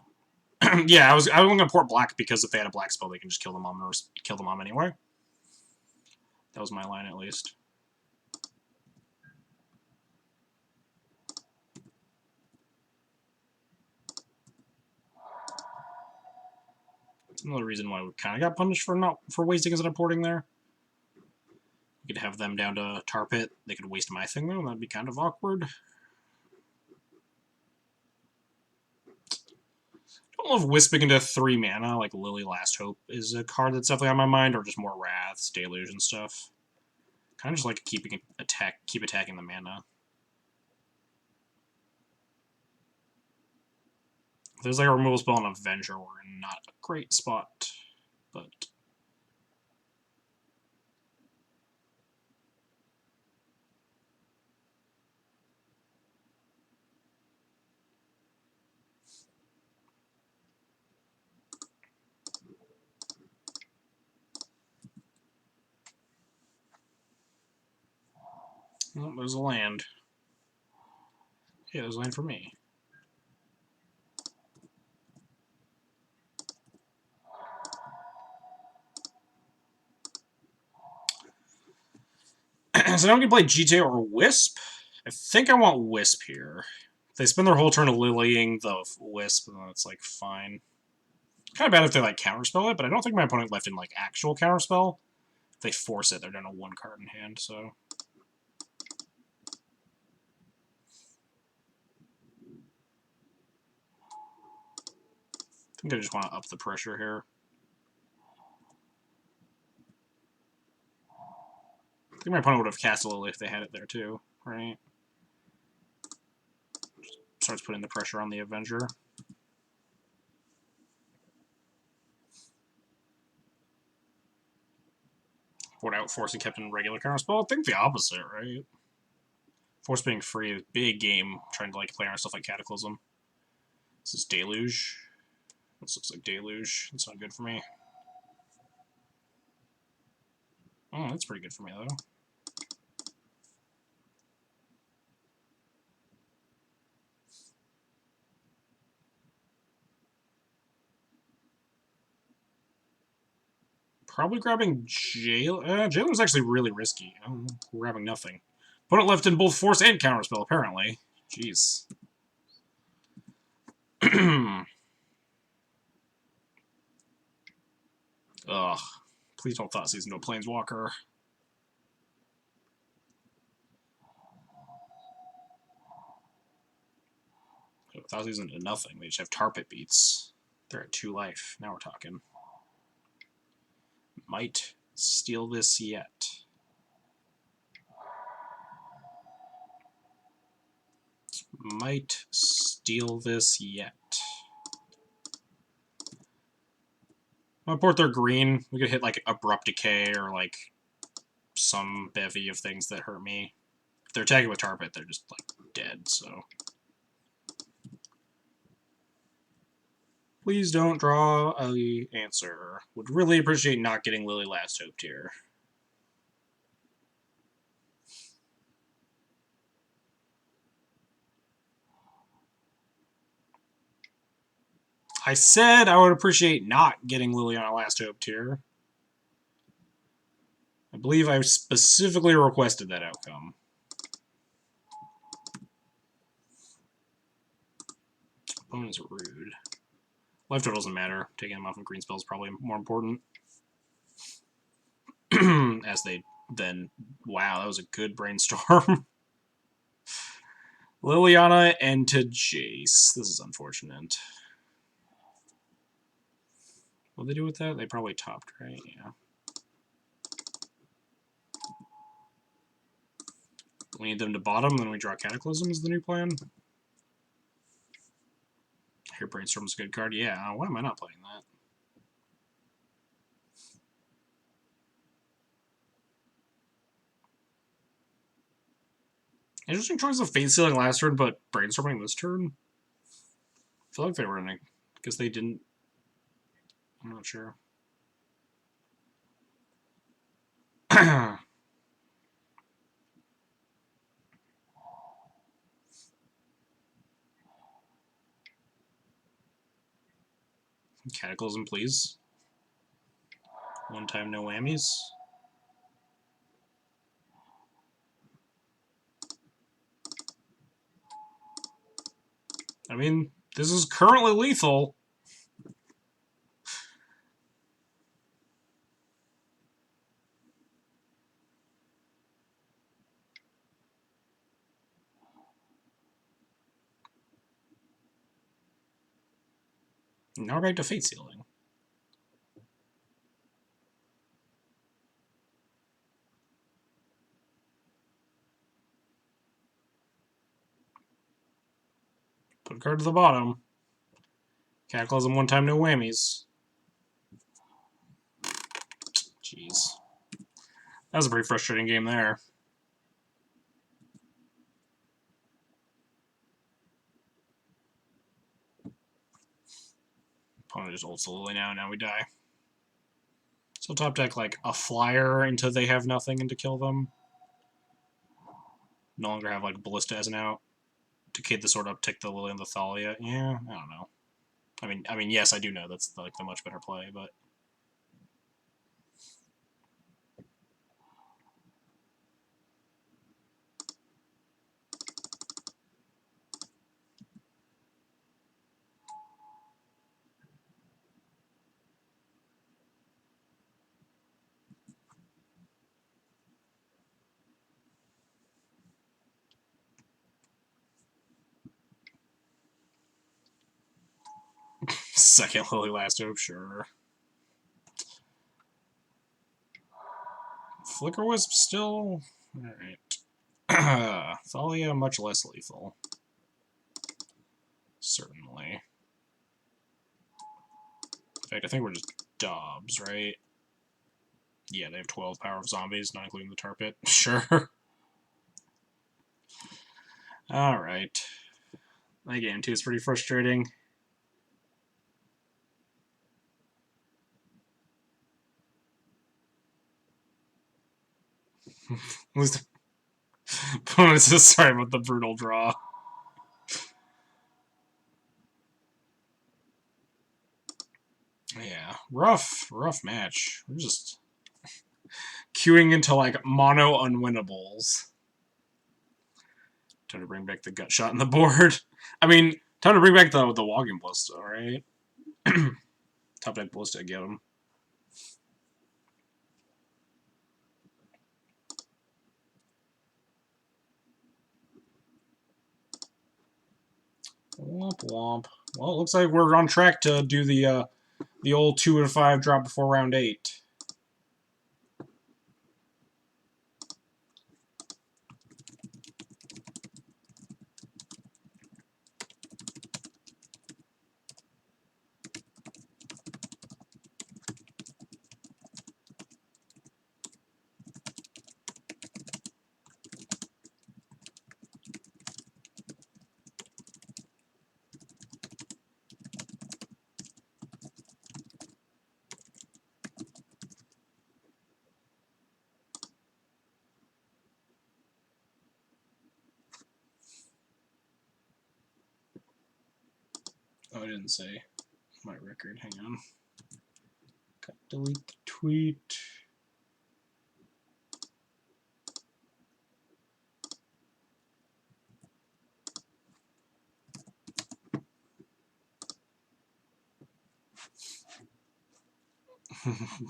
Yeah, I was gonna port black because if they had a black spell, they can just kill the mom or kill the mom anyway. That was my line, at least. That's another reason why we kind of got punished for wasting instead of porting there. We could have them down to Tar Pit. They could waste my thing though, and that'd be kind of awkward. I don't know if Wisping into 3 mana, like Lily Last Hope, is a card that's definitely on my mind, or just more Wraths, Deluge, and stuff. Kind of just like keep attacking the mana. If there's like a removal spell on Avenger, we're in not a great spot, but... Oh, there's a land. Yeah, there's a land for me. So now we can play GTA or Wisp. I think I want Wisp here. If they spend their whole turn lilying the Wisp, then it's like fine. Kind of bad if they like counterspell it, but I don't think my opponent left in like actual counterspell. If they force it, they're down to 1 card in hand, so... I think I just want to up the pressure here. I think my opponent would have cast a Lily if they had it there too, right? Just starts putting the pressure on the Avenger. Without forcing kept in regular counterspell? I think the opposite, right? Force being free is big game, trying to like play around stuff like Cataclysm. This is Deluge. This looks like Deluge. That's not good for me. Oh, that's pretty good for me, though. Probably grabbing Jail. Jailer's actually really risky. We're grabbing nothing. Opponent left in both Force and Counterspell, apparently. Jeez. Ugh. Please don't Thought Season to a Planeswalker. Thought Season to nothing. They just have Tar Pit beats. They're at 2 life. Now we're talking. Might steal this yet. Might steal this yet. I'm gonna port their green. We could hit like Abrupt Decay or like some bevy of things that hurt me. If they're attacking with Tar Pit, they're just like dead, so. Please don't draw a answer. Would really appreciate not getting Lily Last Hope here. I said I would appreciate not getting Liliana Last Hope tier. I believe I specifically requested that outcome. Opponent's rude. Life total doesn't matter. Taking them off of green spell is probably more important. As they then... Wow, that was a good brainstorm. Liliana and to Jace. This is unfortunate. What'd they do with that? They probably topped, right? Yeah. We need them to bottom, then we draw Cataclysm is the new plan. Here, Brainstorm's a good card. Yeah, why am I not playing that? Interesting choice of Fate Sealing last turn, but Brainstorming this turn? I feel like they were in it. Because they didn't... I'm not sure. Cataclysm, please. One time, no whammies. I mean, this is currently lethal. Now we're back to Fate Sealing. Put a card to the bottom. Cataclysm, one time, no whammies. Jeez. That was a pretty frustrating game there. Opponent just ults Lily now we die. So top deck like a flyer until they have nothing and to kill them. No longer have like Ballista as an out. Decay the Sword, uptick the Lily and the Thalia. Yeah, I don't know. I mean, yes, I do know that's like the much better play, but second Lily Last Hope, sure. Flicker Wisp still... Alright. Thalia, much less lethal. Certainly. In fact, I think we're just Dobbs, right? Yeah, they have 12 power of zombies, not including the tar pit. Sure. Alright. That game, too, is pretty frustrating. At least opponent says sorry about the brutal draw. Yeah, rough match. We're just queuing into like mono unwinnables. Time to bring back the gut shot on the board. I mean, time to bring back the walking ballista, right? Top deck ballista, get him. Womp womp. Well, it looks like we're on track to do the old 2 and 5 drop before round 8. Oh, I didn't say my record. Hang on. Got to delete the tweet.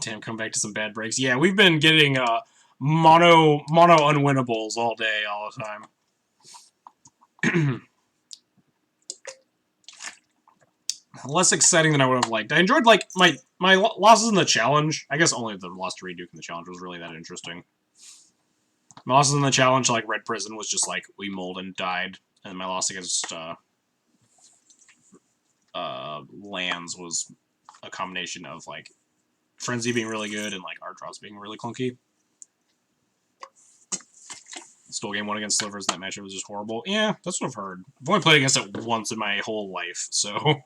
Damn, come back to some bad breaks. Yeah, we've been getting mono unwinnables all day, all the time. Less exciting than I would have liked. I enjoyed like my losses in the challenge. I guess only the loss to Reduke in the challenge was really that interesting. My losses in the challenge, like Red Prison, was just like we mulled and died, and my loss against Lands was a combination of like Frenzy being really good and like art draws being really clunky. Stole game 1 against Slivers, and that matchup was just horrible. Yeah, that's what I've heard. I've only played against it once in my whole life, so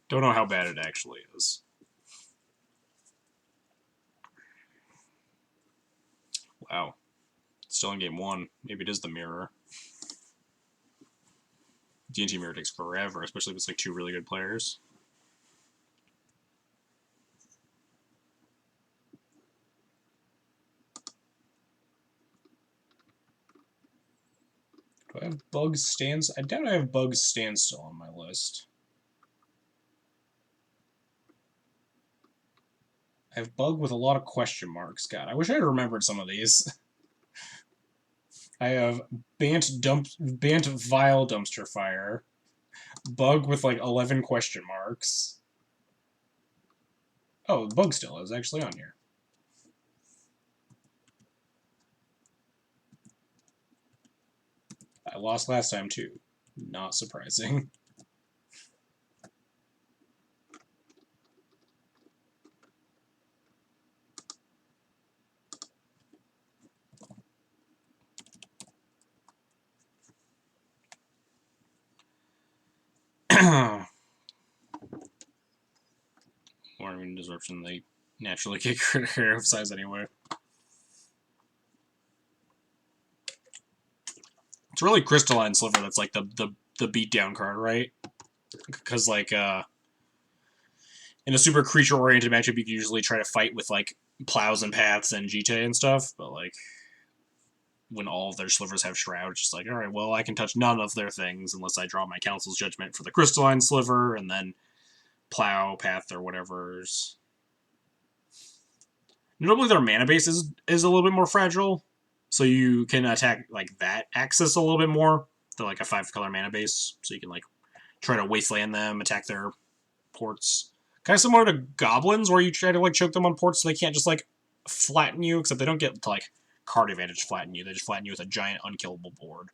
don't know how bad it actually is. Wow. Still in game 1. Maybe it is the mirror. D&T mirror takes forever, especially if it's like 2 really good players. have Bug Stands? I doubt I have Bug Standstill on my list. I have Bug with a lot of question marks. God, I wish I had remembered some of these. I have Bant Vile Dumpster Fire. Bug with like 11 question marks. Oh, Bug still is actually on here. I lost last time too. Not surprising. Warning disruption, they naturally get rid of size anyway. It's really Crystalline Sliver that's like the beatdown card, right? Because like in a super creature oriented matchup you can usually try to fight with like Plows and Paths and Jite and stuff, but like when all of their slivers have Shroud, it's just like, alright, well I can touch none of their things unless I draw my Council's Judgment for the Crystalline Sliver, and then Plow, Path, or whatever's. Notably their mana base is a little bit more fragile, so you can attack like that axis a little bit more. They're like a 5-color mana base, so you can like try to wasteland them, attack their ports. Kind of similar to goblins, where you try to like choke them on ports so they can't just like flatten you, except they don't get to like card advantage flatten you. They just flatten you with a giant unkillable board.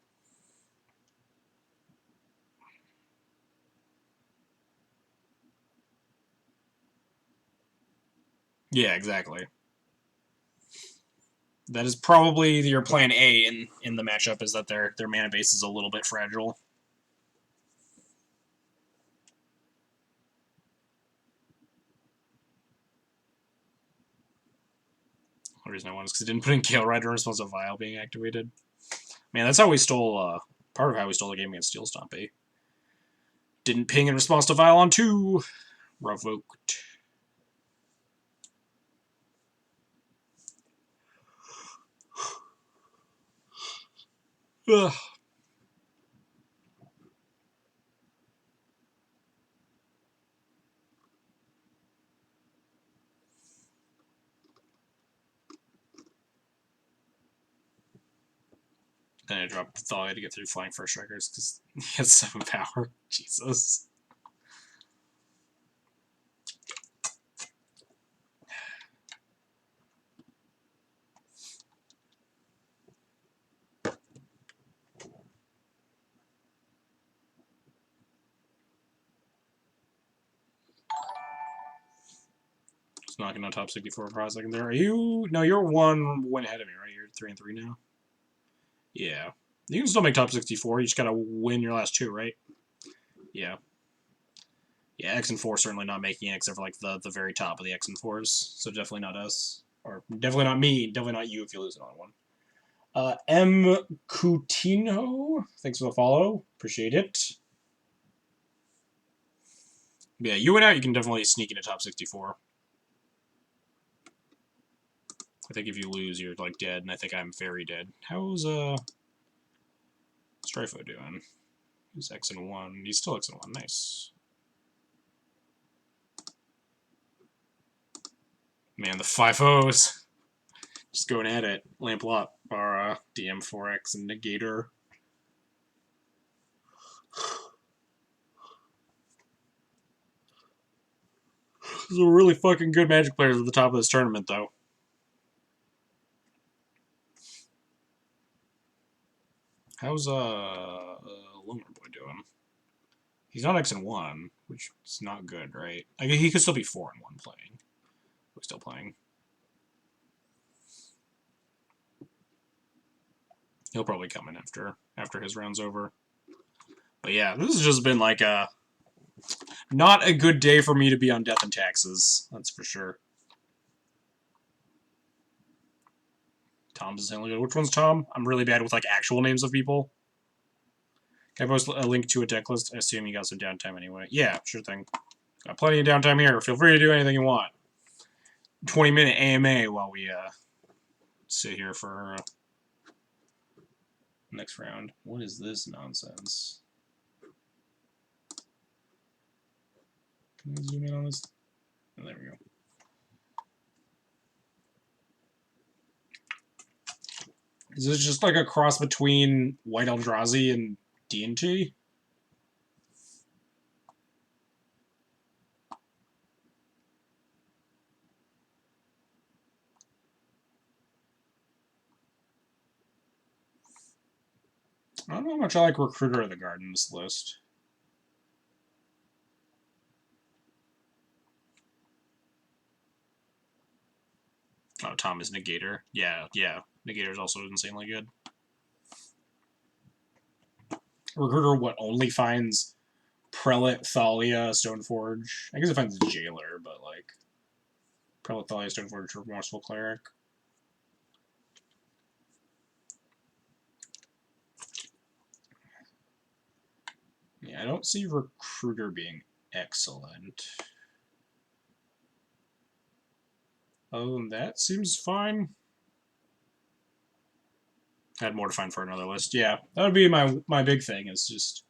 Yeah, exactly. That is probably your plan A in the matchup, is that their mana base is a little bit fragile. The reason I won is because it didn't put in Gale Rider in response to Vile being activated. Man, that's how we stole, part of how we stole the game against Steel Stompy. Didn't ping in response to Vile on 2. Revoked. Ugh. Then I dropped Thalia to get through Flying First Strikers because he has 7 power. Jesus. Just knocking on top 64 for a second there. Are you? No, you're 1 win ahead of me, right? You're 3 and 3 now. Yeah. You can still make top 64. You just gotta win your last 2, right? Yeah. Yeah, X and 4 certainly not making it, except for like the very top of the X and 4s. So definitely not us. Or definitely not me. Definitely not you if you lose it on 1. M. Coutinho, thanks for the follow. Appreciate it. Yeah, you went out, you can definitely sneak into top 64. I think if you lose, you're like dead, and I think I'm very dead. How's Strifo doing? He's X and 1. He's still X and 1. Nice. Man, the 5-0s. Just going at it. Lamplot, our DM4X and Negator. Those are really fucking good Magic players at the top of this tournament, though. How's Lunar Boy doing? He's not X and 1, which is not good, right? I mean, he could still be 4 and 1 playing. We're still playing. He'll probably come in after his round's over. But yeah, this has just been like a not a good day for me to be on Death and Taxes. That's for sure. Tom's is only good. Which one's Tom? I'm really bad with like actual names of people. Can I post a link to a deck list? I assume you got some downtime anyway. Yeah, sure thing. Got plenty of downtime here. Feel free to do anything you want. 20-minute AMA while we sit here for next round. What is this nonsense? Can I zoom in on this? Oh, there we go. Is this just like a cross between White Eldrazi and D&T? I don't know how much I like Recruiter of the Guard in this list. Oh, Tom is Negator. Yeah. Negator's also insanely good. Recruiter, what, only finds Prelate, Thalia, Stoneforge? I guess it finds Jailer, but, like, Prelate, Thalia, Stoneforge, Remorseful Cleric. Yeah, I don't see Recruiter being excellent. Other than that, seems fine. I had more to find for another list. Yeah, that would be my big thing, is just...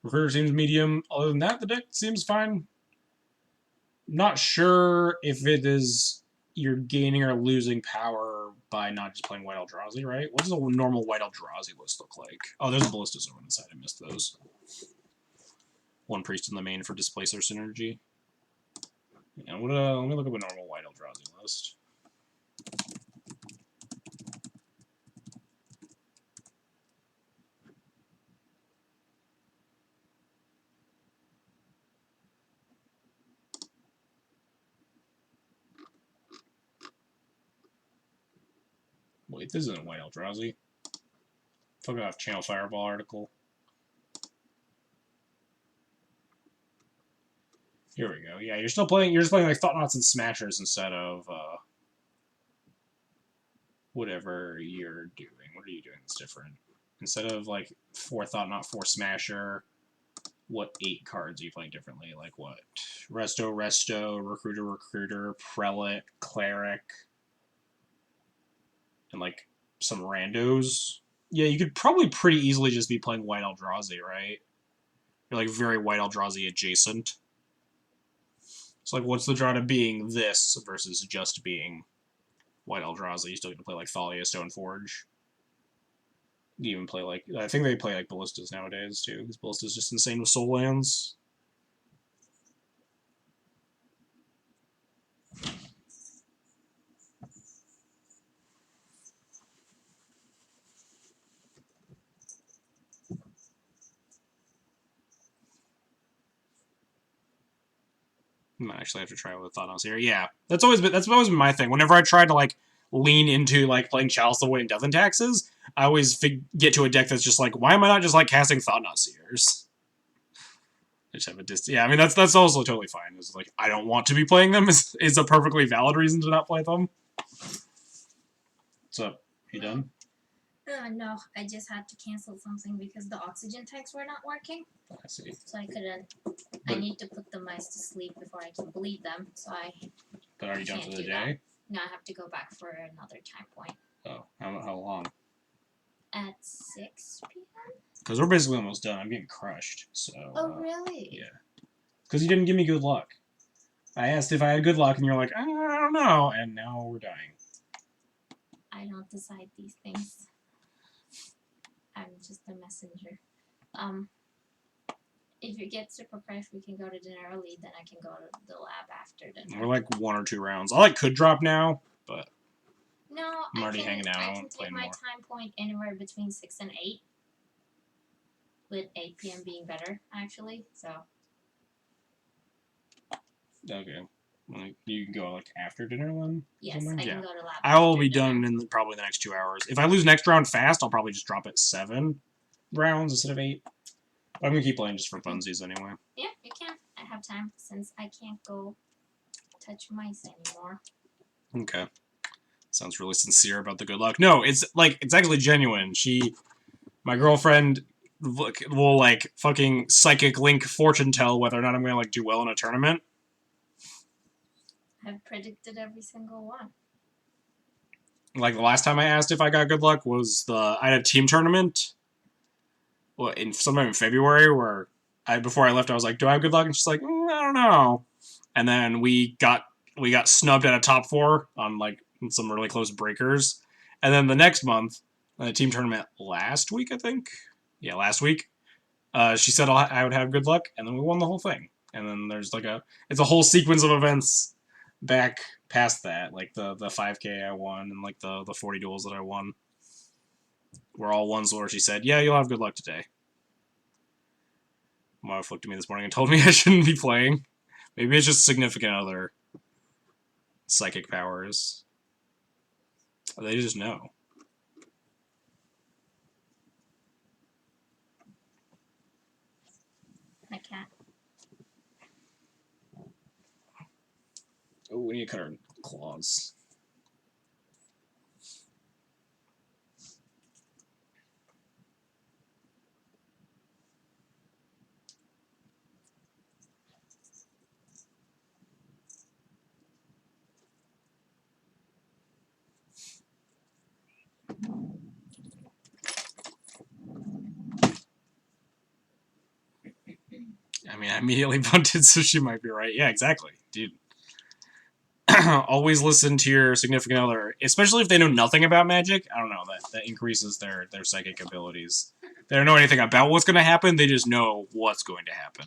Recruiter seems medium. Other than that, the deck seems fine. Not sure if it is you're gaining or losing power by not just playing White Eldrazi, right? What does a normal White Eldrazi list look like? Oh, there's a Ballista Zone inside. I missed those. One Priest in the main for Displacer synergy. Yeah, let me look up a normal White Eldrazi list. Wait, this isn't White Eldrazi. Fuck off, Channel Fireball article. Here we go. Yeah, you're just playing like Thought-Knots and Smashers instead of whatever you're doing. What are you doing that's different? Instead of like 4 Thought-Knot, 4 Smasher, what 8 cards are you playing differently? Like what? Resto, Recruiter, Recruiter, Prelate, Cleric, and like some randos. Yeah, you could probably pretty easily just be playing White Eldrazi, right? You're like very White Eldrazi adjacent. So like, what's the draw to being this versus just being White Eldrazi? You still get to play like Thalia, Stoneforge. You even play like, I think they play like Ballistas nowadays too, because Ballista's just insane with soul lands. I might actually have to try with Thought-Knots here. Yeah, that's always been my thing. Whenever I try to like lean into like playing Chalice of the Void and Death and Taxes, I always get to a deck that's just like, why am I not just like casting Thought-Knot Seers? I just have a yeah, I mean that's also totally fine. It's like I don't want to be playing them is a perfectly valid reason to not play them. What's up? You done? No, I just had to cancel something because the oxygen tanks were not working. I see. So I couldn't. I need to put the mice to sleep before I can bleed them. So I. But are you done for the Can't do day? No, I have to go back for another time point. Oh, how long? At 6 p.m. Because we're basically almost done. I'm getting crushed. So. Oh really? Yeah. Because you didn't give me good luck. I asked if I had good luck, and you're like, I don't know, and now we're dying. I don't decide these things. I'm just a messenger. If it gets super crushed, we can go to dinner early. Then I can go to the lab after dinner. We're like 1 or 2 rounds. I like could drop now, but No, I'm already hanging out. I I can won't play take my anymore. time point anywhere between 6 and 8. With 8 p.m. being better, actually. So. Okay. Well, you can go like after dinner then? Yes, I Something? can go to lab. I will after be dinner. done in probably the next 2 hours. If I lose next round fast, I'll probably just drop it 7 rounds instead of 8. But I'm gonna keep playing just for funsies anyway. Yeah, you can. I have time since I can't go touch mice anymore. Okay. Sounds really sincere about the good luck. No, it's actually genuine. My girlfriend will like fucking psychic link fortune tell whether or not I'm gonna like do well in a tournament. I've predicted every single one. Like the last time I asked if I got good luck was I had a team tournament. Well, sometime in February where before I left I was like, do I have good luck? And she's like, I don't know. And then we got snubbed at a top 4 on like some really close breakers. And then the next month, the team tournament last week, I think. Yeah, last week. She said I would have good luck, and then we won the whole thing. And then there's like it's a whole sequence of events back past that, like the 5K I won and like the 40 duels that I won were all ones where she said, yeah, you'll have good luck today. My wife looked at me this morning and told me I shouldn't be playing. Maybe it's just significant other psychic powers. They just know. My cat. Oh, we need to cut her claws. I mean, I immediately bunted, so she might be right. Yeah, exactly. Dude. Always listen to your significant other, especially if they know nothing about magic. I don't know, that increases their psychic abilities. They don't know anything about what's going to happen, they just know what's going to happen.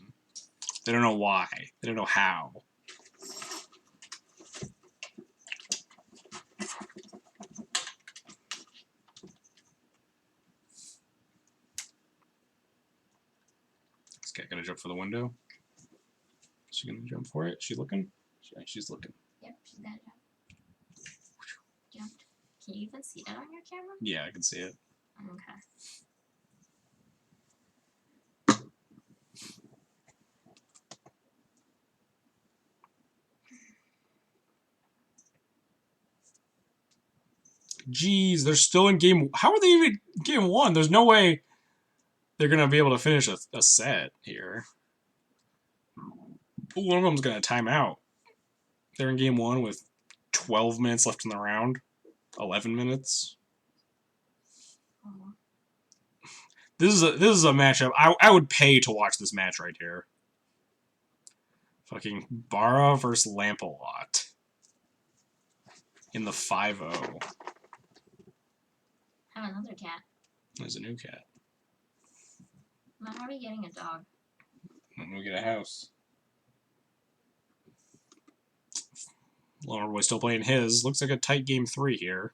They don't know why. They don't know how. This cat gonna jump for the window? Is she gonna jump for it? She looking? Yeah, she's looking. Yep, she's gonna jump. Jumped. Can you even see that on your camera? Yeah, I can see it. Okay. Jeez, they're still in game. How are they even game 1? There's no way they're gonna be able to finish a set here. One of them's gonna time out. They're in game 1 with 12 minutes left in the round. 11 minutes. Oh. This is a matchup. I would pay to watch this match right here. Fucking Bara versus Lampalot. In the 5-0. I have another cat. There's a new cat. When are we getting a dog? When we get a house. Loner Boy still playing his. Looks like a tight game 3 here.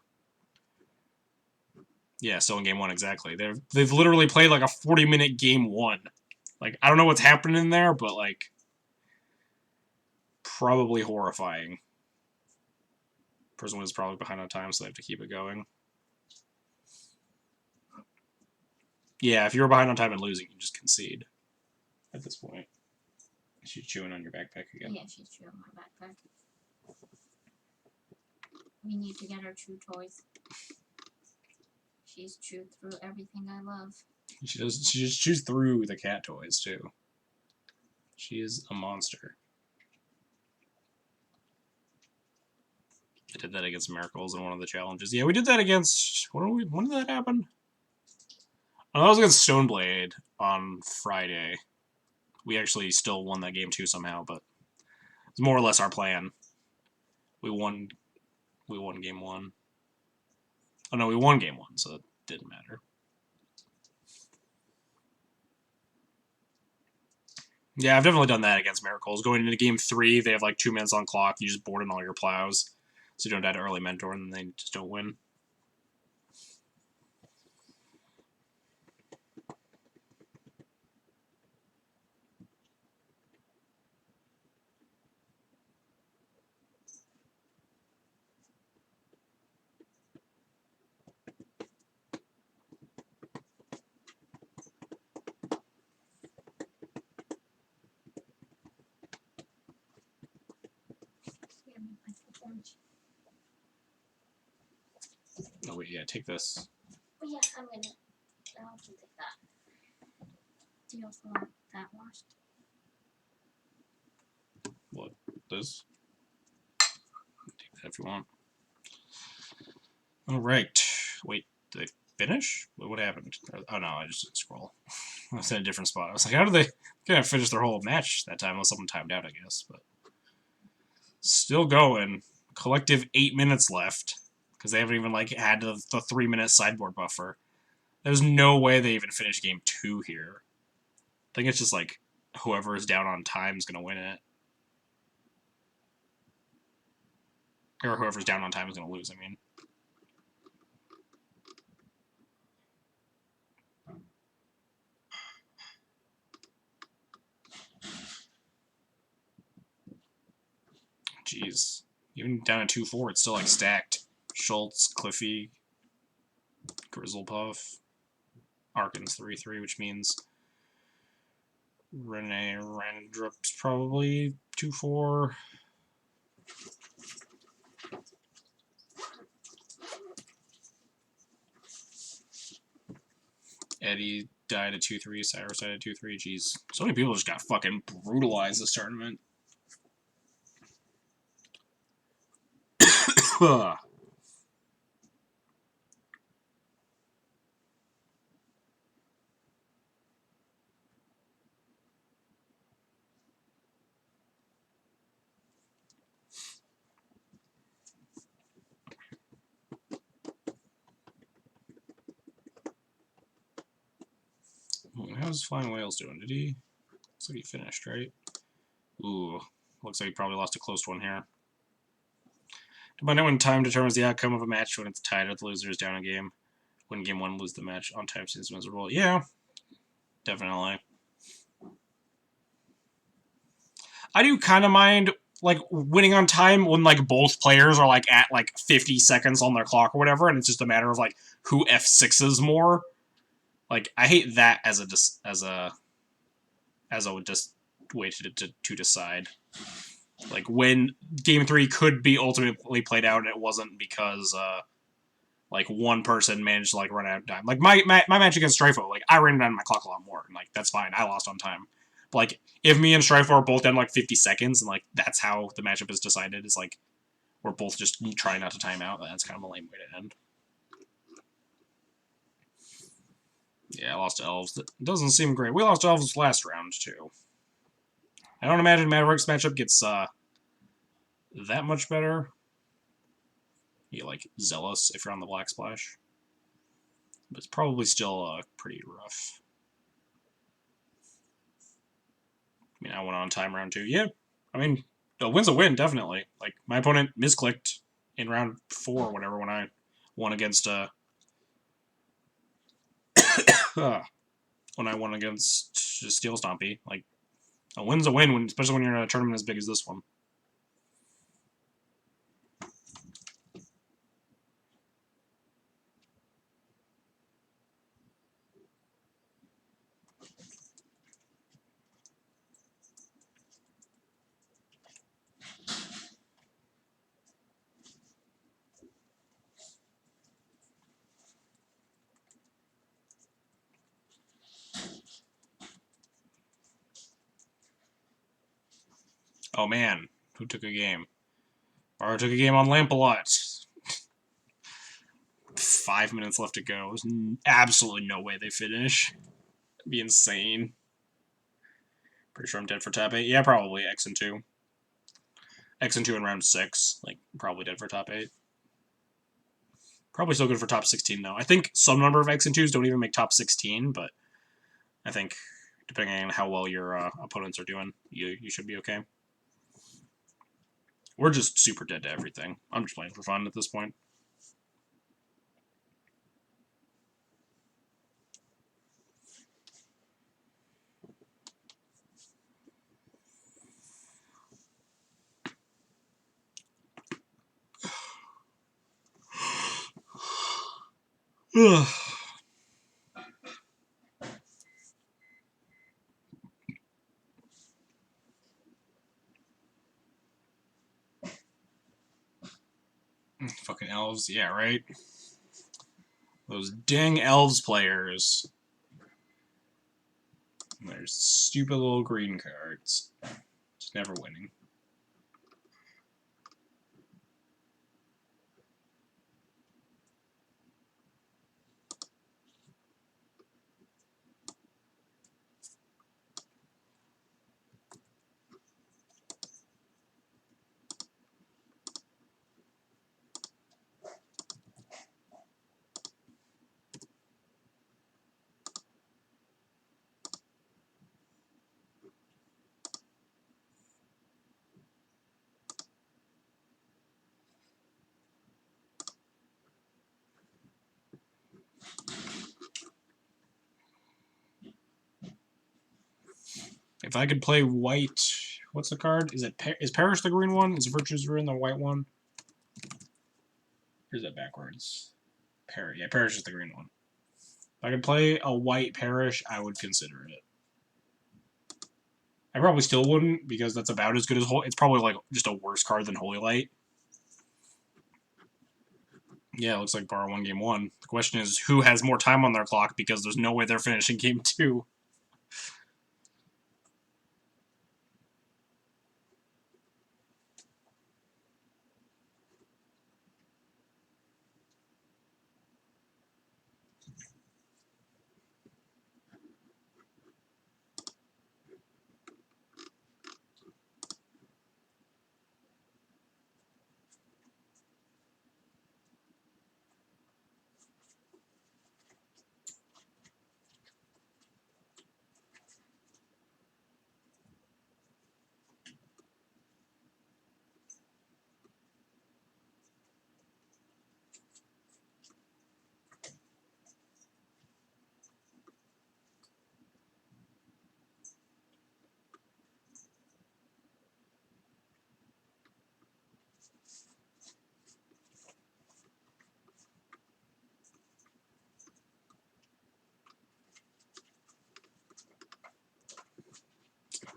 Yeah, still in game 1, exactly. They've literally played like a 40-minute game 1. Like, I don't know what's happening in there, but like probably horrifying. Person was probably behind on time, so they have to keep it going. Yeah, if you're behind on time and losing, you just concede. At this point. She's chewing on your backpack again. Yeah, she's chewing on my backpack. We need to get her chew toys. She's chewed through everything I love. She just chews through the cat toys too. She is a monster. I did that against Miracles in one of the challenges. Yeah, we did that against when did that happen? Oh, that was against Stoneblade on Friday. We actually still won that game too somehow, but it's more or less our plan. We won game 1. Oh no, we won game 1, so it didn't matter. Yeah, I've definitely done that against Miracles. Going into game 3, they have like 2 minutes on clock. You just board in all your plows, so you don't die to early mentor, and they just don't win. Oh wait, yeah, take this. Oh yeah, I'll take that. Do you also want that washed? What? This? Take that if you want. All right. Wait, did they finish? What happened? Oh no, I just didn't scroll. I was in a different spot. I was like, how did they kind of finish their whole match that time? Well, someone timed out, I guess, but still going. Collective 8 minutes left because they haven't even like had the 3-minute sideboard buffer. There's no way they even finish game 2 here. I think it's just like whoever is down on time is gonna win it, or whoever's down on time is gonna lose. I mean. Jeez. Even down at 2-4, it's still like stacked. Schultz, Cliffy, Grizzlepuff, Arkans 3-3, which means Renee Randrup's probably 2-4. Eddie died at 2-3, Cyrus died at 2-3. Jeez. So many people just got fucking brutalized this tournament. How's Flying Whales doing? Did he? Looks like he finished, right? Ooh. Looks like he probably lost a close one here. Depending on when time determines the outcome of a match, when it's tied or the loser is down a game. Win game 1, lose the match. On time seems miserable. Yeah. Definitely. I do kind of mind like winning on time when like both players are like at like 50 seconds on their clock or whatever, and it's just a matter of like who F6s more. Like I hate that as a just way to decide. Like when game 3 could be ultimately played out and it wasn't because like one person managed to like run out of time. Like my match against Strifo, like I ran down my clock a lot more, and like that's fine. I lost on time. But like if me and Strifo are both down like 50 seconds, and like that's how the matchup is decided, is like we're both just trying not to time out. That's kind of a lame way to end. Yeah, I lost to Elves. That doesn't seem great. We lost to Elves last round too. I don't imagine Maverick's matchup gets that much better. You like Zealous if you're on the Black Splash. But it's probably still pretty rough. I mean, I went on time round 2. Yeah, I mean, a win's a win, definitely. Like, my opponent misclicked in round 4 or whatever when I won against, when I won against Steel Stompy. Like, a win's a win, especially when you're in a tournament as big as this one. Oh man, who took a game? Barra took a game on Lampalot. 5 minutes left to go. There's absolutely no way they finish. It'd be insane. Pretty sure I'm dead for top 8. Yeah, probably X and 2. X and 2 in round 6. Like, probably dead for top 8. Probably still good for top 16, though. I think some number of X and 2s don't even make top 16, but I think depending on how well your opponents are doing, you should be okay. We're just super dead to everything. I'm just playing for fun at this point. Fucking elves, yeah, right? Those dang elves players. And their stupid little green cards. Just never winning. If I could play white, what's the card? Is Perish the green one? Is Virtue's Ruin the white one? Or is that backwards? Yeah, Perish is the green one. If I could play a white Perish, I would consider it. I probably still wouldn't, because that's about as good as It's probably like just a worse card than Holy Light. Yeah, it looks like Bar won game 1. The question is, who has more time on their clock, because there's no way they're finishing game 2.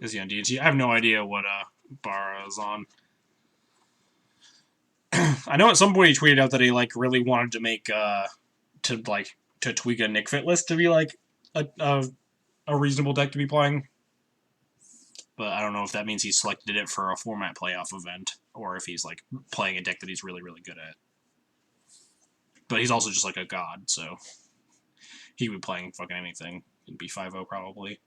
Is he on DNT? I have no idea what Bar is on. I know at some point he tweeted out that he like really wanted to make to tweak a Nick Fit list to be like a reasonable deck to be playing. But I don't know if that means he selected it for a format playoff event, or if he's like playing a deck that he's really, really good at. But he's also just like a god, so he would be playing fucking anything. It'd be 5-0 probably.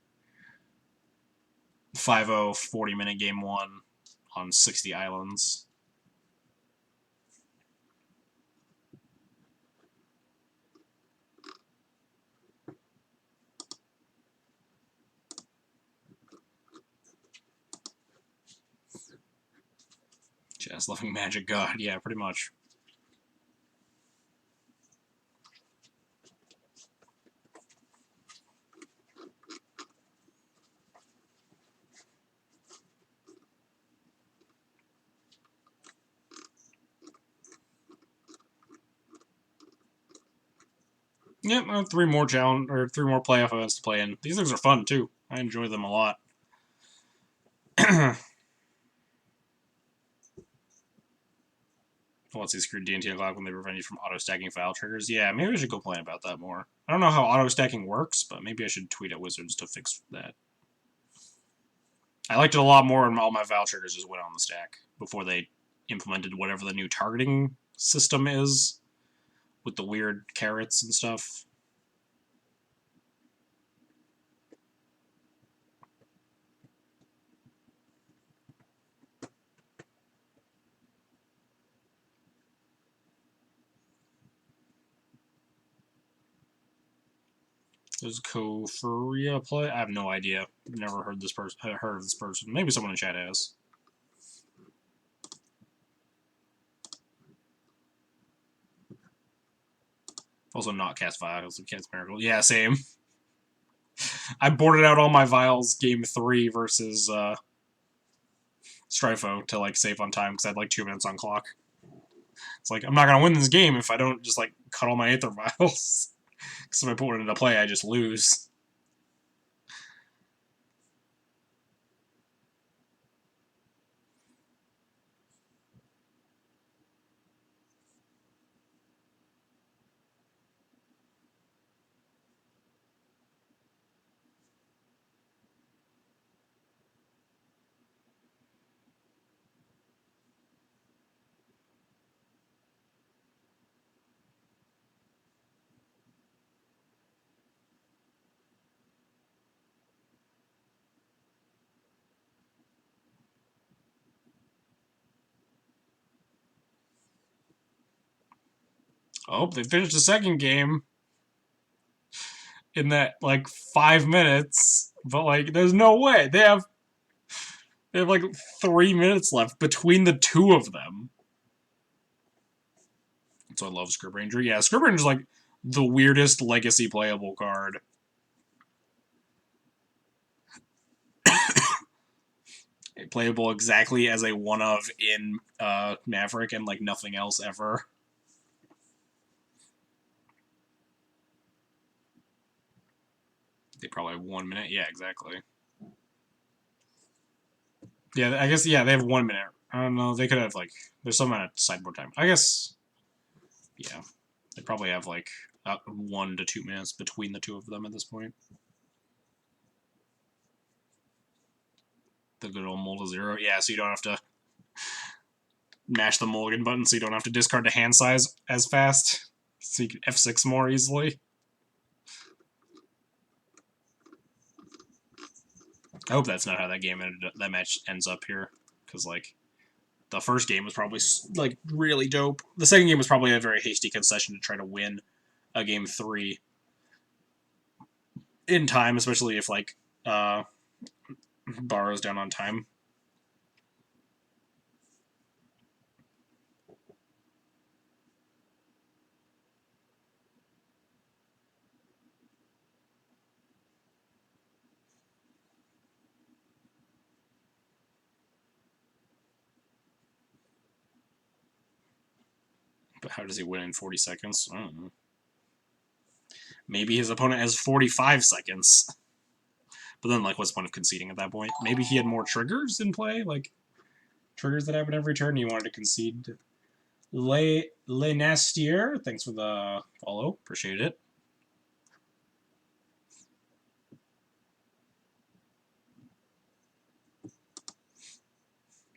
5-0, 40-minute game 1 on 60 islands. Just loving Magic God, yeah, pretty much. Yep, I have 3 more playoff events to play in. These things are fun too. I enjoy them a lot. Once they screwed DNT o'clock when they prevent you from auto-stacking file triggers. Yeah, maybe I should complain about that more. I don't know how auto-stacking works, but maybe I should tweet at Wizards to fix that. I liked it a lot more when all my file triggers just went on the stack before they implemented whatever the new targeting system is with the weird carrots and stuff. Does Kofuria play? I have no idea. Never heard of this person. Maybe someone in chat has. Also not cast Vials of Cast Miracle. Yeah, same. I boarded out all my Vials game 3 versus Strifo to like save on time because I had like 2 minutes on clock. It's like, I'm not going to win this game if I don't just like cut all my Aether Vials. Because if I put one into play, I just lose. Oh, they finished the second game in that like 5 minutes, but like there's no way they have like 3 minutes left between the 2 of them. So I love Script Ranger. Yeah, Script Ranger's like the weirdest legacy playable card. Playable exactly as a one of in Maverick and like nothing else ever. They probably have 1 minute. Yeah, exactly. Yeah, I guess, yeah, they have 1 minute. I don't know, they could have, like, there's some amount of sideboard time. I guess, yeah, they probably have, like, 1 to 2 minutes between the two of them at this point. The good old Multi-Zero. Yeah, so you don't have to mash the mulligan button, so you don't have to discard the hand size as fast. So you can F6 more easily. I hope that's not how that match ends up here, because like the first game was probably like really dope. The second game was probably a very hasty concession to try to win a game 3 in time, especially if like Barrow's down on time. But how does he win in 40 seconds? I don't know. Maybe his opponent has 45 seconds. But then, like, what's the point of conceding at that point? Maybe he had more triggers in play, like triggers that happen every turn, and he wanted to concede. Le Nastier, thanks for the follow. Appreciate it.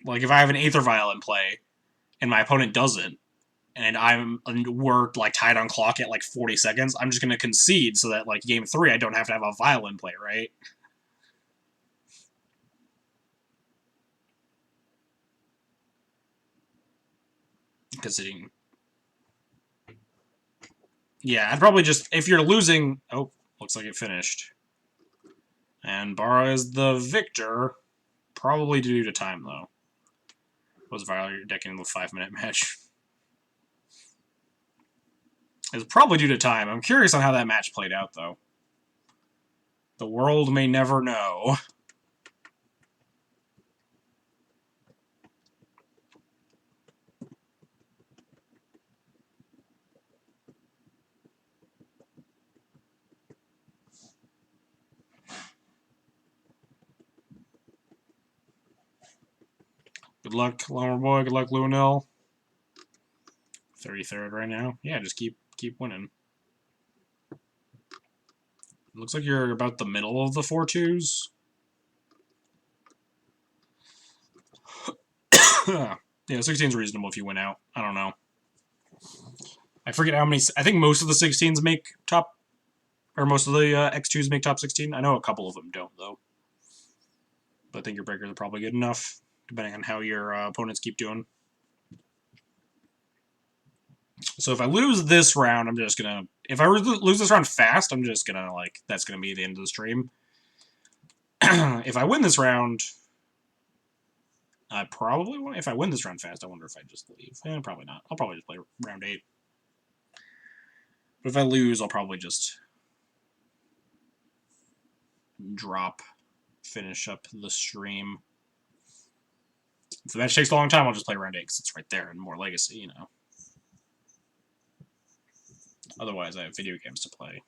Like, if I have an Aether Vial in play, and my opponent doesn't, and we're like tied on clock at like 40 seconds, I'm just gonna concede so that like game 3 I don't have to have a vial in play, right? Conceding. Yeah, I'd probably just, if you're losing, oh, looks like it finished. And Barra is the victor, probably due to time though. Was vial your deck in the 5-minute match? It's probably due to time. I'm curious on how that match played out, though. The world may never know. Good luck, Lumber Boy. Good luck, Lunel. 33rd right now. Yeah, just keep winning. Looks like you're about the middle of the 4-2s. Yeah, 16's reasonable if you win out. I don't know. I forget how many. I think most of the 16s make top, or most of the X2s make top 16. I know a couple of them don't, though. But I think your breakers are probably good enough, depending on how your opponents keep doing. So if I lose this round, I'm just gonna... If I lose this round fast, I'm just gonna, like... That's gonna be the end of the stream. If I win this round... I probably won't. If I win this round fast, I wonder if I just leave. Probably not. I'll probably just play round 8. But if I lose, I'll probably just... drop. Finish up the stream. If the match takes a long time, I'll just play round 8, because it's right there and more legacy, you know. Otherwise, I have video games to play.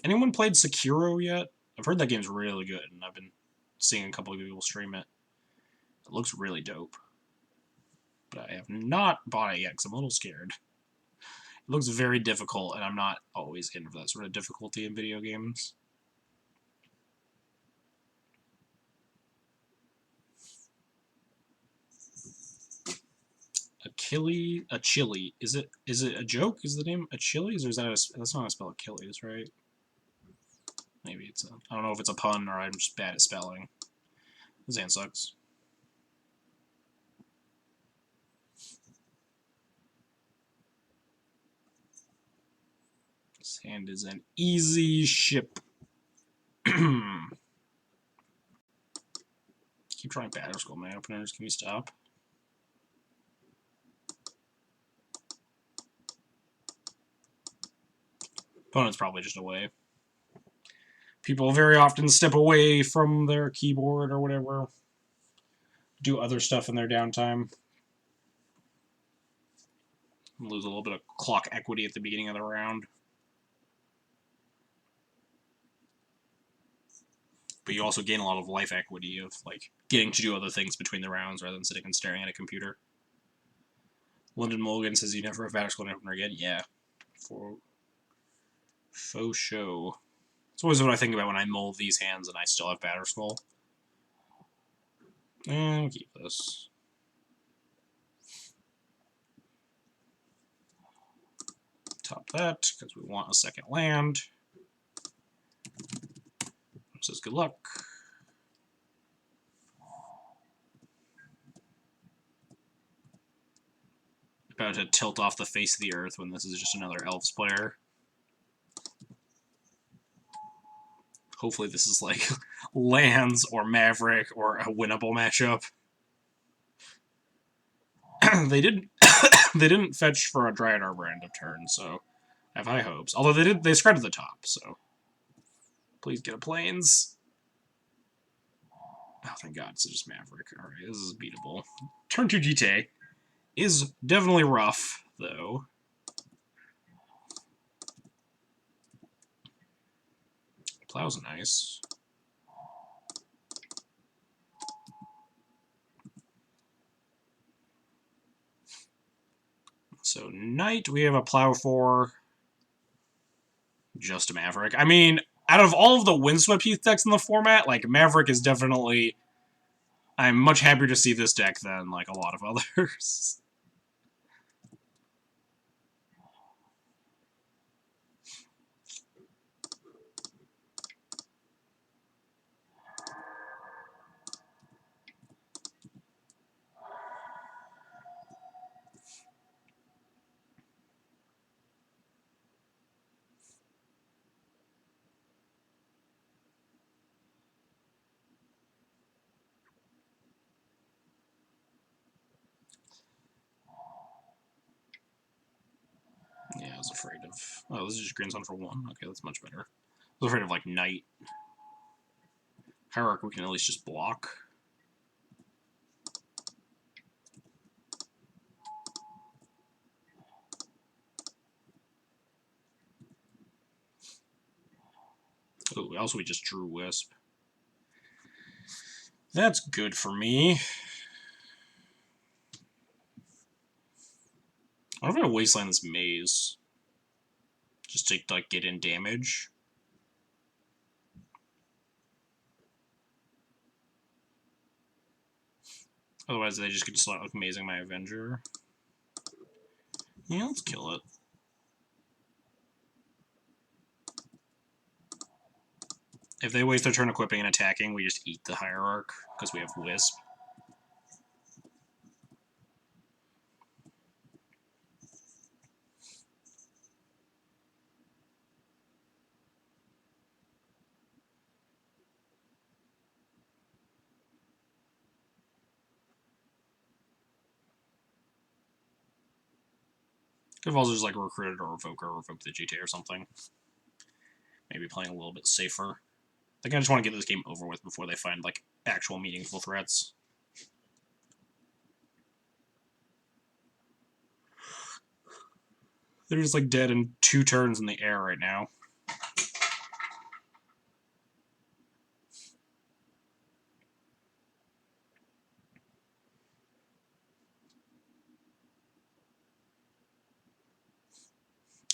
Anyone played Sekiro yet? I've heard that game's really good, and I've been seeing a couple of people stream it. It looks really dope. But I have not bought it yet, because I'm a little scared. It looks very difficult, and I'm not always in for that sort of difficulty in video games. Achilles. Is it a joke? Is the name Achilles, or is that that's not how to spell Achilles, right? Maybe it's a... I don't know if it's a pun or I'm just bad at spelling. Zan sucks. Sand is an easy ship. Keep trying Batterskull, my openers. Can we stop? Opponent's probably just away. People very often step away from their keyboard or whatever, do other stuff in their downtime. Lose a little bit of clock equity at the beginning of the round. But you also gain a lot of life equity of like getting to do other things between the rounds rather than sitting and staring at a computer. London Mulligan says you never have Batterskull opener again. Yeah. For faux show. It's always what I think about when I mull these hands and I still have Batterskull. And we'll keep this. Top that, because we want a second land. Says good luck. About to tilt off the face of the earth when this is just another Elves player. Hopefully this is like lands or Maverick or a winnable matchup. they didn't they didn't fetch for a Dryad Arbor end of turn, so I have high hopes. Although they spread to the top, so please get a Plains. Oh, thank God, it's just Maverick. Alright, this is beatable. Turn 2 GT is definitely rough, though. Plow's nice. So, Knight, we have a Plow for just a Maverick. I mean, out of all of the Windswept Heath decks in the format, like, Maverick is definitely... I'm much happier to see this deck than, like, a lot of others. Yeah, I was afraid of... Oh, this is just Green Sun for 1? Okay, that's much better. I was afraid of, like, Knight. Hierarchy we can at least just block. Oh, also we just drew Wisp. That's good for me. I wonder if I wasteland this maze. Just to, like, get in damage. Otherwise, they just get to slot like Amazing My Avenger. Yeah, let's kill it. If they waste their turn equipping and attacking, we just eat the Hierarch, because we have Wisp. Could have also just like recruited or revoke the GTA or something. Maybe playing a little bit safer. I think I just want to get this game over with before they find like actual meaningful threats. They're just like dead in 2 turns in the air right now.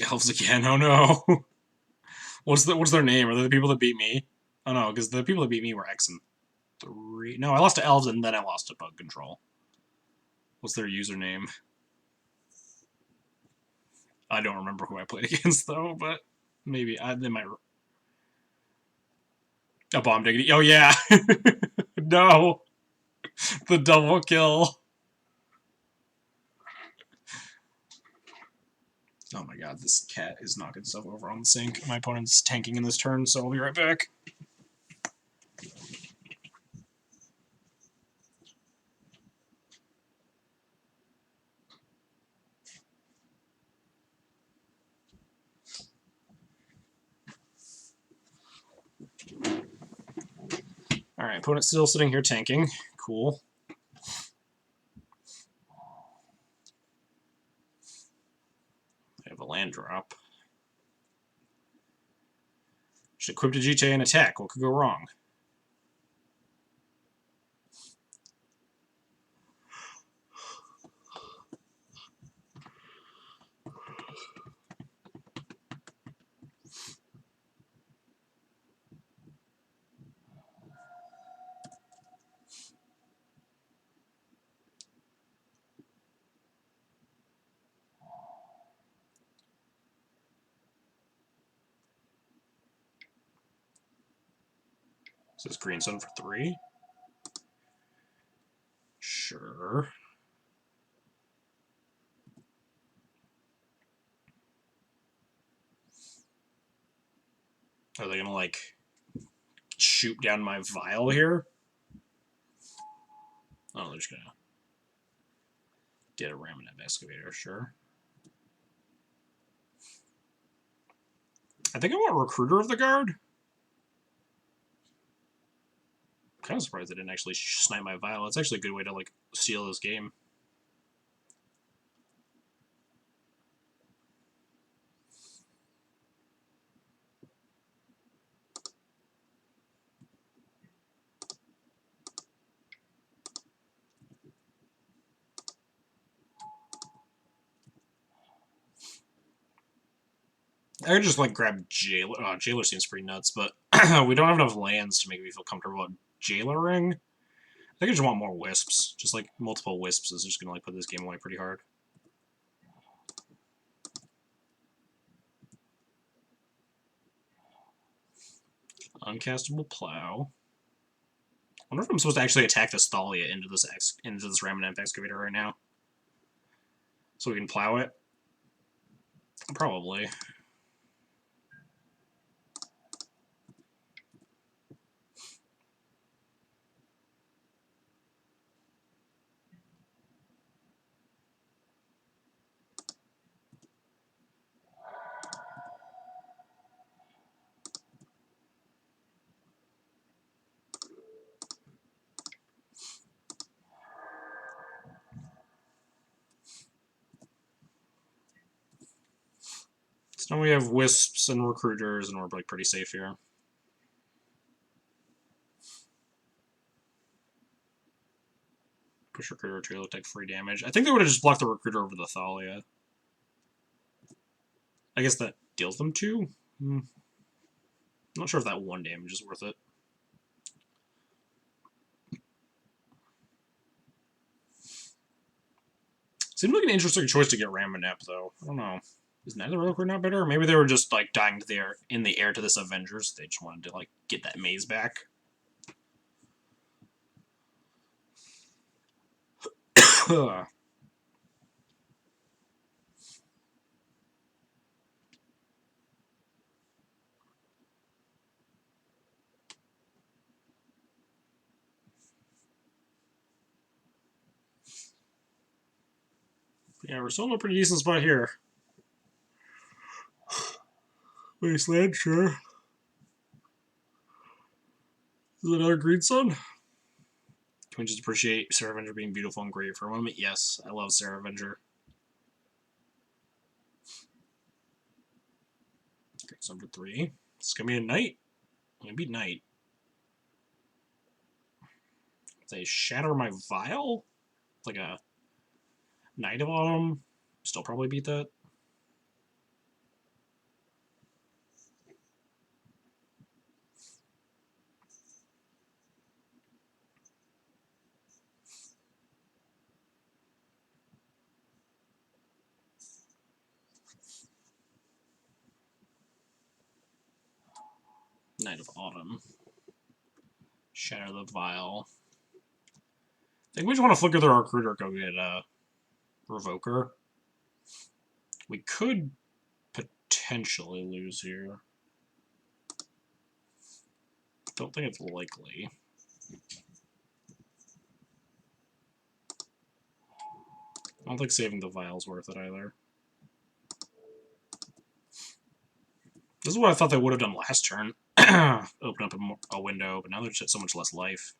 Elves again, oh no. What's their name? Are they the people that beat me? Oh no, because the people that beat me were X and 3. No, I lost to Elves and then I lost to Bug Control. What's their username? I don't remember who I played against though, but maybe they might. A Bomb Diggity. Oh yeah. No. The double kill. Oh my god, this cat is knocking stuff over on the sink. My opponent's tanking in this turn, so I'll be right back. Alright, opponent's still sitting here tanking. Cool. I have a land drop. Should equip to GTA and attack. What could go wrong? Is this green sun for 3? Sure. Are they gonna, like, shoot down my vial here? Oh, they're just gonna get a Ramunap Excavator, sure. I think I want Recruiter of the Guard. I'm kind of surprised they didn't actually snipe my vial. It's actually a good way to, like, steal this game. I could just, like, grab Jailer. Oh, Jailer seems pretty nuts, but we don't have enough lands to make me feel comfortable about Jailoring. I think I just want more Wisps. Just, like, multiple Wisps is just gonna, like, put this game away pretty hard. Uncastable Plow. I wonder if I'm supposed to actually attack this Thalia into this Ramunap Excavator right now. So we can plow it? Probably. So now we have Wisps and Recruiters, and we're like pretty safe here. Push Recruiter to look like free damage. I think they would have just blocked the Recruiter over the Thalia. I guess that deals them 2? Not sure if that 1 damage is worth it. Seemed like an interesting choice to get Ramunap, though. I don't know. Is Nether Reliquary not better? Or maybe they were just like dying to in the air to this Avengers. They just wanted to like get that maze back. Yeah, we're still in a pretty decent spot here. Wasteland, sure. Is it another green sun? Can we just appreciate Sarah Avenger being beautiful and great for a moment? Yes, I love Sarah Avenger. Great sun for 3. It's gonna be a night. It's gonna be night. They shatter my vial? Like a Night of Autumn. Still probably beat that. Night of Autumn. Shatter the Vial. I think we just want to flicker the Recruiter, go get a Revoker. We could potentially lose here. Don't think it's likely. I don't think saving the Vial's worth it either. This is what I thought they would have done last turn. open up a window, but now there's just so much less life.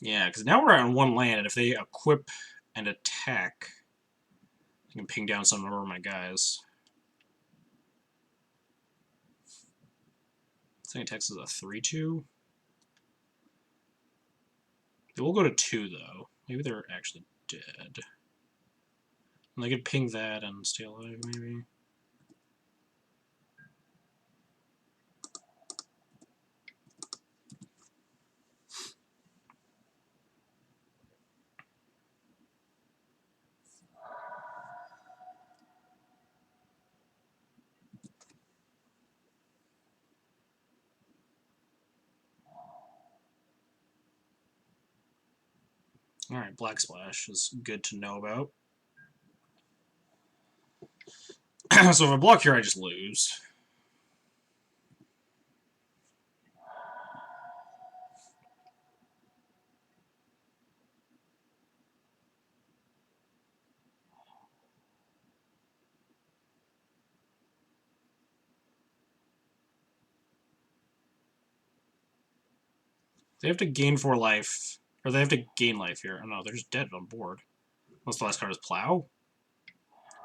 Yeah, because now we're on one land, and if they equip and attack, I can ping down some more of my guys. I think attacks is a 3-2. They will go to 2, though. Maybe they're actually dead. And they could ping that and stay alive, maybe. Alright, Black Splash is good to know about. So if I block here, I just lose. They have to gain 4 life. Or they have to gain life here. Oh no, they're just dead on board. Unless the last card is Plow.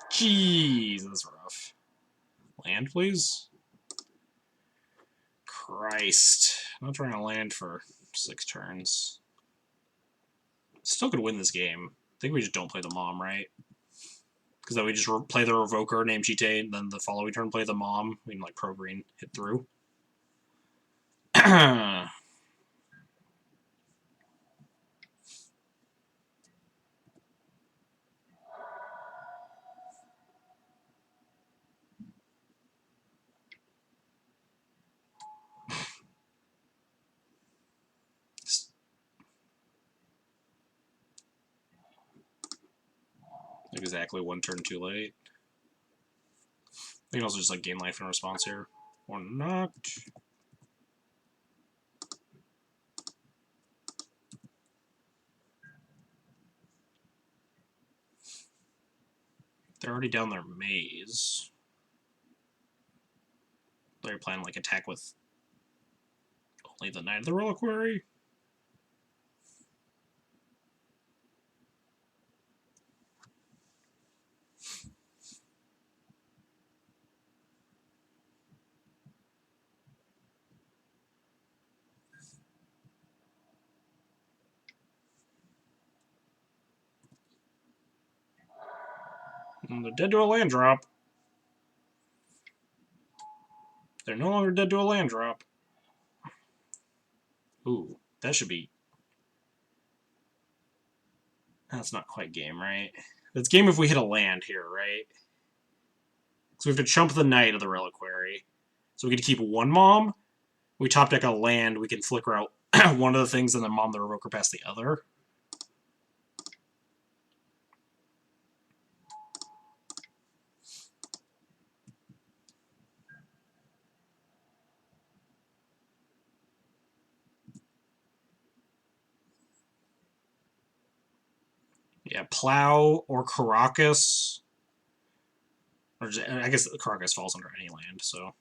Jeez, that's rough. Land, please? Christ. I'm not trying to land for 6 turns. Still could win this game. I think we just don't play the Mom, right? Because then we just play the Revoker, name Cheat, and then the following turn play the Mom. We can, like, pro-green, hit through. Exactly 1 turn too late. I can also just like gain life in response here. Or not. They're already down their maze. They're planning like attack with only the Knight of the Reliquary. And they're dead to a land drop. They're no longer dead to a land drop. Ooh, that should be... That's not quite game, right? It's game if we hit a land here, right? So we have to chump the Knight of the Reliquary. So we get to keep 1 Mom. We top deck a land, we can flicker out one of the things and then Mom the Revoker past the other. Yeah, Plow or Caracas. Or just, I guess Caracas falls under any land, so...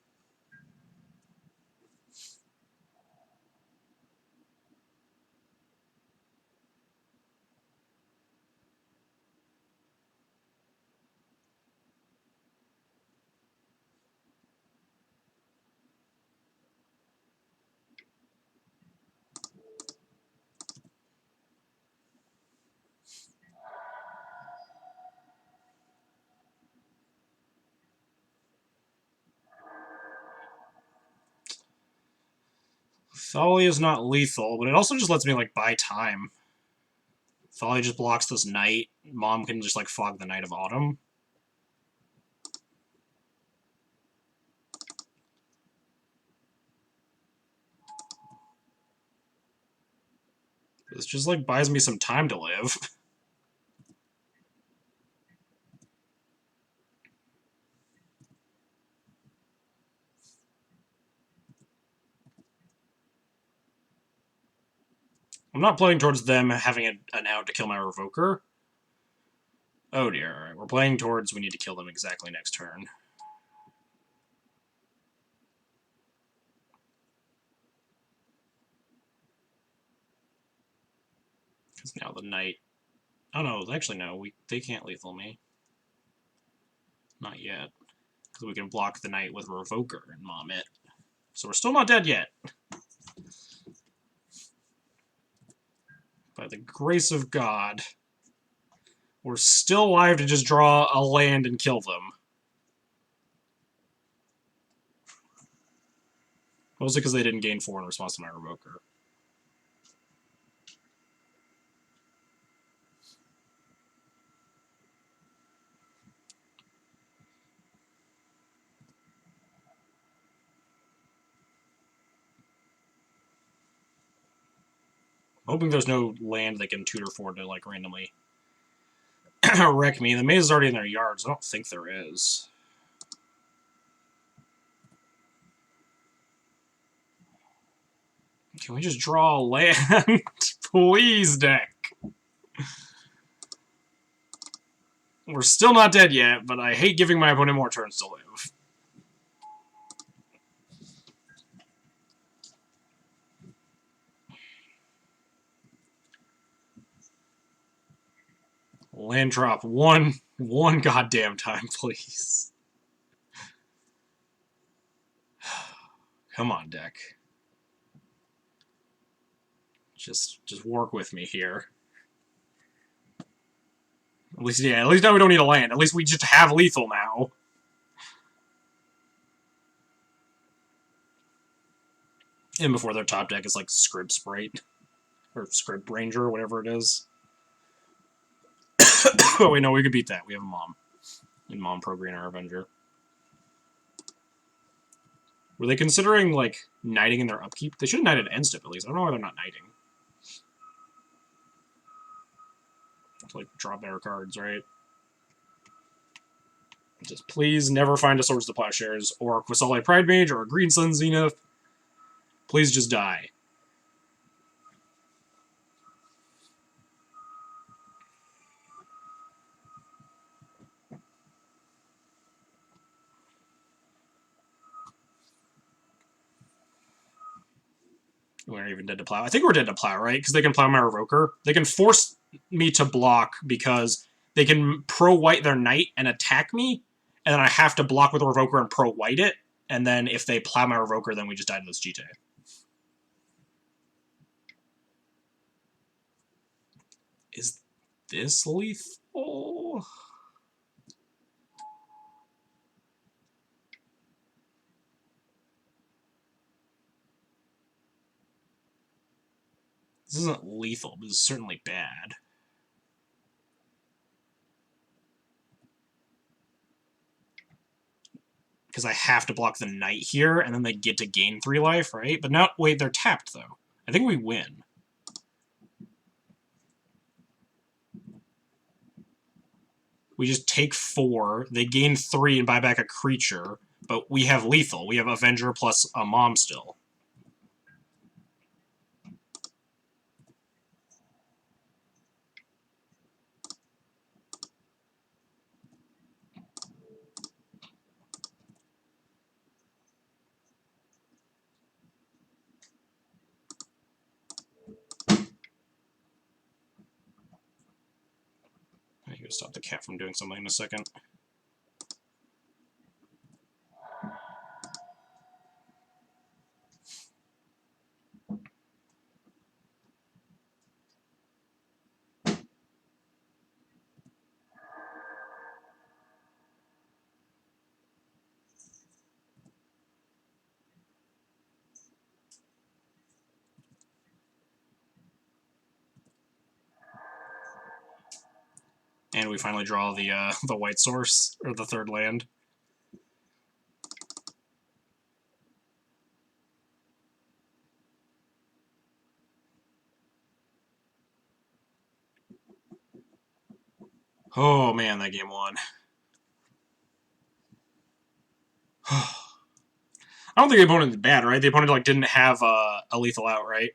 Thalia is not lethal, but it also just lets me, like, buy time. Thalia just blocks this Knight. Mom can just, like, fog the Knight of Autumn. This just, like, buys me some time to live. I'm not playing towards them having an out to kill my Revoker. Oh dear, alright. We're playing towards we need to kill them exactly next turn. Because now the Knight... Oh no, actually no, they can't lethal me. Not yet. Because we can block the Knight with Revoker and mom it. So we're still not dead yet. By the grace of God, we're still alive to just draw a land and kill them. Mostly because they didn't gain 4 in response to my Revoker. Hoping there's no land they can tutor for to, like, randomly wreck me. The maze is already in their yards. I don't think there is. Can we just draw a land? Please, deck. We're still not dead yet, but I hate giving my opponent more turns to live. Land drop one goddamn time, please. Come on, deck. Just work with me here. At least now we don't need a land. At least we just have lethal now. And before their top deck is like Scrib Sprite. Or Scrib Ranger, or whatever it is. Oh wait, no, we could beat that. We have a Mom. And Mom Pro Green, our Avenger. Were they considering, like, knighting in their upkeep? They should have knighted end step, at least. I don't know why they're not knighting. To, like, draw better cards, right? Just please never find a Swords to Plowshares, or a Qasali Pridemage, or a Green Sun Zenith. Please just die. We're not even dead to Plow. I think we're dead to Plow, right? Because they can Plow my Revoker. They can force me to block because they can pro-white their Knight and attack me, and then I have to block with a Revoker and pro-white it, and then if they Plow my Revoker, then we just die to this GT. Is this lethal? This isn't lethal, but it's certainly bad. Because I have to block the Knight here, and then they get to gain 3 life, right? But now, wait, they're tapped, though. I think we win. We just take 4, they gain 3 and buy back a creature, but we have lethal. We have Avenger plus a Mom still. I need to stop the cat from doing something in a second. And we finally draw the white source, or the third land. Oh man, that game won. I don't think the opponent is bad, right? The opponent like didn't have a lethal out, right?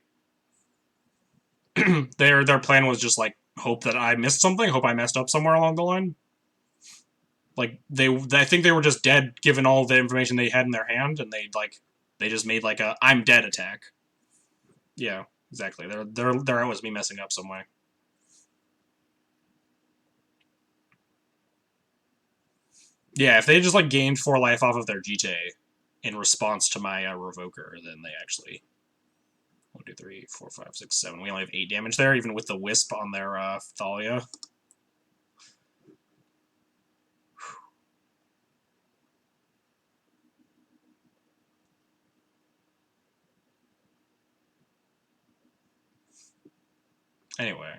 their plan was just like hope that I missed something, hope I messed up somewhere along the line. Like I think they were just dead given all the information they had in their hand, and they just made like a I'm dead attack. Yeah, exactly. There was me messing up some way. Yeah, if they just like gained 4 life off of their GT in response to my Revoker, then they actually 1, 2, 3, 4, 5, 6, 7. We only have 8 damage there, even with the Wisp on their Thalia. Anyway.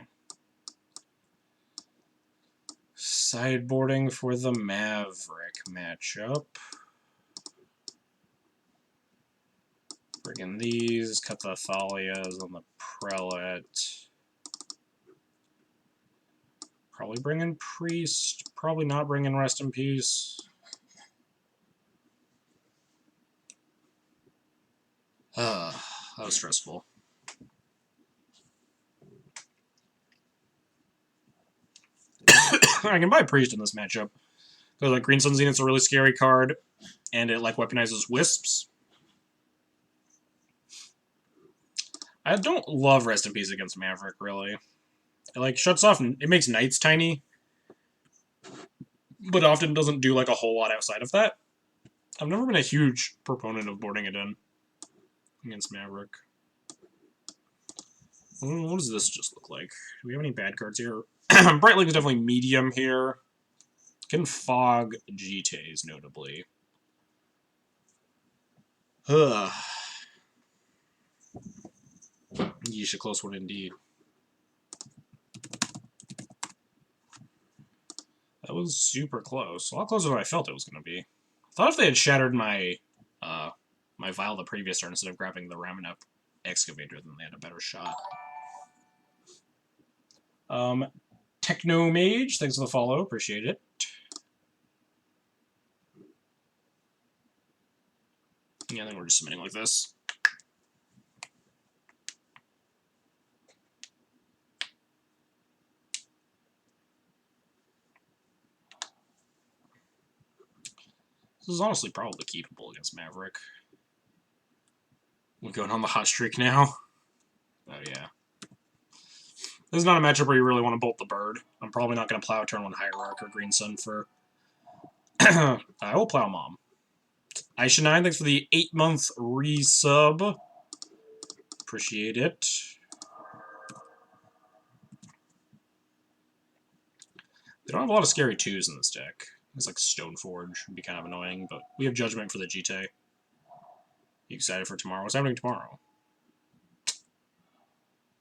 Sideboarding for the Maverick matchup. Bring in these, cut the Thalias on the Prelate. Probably bring in Priest, probably not bring in Rest in Peace. That was stressful. I can buy Priest in this matchup. Because like Green Sun Zenith's a really scary card, and it like weaponizes Wisps. I don't love Rest in Peace against Maverick, really. It like shuts off, it makes Knights tiny, but often doesn't do like a whole lot outside of that. I've never been a huge proponent of boarding it in against Maverick. What does this just look like? Do we have any bad cards here? Brightling is definitely medium here. Can fog GTs, notably. Ugh. Yeesh, a close one indeed. That was super close. A lot closer than I felt it was going to be. I thought if they had shattered my my Vial the previous turn instead of grabbing the Ramunap Excavator, then they had a better shot. Techno Mage, thanks for the follow, appreciate it. Yeah, I think we're just submitting like this. This is honestly probably keepable against Maverick. We're going on the hot streak now. Oh yeah. This is not a matchup where you really want to bolt the bird. I'm probably not going to plow turn 1 Hierarch or Green Sun for... I will plow Mom. Aisha9, thanks for the 8-month resub. Appreciate it. They don't have a lot of scary 2s in this deck. It's like Stoneforge would be kind of annoying, but we have Judgment for the GT. You excited for tomorrow? What's happening tomorrow?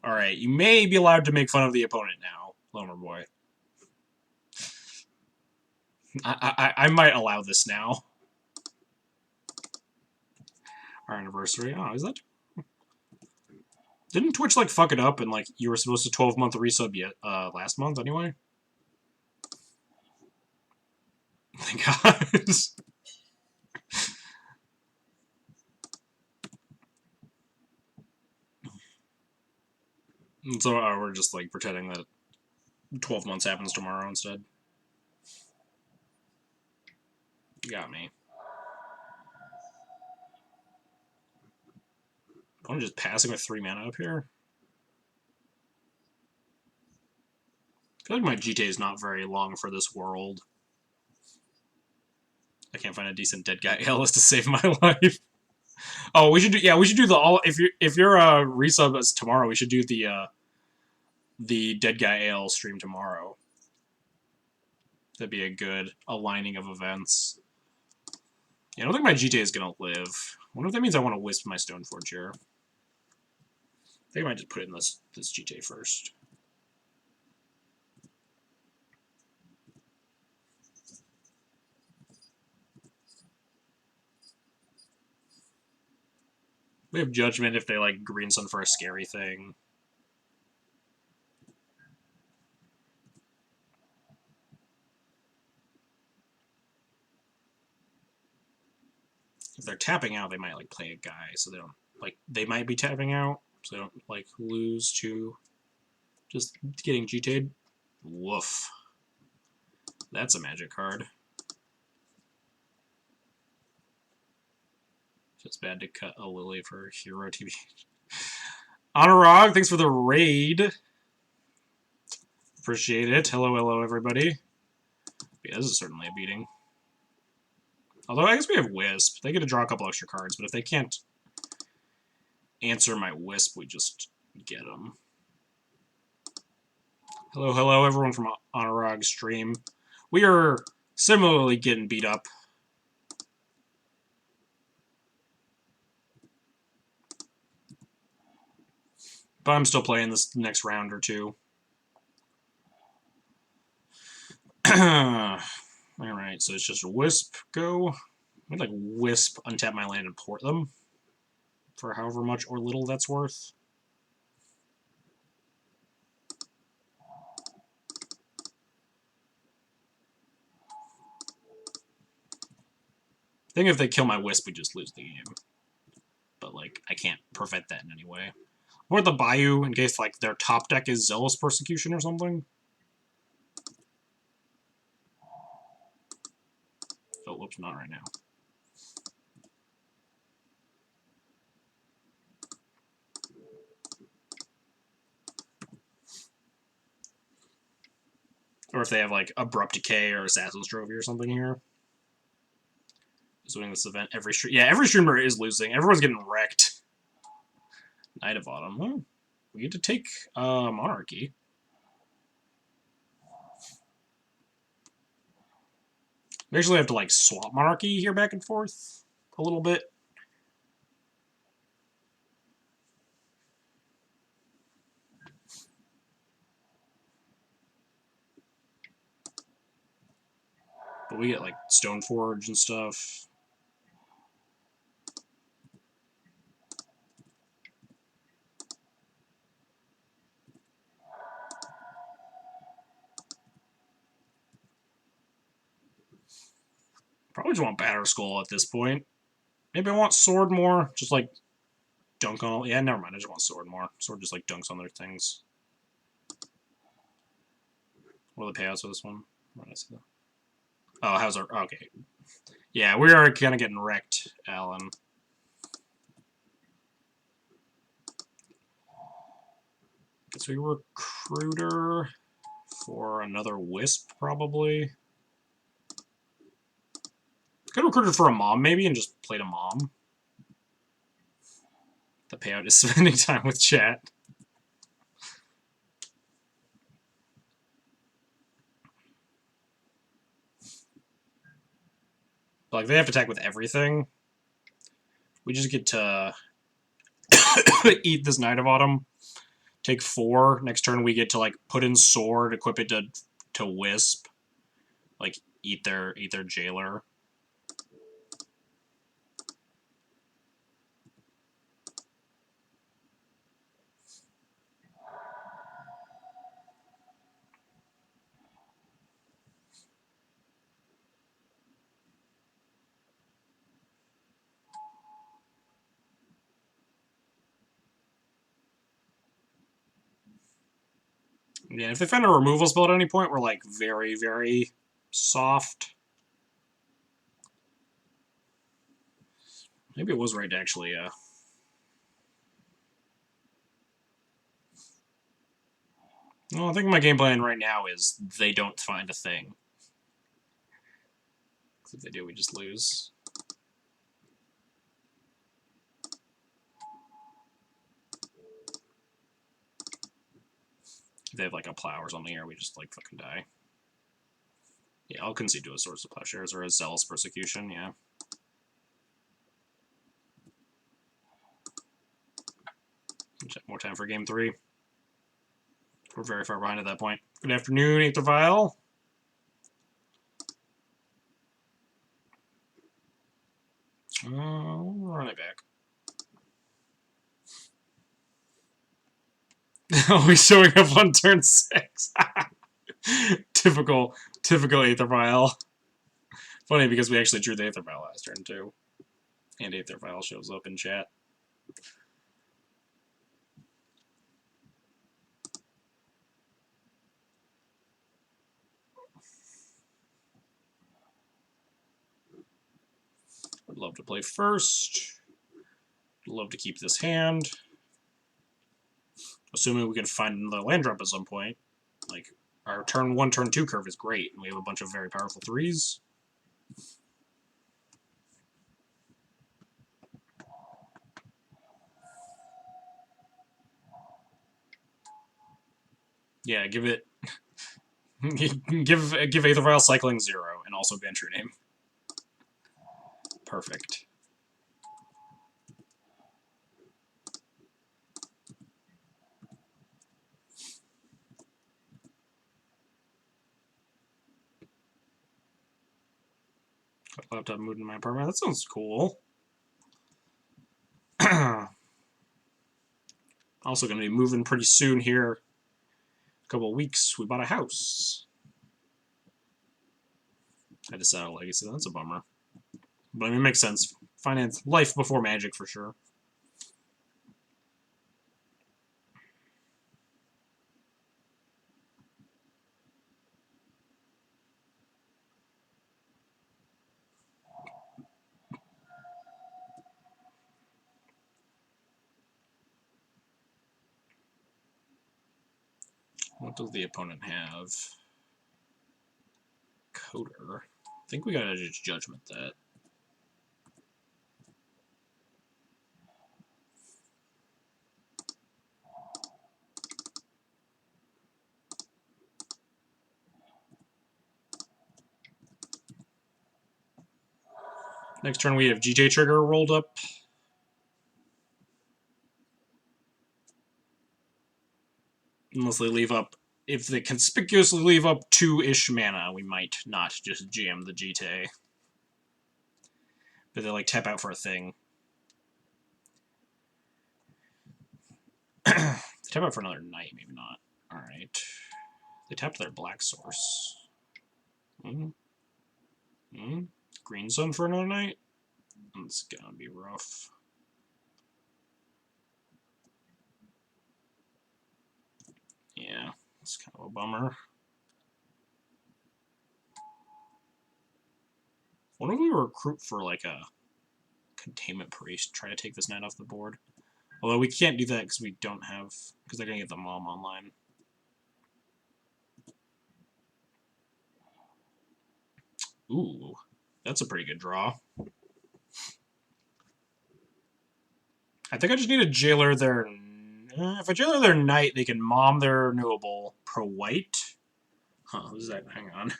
Alright, you may be allowed to make fun of the opponent now, Loner Boy. I might allow this now. Our anniversary. Oh, is that? Didn't Twitch like fuck it up and like you were supposed to 12-month resub yet last month anyway? Thank God. And so we're just like pretending that 12 months happens tomorrow instead. You got me. I'm just passing with 3 mana up here. I feel like my GTA is not very long for this world. I can't find a decent dead guy ALS to save my life. Oh, we should do the all if you're resub us tomorrow, we should do the dead guy AL stream tomorrow. That'd be a good aligning of events. Yeah, I don't think my GTA is gonna live. I wonder if that means I want to wisp my Stoneforge here. I think I might just put in this GTA first. We have Judgment if they like Green Sun for a scary thing. If they're tapping out, they might like play a guy, so they don't like they might be tapping out, so they don't like lose to Just getting GT'd. Woof. That's a magic card. Just bad to cut a Lily for Hero TV. Honorog, thanks for the raid. Appreciate it. Hello, hello, everybody. Yeah, this is certainly a beating. Although, I guess we have Wisp. They get to draw a couple extra cards, but if they can't answer my Wisp, we just get them. Hello, hello, everyone from Honorog stream. We are similarly getting beat up. But I'm still playing this next round or two. Alright, so it's just a Wisp go. I'd like Wisp, untap my land, and port them. For however much or little that's worth. I think if they kill my Wisp, we just lose the game. But, like, I can't prevent that in any way. Or the Bayou, in case, like, their top deck is Zealous Persecution or something. Oh, whoops, not right now. Or if they have, like, Abrupt Decay or Assassin's Trophy or something here. Just winning this event every stream. Yeah, every streamer is losing. Everyone's getting wrecked. Knight of Autumn. Oh, we get to take Monarchy. We actually have to, like, swap Monarchy here back and forth a little bit. But we get, like, Stoneforge and stuff. Probably just want Batterskull at this point. Maybe I want Sword more. Just, like, dunk on all... Yeah, never mind. I just want Sword more. Sword just, like, dunks on their things. What are the payouts for this one? Where did I see that? Oh, how's our... Okay. Yeah, we are kind of getting wrecked, Alan. Guess we Recruiter for another Wisp, probably. Could Recruiter for a Mom, maybe, and just played a Mom. The payout is spending time with chat. But, like, they have to attack with everything. We just get to eat this Knight of Autumn. Take 4. Next turn we get to, like, put in Sword, equip it to Wisp. Like, eat their Jailer. Yeah, if they find a removal spell at any point, we're, like, very, very soft. Maybe it was right to actually, Well, I think my game plan right now is they don't find a thing. Because if they do, we just lose. If they have, like, a Plow or something here, we just, like, fucking die. Yeah, I'll concede to a Source of Plowshares or a Zealous Persecution, yeah. More time for game 3. We're very far behind at that point. Good afternoon, Aether Vial. We'll run it back. Always showing up on turn 6. Typical Aether Vial. Funny because we actually drew the Aether Vial last turn too. And Aether Vial shows up in chat. to play first. Love to keep this hand. Assuming we can find another land drop at some point. Like, our turn 1, turn 2 curve is great, and we have a bunch of very powerful 3s. Yeah, give it... give Aether Cycling 0, and also ban True Name. Perfect. Got a laptop moved in my apartment. That sounds cool. Also going to be moving pretty soon here. A couple of weeks. We bought a house. I had to sell a legacy. That's a bummer. But I mean, it makes sense. Finance, life before Magic for sure. What does the opponent have? Coder. I think we gotta just judgment that. Next turn we have GJ Trigger rolled up. Unless they leave up... If they conspicuously leave up 2-ish mana, we might not just jam the GT. But they like tap out for a thing. They tap out for another night, maybe not. Alright. They tapped their black source. Green Sun for another night? It's gonna be rough. Yeah, it's kind of a bummer. What if we recruit for like a Containment Priest, try to take this knight off the board? Although we can't do that because we don't have, because they're gonna get the mom online. Ooh, that's a pretty good draw. I think I just need to jailer their... if I jailer their knight, they can mom their renewable pro white. Huh, what is that? Hang on.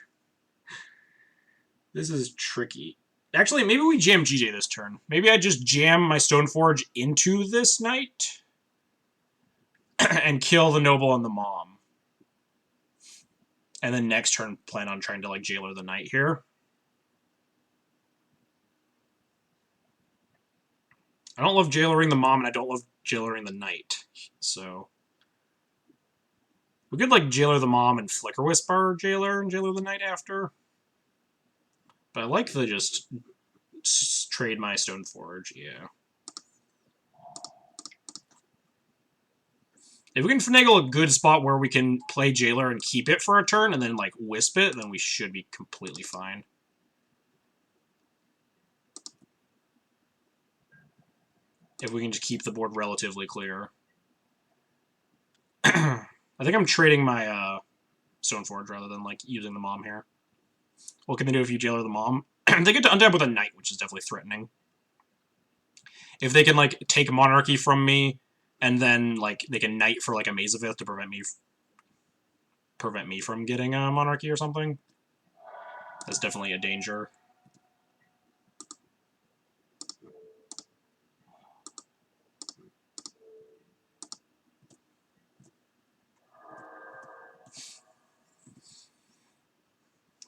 This is tricky. Actually, maybe we jam GJ this turn. Maybe I just jam my Stoneforge into this knight and kill the noble and the mom. And then next turn plan on trying to like jailer the knight here. I don't love jailering the mom, and I don't love jailering the knight. So we could like jailer the mom and Flicker Whisper jailer and jailer the knight after. But I like to just trade my Stoneforge, yeah. If we can finagle a good spot where we can play jailer and keep it for a turn and then like wisp it, then we should be completely fine. If we can just keep the board relatively clear. I think I'm trading my Stoneforge rather than like using the mom here. What can they do if you jailer the mom? They get to untap with a knight, which is definitely threatening. If they can like take Monarchy from me, and then like they can knight for like a Mazavith to prevent me from getting a Monarchy or something, that's definitely a danger.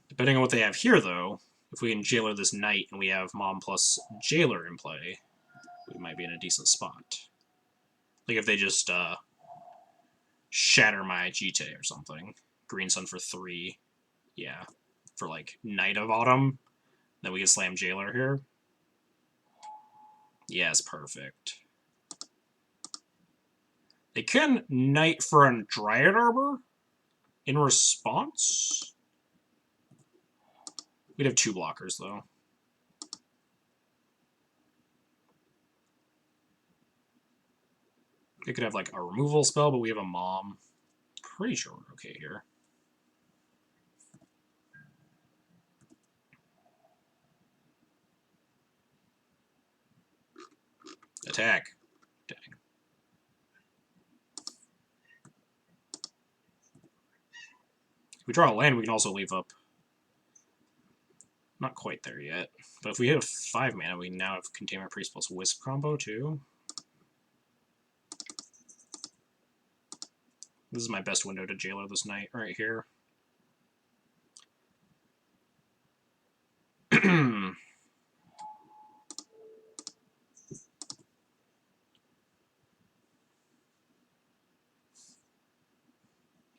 Depending on what they have here, though, if we can jailer this knight and we have mom plus jailer in play, we might be in a decent spot. Like if they just shatter my GT or something. Green Sun for 3. Yeah. For like Knight of Autumn. Then we can slam jailer here. Yes, perfect. They can knight for a Dryad Arbor in response. We'd have 2 blockers, though. They could have like a removal spell, but we have a mom. Pretty sure we're okay here. Attack. Dang. If we draw a land, we can also leave up. Not quite there yet. But if we hit a 5 mana, we now have Containment Priest plus Wisp combo too. This is my best window to Jailer this night, right here.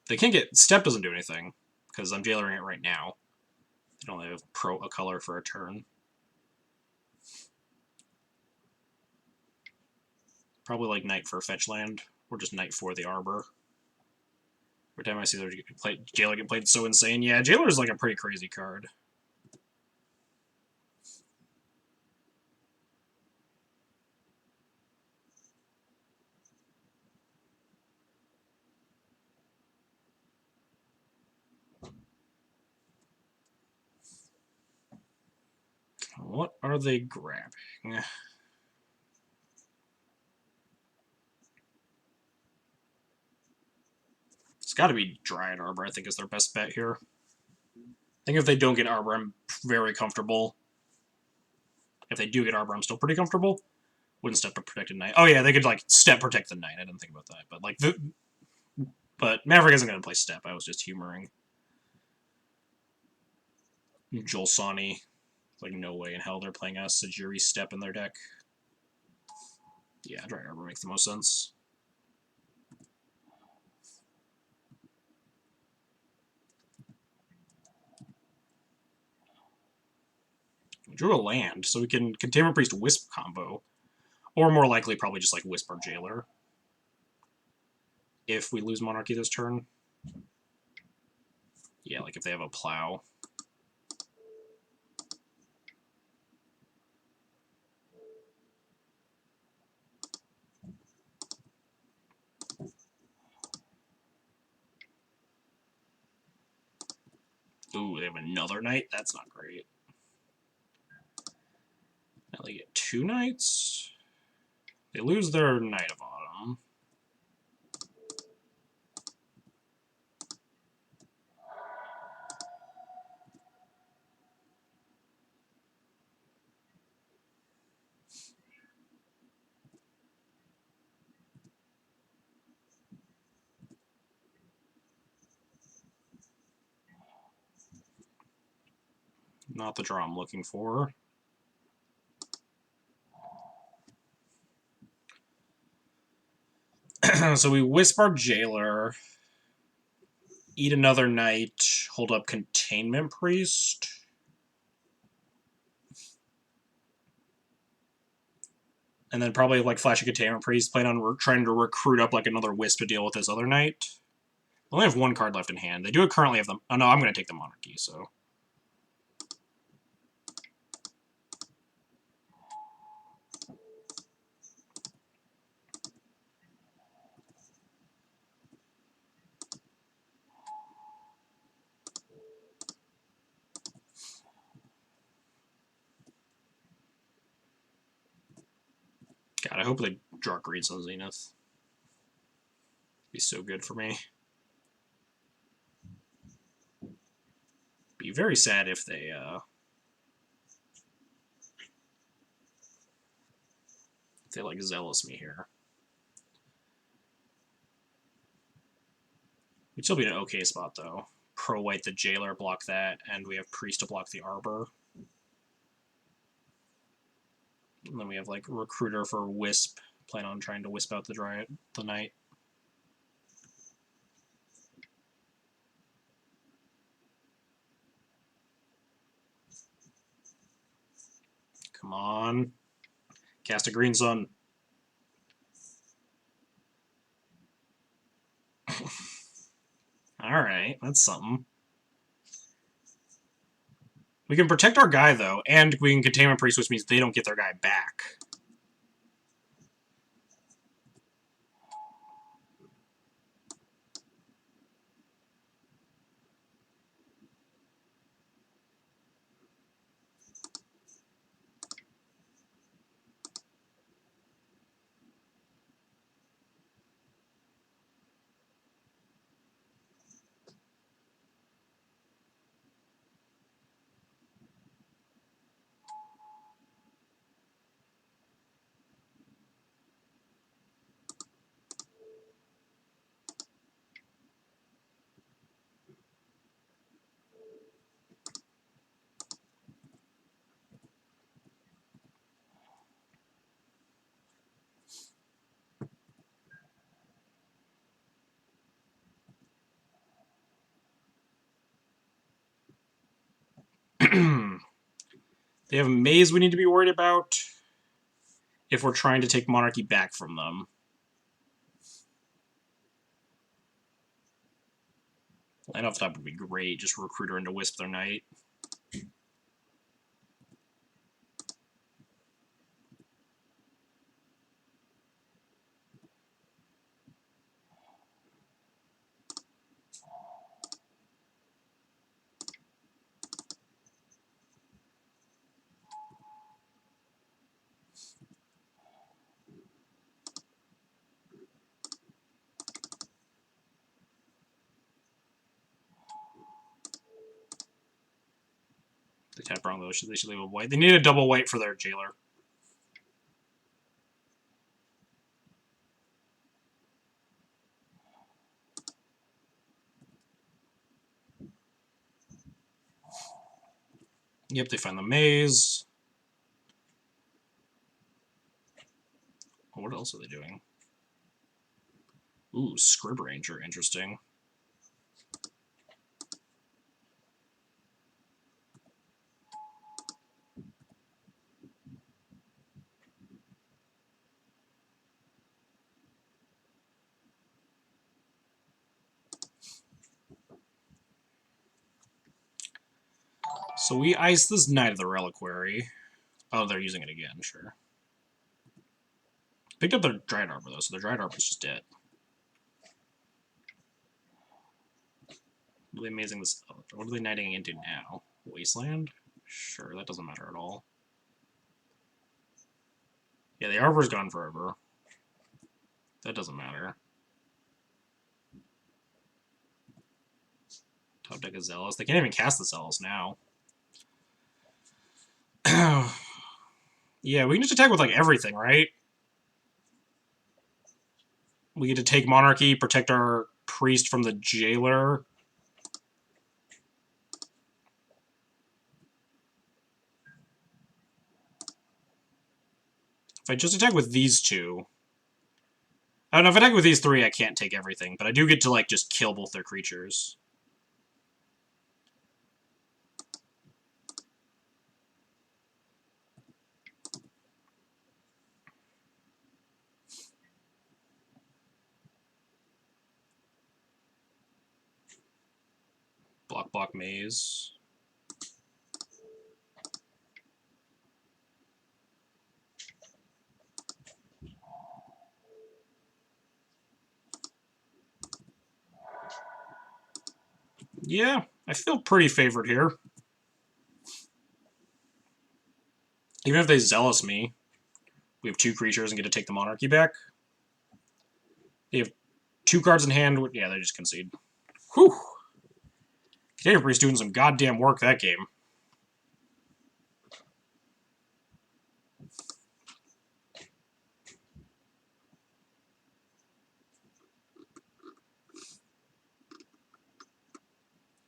They can't get... Step doesn't do anything, because I'm Jailering it right now. They don't have a color for a turn. Probably like Knight for a fetch land, or just Knight for the Arbor. Every time I see their Jailer get played, it's so insane. Yeah, Jailer is like a pretty crazy card. What are they grabbing? It's got to be Dryad Arbor, I think, is their best bet here. I think if they don't get Arbor, I'm very comfortable. If they do get Arbor, I'm still pretty comfortable. Wouldn't step to protect a Knight. Oh yeah, they could like step protect the Knight. I didn't think about that, but like but Maverick isn't going to play step. I was just humoring. Jolsani, like no way in hell they're playing a Sajiri step in their deck. Yeah, Dryad Arbor makes the most sense. We drew a land, so we can Containment Priest Wisp combo. Or more likely, probably just like Wisp or Jailer. If we lose Monarchy this turn. Yeah, like if they have a Plow. Ooh, they have another Knight? That's not great. Now they get 2 Knights. They lose their Knight of Autumn. Not the draw I'm looking for. So we Wisp our Jailer, eat another Knight, hold up Containment Priest. And then probably like flash a Containment Priest, plan on trying to recruit up like another Wisp to deal with this other Knight. They only have 1 card left in hand. They do currently have them. Oh no, I'm going to take the Monarchy, so. God, I hope they draw Greeds on Zenith. Be so good for me. Be very sad if they like Zealous me here. We'd still be in an okay spot though. Pro White the Jailer, block that, and we have Priest to block the Arbor. And then we have like Recruiter for Wisp. Plan on trying to Wisp out the Knight. Come on. Cast a Green Sun. Alright, that's something. We can protect our guy, though, and we can Containment Priest, which means they don't get their guy back. They have a maze we need to be worried about if we're trying to take Monarchy back from them. Land off top would be great, just Recruiter into Wisp their Knight. They tap wrong though, they should leave a white. They need a double white for their Jailer. Yep, they find the maze. Oh, what else are they doing? Ooh, Scrib Ranger, interesting. So we ice this Knight of the Reliquary. Oh, they're using it again, sure. Picked up their Dried Arbor, though, so their Dried Arbor is just dead. Really amazing this. What are they knighting into now? Wasteland? Sure, that doesn't matter at all. Yeah, the Arbor's gone forever. That doesn't matter. Top deck is Zealous. They can't even cast the Zealous now. Yeah, we can just attack with, like, everything, right? We get to take Monarchy, protect our Priest from the Jailer. If I just attack with these two... I don't know, if I attack with these three, I can't take everything, but I do get to, like, just kill both their creatures. Block maze. Yeah, I feel pretty favored here. Even if they Zealous me, we have two creatures and get to take the Monarchy back. They have two cards in hand. Yeah, they just concede. Whew. Container Priest doing some goddamn work that game.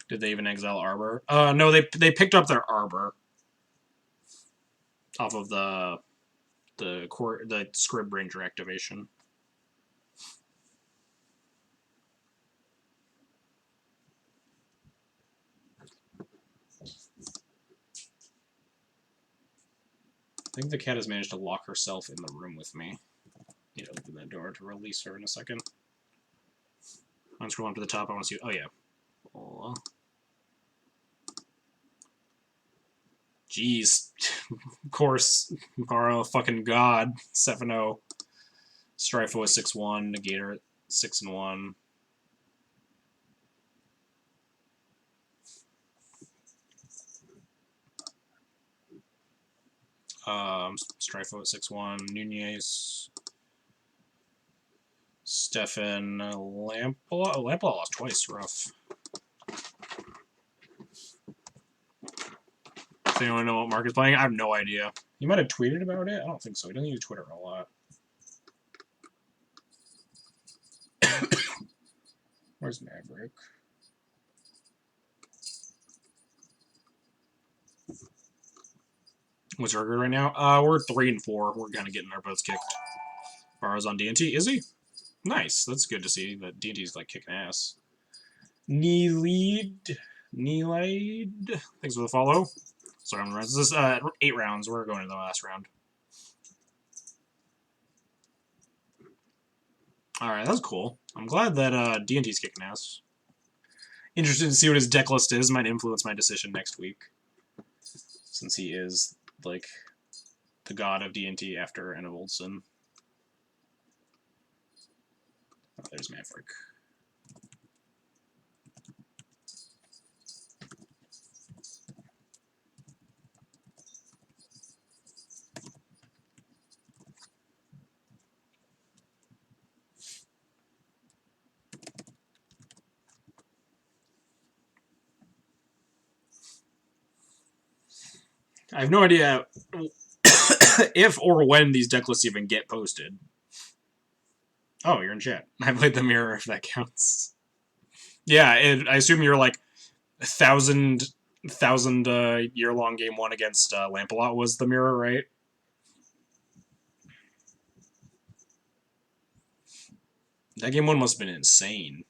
Did they even exile Arbor? No, they picked up their Arbor off of the Scrib Ranger activation. I think the cat has managed to lock herself in the room with me. Need to open that door to release her in a second. I'm scrolling to the top. I want to see. Oh yeah. Oh. Jeez. Of course, Mara, fucking god. 7-0. Strifo is 6-1. Negator at 6-1. Strifo at 6-1. Nunez. Stefan Lampola. Oh, Lampola lost twice. Rough. Does anyone know what Mark is playing? I have no idea. He might have tweeted about it. I don't think so. He doesn't use Twitter a lot. Where's Maverick? What's our record right now? We're 3-4. We're kind of getting our butts kicked. Barrow's on D&T. Is he? Nice. That's good to see that D&T's like kicking ass. Neelid. Thanks for the follow. Sorry, this is 8 rounds. We're going to the last round. Alright, that's cool. I'm glad that D&T's kicking ass. Interested to see what his deck list is. Might influence my decision next week. Since he is, like, the god of D&T after Enevoldson. Oh, there's Maverick. I have no idea if or when these deck lists even get posted. Oh, you're in chat. I played the mirror, if that counts. Yeah, I assume you're like 1,000 year-long game 1 against Lampalot was the mirror, right? That game 1 must have been insane.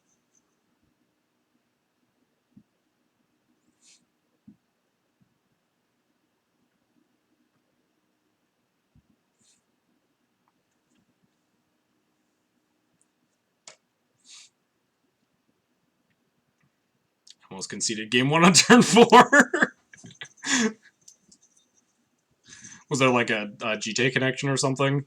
Almost conceded game 1 on turn 4. Was there like a GTA connection or something?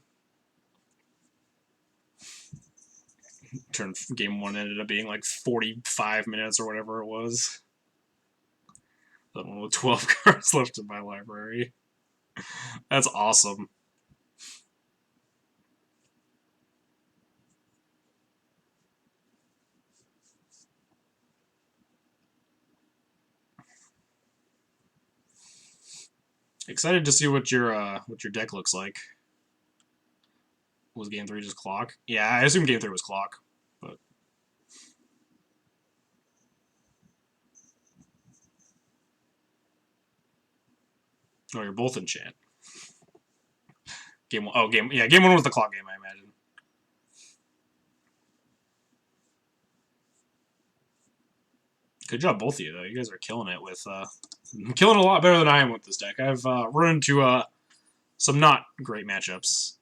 Game 1 ended up being like 45 minutes or whatever it was. That one with 12 cards left in my library. That's awesome. Excited to see what your deck looks like. Was game 3 just clock? Yeah, I assume game 3 was clock, but oh, you're both in chat. Game 1. Oh, game 1 was the clock game, I imagine. Good job, both of you, though. You guys are killing it with killing a lot better than I am with this deck. I've run into some not great matchups.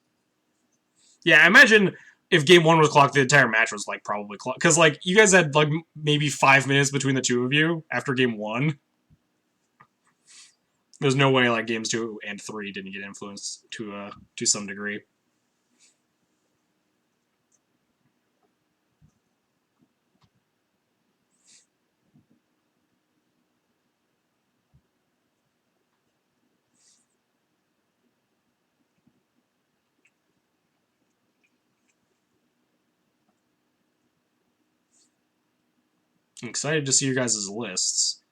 Yeah, I imagine if game 1 was clocked, the entire match was like probably clocked. Because like you guys had like maybe 5 minutes between the two of you after game 1. There's no way like games 2 and 3 didn't get influenced to some degree. I'm excited to see your guys' lists.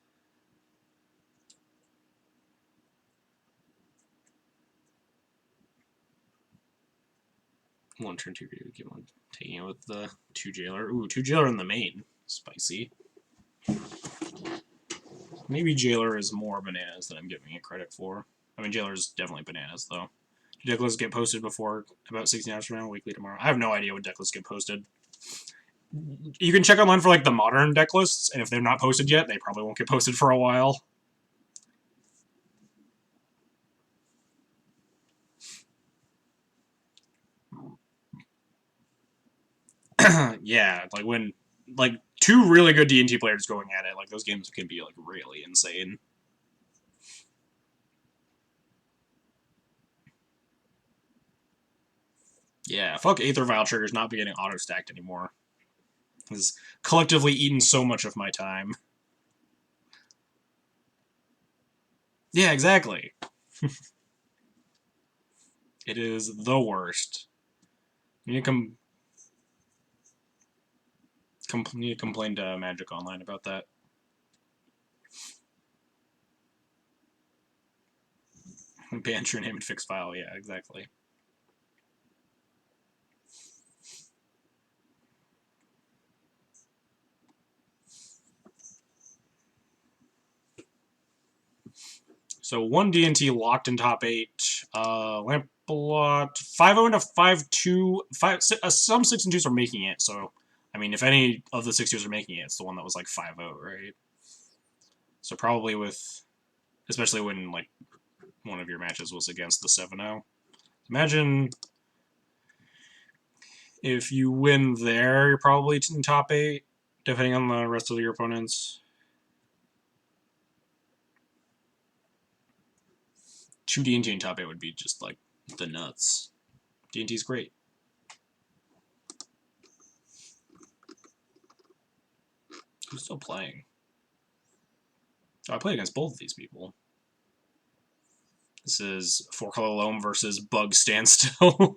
One turn 2 game 1. Taking it with the 2 Jailer. Ooh, 2 Jailer in the main. Spicy. Maybe Jailer is more bananas than I'm giving it credit for. I mean, Jailer is definitely bananas, though. Do deck lists get posted before about 16 hours from now, weekly tomorrow? I have no idea when deck lists get posted. You can check online for like the modern deck lists, and if they're not posted yet, they probably won't get posted for a while. Yeah, like when like 2 really good D&T players going at it, like those games can be like really insane. Yeah, fuck Aether Vial triggers not be getting auto-stacked anymore. It's collectively eaten so much of my time. Yeah, exactly. It is the worst. You need to need to complain to Magic Online about that. Ban your name and fix file, yeah, exactly. So 1 D&T locked in top 8. Lampalot 5-0 into 5-2. Some 6 and 2s are making it, so I mean, if any of the 6 2s are making it, it's the one that was like 5-0, right? So probably with especially when like one of your matches was against the 7-0. Imagine if you win there, you're probably in top 8, depending on the rest of your opponents. 2 D&T in top 8 would be just like the nuts. D&T's great. Who's still playing? Oh, I played against both of these people. This is 4-color Loam versus Bug Standstill.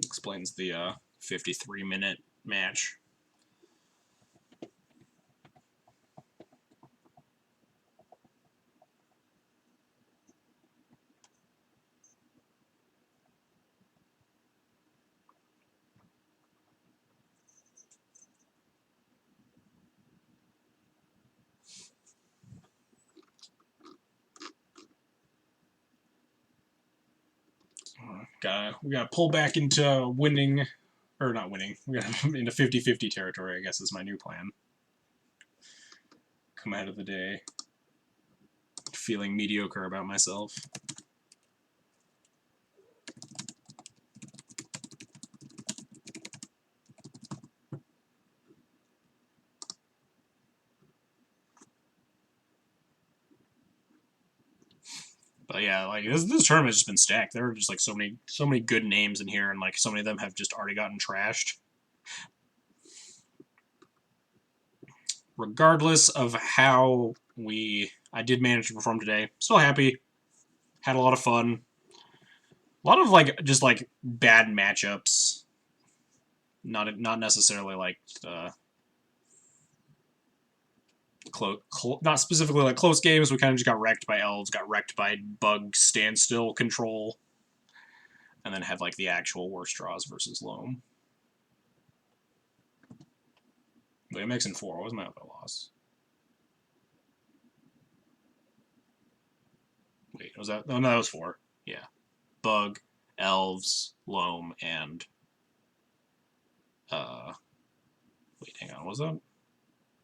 Explains the 53-minute match. We gotta pull back into winning, or not winning. We gotta into 50-50 territory, I guess, is my new plan. Come out of the day feeling mediocre about myself. But yeah, like this tournament has just been stacked. There are just like so many good names in here, and like so many of them have just already gotten trashed. Regardless of how I did manage to perform today, still happy. Had a lot of fun. A lot of like just like bad matchups. Not necessarily like not specifically like close games. We kind of just got wrecked by elves, got wrecked by Bug Standstill control, and then had like the actual worst draws versus Loam. Wait, I'm mixing 4. What was my other loss? Wait, was that? Oh no, that was 4. Yeah, Bug, elves, Loam, and wait, hang on, what was that?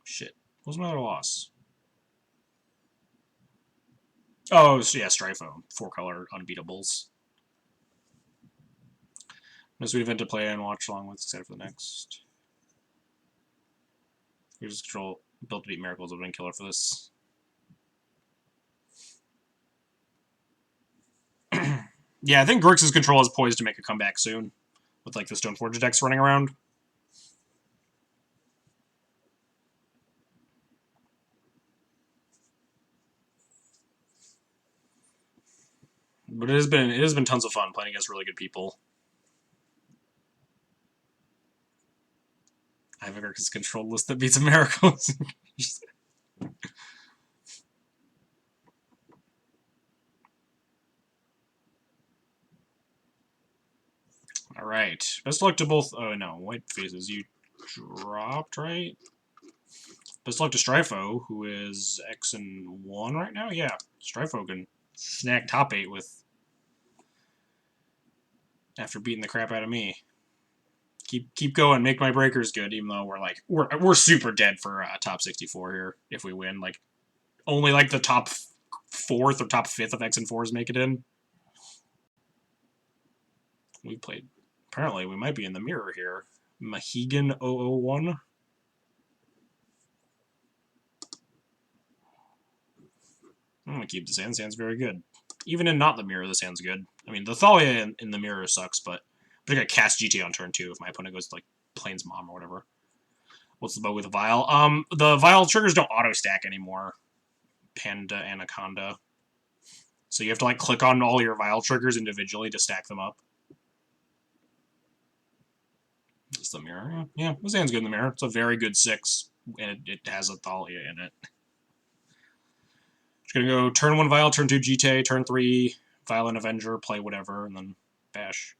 Shit. What was my other loss? Oh, yeah, Strifo. 4-color Unbeatables. No sweet event to play and watch along with. Excited for the next. We just control built to beat Miracles have been killer for this. Yeah, I think Grixis control is poised to make a comeback soon, with like the Stoneforge decks running around. But it has been tons of fun playing against really good people. I have a Grixis control list that beats a Miracles. Alright. Best of luck to both. Oh, no. White faces. You dropped, right? Best of luck to Strifo, who is X and 1 right now. Yeah, Strifo can snag top 8 with. After beating the crap out of me. Keep going. Make my breakers good, even though we're super dead for top 64 here if we win. Like, only like the top 4th or top 5th of X and 4s make it in. We played. Apparently, we might be in the mirror here. Mahegan 001. I'm going to keep this hand. Hand's very good. Even in not the mirror, this hand's good. I mean, the Thalia in the mirror sucks, but I'm going to cast GTA on turn 2 if my opponent goes to, like, Plains Mom or whatever. What's the bow with the Vial? The Vial triggers don't auto-stack anymore. Panda Anaconda. So you have to, like, click on all your Vial triggers individually to stack them up. It's the mirror. Yeah, this hand's good in the mirror. It's a very good 6, and it has a Thalia in it. Just gonna go turn 1 Vial, turn 2 GTA, turn 3 Violent Avenger, play whatever, and then bash.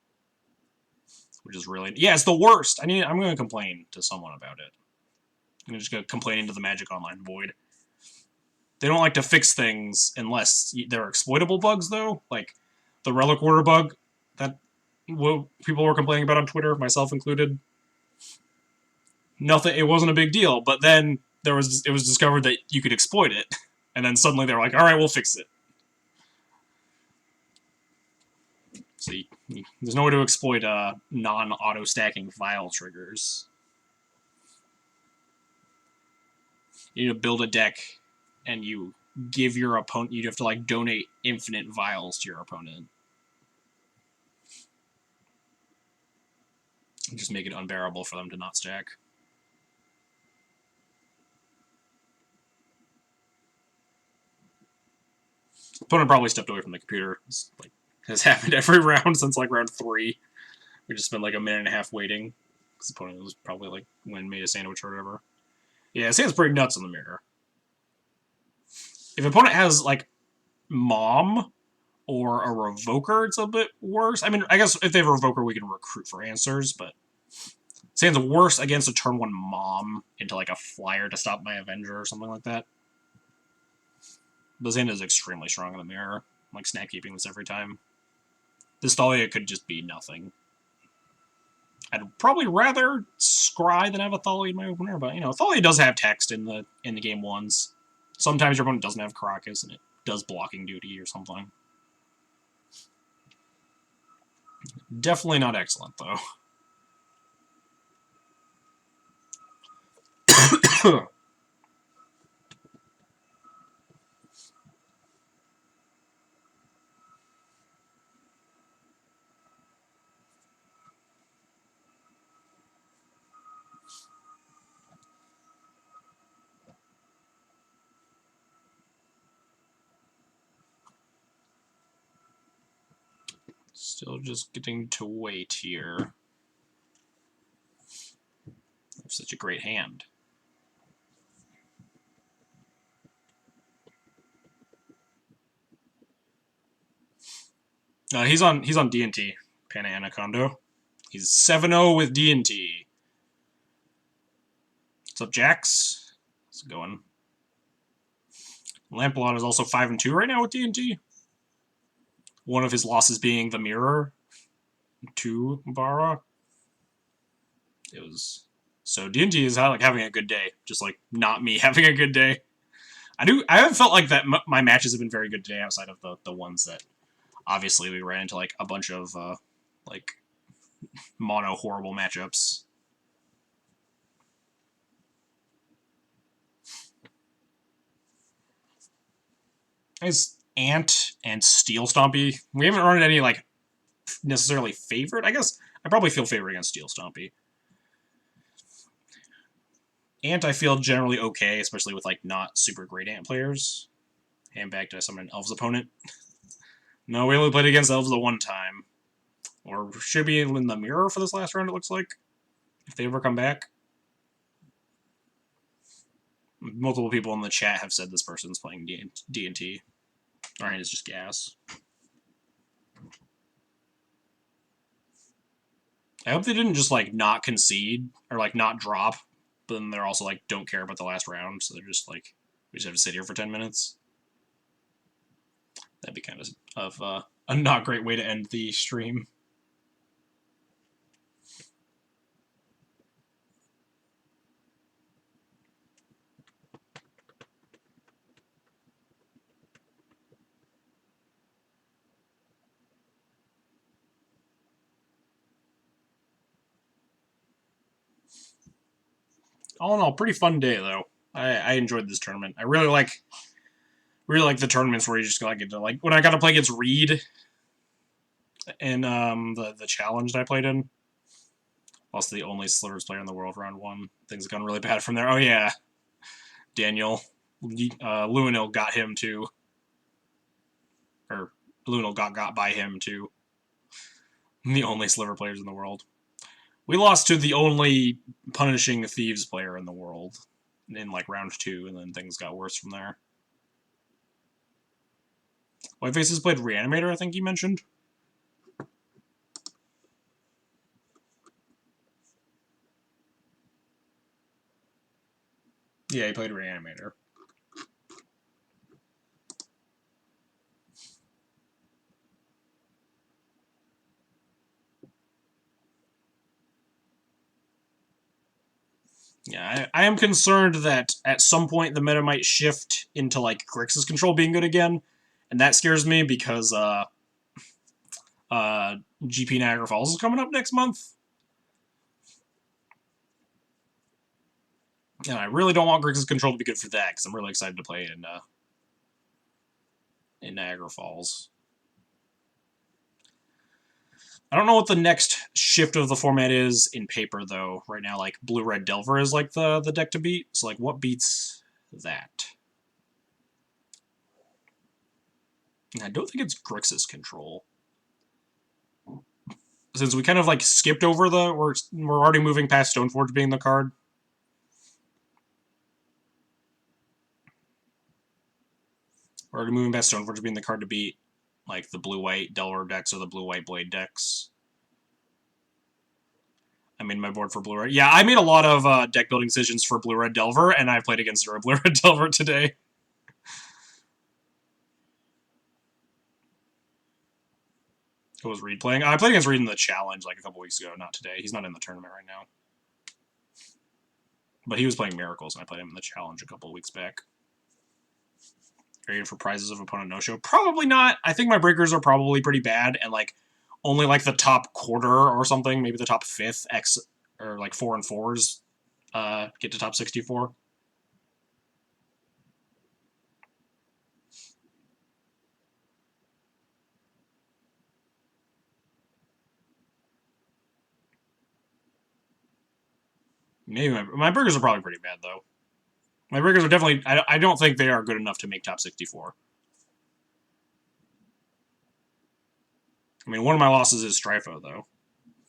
Which is really... Yeah, it's the worst! I'm gonna complain to someone about it. I'm gonna just go complaining to the Magic Online void. They don't like to fix things unless they're exploitable bugs, though. Like the Relic Order bug that people were complaining about on Twitter, myself included. Nothing. It wasn't a big deal, but then it was discovered that you could exploit it, and then suddenly they were like, "All right, we'll fix it." So there's no way to exploit non-auto stacking vial triggers. You need to build a deck, and you give your opponent. You have to like donate infinite vials to your opponent. And just make it unbearable for them to not stack. Opponent probably stepped away from the computer. It's like has happened every round since like round 3. We just spent like a minute and a half waiting because the opponent was probably like made a sandwich or whatever. Yeah, Sam's pretty nuts in the mirror. If opponent has like Mom or a Revoker, it's a bit worse. I mean, I guess if they have a Revoker, we can recruit for answers, but Sam's worse against a turn 1 Mom into like a flyer to stop my Avenger or something like that. But Xander is extremely strong in the mirror. I'm like snap keeping this every time. This Thalia could just be nothing. I'd probably rather Scry than have a Thalia in my opener, but you know, Thalia does have text in the game ones. Sometimes your opponent doesn't have Caracas and it does blocking duty or something. Definitely not excellent though. Still just getting to wait here. Such a great hand. He's on D&T, Pana Anacondo. He's 7-0 with D&T. What's up, Jax? How's it going? Lampalot is also 5-2 right now with D&T. One of his losses being the mirror to Vara. It was so D&T is like having a good day, just like not me having a good day. I haven't felt like that. My matches have been very good today, outside of the ones that obviously we ran into like a bunch of like mono horrible matchups. Is Ant and Steel Stompy. We haven't run any like necessarily favorite. I guess I probably feel favored against Steel Stompy. Ant I feel generally okay, especially with like not super great Ant players. Hand back to summon an Elves opponent. No, we only played against Elves the one time. Or should be in the mirror for this last round, it looks like. If they ever come back. Multiple people in the chat have said this person's playing D&T. Alright, it's just gas. I hope they didn't just like not concede or like not drop, but then they're also like don't care about the last round, so they're just like we just have to sit here for 10 minutes. That'd be kind of a not great way to end the stream. All in all, pretty fun day though. I enjoyed this tournament. I really like the tournaments where you just get to like when I got to play against Reed in the challenge that I played in. Also the only Slivers player in the world round 1. Things have gone really bad from there. Oh yeah, Daniel Luenil got him too, or Luenil got by him too. The only Sliver players in the world. We lost to the only Punishing Thieves player in the world in like round 2, and then things got worse from there. Whiteface has played Reanimator, I think he mentioned. Yeah, he played Reanimator. Yeah, I am concerned that at some point the meta might shift into like Grixis control being good again, and that scares me because GP Niagara Falls is coming up next month, and I really don't want Grixis control to be good for that because I'm really excited to play in Niagara Falls. I don't know what the next shift of the format is in paper, though. Right now, like, Blue-Red Delver is, like, the deck to beat. So, like, what beats that? I don't think it's Grixis control. Since we kind of, like, skipped over we're already moving past Stoneforge being the card. We're already moving past Stoneforge being the card to beat, like, the blue-white Delver decks or the blue-white Blade decks. I made my board for Blue-Red. Yeah, I made a lot of deck building decisions for Blue-Red Delver, and I played against a Blue-Red Delver today. Who was Reed playing? I played against Reed in the challenge like a couple weeks ago, not today. He's not in the tournament right now. But he was playing Miracles, and I played him in the challenge a couple weeks back. Rated for prizes of opponent no-show? Probably not. I think my breakers are probably pretty bad, and like only like the top quarter or something, maybe the top fifth X or like 4 and 4s get to top 64. Maybe my burgers are probably pretty bad, though. My burgers are definitely... I don't think they are good enough to make top 64. I mean, one of my losses is Strifo, though.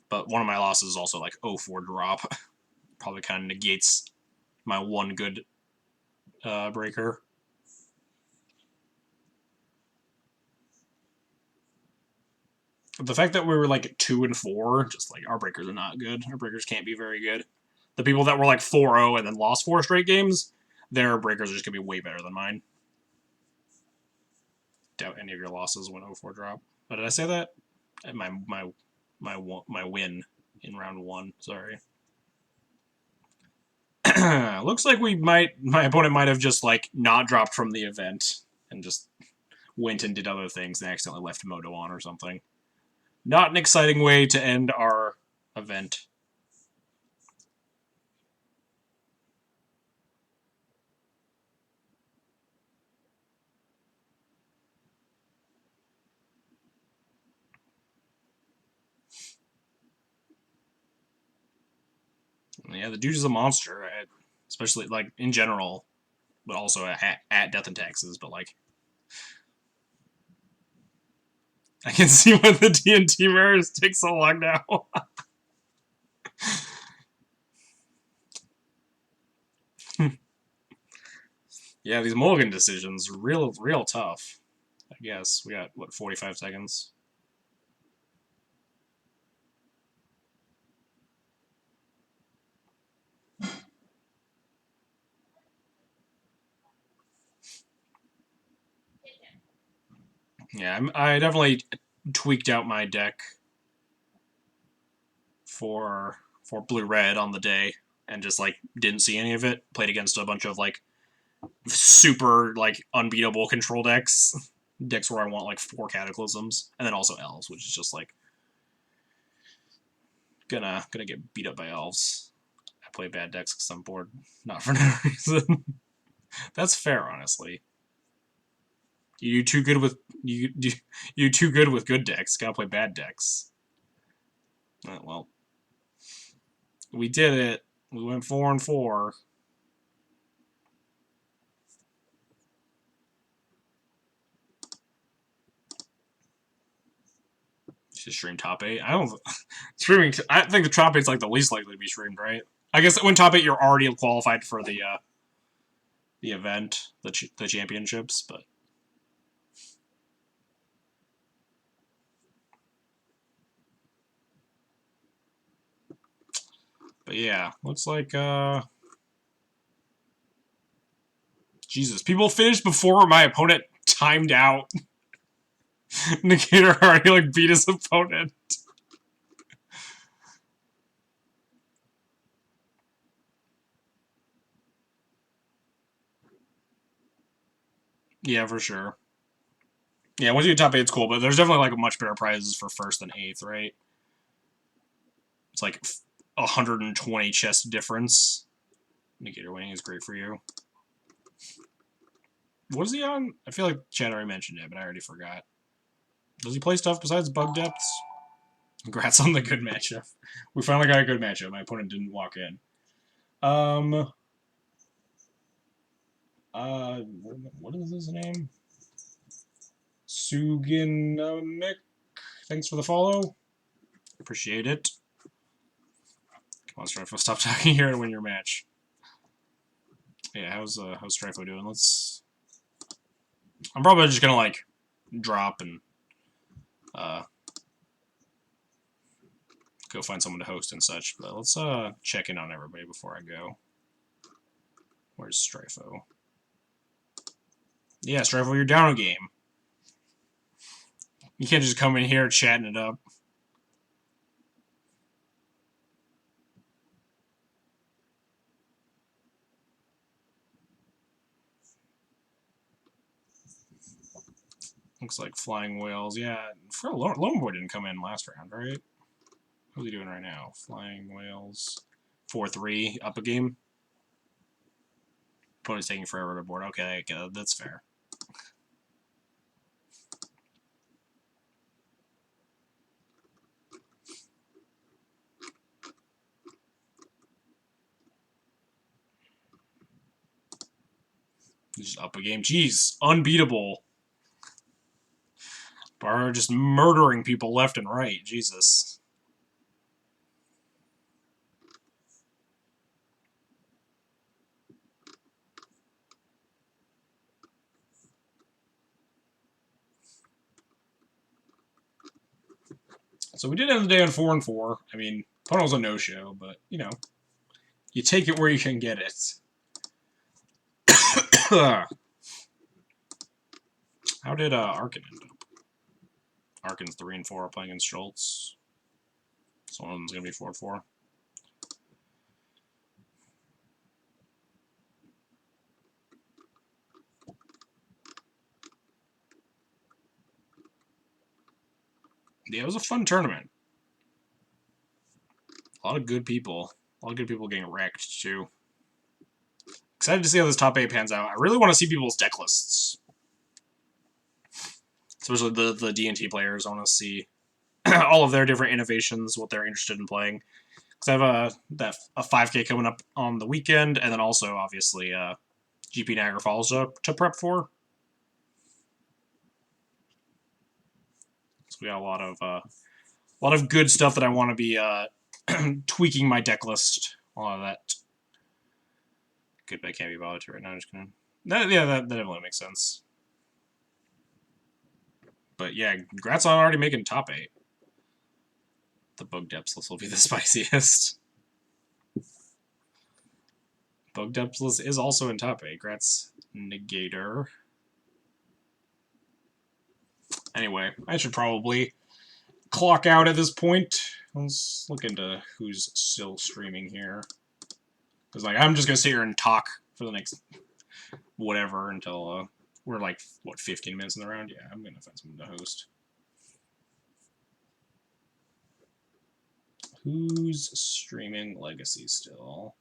But one of my losses is also, like, 0-4 drop. Probably kind of negates my one good breaker. The fact that we were, like, 2 and 4, just, like, our breakers are not good. Our breakers can't be very good. The people that were like 4-0 and then lost 4 straight games, their breakers are just going to be way better than mine. Doubt any of your losses went 0-4 drop. But did I say that? My win in round 1, sorry. Looks like my opponent might have just like not dropped from the event and just went and did other things and accidentally left Moto on or something. Not an exciting way to end our event. Yeah, the dude is a monster, especially, like, in general, but also at Death and Taxes, but, like... I can see why the TNT mirrors take so long now. Yeah, these mulligan decisions are real tough. I guess. We got, what, 45 seconds? Yeah, I definitely tweaked out my deck for blue-red on the day and just, like, didn't see any of it. Played against a bunch of, like, super, like, unbeatable control decks. Decks where I want, like, 4 Cataclysms. And then also Elves, which is just, like, gonna get beat up by Elves. I play bad decks because I'm bored. Not for no reason. That's fair, honestly. You too good with you too good with good decks. Gotta play bad decks. Well, we did it. We went 4 and 4. Should stream top 8. I don't streaming. I think the top 8's like the least likely to be streamed, right? I guess when top 8 you're already qualified for the event, the championships, but. But yeah, looks like, Jesus, people finished before my opponent timed out. Negator already, like, beat his opponent. Yeah, for sure. Yeah, once you get top 8, it's cool, but there's definitely like much better prizes for 1st than 8th, right? It's like 120 chest difference. Negator winning is great for you. What is he on? I feel like Chad already mentioned it, but I already forgot. Does he play stuff besides Bug Depths? Congrats on the good matchup. We finally got a good matchup. My opponent didn't walk in. What is his name? Suginamic. Thanks for the follow. Appreciate it. Come on, Strifo, stop talking here to win your match. Yeah, how's Strifo doing? I'm probably just gonna like drop and go find someone to host and such. But let's check in on everybody before I go. Where's Strifo? Yeah, Strifo, you're down a game. You can't just come in here chatting it up. Looks like Flying Whales. Yeah, Lone Boy didn't come in last round, right? How's he doing right now? Flying Whales. 4-3, up a game. Opponent's taking forever to board. Okay, that's fair. Just up a game. Jeez, unbeatable. Bar just murdering people left and right. Jesus. So we did end the day on 4-4. I mean, opponent was a no-show, but, you know, you take it where you can get it. How did Arkin end up? Arkin's 3-4 playing against Schultz. So one of them's going to be 4-4. Yeah, it was a fun tournament. A lot of good people. A lot of good people getting wrecked, too. Excited to see how this top 8 pans out. I really want to see people's deck lists. Especially the D&T players. I want to see all of their different innovations, what they're interested in playing. Because I have a 5K coming up on the weekend, and then also, obviously, GP Niagara Falls to prep for. So we got a lot of good stuff that I want to be tweaking my deck list. A lot of that. Good, but I can't be bothered to right now. I'm just gonna. That definitely makes sense. But yeah, congrats on already making top 8. The Bug Depths list will be the spiciest. Bug Depths list is also in top 8. Congrats, Negator. Anyway, I should probably clock out at this point. Let's look into who's still streaming here. Because like I'm just gonna sit here and talk for the next whatever until we're like what 15 minutes in the round. Yeah, I'm gonna find someone to host. Who's streaming Legacy still?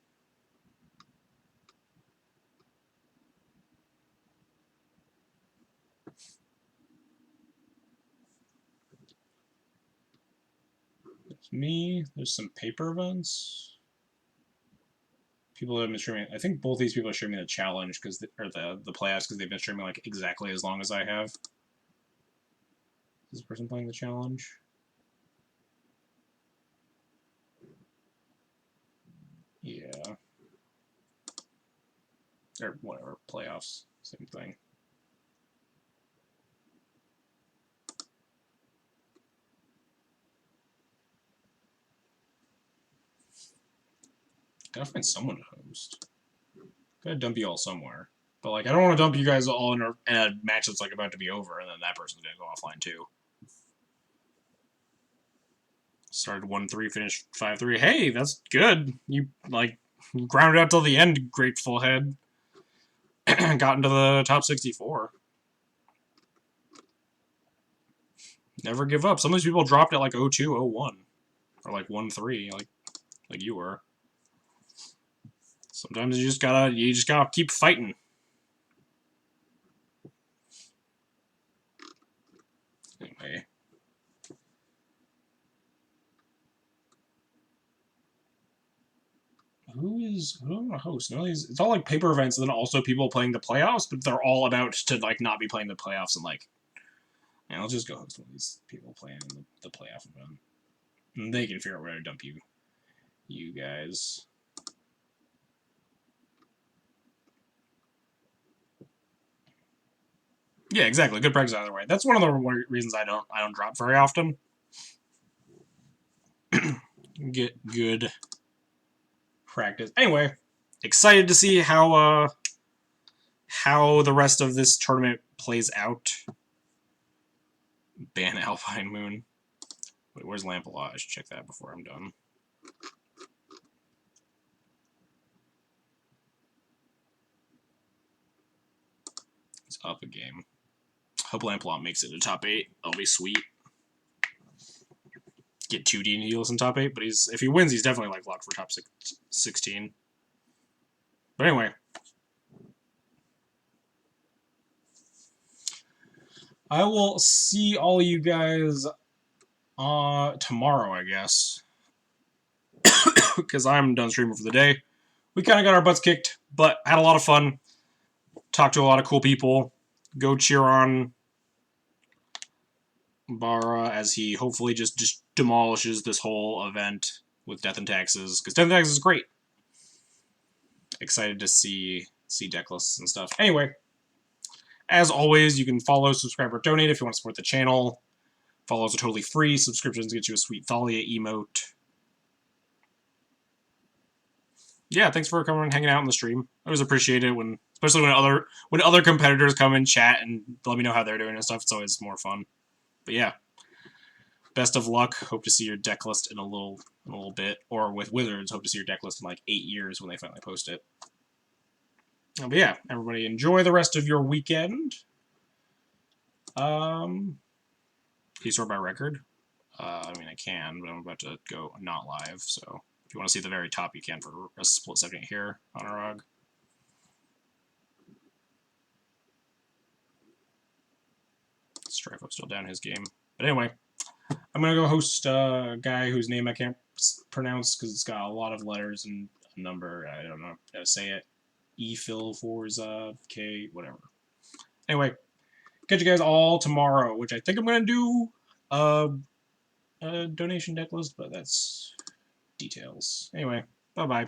It's me. There's some paper events. People that have been streaming. I think both these people are streaming the challenge or the playoffs because they've been streaming like exactly as long as I have. Is this person playing the challenge? Yeah. Or whatever, playoffs, same thing. Gotta find someone to host. Gotta dump you all somewhere. But like, I don't want to dump you guys all in a match that's like about to be over, and then that person's gonna go offline too. Started 1-3, finished 5-3. Hey, that's good. You like grounded out till the end, Grateful Head. Got into the top 64. Never give up. Some of these people dropped at like 02, 01. Or like 1-3, like you were. Sometimes you just gotta keep fighting. Anyway. Who are hosts? No, it's all like paper events, and then also people playing the playoffs, but they're all about to like not be playing the playoffs and like, yeah, I'll just go host one of these people playing in the playoff event. And they can figure out where to dump you guys. Yeah, exactly. Good practice either way. That's one of the reasons I don't drop very often. Get good practice. Anyway, excited to see how the rest of this tournament plays out. Ban Alpine Moon. Wait, where's Lampalot? I should check that before I'm done. He's up a game. Hope Lampalot makes it to top 8. That'll be sweet. Get 2D heals in top 8, but if he wins, he's definitely like locked for top 16. But anyway. I will see all you guys tomorrow, I guess. Because I'm done streaming for the day. We kind of got our butts kicked, but had a lot of fun. Talked to a lot of cool people. Go cheer on Bara as he hopefully just demolishes this whole event with Death and Taxes. Because Death and Taxes is great. Excited to see deck lists and stuff. Anyway. As always, you can follow, subscribe, or donate if you want to support the channel. Follows are totally free. Subscriptions get you a sweet Thalia emote. Yeah, thanks for coming and hanging out on the stream. I always appreciate it especially when other competitors come and chat and let me know how they're doing and stuff. It's always more fun. But yeah, best of luck. Hope to see your deck list in a little bit, or with Wizards, hope to see your deck list in like 8 years when they finally post it. But yeah, everybody enjoy the rest of your weekend. Can you sort by record? I mean, I can, but I'm about to go not live, so if you want to see the very top, you can for a split second here on Arog. Strifo still down his game. But anyway, I'm going to go host a guy whose name I can't pronounce because it's got a lot of letters and a number. I don't know how to say it. Phil Forza K whatever. Anyway, catch you guys all tomorrow, which I think I'm gonna do a donation deck list, but that's details. Anyway, bye bye.